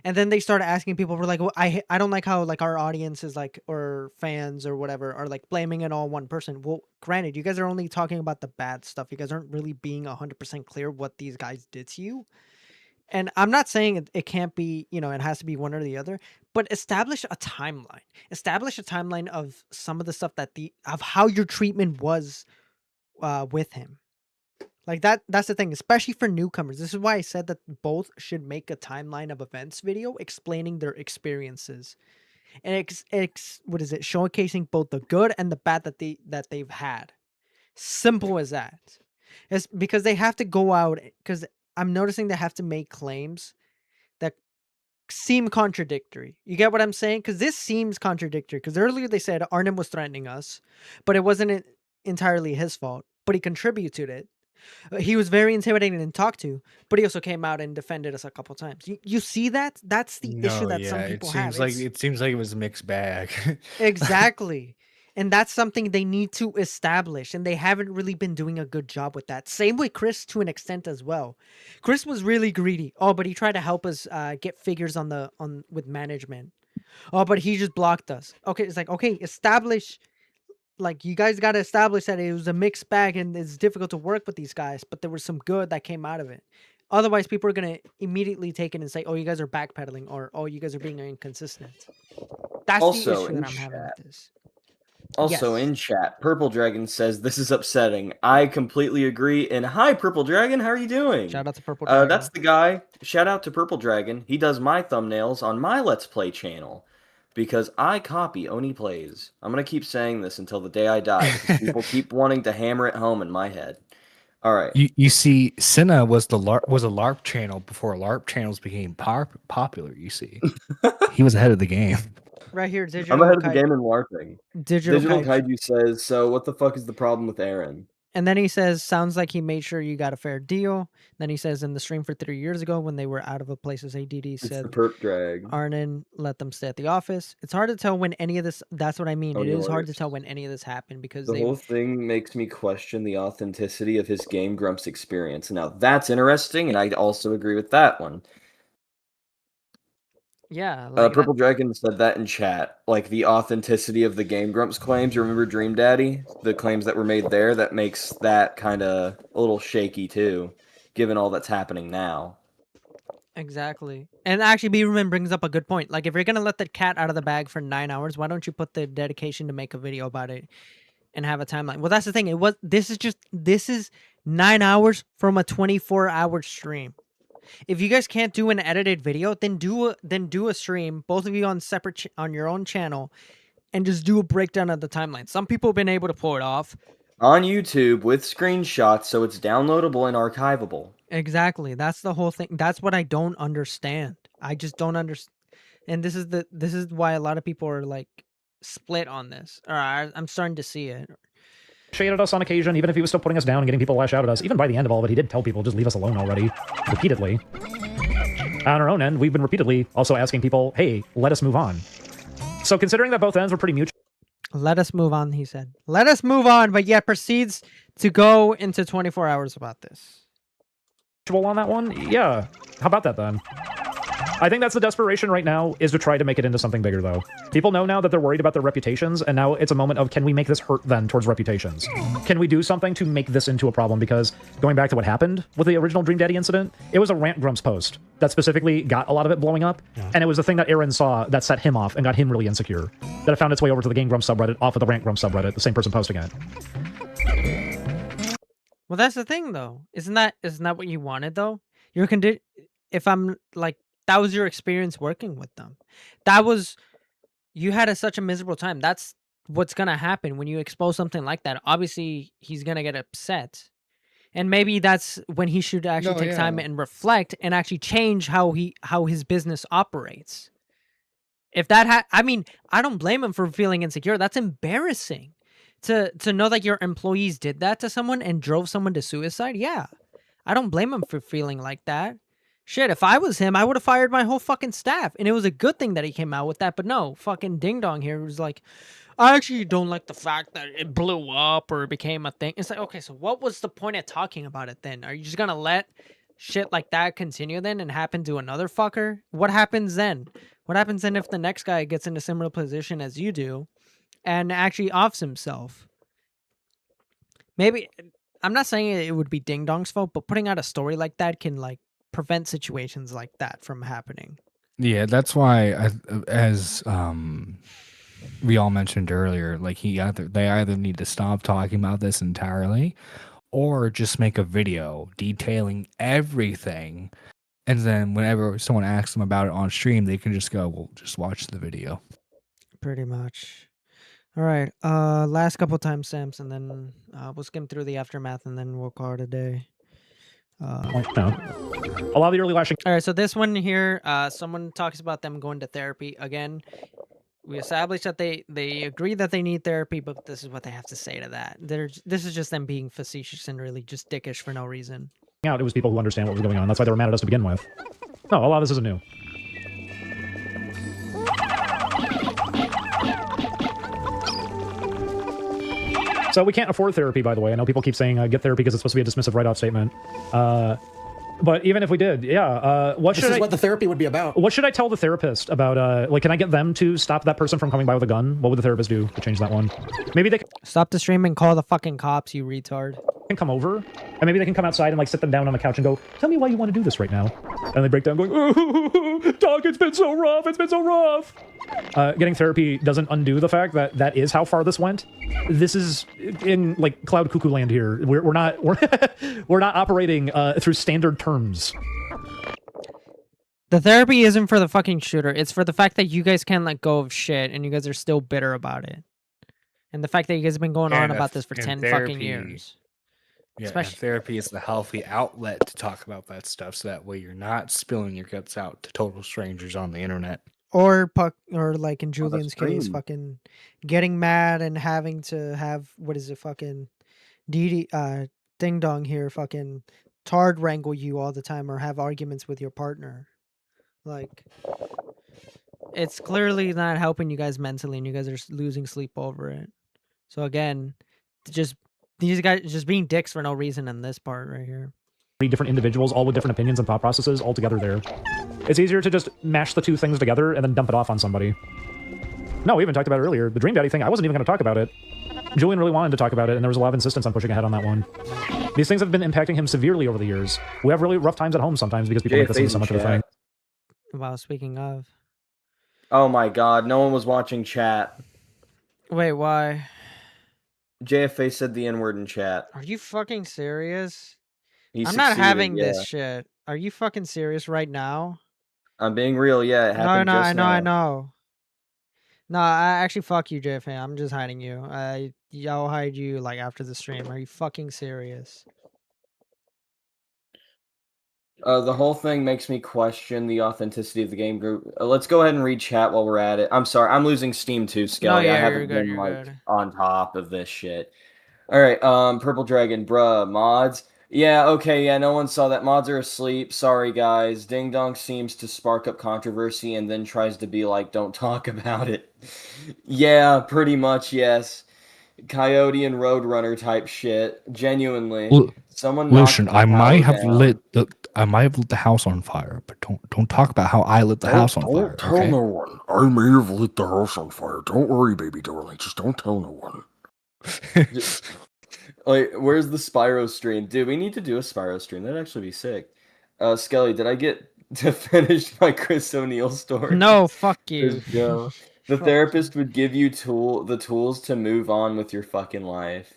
And then they start asking people, we're like, well, I don't like how like our audience is like, or fans or whatever are like blaming it all on one person. Well, granted, you guys are only talking about the bad stuff. You guys aren't really being 100% clear what these guys did to you. And I'm not saying it can't be, it has to be one or the other, but establish a timeline. Establish a timeline of some of the stuff of how your treatment was with him. Like that's the thing, especially for newcomers. This is why I said that both should make a timeline of events video explaining their experiences. And showcasing both the good and the bad that they've had. Simple as that. It's because they have to go out, because I'm noticing they have to make claims that seem contradictory. You get what I'm saying? Because this seems contradictory. Because earlier they said Arnim was threatening us, but it wasn't entirely his fault, but he contributed to it. He was very intimidating to talk to, but he also came out and defended us a couple times. You see that? That's the issue that some people have. It seems like it was a mixed bag. Exactly. And that's something they need to establish, and they haven't really been doing a good job with that. Same with Chris to an extent as well. Chris was really greedy. Oh, but he tried to help us get figures with management. Oh, but he just blocked us. Okay, it's like, okay, establish. Like, you guys got to establish that it was a mixed bag and it's difficult to work with these guys, but there was some good that came out of it. Otherwise, people are going to immediately take it and say, oh, you guys are backpedaling, or oh, you guys are being inconsistent. That's Also, the issue in that I'm having with this. Also Yes. in chat, Purple Dragon says this is upsetting. I completely agree. And hi, Purple Dragon, how are you doing? Shout out to Purple Dragon. That's the guy. Shout out to Purple Dragon. He does my thumbnails on my Let's Play channel because I copy ONEPLAYS. I'm gonna keep saying this until the day I die because people keep wanting to hammer it home in my head. All right. You see, Cinna was a LARP channel before LARP channels became popular. You see, he was ahead of the game. Right here, Digital I'm ahead of the Kaiju. game in LARPing. Digital Kaiju. Kaiju says, so what the fuck is the problem with Aaron? And then he says, sounds like he made sure you got a fair deal. Then he says, in the stream for 3 years ago, when they were out of a place, as ADD It's the said, perp drag. Arnon let them stay at the office. It's hard to tell when any of this, that's what I mean. It is hard to Yours. tell when any of this happened because The they, whole thing makes me question the authenticity of his Game Grumps experience. Now that's interesting, and I also agree with that one. yeah. Like Purple Dragon said that in chat. Like the authenticity of the Game Grumps claims. You remember Dream Daddy? The claims that were made there, that makes that kind of a little shaky too, given all that's happening now. Exactly. And actually, Beaverman brings up a good point. Like, if you're going to let the cat out of the bag for 9 hours, why don't you put the dedication to make a video about it and have a timeline? Well, that's the thing. This is 9 hours from a 24-hour stream. If you guys can't do an edited video, then do a stream, both of you on separate on your own channel, and just do a breakdown of the timeline. Some people have been able to pull it off on YouTube with screenshots, so it's downloadable and archivable. Exactly. That's the whole thing. That's what I don't understand. I just don't understand. And this is why a lot of people are like split on this. Or I'm starting to see it. Shaded us on occasion, even if he was still putting us down and getting people to lash out at us. Even by the end of all of it, he did tell people, just leave us alone already. Repeatedly. On our own end, we've been repeatedly also asking people, hey, let us move on. So considering that both ends were pretty mutual. Let us move on, he said. Let us move on, but yet proceeds to go into 24 hours about this. On that one? Yeah. How about that then? I think that's the desperation right now, is to try to make it into something bigger, though. People know now that they're worried about their reputations, and now it's a moment of, can we make this hurt then towards reputations? Can we do something to make this into a problem? Because going back to what happened with the original Dream Daddy incident, it was a Rant Grumps post that specifically got a lot of it blowing up, and it was the thing that Aaron saw that set him off and got him really insecure. That it found its way over to the Game Grumps subreddit, off of the Rant Grumps subreddit, the same person posting it. Well, that's the thing, though. Isn't that what you wanted, though? If I'm like, that was your experience working with them. You had such a miserable time. That's what's gonna happen when you expose something like that. Obviously, he's gonna get upset, and maybe that's when he should actually take time and reflect and actually change how his business operates. If that I mean, I don't blame him for feeling insecure. That's embarrassing. To know that your employees did that to someone and drove someone to suicide, yeah. I don't blame him for feeling like that. Shit, if I was him, I would have fired my whole fucking staff. And it was a good thing that he came out with that, but no, fucking Ding Dong here was like, I actually don't like the fact that it blew up or it became a thing. It's like, okay, so what was the point of talking about it then? Are you just gonna let shit like that continue then and happen to another fucker? What happens then? What happens then if the next guy gets in a similar position as you do and actually offs himself? Maybe, I'm not saying it would be Ding Dong's fault, but putting out a story like that can like prevent situations like that from happening. Yeah, that's why, as we all mentioned earlier, like they either need to stop talking about this entirely, or just make a video detailing everything, and then whenever someone asks them about it on stream, they can just go, "Well, just watch the video." Pretty much. All right. Last couple timestamps, and then we'll skim through the aftermath, and then we'll call it a day. A lot of the early lashing. All right, so this one here, someone talks about them going to therapy. Again, we established that they agree that they need therapy, but this is what they have to say to that. This is just them being facetious and really just dickish for no reason. It was people who understand what was going on. That's why they were mad at us to begin with. No, a lot of this isn't new. So we can't afford therapy, by the way. I know people keep saying get therapy because it's supposed to be a dismissive write-off statement. But even if we did, yeah. This is what the therapy would be about. What should I tell the therapist about, like, can I get them to stop that person from coming by with a gun? What would the therapist do to change that one? Maybe they can stop the stream and call the fucking cops, you retard. Can come over, and maybe they can come outside and, like, sit them down on the couch and go, tell me why you want to do this right now. And they break down going, oh, Doc, it's been so rough, it's been so rough. Getting therapy doesn't undo the fact that that is how far this went. This is in, like, cloud cuckoo land here. We're not operating through standard terms. The therapy isn't for the fucking shooter. It's for the fact that you guys can't let go of shit and you guys are still bitter about it. And the fact that you guys have been going on about this for 10 fucking years. Yeah, especially therapy is the healthy outlet to talk about that stuff, so that way you're not spilling your guts out to total strangers on the internet. Or like in Julian's case, fucking getting mad and having to have, fucking Ding Dong here fucking tard wrangle you all the time or have arguments with your partner. Like, it's clearly not helping you guys mentally, and you guys are losing sleep over it. So again, just these guys just being dicks for no reason in this part right here. Different individuals, all with different opinions and thought processes, all together there. It's easier to just mash the two things together and then dump it off on somebody. No, we even talked about it earlier. The Dream Daddy thing, I wasn't even going to talk about it. Julian really wanted to talk about it, and there was a lot of insistence on pushing ahead on that one. These things have been impacting him severely over the years. We have really rough times at home sometimes because people make this into so much of a thing. Wow, speaking of. Oh my god, no one was watching chat. Wait, why? JFA said the N-word in chat. Are you fucking serious? He I'm not succeeded, having this yeah. shit. Are you fucking serious right now? I'm being real, yeah, it happened No, just now. I know. No, I actually fuck you, JFA. I'm just hiding you. I'll hide you like after the stream. Are you fucking serious? The whole thing makes me question the authenticity of the game group. Let's go ahead and read chat while we're at it. I'm sorry, I'm losing steam too, Skelly. yeah, I you're haven't good, been you're like good. on top of this shit. All right, Purple Dragon, bruh, mods. Yeah, okay, yeah, no one saw that. Mods are asleep. Sorry, guys. Ding Dong seems to spark up controversy and then tries to be like, don't talk about it. Yeah, pretty much, yes. Coyote and Roadrunner type shit. Genuinely. Someone Listen, knocked I the might tower have down. lit the house on fire, but don't talk about how I lit the house on fire. Tell Okay? no one. I may have lit the house on fire. Don't worry, baby darling. Just don't tell no one. Like, where's the Spyro stream? Dude, we need to do a Spyro stream. That'd actually be sick. Skelly, did I get to finish my Chris O'Neill story? No, fuck you. There's Joe. The Fuck therapist would give you the tools to move on with your fucking life.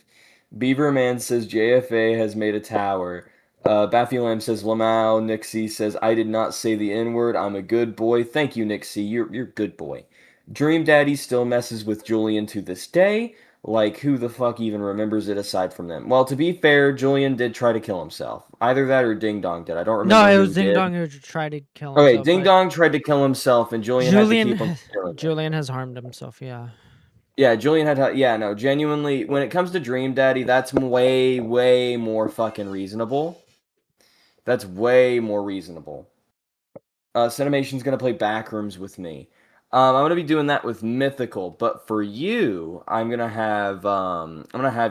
Beaverman says JFA has made a tower. Bathulam says Lamau. Nixie says I did not say the N-word. I'm a good boy. Thank you, Nixie. You're a good boy. Dream Daddy still messes with Julian to this day. Like, who the fuck even remembers it aside from them? Well, to be fair, Julian did try to kill himself. Either that or Ding Dong did. I don't remember. No, it who was Ding did. Dong who tried to kill himself. Okay, Ding Dong tried to kill himself, and Julian had to keep him. Julian has harmed himself. Yeah. Yeah, Julian had. Yeah, no, genuinely, when it comes to Dream Daddy, that's way, way more fucking reasonable. That's way more reasonable. Cinemation's gonna play Backrooms with me. I'm gonna be doing that with Mythical, but for you, I'm gonna have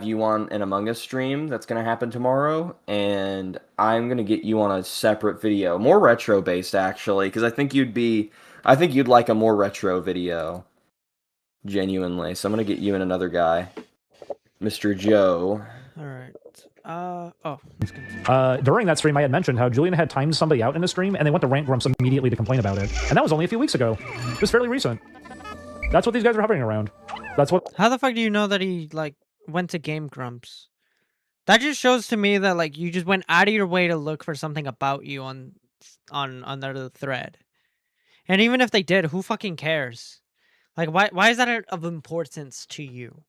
you on an Among Us stream that's gonna happen tomorrow, and I'm gonna get you on a separate video, more retro based actually, because I think you'd like a more retro video, genuinely. So I'm gonna get you and another guy, Mr. Joe. All right. During that stream, I had mentioned how Julian had timed somebody out in a stream, and they went to Rant Grumps immediately to complain about it. And that was only a few weeks ago. It was fairly recent. That's what these guys are hovering around. That's what. How the fuck do you know that he like went to Game Grumps? That just shows to me that like you just went out of your way to look for something about you on the thread. And even if they did, who fucking cares? Like why is that of importance to you?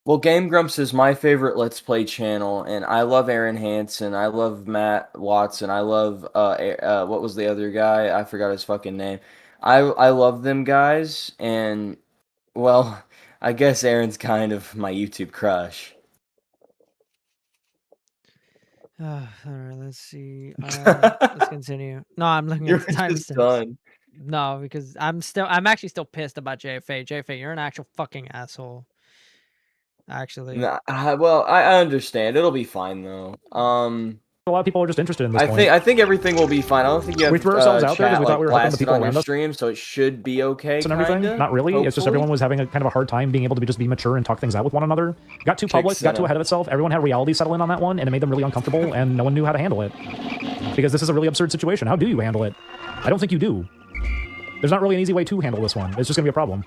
Well, Game Grumps is my favorite Let's Play channel, and I love Aaron Hansen, I love Matt Watson, I love what was the other guy? I forgot his fucking name. I love them guys, and well, I guess Aaron's kind of my YouTube crush. All right, let's see. Let's continue. No, I'm looking at the timestamps. No, because I'm actually still pissed about JFA. JFA, you're an actual fucking asshole. Actually. Nah, well, I understand. It'll be fine though. A lot of people are just interested in this point. I think everything will be fine. I don't think you have we threw ourselves out there because we thought we were helping the people on your around us. stream, so it should be okay. And everything. Kinda, Not really. hopefully. It's just everyone was having a kind of a hard time being able to just be mature and talk things out with one another. Got too public, got too ahead of itself. Everyone had reality settle in on that one, and it made them really uncomfortable, and no one knew how to handle it. Because this is a really absurd situation. How do you handle it? I don't think you do. There's not really an easy way to handle this one. It's just gonna be a problem.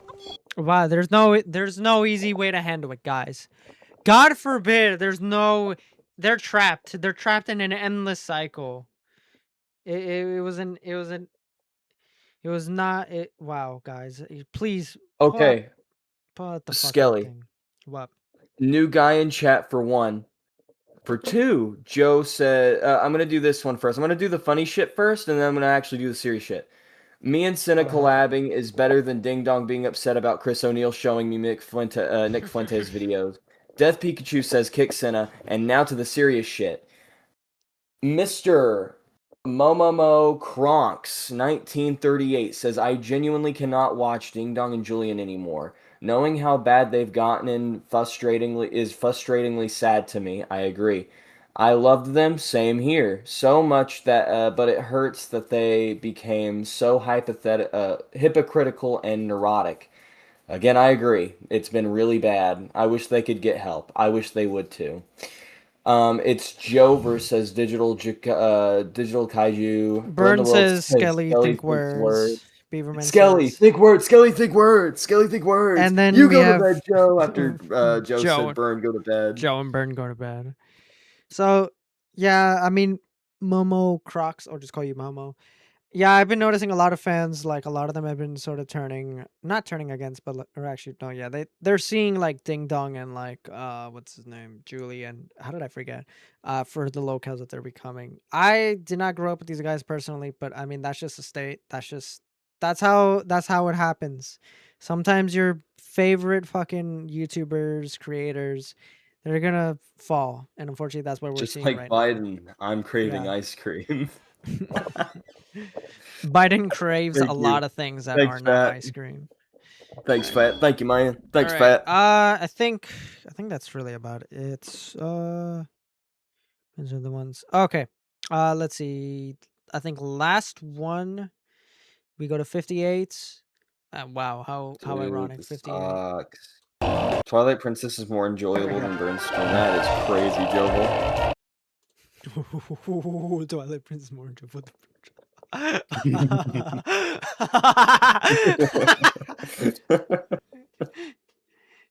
Wow, there's no easy way to handle it, guys. God forbid they're trapped. They're trapped in an endless cycle. Wow, guys. Please. Okay. Pull the Skelly. thing. What? New guy in chat for one. For two, Joe said, I'm going to do this one first. I'm going to do the funny shit first, and then I'm going to actually do the serious shit. Me and Cinna collabing is better than Ding Dong being upset about Chris O'Neill showing me Nick Fuentes videos. Death Pikachu says kick Senna, and now to the serious shit. Mr. Momomo Kronks 1938 says, I genuinely cannot watch Ding Dong and Julian anymore. Knowing how bad they've gotten is frustratingly sad to me. I agree. I loved them, same here. So much that, but it hurts that they became so hypocritical and neurotic. Again, I agree. It's been really bad. I wish they could get help. I wish they would too. It's Joe versus Digital Kaiju. Burn says Skelly think words. Beaverman Skelly, says, think words. Skelly, think words. Skelly, think words. And then you we go have to bed, Joe. After Joe Joe- said, "Burn, go to bed." Joe and Burn go to bed. So, yeah, I mean, Momo Crocs, I'll just call you Momo. Yeah, I've been noticing a lot of fans, like a lot of them have been sort of not turning against, but or actually no, yeah, they're seeing like Ding Dong and like what's his name, Julian. How did I forget? For the locales that they're becoming. I did not grow up with these guys personally, but I mean that's just a state. That's how it happens. Sometimes your favorite fucking YouTubers, creators, they're gonna fall, and unfortunately, that's what we're Just seeing like right Biden, I'm craving Yeah. ice cream. now. Biden craves Thank a you. lot of things that Thanks, are not Fat. ice cream. Thanks, Fat. Thank you, man. Thanks, All right. Fat. I think that's really about it. It's these are the ones. Okay. Let's see. I think last one we go to 58. Wow, how Dude, ironic. this 58. sucks. Twilight Princess is more enjoyable than Burnstone. That is crazy, Jovel. Twilight Prince is more enjoyable than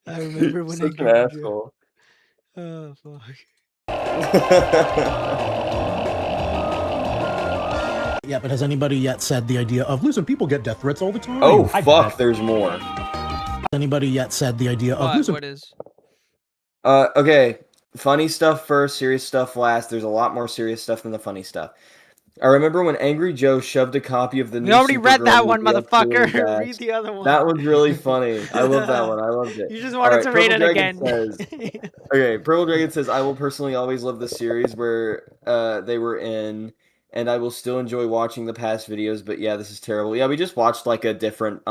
I remember when Such I an gave you. asshole. Oh fuck. Yeah, but has anybody yet said the idea of listen, people get death threats all the time? Oh I fuck, bet. there's more. Anybody yet said the idea of listen? What is? Okay. Funny stuff first, serious stuff last. There's a lot more serious stuff than the funny stuff. I remember when Angry Joe shoved a copy of the new We already read Supergirl that one, movie up Julian's motherfucker. ass. Read the other one. That was really funny. I love that one. I loved it. You just wanted to read it again. Okay, Purple Dragon says, I will personally always love the series where they were in, and I will still enjoy watching the past videos, but yeah, this is terrible. Yeah, we just watched like a different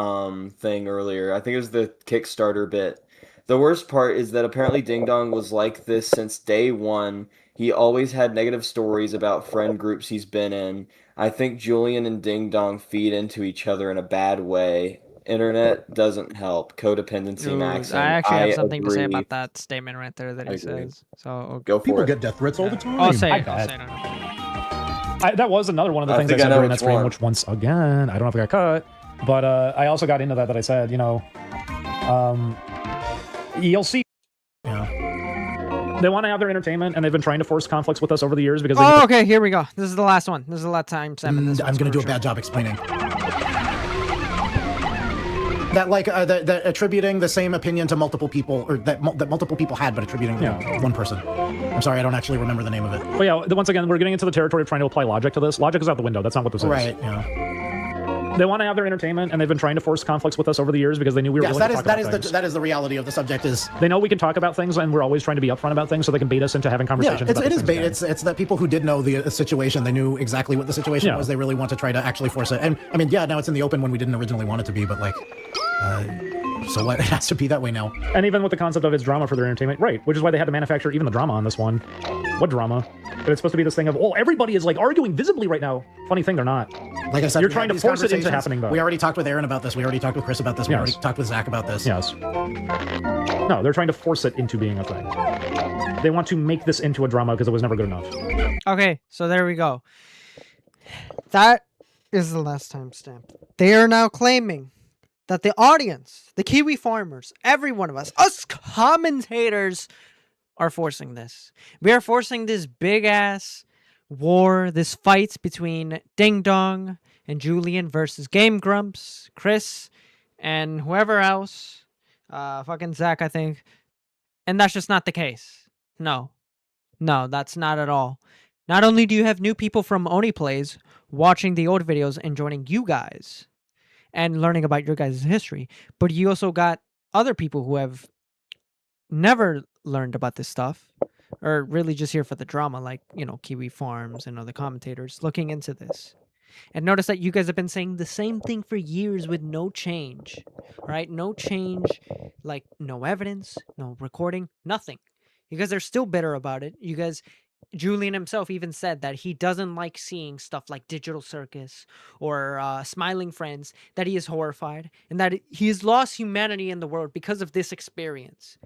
thing earlier. I think it was the Kickstarter bit. The worst part is that apparently Ding Dong was like this since day one. He always had negative stories about friend groups he's been in. I think Julian and Ding Dong feed into each other in a bad way. Internet doesn't help. Codependency Ooh, maxim. I actually have something to say agree. about that statement right there that I he agree. says. So Go for People it. get death threats all the time. I'll say I it. I'll bet. say it. That was another one of the I things I think I said know during that which stream, one. which once again, I don't know if I got cut, but I also got into that I said, you know, you'll see. Yeah. They want to have their entertainment, and they've been trying to force conflicts with us over the years because. Oh, okay. Here we go. This is the last one. This is the last time, Sam. I'm going to do a bad job explaining. That like that attributing the same opinion to multiple people, or that multiple people had, but attributing to one person. I'm sorry, I don't actually remember the name of it. But yeah, once again, we're getting into the territory of trying to apply logic to this. Logic is out the window. That's not what this is. Right. Yeah. They want to have their entertainment, and they've been trying to force conflicts with us over the years because they knew we were Yes, willing that to is talk that about is things. that is the reality of the subject. Is They know we can talk about things, and we're always trying to be upfront about things, so they can bait us into having conversations. yeah, about it is things bait. again. It's that people who did know the situation, they knew exactly what the situation Yeah. was. They really want to try to actually force it. And I mean, yeah, now it's in the open when we didn't originally want it to be, but like, so what? It has to be that way now. And even with the concept of it's drama for their entertainment, right? Which is why they had to manufacture even the drama on this one. What drama? But it's supposed to be this thing of, oh, everybody is like arguing visibly right now. Funny thing, they're not. Like I said, you're we trying had to these force it into conversations. happening, though. We already talked with Aaron about this. We already talked with Chris about this. We Yes. already talked with Zach about this. Yes. No, they're trying to force it into being a thing. They want to make this into a drama because it was never good enough. Okay, so there we go. That is the last timestamp. They are now claiming that the audience, the Kiwi farmers, every one of us commentators, are forcing this. We are forcing this big ass war, this fight between Ding Dong and Julian versus Game Grumps, Chris, and whoever else. Fucking Zach, I think. And that's just not the case. No, that's not at all. Not only do you have new people from ONEPLAYS watching the old videos and joining you guys and learning about your guys' history, but you also got other people who have never learned about this stuff, or really just here for the drama, like, you know, Kiwi Farms and other commentators looking into this. And notice that you guys have been saying the same thing for years with no change, right? No change, like no evidence, no recording, nothing. You guys are still bitter about it. You guys, Julian himself even said that he doesn't like seeing stuff like Digital Circus or Smiling Friends, that he is horrified, and that he has lost humanity in the world because of this experience.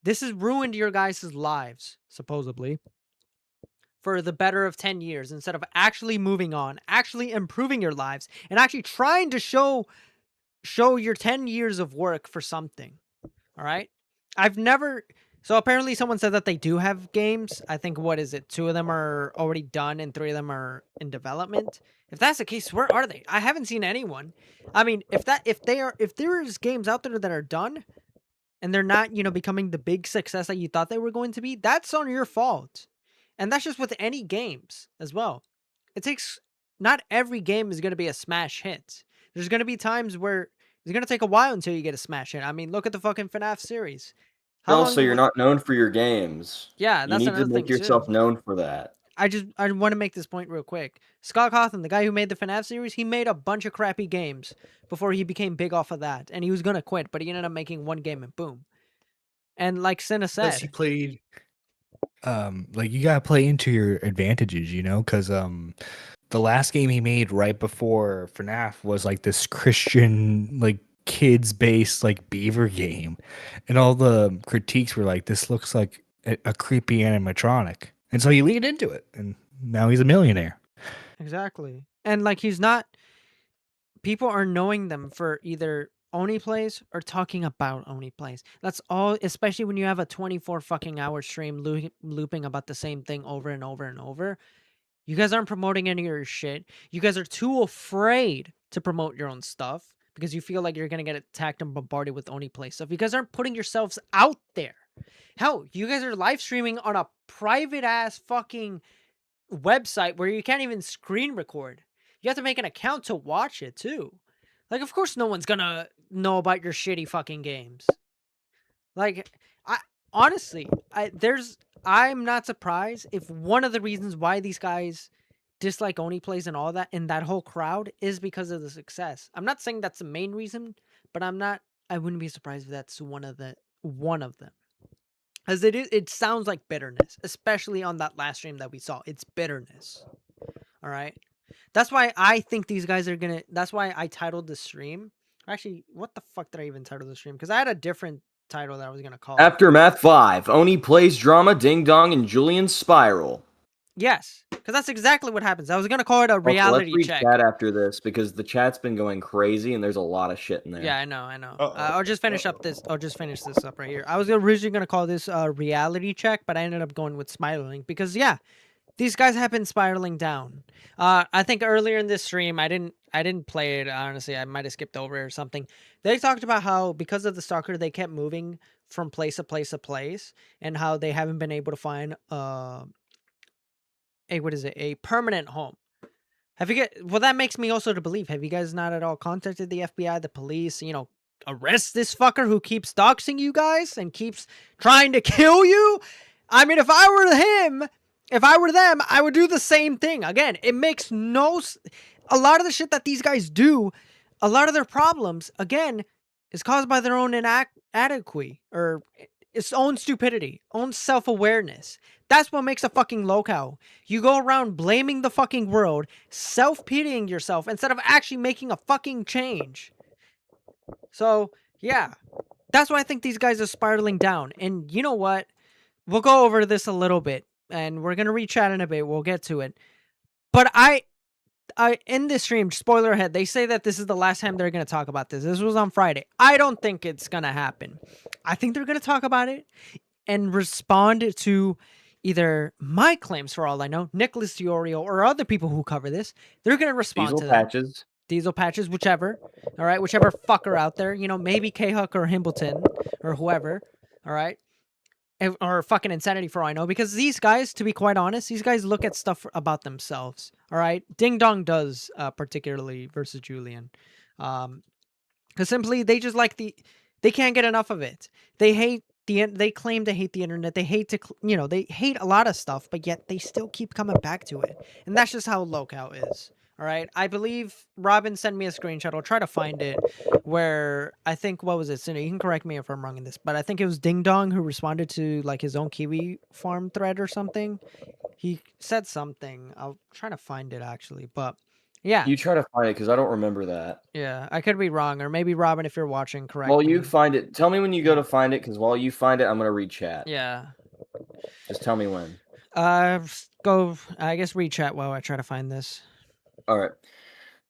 This has ruined your guys' lives, supposedly, for the better of 10 years, instead of actually moving on, actually improving your lives, and actually trying to show your 10 years of work for something. All right? I've never... So apparently someone said that they do have games. I think, what is it? 2 of them are already done and 3 of them are in development. If that's the case, where are they? I haven't seen anyone. I mean, if there's games out there that are done and they're not, you know, becoming the big success that you thought they were going to be, that's on your fault. And that's just with any games as well. It takes... Not every game is going to be a smash hit. There's going to be times where it's going to take a while until you get a smash hit. I mean, look at the fucking FNAF series. Also, you're not known for your games. Yeah, you that's need to another make thing, yourself too. known for that. I want to make this point real quick. Scott Cawthon, the guy who made the FNAF series, he made a bunch of crappy games before he became big off of that. And he was going to quit, but he ended up making one game and boom. And like Cinna said... Because he played... like, you gotta play into your advantages, you know? Because the last game he made right before FNAF was like this Christian, like, kids-based, like, beaver game. And all the critiques were like, this looks like a creepy animatronic. And so he leaned into it, and now he's a millionaire. Exactly. And like, he's not... People are knowing them for either ONEPLAYS or talking about ONEPLAYS. That's all, especially when you have a 24 fucking hour stream looping about the same thing over and over and over. You guys aren't promoting any of your shit. You guys are too afraid to promote your own stuff because you feel like you're going to get attacked and bombarded with ONEPLAYS stuff. You guys aren't putting yourselves out there. Hell, you guys are live streaming on a private ass fucking website where you can't even screen record. You have to make an account to watch it too. Like, of course no one's gonna know about your shitty fucking games. Like, honestly, I'm not surprised if one of the reasons why these guys dislike ONEPLAYS and all that in that whole crowd is because of the success. I'm not saying that's the main reason, but I wouldn't be surprised if that's one of them. As it sounds like bitterness, especially on that last stream that we saw. It's bitterness. All right? That's why I think these guys are gonna... That's why I titled the stream... Actually, what the fuck did I even title the stream? Because I had a different title that I was gonna call it. Aftermath 5, ONEPLAYS drama, Ding Dong, and Julian spiral. Yes, because that's exactly what happens. I was gonna call it a reality let's read check. chat after this because the chat's been going crazy and there's a lot of shit in there. Yeah, I know. I'll just finish up this. I'll just finish this up right here. I was originally gonna call this a reality check, but I ended up going with smiling because yeah, these guys have been spiraling down. I think earlier in this stream, I didn't play it, honestly. I might have skipped over it or something. They talked about how, because of the stalker, they kept moving from place to place to place, and how they haven't been able to find a permanent home. Well, that makes me also to believe, have you guys not at all contacted the FBI, the police, you know, arrest this fucker who keeps doxing you guys and keeps trying to kill you? I mean, if I were him... If I were them, I would do the same thing. Again, it makes no... A lot of the shit that these guys do, a lot of their problems, again, is caused by their own inadequacy, or its own stupidity, own self-awareness. That's what makes a fucking locale. You go around blaming the fucking world, self-pitying yourself, instead of actually making a fucking change. So, yeah. That's why I think these guys are spiraling down. And you know what? We'll go over this a little bit. And we're going to read chat in a bit. We'll get to it. But I in this stream, spoiler ahead, they say that this is the last time they're going to talk about this. This was on Friday. I don't think it's going to happen. I think they're going to talk about it and respond to either my claims, for all I know, Nicholas Diorio, or other people who cover this. They're going to respond to that. Diesel Patches, whichever. All right, whichever fucker out there. You know, maybe K-Huck or Himbleton or whoever. All right. Or fucking Insanity, for all I know, because these guys, to be quite honest, these guys look at stuff about themselves. All right, Ding Dong does, particularly versus Julian, because simply they just like they can't get enough of it. They hate they claim to hate the internet. They hate to, they hate a lot of stuff, but yet they still keep coming back to it. And that's just how Lookout is. All right. I believe Robin sent me a screenshot. I'll try to find it where I think, what was it? Cindy, you can correct me if I'm wrong in this, but I think it was Ding Dong who responded to like his own Kiwi farm thread or something. He said something. I'll try to find it actually, but yeah. You try to find it because I don't remember that. Yeah, I could be wrong, or maybe Robin, if you're watching, correct While me. you find it, tell me when you go to find it, because while you find it, I'm gonna read chat. Yeah. Just tell me when. Go. I guess read chat while I try to find this. All right.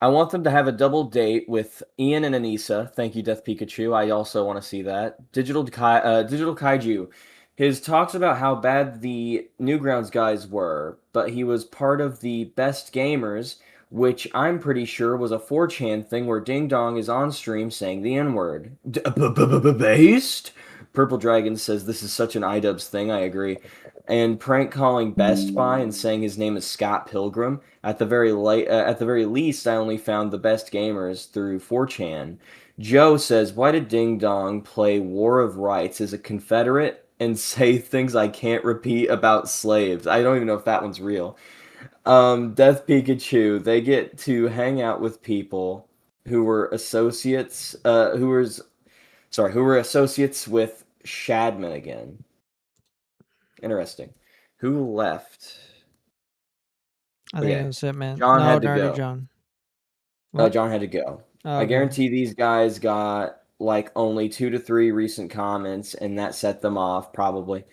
I want them to have a double date with Ian and Anissa. Thank you, Death Pikachu. I also want to see that. Digital Kaiju. His talks about how bad the Newgrounds guys were, but he was part of the Best Gamers, which I'm pretty sure was a 4chan thing where Ding Dong is on stream saying the N-word. Based? Purple Dragon says this is such an iDubbbz thing, I agree. And prank calling Best Buy and saying his name is Scott Pilgrim. At the very least, I only found the Best Gamers through 4chan. Joe says, why did Ding Dong play War of Rights as a Confederate and say things I can't repeat about slaves? I don't even know if that one's real. Death Pikachu, they get to hang out with people who were associates, who were associates with Shadman again. Interesting. Who left? I think it was it, man. John no, had to already go. John. John had to go. Oh, I okay. guarantee these guys got like only 2 to 3 recent comments, and that set them off, probably.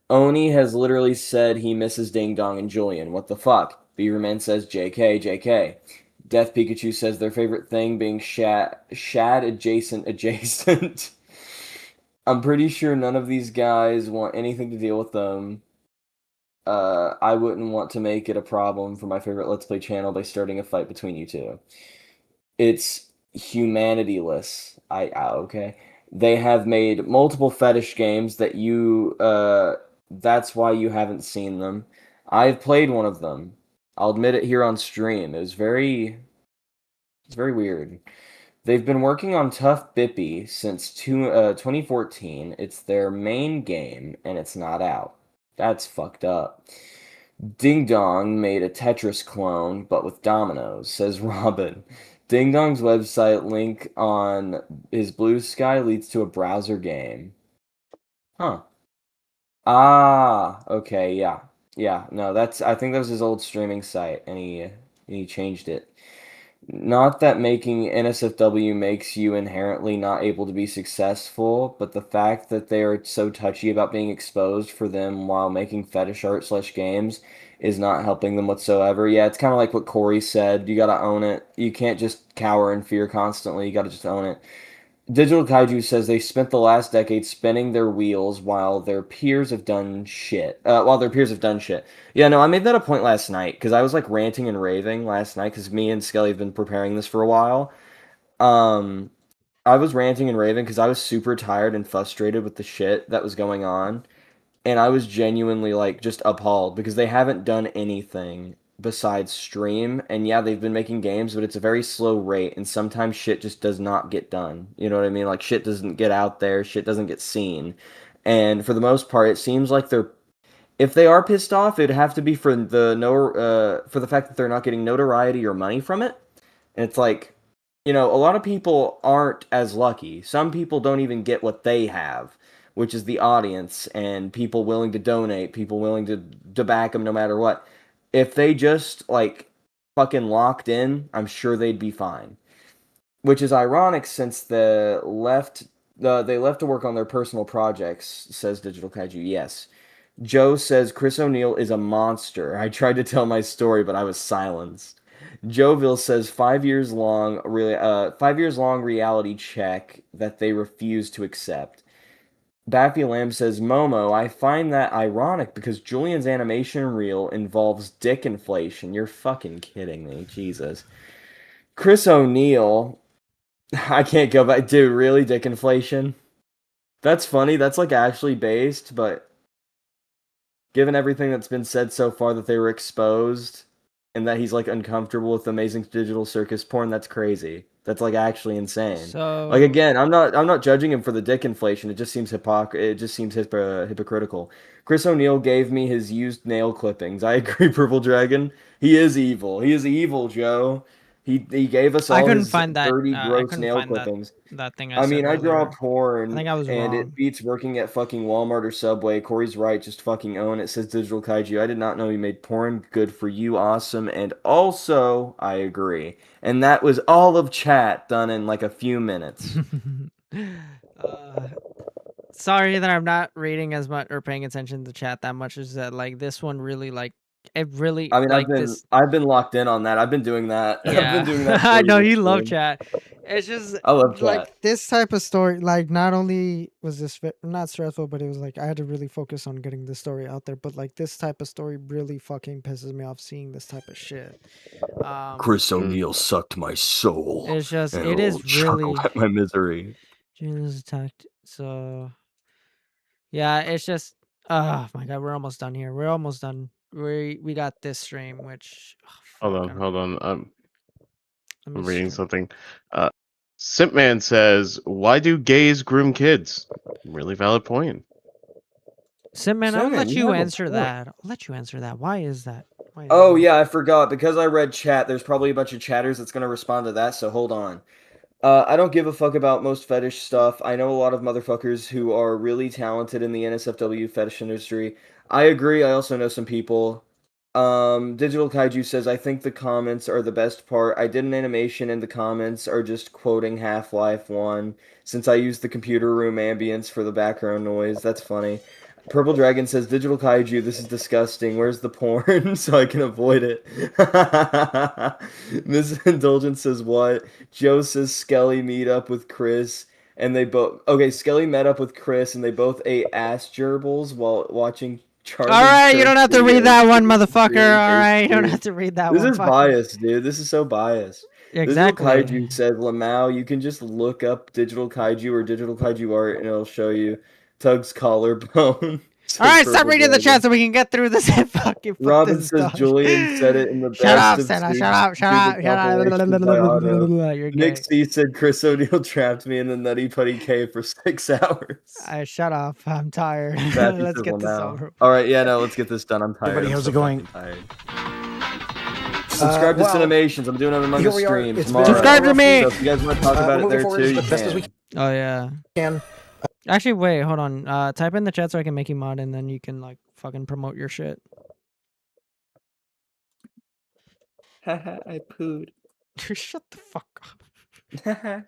Oni has literally said he misses Ding Dong and Julian. What the fuck? Beaverman says JK, JK. Death Pikachu says their favorite thing being Shad adjacent. I'm pretty sure none of these guys want anything to deal with them. I wouldn't want to make it a problem for my favorite Let's Play channel by starting a fight between you two. It's humanityless. Okay. They have made multiple fetish games that that's why you haven't seen them. I've played one of them. I'll admit it here on stream. It's very weird. They've been working on Tough Bippy since 2014. It's their main game, and it's not out. That's fucked up. Ding Dong made a Tetris clone, but with dominoes, says Robin. Ding Dong's website link on his Blue Sky leads to a browser game. Huh. Ah, okay, yeah. Yeah, no, I think that was his old streaming site, and he changed it. Not that making NSFW makes you inherently not able to be successful, but the fact that they are so touchy about being exposed for them while making fetish art / games is not helping them whatsoever. Yeah, it's kind of like what Corey said. You gotta own it. You can't just cower in fear constantly. You gotta just own it. Digital Kaiju says they spent the last decade spinning their wheels while their peers have done shit. Yeah, no, I made that a point last night because I was like ranting and raving last night because me and Skelly have been preparing this for a while. I was ranting and raving because I was super tired and frustrated with the shit that was going on. And I was genuinely like just appalled because they haven't done anything besides stream. And yeah, they've been making games, but it's a very slow rate, and sometimes shit just does not get done. You know what I mean? Like shit doesn't get out there, shit doesn't get seen. And for the most part, it seems like if they are pissed off, it'd have to be for the fact that they're not getting notoriety or money from it. And it's like, a lot of people aren't as lucky. Some people don't even get what they have, which is the audience and people willing to donate, people willing to back them no matter what. If they just, like, fucking locked in, I'm sure they'd be fine. Which is ironic since they left to work on their personal projects, says Digital Kaiju. Yes. Joe says Chris O'Neill is a monster. I tried to tell my story, but I was silenced. Joville says 5 years long reality check that they refuse to accept. Baffy Lamb says, Momo, I find that ironic because Julian's animation reel involves dick inflation. You're fucking kidding me. Jesus. Chris O'Neill, I can't go back. Dude, really? Dick inflation? That's funny. That's like actually based, but given everything that's been said so far that they were exposed and that he's like uncomfortable with amazing digital circus porn, that's crazy. That's like actually insane. So Like again, I'm not judging him for the dick inflation. It just seems hypocritical. Chris O'Neill gave me his used nail clippings. I agree, Purple Dragon. He is evil. He is evil, Joe. He gave us I all couldn't his find that. dirty, I gross couldn't nail find clippings. that thing I I said mean, I draw earlier. porn, I think I was and wrong. it beats working at fucking Walmart or Subway. Corey's right, just fucking own it. Says Digital Kaiju. I did not know you made porn. Good for you, awesome. And also, I agree. And that was all of chat done in like a few minutes. Sorry that I'm not reading as much or paying attention to chat that much. Is that like this one really like it really I mean, like this? I've been locked in on that. I've been doing that. I've Yeah, been doing that. I for know this you love stream. chat. It's just I love like chat. this type of story. Like not only was this not stressful, but it was like I had to really focus on getting the story out there. But like this type of story really fucking pisses me off seeing this type of shit. Chris O'Neill sucked my soul. It's just and it is chuckled really at my misery. Julian's attacked. So yeah, it's just oh my god, we're almost done here. We're almost done. We got this stream, which Hold on. I'm Let me reading something. Simpman says, "Why do gays groom kids?" Really valid point. Simman, I'll Simman, let you you have a answer point. that. I'll let you answer that. Why is that? Why is Oh yeah, I forgot. Because I read chat, there's probably a bunch of chatters that's gonna respond to that, so hold on. I don't give a fuck about most fetish stuff. I know a lot of motherfuckers who are really talented in the NSFW fetish industry. I agree, I also know some people. Digital Kaiju says, I think the comments are the best part. I did an animation and the comments are just quoting Half-Life 1, since I used the computer room ambience for the background noise. That's funny. Purple Dragon says, Digital Kaiju, this is disgusting. Where's the porn? So I can avoid it. Miss Indulgence says, what? Joe says, Skelly meet up with Chris. And they both... Okay, Skelly met up with Chris and they both ate ass gerbils while watching Charlie. All right, you don't have to Church read that one, videos. motherfucker. All right, you don't have to read that This one. is fucker. biased, dude. This is so biased. Exactly. Digital Kaiju says, Lamau, you can just look up Digital Kaiju or Digital Kaiju art and it'll show you Tug's collarbone. All right, stop reading the chat so we can get through this. Fucking fuck Robin this says dog. Julian said it in the Shut up, best of Senna. suits. Shut up. Shut up. Stupid Shut compilations by Otto. up. You're gay. Nick C said Chris O'Neill trapped me in the Nutty Putty Cave for 6 hours. Shut up. I'm tired. Matthew Let's says get this Lamau. over. All right, yeah, no, let's get this done. I'm tired. Everybody, I'm how's so it going? fucking tired. Subscribe to well, Cinemations. I'm doing it among here the we are. stream It's tomorrow. been Subscribe to me. So if you guys want to talk about we're it there moving forward too, as you best as we can. Oh yeah. can. Actually, wait. Hold on. Type in the chat so I can make you mod, and then you can like fucking promote your shit. Haha, I pooed. Shut the fuck up.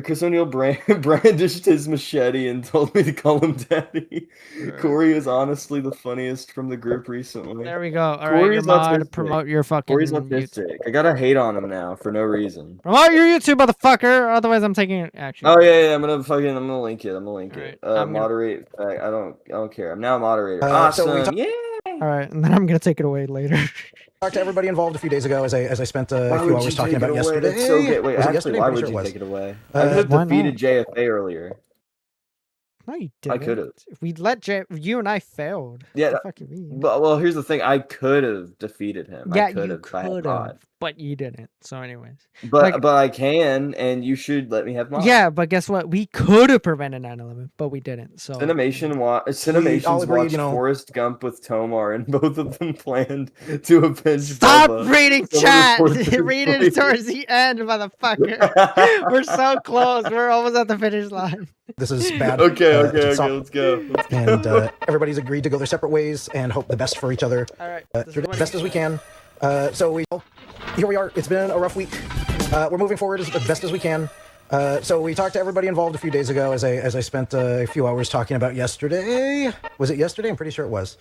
Chris O'Neill brandished his machete and told me to call him daddy. Corey is honestly the funniest from the group recently. There we go. All right, Corey's your mod. autistic. Promote your fucking. Corey's autistic. I gotta hate on him now for no reason. Promote your YouTube, motherfucker. Otherwise, I'm taking action. Oh yeah, I'm gonna link it. I'm gonna link it. I'm gonna- Moderate. I don't care. I'm now a moderator. So Awesome. we talk- Yeah. All right, and then I'm gonna take it away later. Talked to everybody involved a few days ago as I spent Why a few would hours you talking take it about away? yesterday. That's so good. Wait, Was it actually, yesterday? why I'm would pretty you sure take it away? Uh, I could have why defeated not? JFA earlier. No, you I didn't. could have. We let you and I failed. Yeah. What the fuck you mean? But well, here's the thing. I could have defeated him. Yeah, I could you have. If I had could mod. have, but you didn't. So, anyways. But I can, and you should let me have mod. Yeah, but guess what? We could have prevented 9/11, but we didn't. So Cinemations all agreed, watched you know- Forrest Gump with Tomar, and both of them planned to avenge Stop Bubba. reading Someone chat. reported Read it. it towards the end, motherfucker. We're so close. We're almost at the finish line. This is bad. Okay, It should stop. let's go. And everybody's agreed to go their separate ways and hope the best for each other. All right, best as we can. So here we are. It's been a rough week. We're moving forward as best as we can. So we talked to everybody involved a few days ago as I spent a few hours talking about yesterday. Was it yesterday? I'm pretty sure it was.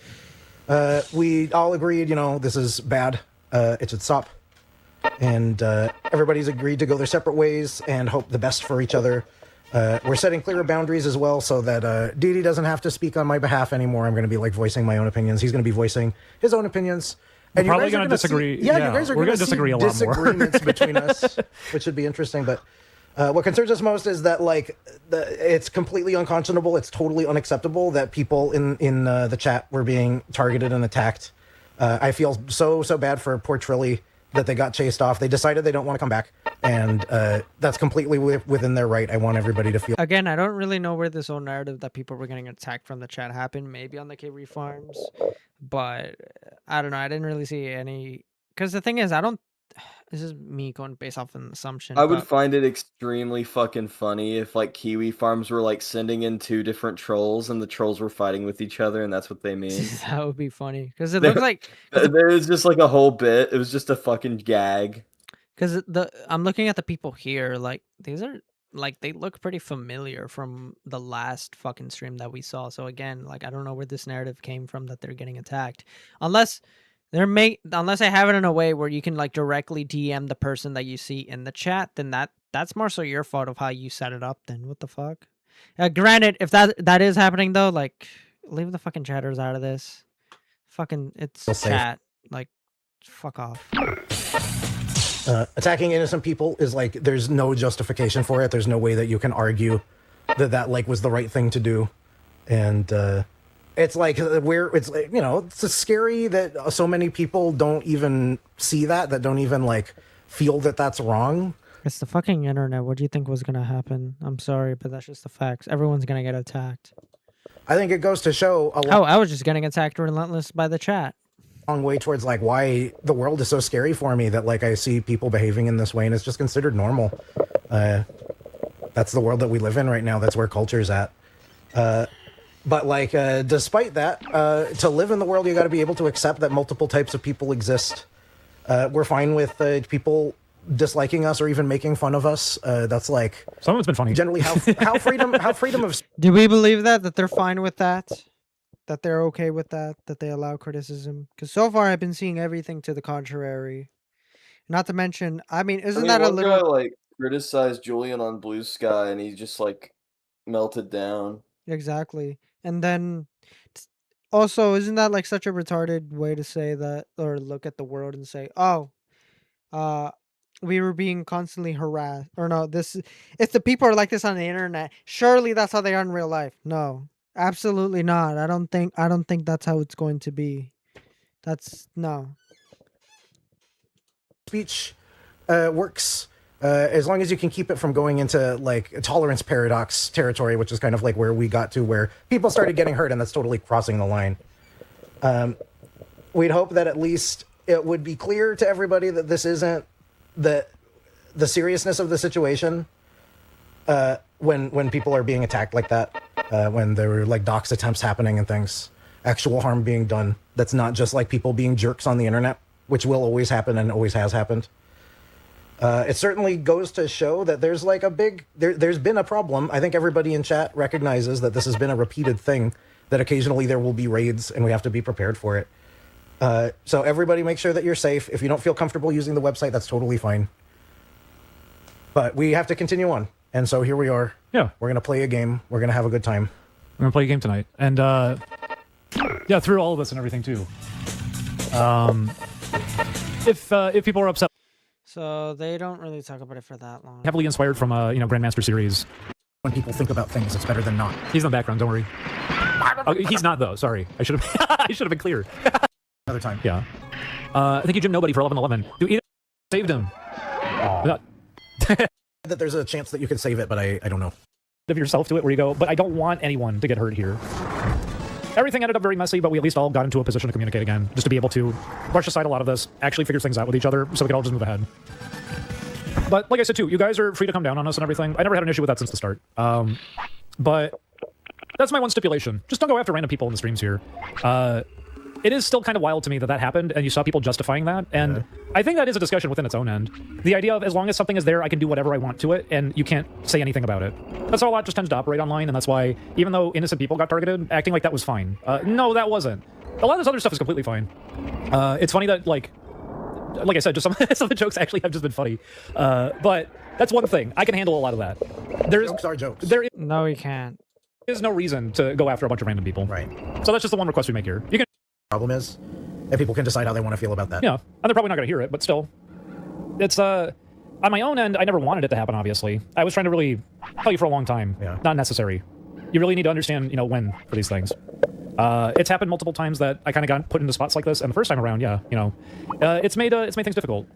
We all agreed, this is bad. It should stop. And everybody's agreed to go their separate ways and hope the best for each other. We're setting clearer boundaries as well so that Didi doesn't have to speak on my behalf anymore. I'm going to be voicing my own opinions. He's going to be voicing his own opinions. We're And you probably guys are gonna gonna disagree. See, yeah, Yeah, you guys are we're going gonna to disagree a lot more. disagreements between us, which should be interesting. But what concerns us most is that it's completely unconscionable. It's totally unacceptable that people in the chat were being targeted and attacked. I feel so bad for poor Trilly that they got chased off. They decided they don't want to come back, and that's completely within their right. I want everybody to feel. Again, I don't really know where this whole narrative that people were getting attacked from the chat happened. Maybe on the K farms, but I don't know. I didn't really see any. Because the thing is, I don't. This is me going based off an assumption. I would but- find it extremely fucking funny if like Kiwi farms were like sending in 2 different trolls and the trolls were fighting with each other and that's what they mean. That would be funny because it looks like there was just like a whole bit. It was just a fucking gag. Because I'm looking at the people here, like these are like they look pretty familiar from the last fucking stream that we saw. So again, like I don't know where this narrative came from that they're getting attacked, unless unless I have it in a way where you can like directly DM the person that you see in the chat, then that's more so your fault of how you set it up. Then what the fuck? Granted, if that is happening though, like leave the fucking chatters out of this. Fucking it's chat. Like fuck off. Attacking innocent people is like there's no justification for it. There's no way that you can argue that like was the right thing to do, and it's like it's like, you know, it's scary that so many people don't even see that don't even like feel that that's wrong. It's the fucking internet. What do you think was gonna happen? I'm sorry, but that's just the facts. Everyone's gonna get attacked. I think it goes to show a lot. Oh, I was just getting attacked relentless by the chat. Long way towards like why the world is so scary for me that like I see people behaving in this way and it's just considered normal. That's the world that we live in right now. That's where culture's at. But like despite that, to live in the world you got to be able to accept that multiple types of people exist. We're fine with people disliking us or even making fun of us. That's like some of it's been funny. Generally, how freedom of. Do we believe that they're fine with that? That they're okay with that they allow criticism? Because so far I've been seeing everything to the contrary. Not to mention, I mean, isn't that a one little guy, like criticized Julian on Blue Sky and he just like melted down. exactly? And then also, isn't that like such a retarded way to say that or look at the world and say, oh, we were being constantly harassed, or no, if the people are like this on the internet, surely that's how they are in real life. No, absolutely not. I don't think that's how it's going to be. That's no. Speech works as long as you can keep it from going into like a tolerance paradox territory, which is kind of like where we got to, where people started getting hurt, and that's totally crossing the line. We'd hope that at least it would be clear to everybody that this isn't the seriousness of the situation when people are being attacked like that, when there were like dox attempts happening and things, actual harm being done. That's not just like people being jerks on the internet, which will always happen and always has happened. It certainly goes to show that there's like there's been a problem. I think everybody in chat recognizes that this has been a repeated thing, that occasionally there will be raids and we have to be prepared for it. So everybody make sure that you're safe. If you don't feel comfortable using the website, that's totally fine. But we have to continue on. And so here we are. Yeah. We're going to play a game. We're going to have a good time. We're going to play a game tonight. And yeah, through all of this and everything too. If people are upset. So they don't really talk about it for that long. Heavily inspired from Grandmaster series. When people think about things, it's better than not. He's in the background, don't worry. Oh, he's not though, sorry. I should have been clear. Another time. Yeah. Thank you, Jim Nobody, for 1111. Dude, either saved him. That there's a chance that you could save it, but I don't know. Of yourself to it where you go, but I don't want anyone to get hurt here. Everything ended up very messy, but we at least all got into a position to communicate again, just to be able to brush aside a lot of this, actually figure things out with each other, so we can all just move ahead. But like I said too, you guys are free to come down on us and everything. I never had an issue with that since the start. But that's my one stipulation. Just don't go after random people in the streams here. It is still kind of wild to me that happened, and you saw people justifying that, and I think that is a discussion within its own end. The idea of as long as something is there, I can do whatever I want to it, and you can't say anything about it. That's how a lot just tends to operate online, and that's why, even though innocent people got targeted, acting like that was fine. No, that wasn't. A lot of this other stuff is completely fine. It's funny that, like I said, just some of the jokes actually have just been funny. But that's one thing. I can handle a lot of that. Jokes are jokes. No, we can't. There's no reason to go after a bunch of random people. Right. So that's just the one request we make here. You can. Problem is, and people can decide how they want to feel about that. Yeah, and they're probably not going to hear it, but still. It's, on my own end, I never wanted it to happen, obviously. I was trying to really tell you for a long time. Yeah. Not necessary. You really need to understand, when for these things. It's happened multiple times that I kind of got put into spots like this, and the first time around, yeah, it's made things difficult.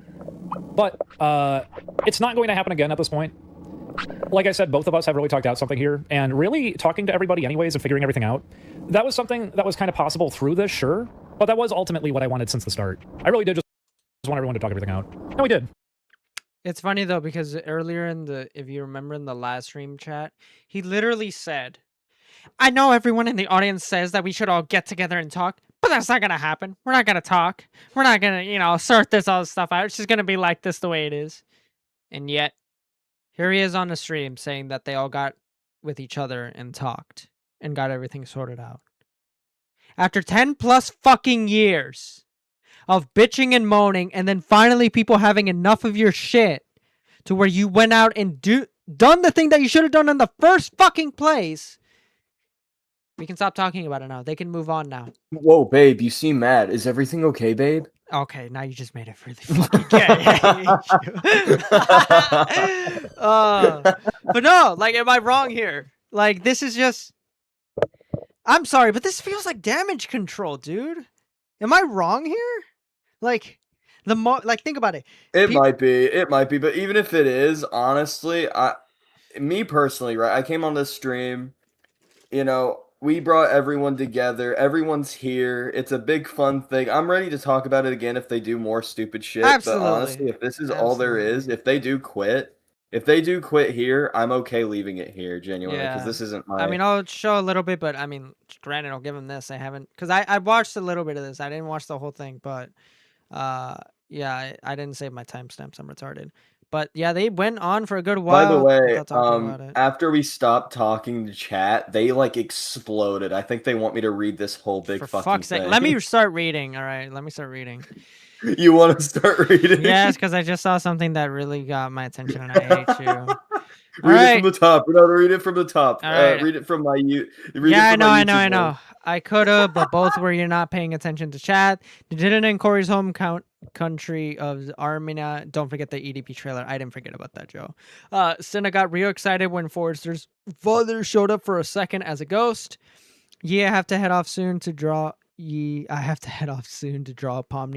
But it's not going to happen again at this point. Like I said, both of us have really talked out something here, and really talking to everybody anyways and figuring everything out. That was something that was kind of possible through this, sure, but that was ultimately what I wanted since the start. I really did just want everyone to talk everything out, and we did. It's funny though, because earlier if you remember in the last stream chat, he literally said, I know everyone in the audience says that we should all get together and talk, but that's not gonna happen. We're not gonna talk. We're not gonna, sort this all stuff out. It's just gonna be like this the way it is. And yet, here he is on the stream saying that they all got with each other and talked and got everything sorted out. After 10 plus fucking years of bitching and moaning, and then finally people having enough of your shit to where you went out and done the thing that you should have done in the first fucking place. We can stop talking about it now. They can move on now. Whoa, babe, you seem mad. Is everything okay, babe? Okay, now you just made it really fucking gay. But no, like, am I wrong here? Like, this is just... I'm sorry, but this feels like damage control, dude. Am I wrong here? Like, think about it. It might be, but even if it is, honestly, me personally, right, I came on this stream, we brought everyone together. Everyone's here. It's a big fun thing. I'm ready to talk about it again if they do more stupid shit. Absolutely. But honestly, if this is all there is, if they do quit here, I'm okay leaving it here, genuinely, because this isn't my... I mean, I'll show a little bit, but I mean, granted, I'll give them this. I haven't, because I watched a little bit of this. I didn't watch the whole thing, but yeah, I didn't save my timestamps. I'm retarded. But yeah, they went on for a good while. By the way, without talking about it. after we stopped talking to chat, they like exploded. I think they want me to read this whole big For fucking fuck's sake, thing. let me start reading. All right, let me start reading. You want to start reading? Yes, because I just saw something that really got my attention, and I hate you. Read it from the top. No, read it from the top. All right. Read it from my I know. I could have, but both were you're not paying attention to chat. They did it in Corey's home country of Armenia. Don't forget the EDP trailer. I didn't forget about that, Joe. Cinna got real excited when Forrester's father showed up for a second as a ghost. I have to head off soon to draw Pomni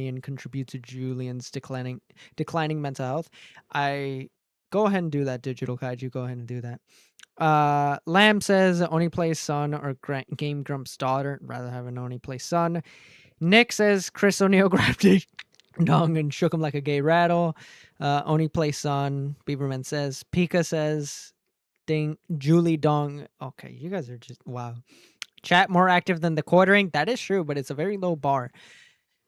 and contribute to Julian's declining mental health. I go ahead and do that, Digital Kaiju. Go ahead and do that. Lamb says ONEPLAYS son or Game Grump's daughter. Rather have an ONEPLAYS son. Nick says Chris O'Neill grabbed a dong and shook him like a gay rattle. ONEPLAYS son. Beaverman says. Pika says ding Julie dong. Okay, you guys are just wow. Chat more active than the quartering. That is true, but it's a very low bar.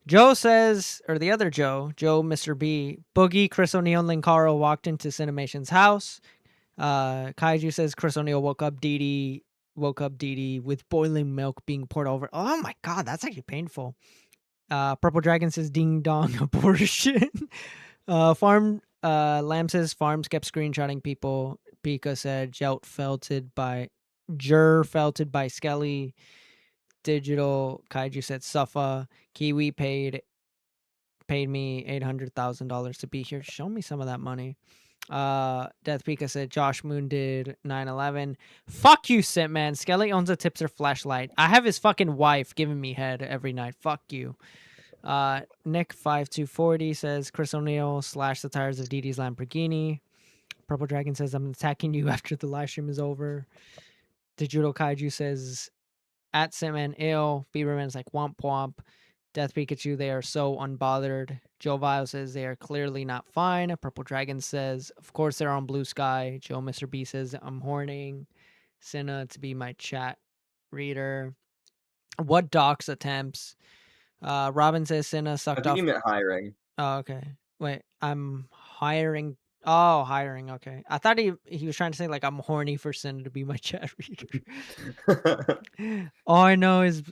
Joe says, or the other Joe, Mr. B, Boogie, Chris O'Neill, and Linkaro walked into Cinemation's house. Kaiju says Chris O'Neill woke up Dee Dee with boiling milk being poured over. Oh my god, that's actually painful. Purple Dragon says ding dong abortion. Lamb says Farms kept screenshotting people. Pika said felted by Skelly. Digital Kaiju said Suffa. Kiwi paid me $800,000 to be here. Show me some of that money. Death Pika said Josh Moon did 9/11. Fuck you, Sitman. Skelly owns a Tipster flashlight. I have his fucking wife giving me head every night. Fuck you. Nick 5240 says Chris O'Neill slashed the tires of Dee Dee's Lamborghini. Purple Dragon says I'm attacking you after the live stream is over. Digital Kaiju says at Sitman ill. Beaverman's like womp womp. Death Pikachu, they are so unbothered. Joe Vile says they are clearly not fine. Purple Dragon says, of course they're on Blue Sky. Joe Mr. B says, I'm horning. Cinna to be my chat reader. What docs attempts? Robin says Cinna sucked off. I think he meant hiring. Oh, okay. Wait, I'm hiring. Oh, hiring. Okay. I thought he was trying to say like I'm horny for Cinna to be my chat reader. All I know is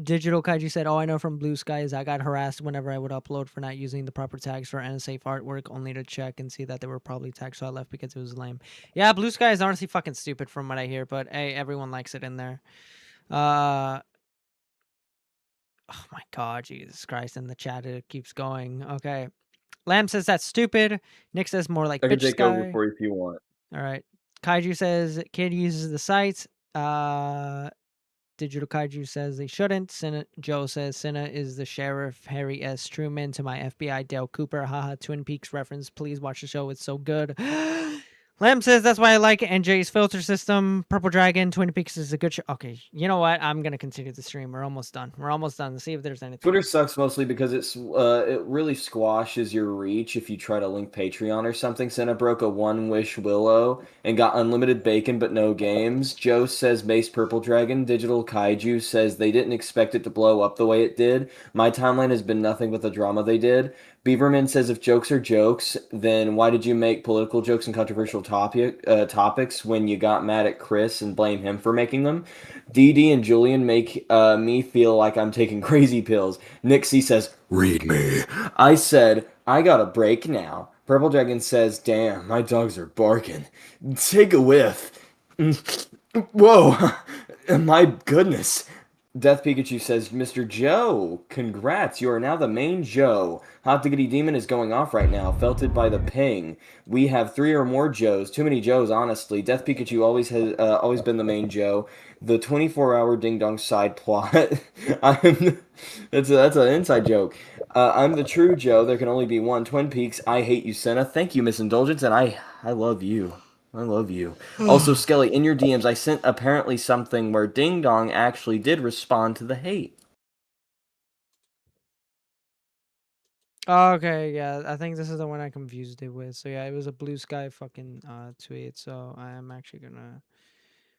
Digital Kaiju said, all I know from Blue Sky is I got harassed whenever I would upload for not using the proper tags for unsafe artwork, only to check and see that they were probably tagged, so I left because it was lame. Yeah, Blue Sky is honestly fucking stupid from what I hear, but hey, everyone likes it in there. Oh my god, Jesus Christ, in the chat it keeps going. Okay. Lamb says that's stupid. Nick says more like I can bitch take Sky. over for you if you want. All right. Kaiju says kid uses the sites. Digital Kaiju says they shouldn't. Joe says Cinna is the sheriff. Harry S. Truman to my FBI Dale Cooper. Haha, Twin Peaks reference. Please watch the show. It's so good. Lem says that's why I like NJ's filter system. Purple Dragon, Twin Peaks is a good show. Okay, you know what? I'm going to continue the stream. We're almost done. Let's see if there's anything. Twitter sucks mostly because it really squashes your reach if you try to link Patreon or something. Senna broke a One Wish Willow and got unlimited bacon but no games. Joe says Mace Purple Dragon. Digital Kaiju says they didn't expect it to blow up the way it did. My timeline has been nothing but the drama they did. Beaverman says if jokes are jokes, then why did you make political jokes and controversial topics when you got mad at Chris and blame him for making them? DD and Julian make me feel like I'm taking crazy pills. Nixie says, read me. I said, I got a break now. Purple Dragon says, damn, my dogs are barking. Take a whiff. Whoa, my goodness. Death Pikachu says, Mr. Joe, congrats, you are now the main Joe. Hot Diggity Demon is going off right now, felted by the ping. We have 3 or more Joes, too many Joes, honestly. Death Pikachu always been the main Joe. The 24-hour Ding Dong side plot. That's an inside joke. I'm the true Joe, there can only be one. Twin Peaks, I hate you, Senna. Thank you, Miss Indulgence, and I love you. I love you. Also, Skelly, in your DMs, I sent apparently something where Ding Dong actually did respond to the hate. Okay, yeah, I think this is the one I confused it with. So yeah, it was a Blue Sky fucking tweet. So I am actually gonna.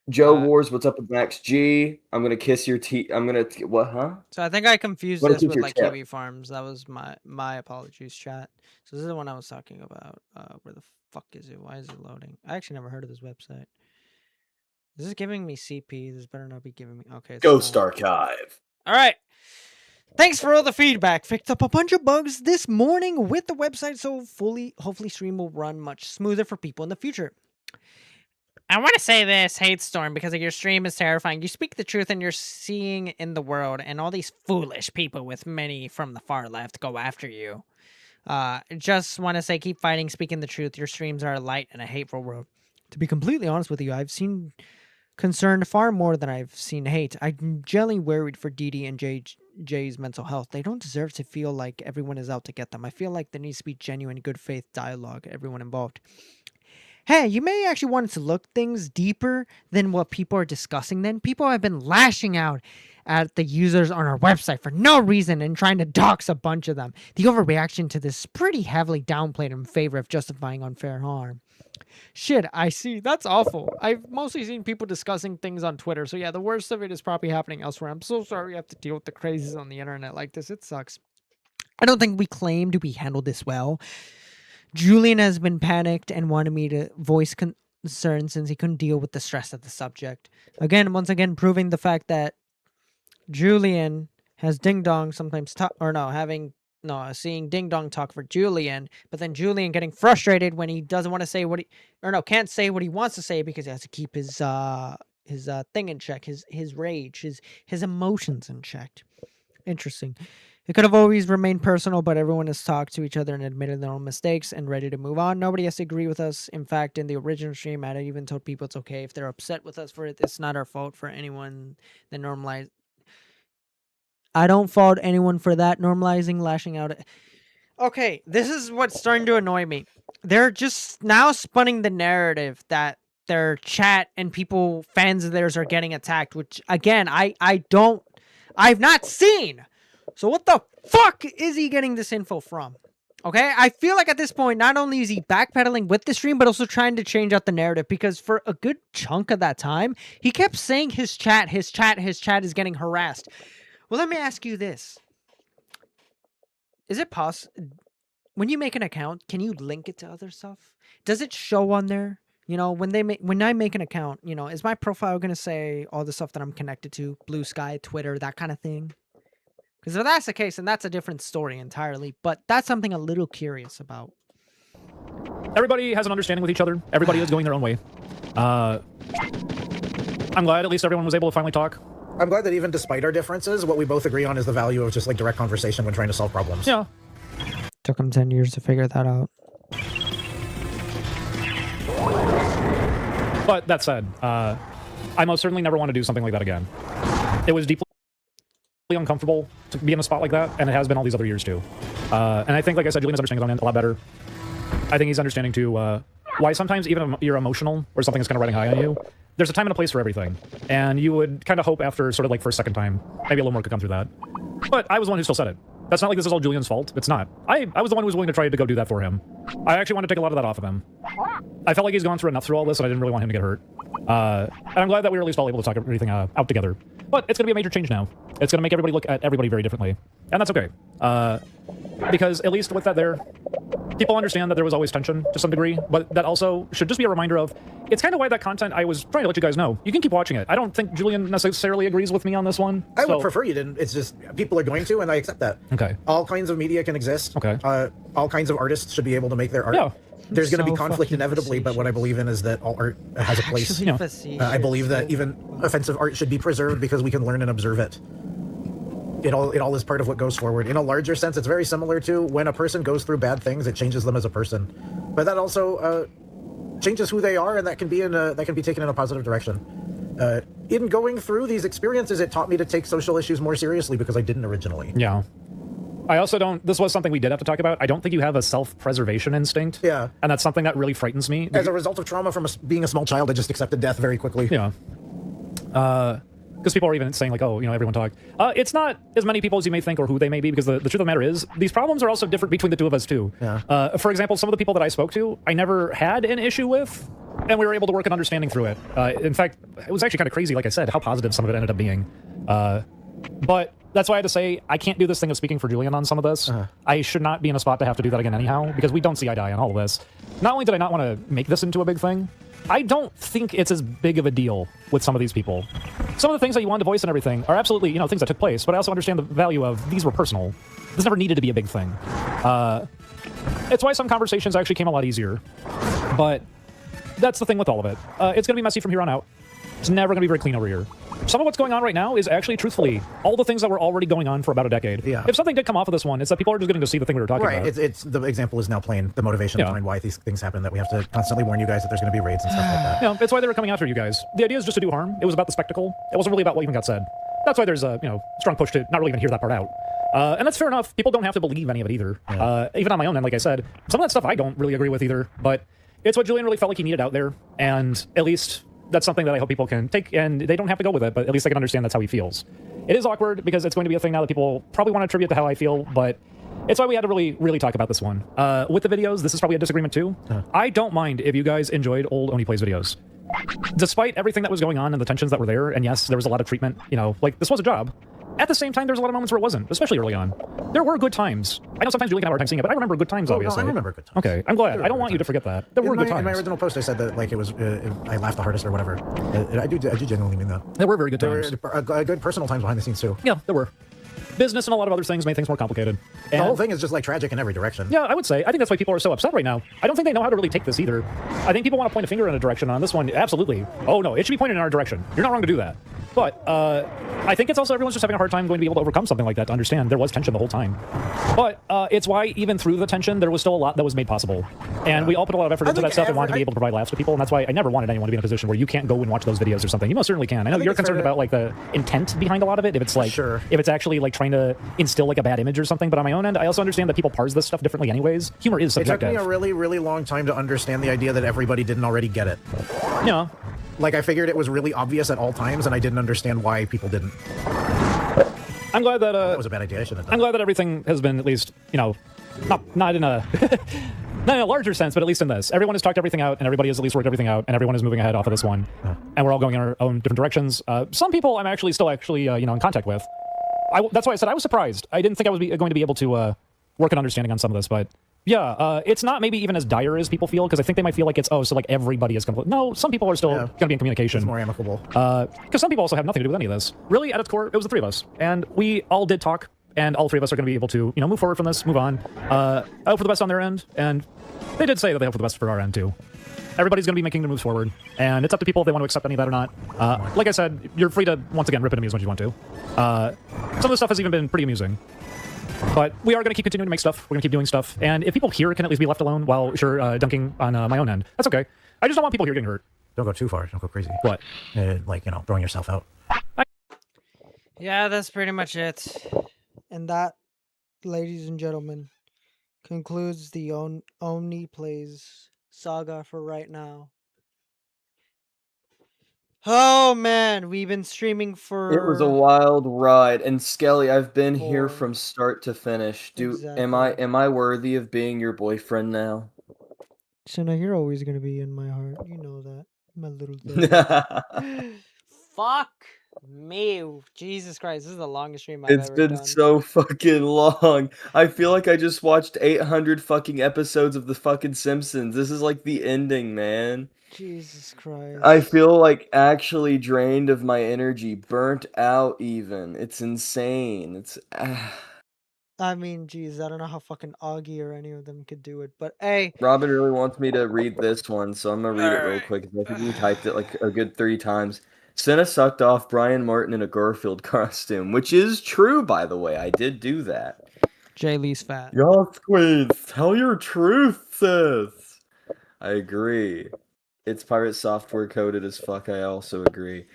Joe Wars, what's up with Max G? I'm gonna kiss your teeth. What, huh? So I think I confused What this is with your like tip? Kiwi Farms. That was my apologies, chat. So this is the one I was talking about. Where the fuck is it? Why is it loading? I actually never heard of this website. This is giving me CP. This better not be giving me. Okay. It's Ghost Archive. All right. Thanks for all the feedback. Fixed up a bunch of bugs this morning with the website, so hopefully stream will run much smoother for people in the future. I want to say this, Hate Storm, because your stream is terrifying. You speak the truth and you're seeing in the world, and all these foolish people with many from the far left go after you. Just want to say, keep fighting, speaking the truth. Your streams are a light in a hateful world. To be completely honest with you, I've seen concern far more than I've seen hate. I'm genuinely worried for DD and Jay's mental health. They don't deserve to feel like everyone is out to get them. I feel like there needs to be genuine good faith dialogue, everyone involved. Hey, you may actually want to look things deeper than what people are discussing then. People have been lashing out at the users on our website for no reason and trying to dox a bunch of them. The overreaction to this is pretty heavily downplayed in favor of justifying unfair harm. Shit, I see. That's awful. I've mostly seen people discussing things on Twitter. So yeah, the worst of it is probably happening elsewhere. I'm so sorry you have to deal with the crazies on the internet like this. It sucks. I don't think we claimed we handled this well. Julian has been panicked and wanted me to voice concern since he couldn't deal with the stress of the subject. Once again, proving the fact that Julian has Ding Dong sometimes seeing Ding Dong talk for Julian, but then Julian getting frustrated when he doesn't want to say can't say what he wants to say because he has to keep his thing in check, his rage, his emotions in check. Interesting. It could have always remained personal, but everyone has talked to each other and admitted their own mistakes and ready to move on. Nobody has to agree with us. In fact, in the original stream, I even told people it's okay if they're upset with us for it. It's not our fault for anyone that normalized. I don't fault anyone for that. Normalizing, lashing out. Okay, this is what's starting to annoy me. They're just now spinning the narrative that their chat and fans of theirs are getting attacked, which again, I've not seen. So what the fuck is he getting this info from? Okay, I feel like at this point, not only is he backpedaling with the stream, but also trying to change out the narrative because for a good chunk of that time, he kept saying his chat is getting harassed. Well, let me ask you this. Is it possible, when you make an account, can you link it to other stuff? Does it show on there? You know, when I make an account, you know, is my profile going to say all the stuff that I'm connected to? Blue Sky, Twitter, that kind of thing? Because if that's the case, then that's a different story entirely. But that's something a little curious about. Everybody has an understanding with each other. Everybody is going their own way. I'm glad at least everyone was able to finally talk. I'm glad that even despite our differences, what we both agree on is the value of just like direct conversation when trying to solve problems. Yeah. Took him 10 years to figure that out. But that said, I most certainly never want to do something like that again. it was deeply uncomfortable to be in a spot like that, and it has been all these other years too. And I think, like I said, Julian's understanding his own end a lot better. I think he's understanding too why sometimes even if you're emotional or something is kind of riding high on you, there's a time and a place for everything. And you would kind of hope after sort of like first, second time, maybe a little more could come through that. But I was the one who still said it. That's not like this is all Julian's fault. It's not. I was the one who was willing to try to go do that for him. I actually wanted to take a lot of that off of him. I felt like he's gone through enough through all this, and I didn't really want him to get hurt. And I'm glad that we were at least all able to talk everything out together. But it's going to be a major change now. It's going to make everybody look at everybody very differently. And that's okay. Because at least with that there, people understand that there was always tension to some degree, but that also should just be a reminder of, it's kind of why that content I was trying to let you guys know. You can keep watching it. I don't think Julian necessarily agrees with me on this one. I would prefer you didn't. It's just, people are going to, and I accept that. Okay. All kinds of media can exist. Okay. All kinds of artists should be able to make their art. Yeah. There's going to be conflict inevitably, but what I believe in is that all art has a place. I believe that even offensive art should be preserved because we can learn and observe it. It all is part of what goes forward. In a larger sense, it's very similar to when a person goes through bad things, it changes them as a person. But that also changes who they are, and that can be taken in a positive direction. In going through these experiences, it taught me to take social issues more seriously because I didn't originally. Yeah. I also don't, this was something we did have to talk about. I don't think you have a self-preservation instinct. Yeah. And that's something that really frightens me. As a result of trauma from being a small child, I just accepted death very quickly. Yeah. Because people are even saying like, oh, everyone talk. It's not as many people as you may think or who they may be, because the truth of the matter is, these problems are also different between the two of us too. Yeah. For example, some of the people that I spoke to, I never had an issue with, and we were able to work an understanding through it. In fact, it was actually kind of crazy, like I said, how positive some of it ended up being. But that's why I had to say, I can't do this thing of speaking for Julian on some of this. I should not be in a spot to have to do that again anyhow, because we don't see eye to eye on all of this. Not only did I not want to make this into a big thing, I don't think it's as big of a deal with some of these people. Some of the things that you wanted to voice and everything are absolutely, things that took place, but I also understand the value of these were personal. This never needed to be a big thing. It's why some conversations actually came a lot easier. But that's the thing with all of it. It's going to be messy from here on out. It's never going to be very clean over here. Some of what's going on right now is actually, truthfully, all the things that were already going on for about a decade. Yeah. If something did come off of this one, it's that people are just going to see the thing we were talking about. Right. It's the example is now plain the motivation behind why these things happen, that we have to constantly warn you guys that there's going to be raids and stuff like that. Yeah, it's why they were coming after you guys. The idea is just to do harm. It was about the spectacle. It wasn't really about what even got said. That's why there's a strong push to not really even hear that part out. And that's fair enough. People don't have to believe any of it either. Yeah. Even on my own end, like I said, some of that stuff I don't really agree with either. But it's what Julian really felt like he needed out there, and at least that's something that I hope people can take, and they don't have to go with it, but at least they can understand that's how he feels. It is awkward because it's going to be a thing now that people probably want to attribute to how I feel, but it's why we had to really, really talk about this one. With the videos, this is probably a disagreement too. I don't mind if you guys enjoyed old ONEPLAYS videos. Despite everything that was going on and the tensions that were there, and yes, there was a lot of treatment, like this was a job. At the same time, there's a lot of moments where it wasn't, especially early on. There were good times. I know sometimes Julian can have a hard time seeing it, but I remember good times, obviously. No, I remember good times. Okay, I'm glad. I don't want you to forget that. There were good times. In my original post, I said that it was I laughed the hardest or whatever. I do genuinely mean that. There were very good times. There were good personal times behind the scenes too. Yeah, there were. Business and a lot of other things made things more complicated. And the whole thing is just like tragic in every direction. Yeah, I would say. I think that's why people are so upset right now. I don't think they know how to really take this either. I think people want to point a finger in a direction. On this one, absolutely. Oh no, it should be pointed in our direction. You're not wrong to do that. But I think it's also everyone's just having a hard time going to be able to overcome something like that, to understand there was tension the whole time. But it's why even through the tension, there was still a lot that was made possible. And we all put a lot of effort into that stuff and wanted to be able to provide laughs to people. And that's why I never wanted anyone to be in a position where you can't go and watch those videos or something. You most certainly can. I know you're concerned about like the intent behind a lot of it. If it's like, if it's actually like trying to instill like a bad image or something. But on my own end, I also understand that people parse this stuff differently anyways. Humor is subjective. It took me a really, really long time to understand the idea that everybody didn't already get it. Yeah. Like, I figured it was really obvious at all times, and I didn't understand why people didn't. I'm glad that that was a bad idea. I shouldn't have done I'm glad that everything has been at least, not in a not in a larger sense, but at least in this. Everyone has talked everything out, and everybody has at least worked everything out, and everyone is moving ahead off of this one. And we're all going in our own different directions. Some people I'm actually still in contact with. That's why I said I was surprised. I didn't think I was going to be able to work an understanding on some of this, but yeah, it's not maybe even as dire as people feel, because I think they might feel like it's, so like everybody is complete. No, some people are still going to be in communication. It's more amicable. Because some people also have nothing to do with any of this. Really, at its core, it was the three of us. And we all did talk, and all three of us are going to be able to, move forward from this, move on. I hope for the best on their end, and they did say that they hope for the best for our end, too. Everybody's going to be making their moves forward, and it's up to people if they want to accept any of that or not. Like I said, you're free to, once again, rip at me as much as you want to. Some of the stuff has even been pretty amusing. But we are going to keep continuing to make stuff. We're going to keep doing stuff. And if people here can at least be left alone while, dunking on my own end, that's okay. I just don't want people here getting hurt. Don't go too far. Don't go crazy. What? Throwing yourself out. Yeah, that's pretty much it. And that, ladies and gentlemen, concludes the Omni Plays saga for right now. Oh man, we've been streaming for. It was a wild ride, and Skelly, I've been here from start to finish. Am I worthy of being your boyfriend now? Senna, you're always gonna be in my heart. You know that, my little devil. Fuck me, Jesus Christ! This is the longest stream I've It's ever been done. so fucking long. I feel like I just watched 800 fucking episodes of the fucking Simpsons. This is like the ending, man. Jesus Christ! I feel like actually drained of my energy, burnt out even. It's insane. It's I mean, geez, I don't know how fucking Augie or any of them could do it, but hey. Robin really wants me to read this one, so I'm gonna read it real quick. I think we typed it like a good 3 times. Senna sucked off Brian Martin in a Garfield costume, which is true, by the way. I did do that. Jay Lee's fat. Y'all queens, tell your truth, sis. I agree. It's pirate software coded as fuck. I also agree.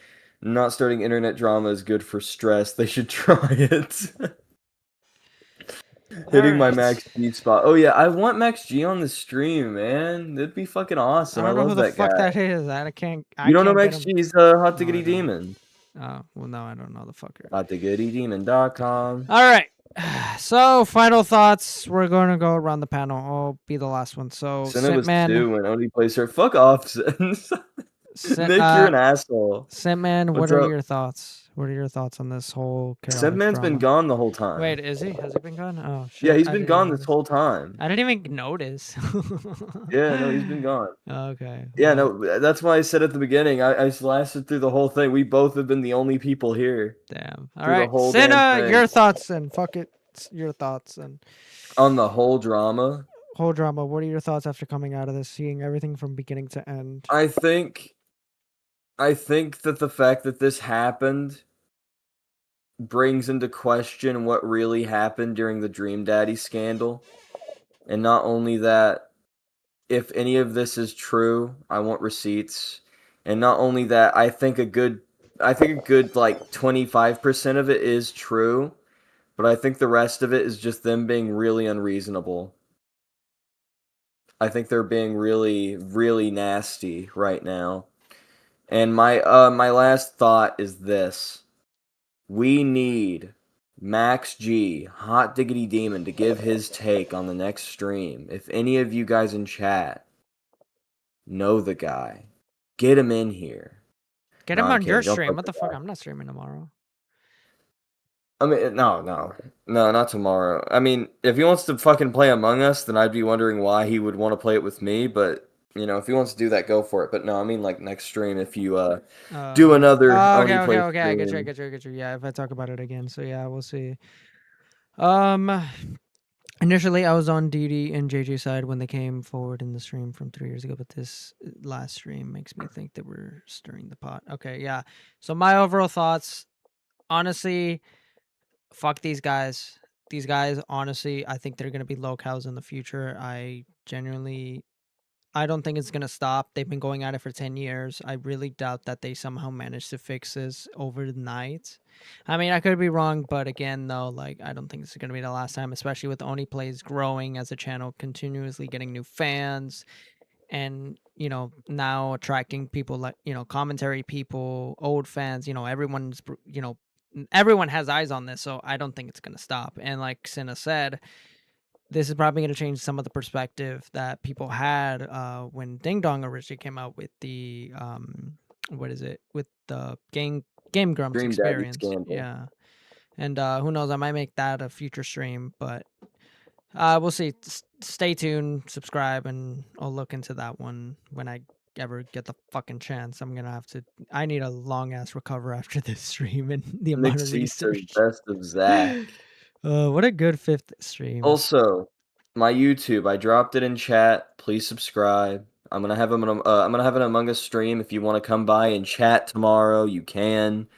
Not starting internet drama is good for stress. They should try it. Hitting my Max G spot. Oh yeah, I want Max G on the stream, man. That'd be fucking awesome. I don't know who love the that fuck guy. that is. I can't. You don't know Max G? He's a Hot Diggity Demon. Oh well, no, I don't know the fucker. HotDiggityDemon.com. All right. So, final thoughts. We're going to go around the panel. I'll be the last one. So, Senna was Sitman. 2 when Oni plays her. Fuck off, Nick. You're an asshole. Sitman, what What's are up? your thoughts? What are your thoughts on this whole Sitman's been gone the whole time. Wait, is he? Has he been gone? Oh shit. Yeah, he's I been didn't gone even- this whole time. I didn't even notice. Yeah, no, he's been gone. Okay. Yeah, no, that's why I said at the beginning, I lasted through the whole thing. We both have been the only people here. Damn. All through the right, whole damn Senna, thing. your thoughts and fuck it. Your thoughts and On the whole drama. whole drama. What are your thoughts after coming out of this, seeing everything from beginning to end? I think that the fact that this happened brings into question what really happened during the Dream Daddy scandal. And not only that, if any of this is true, I want receipts. And not only that, I think a good like 25% of it is true, but I think the rest of it is just them being really unreasonable. I think they're being really, really nasty right now. And my last thought is this. We need Max G, Hot Diggity Demon, to give his take on the next stream. If any of you guys in chat know the guy, get him in here. Get No, him I'm on your kidding. Don't stream. fuck What the the fuck? guy. I'm not streaming tomorrow. I mean, no, not tomorrow. I mean, if he wants to fucking play Among Us, then I'd be wondering why he would want to play it with me, but, you know, if he wants to do that, go for it. But no, I mean, like, next stream, if you, do another Oh, Oni okay, Play okay, I get you, I stream. get you, I get you. Yeah, if I talk about it again. So yeah, we'll see. Initially, I was on DD and JJ side when they came forward in the stream from 3 years ago, but this last stream makes me think that we're stirring the pot. Okay, yeah. So my overall thoughts, honestly, fuck these guys. These guys, honestly, I think they're gonna be locals in the future. I don't think it's gonna stop. They've been going at it for 10 years. I really doubt that they somehow managed to fix this overnight. I mean, I could be wrong, but again, though, like, I don't think this is gonna be the last time, especially with ONEPLAYS growing as a channel, continuously getting new fans, and, you know, now attracting people like, you know, commentary people, old fans, you know, everyone has eyes on this, so I don't think it's gonna stop. And like Cinna said, this is probably going to change some of the perspective that people had when Ding Dong originally came out with the with the Game Grumps Dream Daddy experience. scandal. Yeah, and who knows? I might make that a future stream, but we'll see. Stay tuned, subscribe, and I'll look into that one when I ever get the fucking chance. I need a long ass recover after this stream and the amount Nick of C says research. best of Zach. What a good 5th stream. Also, my YouTube, I dropped it in chat. Please subscribe. I'm gonna have an Among Us stream. If you want to come by and chat tomorrow, you can.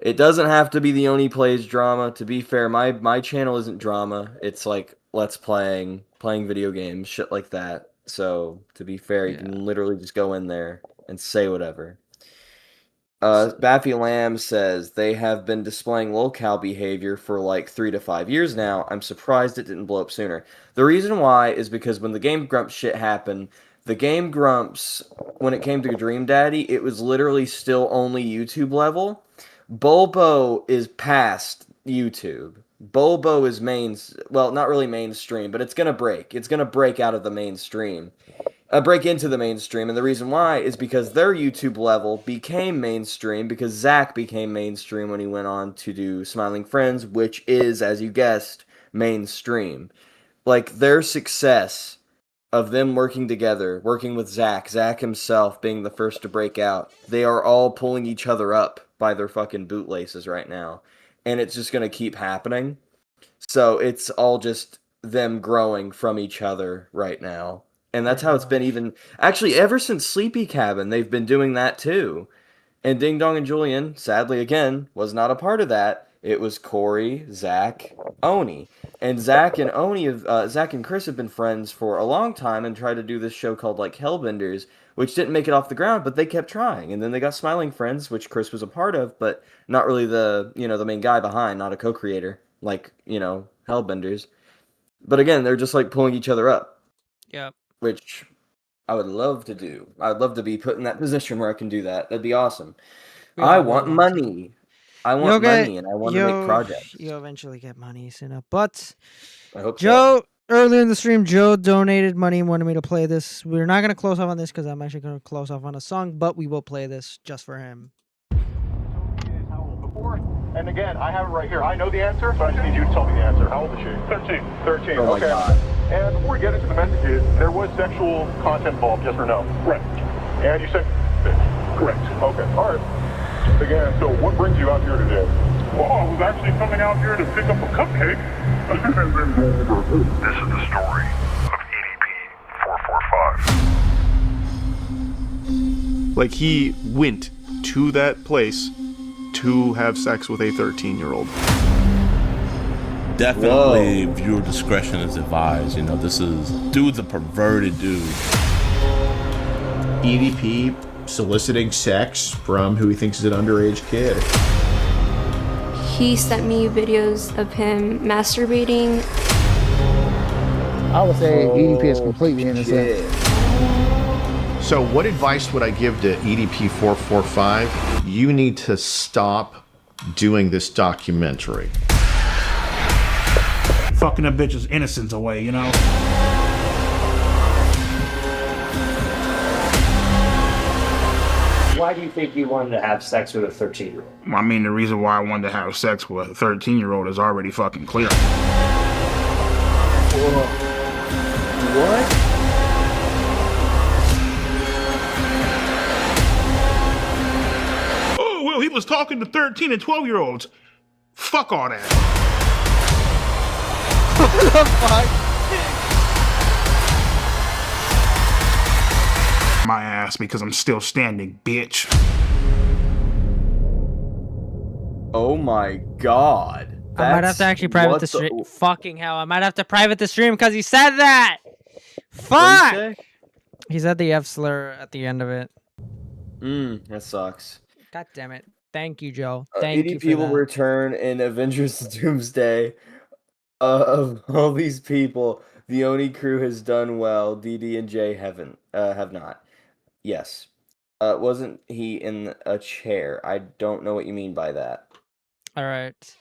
It doesn't have to be the Oni Plays drama. To be fair, my channel isn't drama. It's like let's playing video games, shit like that. So to be fair, you can literally just go in there and say whatever. Baffy Lamb says they have been displaying lolcow behavior for like 3 to 5 years now. I'm surprised it didn't blow up sooner. The reason why is because when the Game Grumps shit happened, the Game Grumps, when it came to Dream Daddy, it was literally still only YouTube level. Bulbo is past YouTube. Bulbo is well, not really mainstream, but it's gonna break. It's gonna break out of the mainstream. Break into the mainstream, and the reason why is because their YouTube level became mainstream because Zach became mainstream when he went on to do Smiling Friends, which is, as you guessed, mainstream. Like, their success of them working together, working with Zach himself being the first to break out, they are all pulling each other up by their fucking bootlaces right now. And it's just going to keep happening. So it's all just them growing from each other right now. And that's how it's been even... Actually, ever since Sleepy Cabin, they've been doing that too. And Ding Dong and Julian, sadly again, was not a part of that. It was Corey, Zach, Oni. And Zach and Zach and Chris have been friends for a long time and tried to do this show called, like, Hellbenders, which didn't make it off the ground, but they kept trying. And then they got Smiling Friends, which Chris was a part of, but not really the main guy behind, not a co-creator, like, Hellbenders. But again, they're just, like, pulling each other up. Yep. Which I would love to do. I'd love to be put in that position where I can do that. That'd be awesome. I want money. I want money, and I want to make projects. You'll eventually get money soon enough. But I hope Joe, earlier in the stream, Joe donated money and wanted me to play this. We're not going to close off on this because I'm actually going to close off on a song, but we will play this just for him. And again, I have it right here. I know the answer, but I just need you to tell me the answer. How old is she? 13. 13, Oh my okay. God. And before we get into the messages, there was sexual content involved, yes or no? Correct. And you said... Correct. Okay, all right. Again, so what brings you out here today? Well, I was actually coming out here to pick up a cupcake. This is the story of EDP 445. Like, he went to that place to have sex with a 13-year-old. Definitely viewer discretion is advised. Dude's a perverted dude. EDP soliciting sex from who he thinks is an underage kid. He sent me videos of him masturbating. I would say EDP is completely innocent. So what advice would I give to EDP 445? You need to stop doing this documentary. Fucking a bitch's innocence away, you know? Why do you think you wanted to have sex with a 13-year-old? I mean, the reason why I wanted to have sex with a 13-year-old is already fucking clear. What? Oh, well, he was talking to 13 and 12-year-olds. Fuck all that. What the fuck? My ass because I'm still standing, bitch. Oh my god. I might have to actually private the stream. Fucking hell, I might have to private the stream because he said that. Fuck! He said the F slur at the end of it. That sucks. God damn it. Thank you, Joe. Thank you EDP for will that. return in Avengers Doomsday. Of all these people, the Oni crew has done well. DD and J have not. Yes. Wasn't he in a chair? I don't know what you mean by that. All right.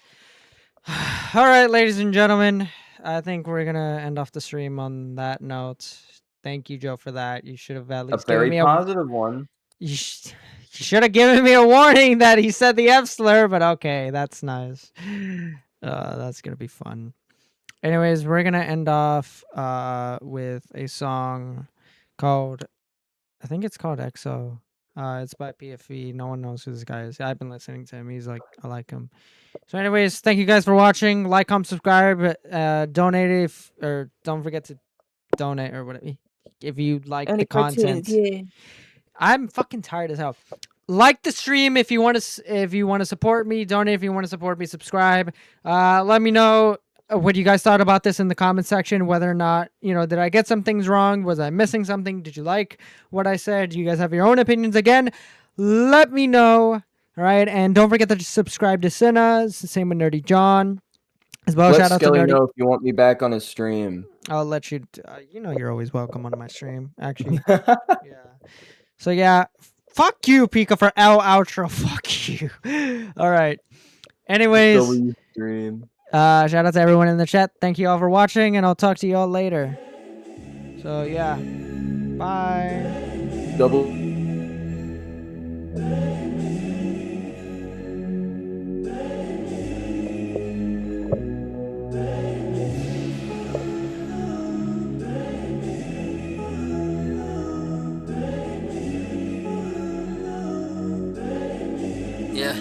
All right, ladies and gentlemen. I think we're going to end off the stream on that note. Thank you, Joe, for that. You should have at least given me A very positive one. You should have given me a warning that he said the F slur, but okay, that's nice. That's going to be fun. Anyways, we're going to end off with a song called, I think it's called EXO. It's by PFE. No one knows who this guy is. I've been listening to him. He's like, I like him. So anyways, thank you guys for watching. Like, comment, subscribe, donate or don't forget to donate or whatever. If you like the content. I'm fucking tired as hell. Like the stream if you want to support me, donate if you want to support me, subscribe. Let me know what you guys thought about this in the comment section, whether or not, did I get some things wrong? Was I missing something? Did you like what I said? Do you guys have your own opinions? Again, let me know All right, and don't forget to subscribe to Cinna. It's the same with Nerdy John. As well, Let shout out to Skelly Nerdy. know if you want me back on his stream. I'll let you. You know, you're always welcome on my stream. Actually, yeah. So yeah, fuck you, Pika, for L outro. Fuck you. All right. Anyways, stream. shout out to everyone in the chat. Thank you all for watching, and I'll talk to you all later. So yeah, bye. Double. Yeah,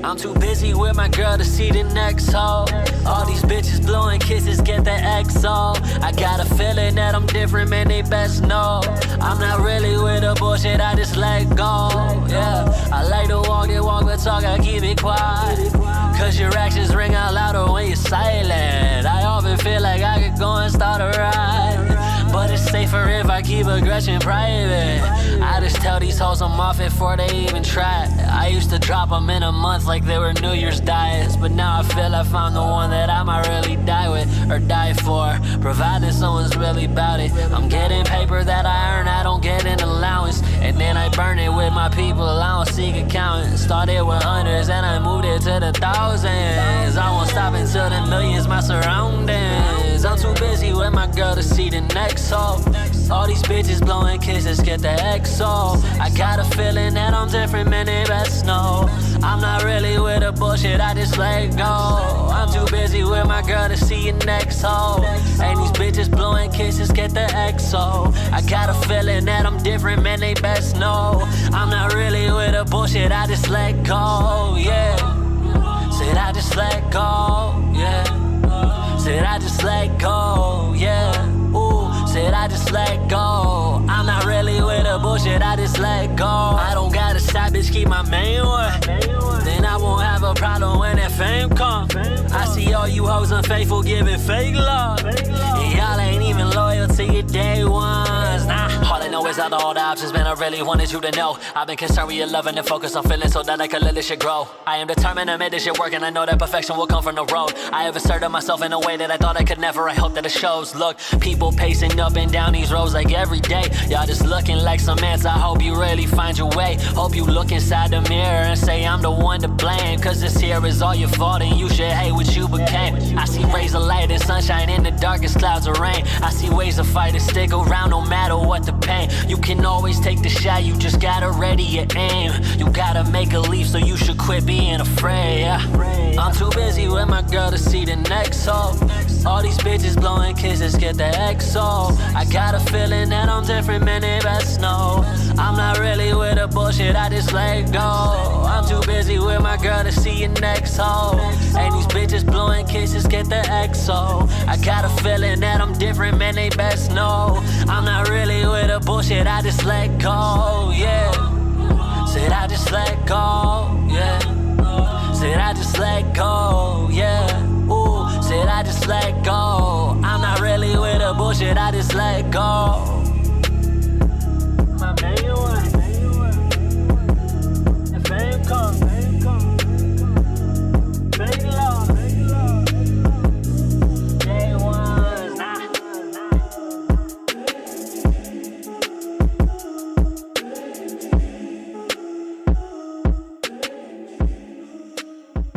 I'm too busy with my girl to see the next hoe. All these bitches blowing kisses, get the XO. I got a feeling that I'm different, man, they best know. I'm not really with the bullshit, I just let go. Yeah, I like to walk it, walk but talk, I keep it quiet. Cause your actions ring out louder when you're silent. I often feel like I could go and start a ride, but it's safer if I keep aggression private. I just tell these hoes I'm off it before they even try. I used to drop them in a month like they were New Year's diets, but now I feel I found the one that I might really die with or die for, provided someone's really about it. I'm getting paper that I earn, I don't get an allowance, and then I burn it with my people, I don't seek accounting. Started with hundreds and I moved it to the thousands. I won't stop until the millions my surroundings. I'm too busy with my girl to see the next hoe. All these bitches blowing kisses, get the XO. I got a feeling that I'm different, man, they best know. I'm not really with the bullshit, I just let go. I'm too busy with my girl to see your next hoe. And these bitches blowing kisses, get the XO. I got a feeling that I'm different, man, they best know. I'm not really with the bullshit, I just let go, yeah. Said I just let go, yeah. Said I just let go, yeah. Ooh, said I just let go. I'm not really with the bullshit, I just let go. I don't gotta stop, bitch, keep my main one. Then I won't have a problem when that fame come. I see all you hoes unfaithful giving fake love, and y'all ain't even loyal to your day ones. Nah, all I know is out of all the options, man, I really wanted you to know. I've been concerned with your loving and focus on feeling so that I can let this shit grow. I am determined to make this shit work, and I know that perfection will come from the road. I have asserted myself in a way that I thought I could never. I hope that it shows. Look, people pacing up and down these roads like every day. Y'all just looking like some ants. I hope you really find your way. Hope you look inside the mirror and say I'm the one to blame. Cause this here is all your fault and you should hate what you became. I see rays of light and sunshine in the darkest clouds of rain. I see ways to fight and stick around no matter what the pain. You can always take the shot, you just gotta ready your aim. You gotta make a leap, so you should quit being afraid, yeah. I'm too busy with my girl to see the next hoe. All these bitches blowing kisses, get the XO. I got a feeling that I'm different, man, they best know. I'm not really with the bullshit, I just let go. I'm too busy with my girl to see your next hoe. And these bitches blowing kisses, get the XO. I got a feeling that I'm different, man, they best know. I'm not really with the bullshit, I just let go, yeah. Said I just let go, yeah. Said I just let go, yeah. Ooh, said I just let go. I'm not really with the bullshit, I just let go.